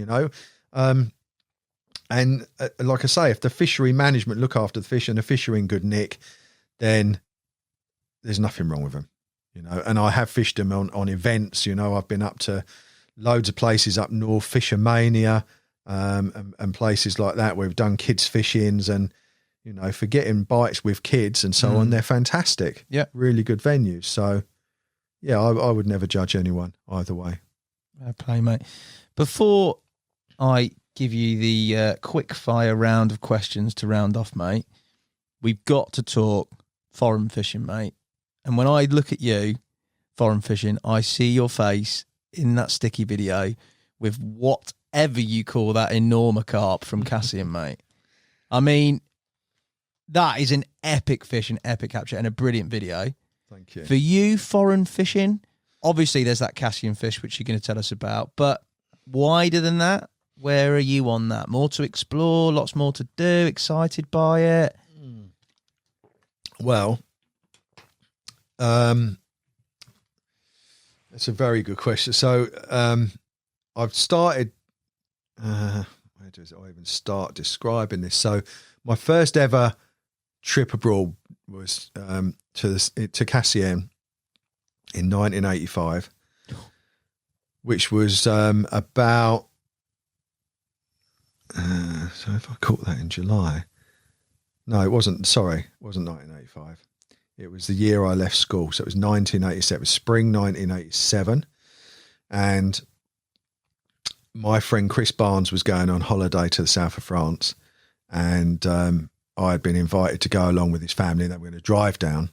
[SPEAKER 3] and like I say, if the fishery management look after the fish and the fish are in good nick, then there's nothing wrong with them, and I have fished them on events, I've been up to loads of places up north, Fishermania, and places like that where we've done kids fish-ins and, for getting bites with kids and so on, they're fantastic.
[SPEAKER 1] Yeah.
[SPEAKER 3] Really good venues. So, yeah, I would never judge anyone either way.
[SPEAKER 1] Fair play, mate. Before I give you the quick fire round of questions to round off, mate, we've got to talk foreign fishing, mate. And when I look at you, foreign fishing, I see your face in that sticky video with whatever you call that enormous carp from Cassian, mate. I mean, that is an epic fish, an epic capture, and a brilliant video.
[SPEAKER 3] Thank you.
[SPEAKER 1] For you, foreign fishing, obviously there's that Cassian fish, which you're going to tell us about, but wider than that, where are you on that? More to explore, lots more to do, excited by it?
[SPEAKER 3] Well, that's a very good question. So I've started, where does I even start describing this? So my first ever trip abroad was to Cassian in 1985, which was about, so if I caught that in July, no, it wasn't 1985. It was the year I left school. So it was 1987, spring 1987. And my friend Chris Barnes was going on holiday to the south of France. And I had been invited to go along with his family. They were going to drive down.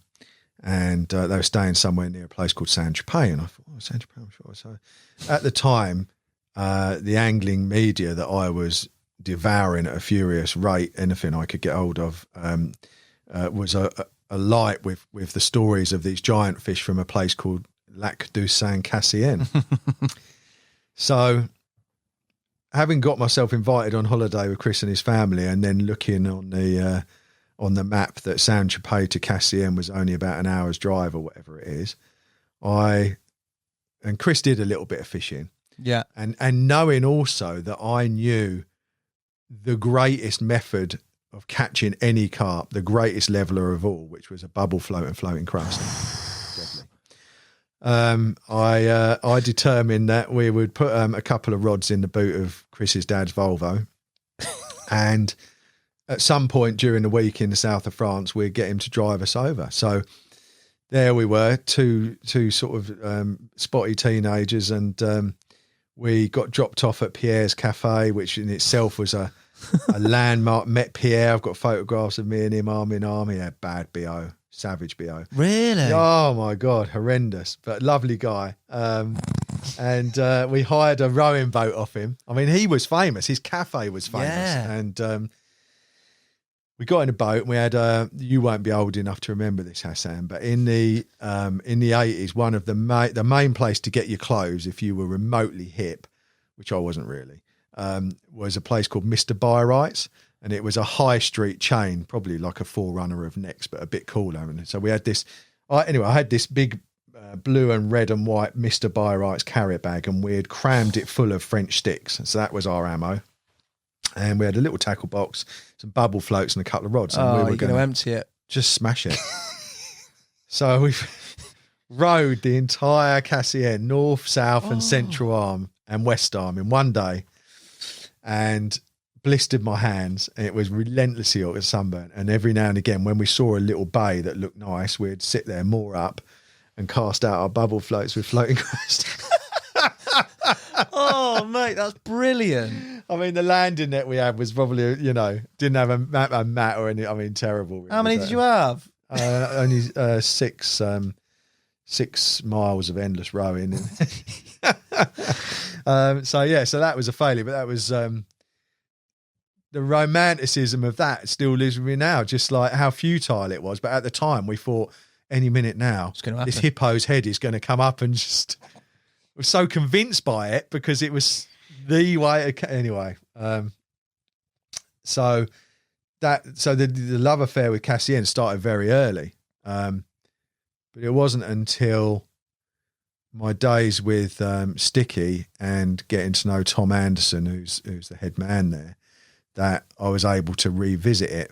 [SPEAKER 3] And they were staying somewhere near a place called Saint-Tropez. And I thought, Saint-Tropez, I'm sure. So at the time, the angling media that I was devouring at a furious rate, anything I could get hold of, was alight with the stories of these giant fish from a place called Lac du Saint-Cassien. So having got myself invited on holiday with Chris and his family, and then looking on the map that Saint-Tropez to Cassien was only about an hour's drive or whatever it is, and Chris did a little bit of fishing.
[SPEAKER 1] Yeah.
[SPEAKER 3] And knowing also that I knew the greatest method of catching any carp, the greatest leveler of all, which was a bubble float and floating crust. Deadly. I determined that we would put a couple of rods in the boot of Chris's dad's Volvo, and at some point during the week in the south of France, we'd get him to drive us over. So there we were, two sort of spotty teenagers, and we got dropped off at Pierre's Cafe, which in itself was a landmark. Met Pierre. I've got photographs of me and him arm in arm. He had bad BO, savage BO.
[SPEAKER 1] Really?
[SPEAKER 3] Oh my God, horrendous, but lovely guy. And we hired a rowing boat off him. I mean, he was famous. His cafe was famous.
[SPEAKER 1] Yeah.
[SPEAKER 3] And we got in a boat, and we had you won't be old enough to remember this, Hassan, but in the 80s, one of the main place to get your clothes if you were remotely hip, which I wasn't really, was a place called Mr. Byrights, and it was a high street chain, probably like a forerunner of Next, but a bit cooler. And so we had this. I had this big blue and red and white Mr. Byrights carrier bag, and we had crammed it full of French sticks. So that was our ammo. And we had a little tackle box, some bubble floats, and a couple of rods. And we were
[SPEAKER 1] going to empty it.
[SPEAKER 3] Just smash it. So we rode the entire Cassien, north, south, and central arm and west arm in one day, and blistered my hands. And it was relentlessly hot, sunburn. And every now and again, when we saw a little bay that looked nice, we'd sit there, moor up, and cast out our bubble floats with floating crust.
[SPEAKER 1] Oh, mate, that's brilliant.
[SPEAKER 3] I mean, the landing net we had was probably, didn't have a mat or anything. I mean, terrible.
[SPEAKER 1] How many did you have?
[SPEAKER 3] Only 6 miles of endless rowing. So that was a failure, but that was the romanticism of that still lives with me now, just like how futile it was. But at the time, we thought any minute now,
[SPEAKER 1] It's going to happen.
[SPEAKER 3] this hippo's head is going to come up and just was so convinced by it because it was the way. Anyway, so the love affair with Cassienne started very early, but it wasn't until my days with Sticky and getting to know Tom Anderson, who's the head man there, that I was able to revisit it.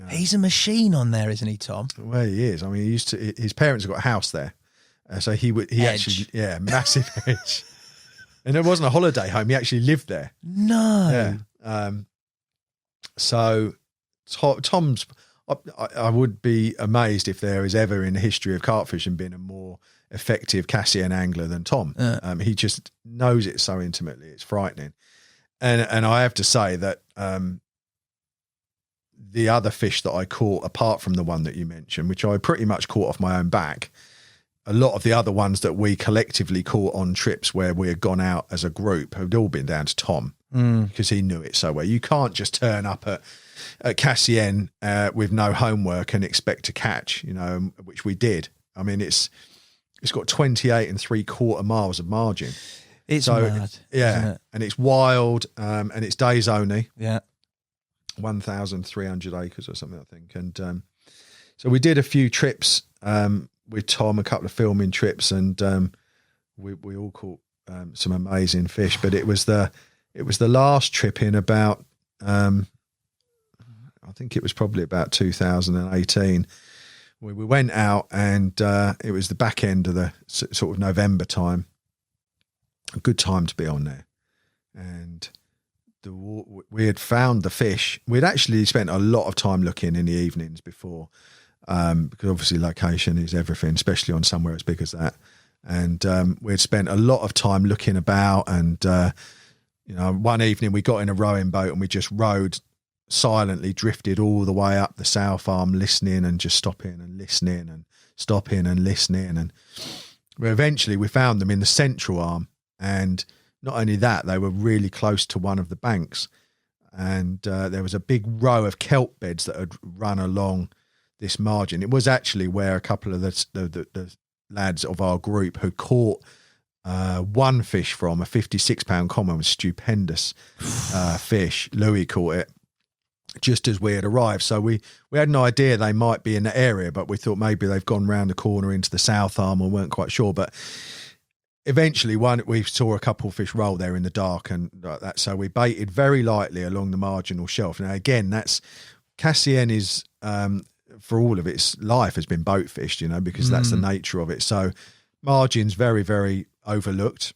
[SPEAKER 1] He's a machine on there, isn't he, Tom?
[SPEAKER 3] Well, he is. I mean, his parents have got a house there, so he
[SPEAKER 1] Edge.
[SPEAKER 3] actually massive edge, and it wasn't a holiday home. He actually lived there.
[SPEAKER 1] No.
[SPEAKER 3] Yeah. So Tom's. I would be amazed if there has ever in the history of carp fishing been a more effective Cassienne angler than Tom. He just knows it so intimately. It's frightening. And I have to say that the other fish that I caught, apart from the one that you mentioned, which I pretty much caught off my own back, a lot of the other ones that we collectively caught on trips where we had gone out as a group had all been down to Tom because he knew it so well. You can't just turn up at Cassienne with no homework and expect to catch, which we did. I mean, it's got 28 3/4 miles of margin.
[SPEAKER 1] It's mad, isn't it?
[SPEAKER 3] And it's wild, and it's days only.
[SPEAKER 1] Yeah.
[SPEAKER 3] 1,300 acres or something, I think. And so we did a few trips with Tom, a couple of filming trips, and we all caught some amazing fish. But it was the last trip in about I think it was probably about 2018. We went out, and it was the back end of the sort of November time. A good time to be on there, and we had found the fish. We'd actually spent a lot of time looking in the evenings before, because obviously location is everything, especially on somewhere as big as that. And we'd spent a lot of time looking about, and one evening we got in a rowing boat and we just rowed silently, drifted all the way up the south arm, listening and just stopping and listening and stopping and listening. And eventually we found them in the central arm. And not only that, they were really close to one of the banks. And there was a big row of kelp beds that had run along this margin. It was actually where a couple of the lads of our group who caught one fish from, a 56-pound common, was stupendous fish. Louis caught it just as we had arrived. So we had an idea they might be in the area, but we thought maybe they've gone round the corner into the south arm and weren't quite sure. But eventually we saw a couple of fish roll there in the dark and like that. So we baited very lightly along the marginal shelf. Now, again, Cassienne is, for all of its life, has been boat fished, because that's the nature of it. So margin's very, very overlooked.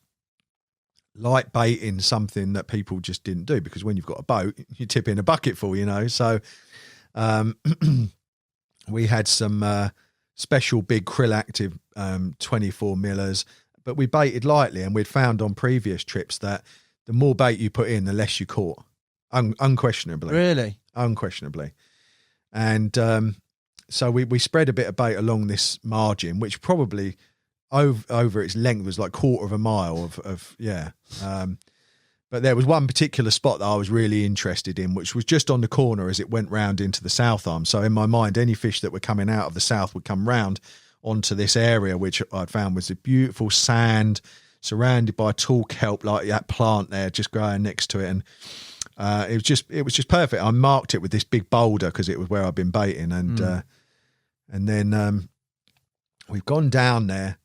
[SPEAKER 3] Light baiting, something that people just didn't do, because when you've got a boat, you tip in a bucket full, So we had some special big krill active 24 millers, but we baited lightly, and we'd found on previous trips that the more bait you put in, the less you caught, unquestionably.
[SPEAKER 1] Really?
[SPEAKER 3] Unquestionably. And so we spread a bit of bait along this margin, which probably over its length was like 1/4 of a mile of but there was one particular spot that I was really interested in, which was just on the corner as it went round into the south arm. So in my mind, any fish that were coming out of the south would come round onto this area, which I'd found was a beautiful sand surrounded by tall kelp, like that plant there just growing next to it. And it was just perfect. I marked it with this big boulder because it was where I'd been baiting. And then we've gone down there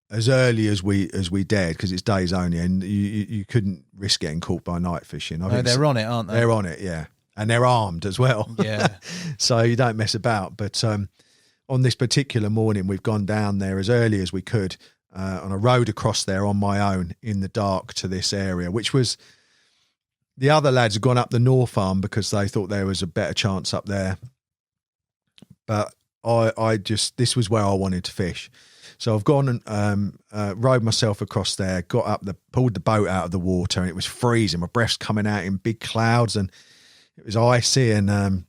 [SPEAKER 3] as early as we dared, because it's days only, and you couldn't risk getting caught by night fishing.
[SPEAKER 1] No, they're on it, aren't they?
[SPEAKER 3] They're on it, yeah. And they're armed as well.
[SPEAKER 1] Yeah.
[SPEAKER 3] So you don't mess about. But on this particular morning, we've gone down there as early as we could on a road across there on my own in the dark to this area, which was, the other lads had gone up the north arm because they thought there was a better chance up there. But this was where I wanted to fish. So I've gone and rowed myself across there, got up, pulled the boat out of the water, and it was freezing. My breath's coming out in big clouds, and it was icy. And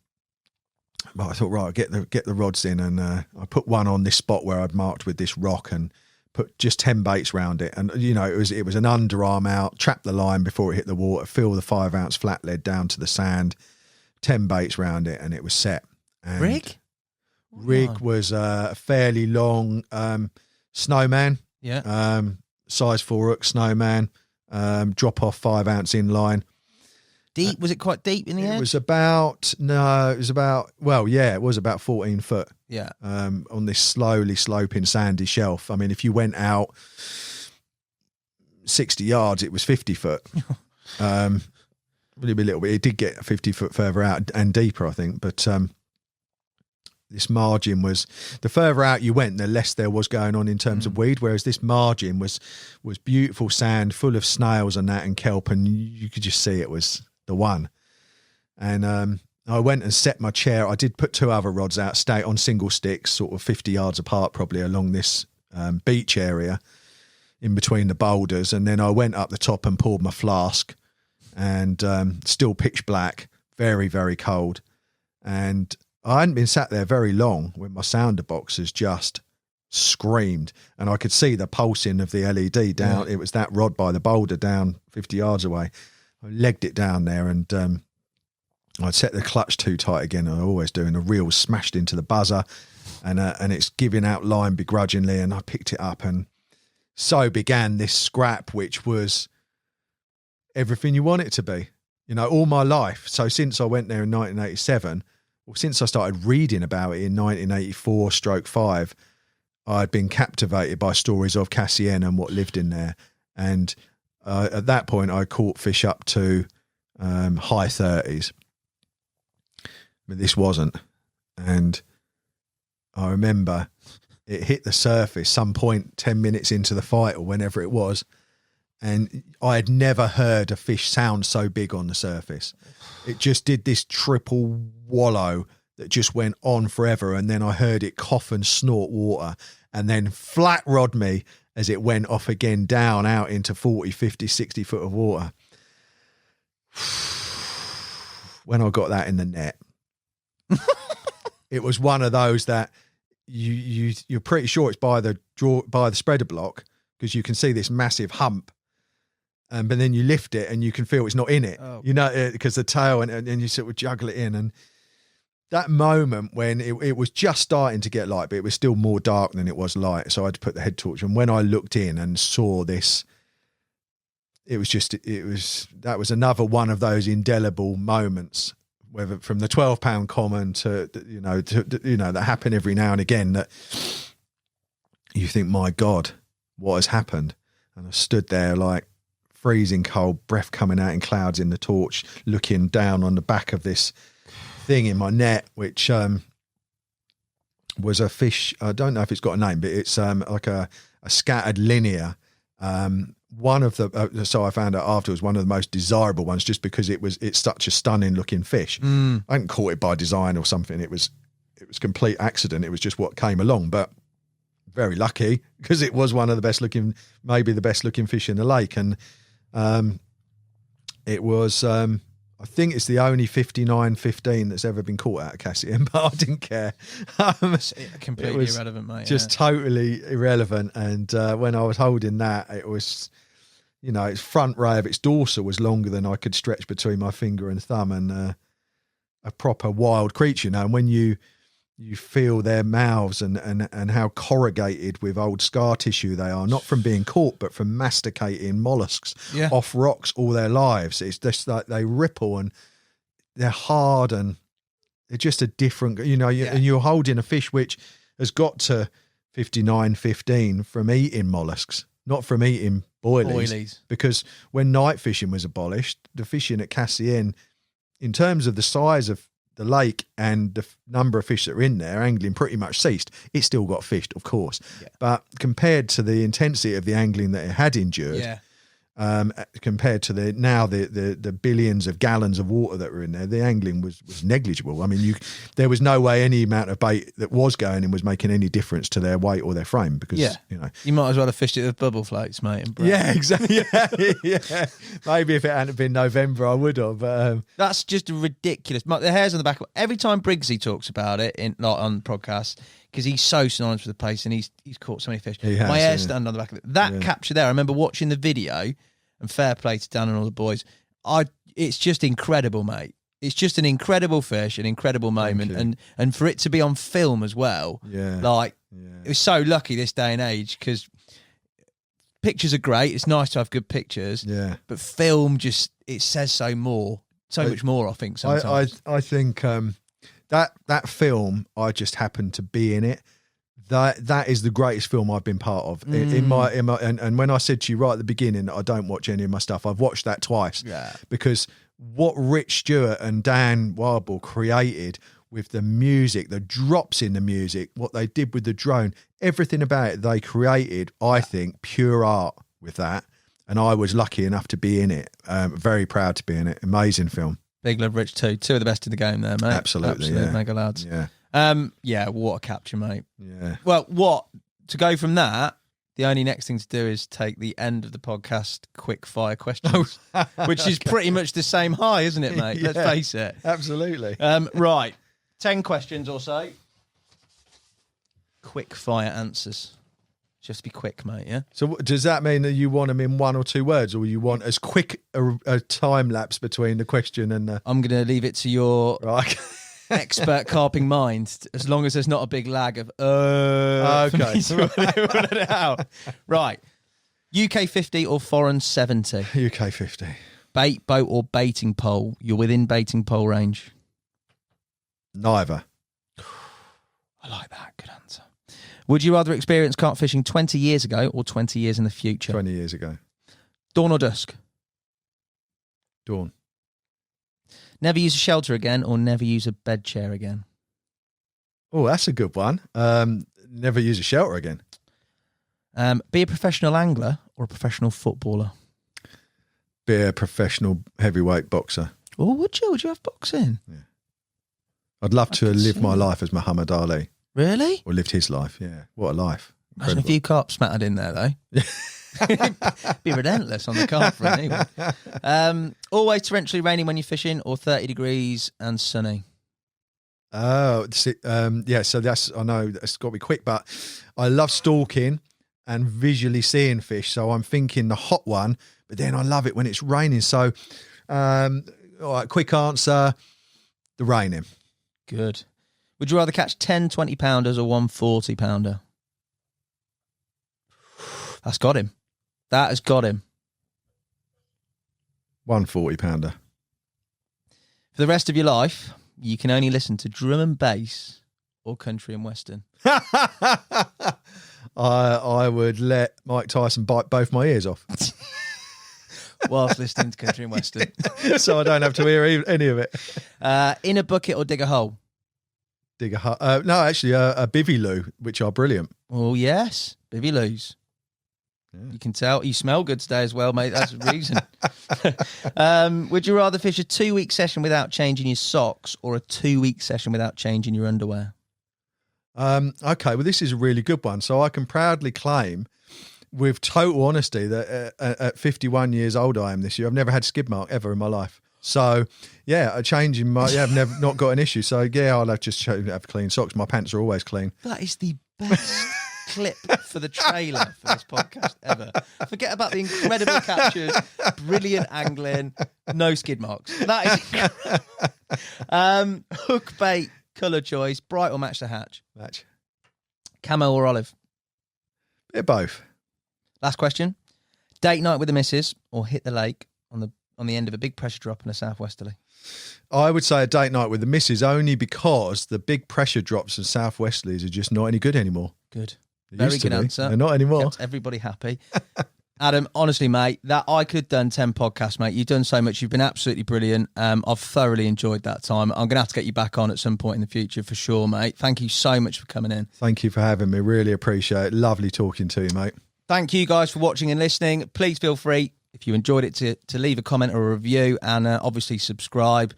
[SPEAKER 3] but I thought, right, get the rods in, and I put one on this spot where I'd marked with this rock, and put just 10 baits round it. And it was an underarm out, trap the line before it hit the water, fill the 5-ounce flat lead down to the sand, 10 baits round it, and it was set. And
[SPEAKER 1] Rig
[SPEAKER 3] was a fairly long snowman.
[SPEAKER 1] Yeah.
[SPEAKER 3] size 4 hook, snowman, drop off 5 ounce inline.
[SPEAKER 1] Deep? Was it quite deep in the edge?
[SPEAKER 3] It was about 14 foot.
[SPEAKER 1] Yeah.
[SPEAKER 3] On this slowly sloping sandy shelf. I mean, if you went out 60 yards, it was 50 foot. Really a little bit. It did get 50 foot further out and deeper, I think. But this margin was, the further out you went, the less there was going on in terms of weed. Whereas this margin was beautiful sand, full of snails and that, and kelp, and you could just see it was the one. And I went and set my chair. I did put 2 other rods out, stay on single sticks, sort of 50 yards apart, probably along this beach area in between the boulders. And then I went up the top and poured my flask, and still pitch black, very, very cold. And I hadn't been sat there very long when my sounder boxes just screamed, and I could see the pulsing of the LED down. It was that rod by the boulder down 50 yards away. I legged it down there, and I'd set the clutch too tight again. I always do, and the reel smashed into the buzzer, and it's giving out line begrudgingly, and I picked it up, and so began this scrap, which was everything you want it to be, all my life. So since I went there in 1987, or since I started reading about it in 1984/5, I'd been captivated by stories of Cassienne and what lived in there. And at that point, I caught fish up to high 30s. But this wasn't. And I remember it hit the surface some point 10 minutes into the fight or whenever it was. And I had never heard a fish sound so big on the surface. It just did this triple wallow that just went on forever. And then I heard it cough and snort water, and then flat rod me as it went off again, down out into 40, 50, 60 foot of water. When I got that in the net, it was one of those that you're pretty sure it's by the spreader block, because you can see this massive hump. But then you lift it and you can feel it's not in it, because the tail, and you sort of juggle it in. And that moment when it was just starting to get light, but it was still more dark than it was light. So I had to put the head torch. And when I looked in and saw this, that was another one of those indelible moments, whether from the 12-pound common to that happen every now and again, that you think, my God, what has happened? And I stood there like freezing cold, breath coming out in clouds in the torch, looking down on the back of this thing in my net, which was a fish. I don't know if it's got a name, but it's like a scattered linear. One of the so I found out afterwards, one of the most desirable ones, just because it's such a stunning looking fish. I hadn't caught it by design or something. It was complete accident. It was just what came along, but very lucky, because it was one of the best looking, maybe the best looking fish in the lake. And it was I think it's the only 59-15 that's ever been caught out of Cassienne, but I didn't care.
[SPEAKER 1] Completely irrelevant, mate.
[SPEAKER 3] Just totally irrelevant. And when I was holding that, it was, its front ray of its dorsal was longer than I could stretch between my finger and thumb, and a proper wild creature. And when you feel their mouths and how corrugated with old scar tissue they are, not from being caught, but from masticating mollusks off rocks all their lives. It's just like they ripple, and they're hard, and they're just a different, and you're holding a fish which has got to 59-15 from eating mollusks, not from eating boilies. Because when night fishing was abolished, the fishing at Cassienne, in terms of the size of the lake and the number of fish that are in there, angling pretty much ceased. It still got fished, of course, but compared to the intensity of the angling that it had endured, compared to the billions of gallons of water that were in there, the angling was negligible. I mean, there was no way any amount of bait that was going in was making any difference to their weight or their frame, because
[SPEAKER 1] you might as well have fished it with bubble floats, mate. And
[SPEAKER 3] yeah, exactly. Yeah. Maybe if it hadn't been November, I would have. But,
[SPEAKER 1] that's just ridiculous. The hairs on the back. Every time Briggsy talks about it on podcasts, because he's so synonymous with the place, and he's caught so many fish. My hair stand on the back of it. That capture there, I remember watching the video, and fair play to Dan and all the boys. It's just incredible, mate. It's just an incredible fish, an incredible moment, and for it to be on film as well. It was so lucky this day and age, because pictures are great. It's nice to have good pictures.
[SPEAKER 3] Yeah.
[SPEAKER 1] But film it says so much more, I think, sometimes.
[SPEAKER 3] I think that film, I just happened to be in it. That is the greatest film I've been part of. In my and when I said to you right at the beginning that I don't watch any of my stuff, I've watched that twice.
[SPEAKER 1] Yeah.
[SPEAKER 3] Because what Rich Stewart and Dan Wildball created with the music, the drops in the music, what they did with the drone, everything about it they created, I think, pure art with that. And I was lucky enough to be in it. Very proud to be in it. Amazing film.
[SPEAKER 1] Big love, Rich, too. Two of the best in the game there, mate.
[SPEAKER 3] Absolutely,
[SPEAKER 1] Absolute
[SPEAKER 3] yeah.
[SPEAKER 1] mega lads.
[SPEAKER 3] Yeah.
[SPEAKER 1] Yeah, what a capture, mate.
[SPEAKER 3] Yeah.
[SPEAKER 1] Well, to go from that, the only next thing to do is take the end of the podcast quick fire questions, which is pretty much the same high, isn't it, mate? Let's face it.
[SPEAKER 3] Absolutely.
[SPEAKER 1] Right. 10 questions or so. Quick fire answers. Just be quick, mate, yeah?
[SPEAKER 3] So does that mean that you want them in 1 or 2 words, or you want as quick a time lapse between the question and the...
[SPEAKER 1] I'm going to leave it to your
[SPEAKER 3] Right.
[SPEAKER 1] expert carping mind, as long as there's not a big lag of okay. Run it out. Right. UK 50 or foreign 70?
[SPEAKER 3] UK 50.
[SPEAKER 1] Bait, boat or baiting pole? You're within baiting pole range.
[SPEAKER 3] Neither.
[SPEAKER 1] I like that. Good answer. Would you rather experience carp fishing 20 years ago or 20 years in the future?
[SPEAKER 3] 20 years ago.
[SPEAKER 1] Dawn or dusk?
[SPEAKER 3] Dawn.
[SPEAKER 1] Never use a shelter again or never use a bed chair again?
[SPEAKER 3] Oh, that's a good one. Never use a shelter again.
[SPEAKER 1] Be a professional angler or a professional footballer?
[SPEAKER 3] Be a professional heavyweight boxer.
[SPEAKER 1] Oh, would you? Would you have boxing?
[SPEAKER 3] Yeah. I'd love to live my life as Muhammad Ali.
[SPEAKER 1] Really?
[SPEAKER 3] Or lived his life, yeah. What a life.
[SPEAKER 1] Imagine a few carp smattered in there, though. Be relentless on the carp front, anyway. Always torrentially raining when you're fishing or 30 degrees and sunny?
[SPEAKER 3] Oh, yeah, so I know it's got to be quick, but I love stalking and visually seeing fish. So I'm thinking the hot one, but then I love it when it's raining. So, all right, quick answer, the raining.
[SPEAKER 1] Good. Would you rather catch 10 20-pounders or one 40-pounder? That's got him. That has got him.
[SPEAKER 3] 1 40-pounder.
[SPEAKER 1] For the rest of your life, you can only listen to drum and bass or country and western.
[SPEAKER 3] I would let Mike Tyson bite both my ears off.
[SPEAKER 1] Whilst listening to country and western.
[SPEAKER 3] So I don't have to hear any of it.
[SPEAKER 1] In a bucket or dig a hole?
[SPEAKER 3] Dig a hole. No, actually, a bivy loo, which are brilliant.
[SPEAKER 1] Oh, yes. Bivy loos. Yeah. You can tell. You smell good today as well, mate. That's the reason. Would you rather fish a 2-week session without changing your socks or a 2-week session without changing your underwear?
[SPEAKER 3] Okay, well, this is a really good one. So I can proudly claim with total honesty that at 51 years old I am this year, I've never had skid mark ever in my life. So, yeah, a change in my... Yeah, I've not got an issue. So, yeah, I'll just have clean socks. My pants are always clean.
[SPEAKER 1] That is the best clip for the trailer for this podcast ever. Forget about the incredible captures, brilliant angling, no skid marks. That is... hook bait, colour choice, bright or match the hatch?
[SPEAKER 3] Match. Camo
[SPEAKER 1] or olive?
[SPEAKER 3] They're both.
[SPEAKER 1] Last question. Date night with the missus or hit the lake on the end of a big pressure drop in a southwesterly?
[SPEAKER 3] I would say a date night with the missus only because the big pressure drops and southwesterlies are just not any good anymore.
[SPEAKER 1] Good. Very good answer.
[SPEAKER 3] They're not anymore.
[SPEAKER 1] Kept everybody happy. Adam, honestly, mate, that I could have done 10 podcasts, mate. You've done so much. You've been absolutely brilliant. I've thoroughly enjoyed that time. I'm going to have to get you back on at some point in the future for sure, mate. Thank you so much for coming in.
[SPEAKER 3] Thank you for having me. Really appreciate it. Lovely talking to you, mate.
[SPEAKER 1] Thank you guys for watching and listening. Please feel free, if you enjoyed it, to leave a comment or a review and obviously subscribe.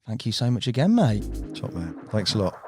[SPEAKER 1] Thank you so much again, mate.
[SPEAKER 3] Top man. Thanks a lot.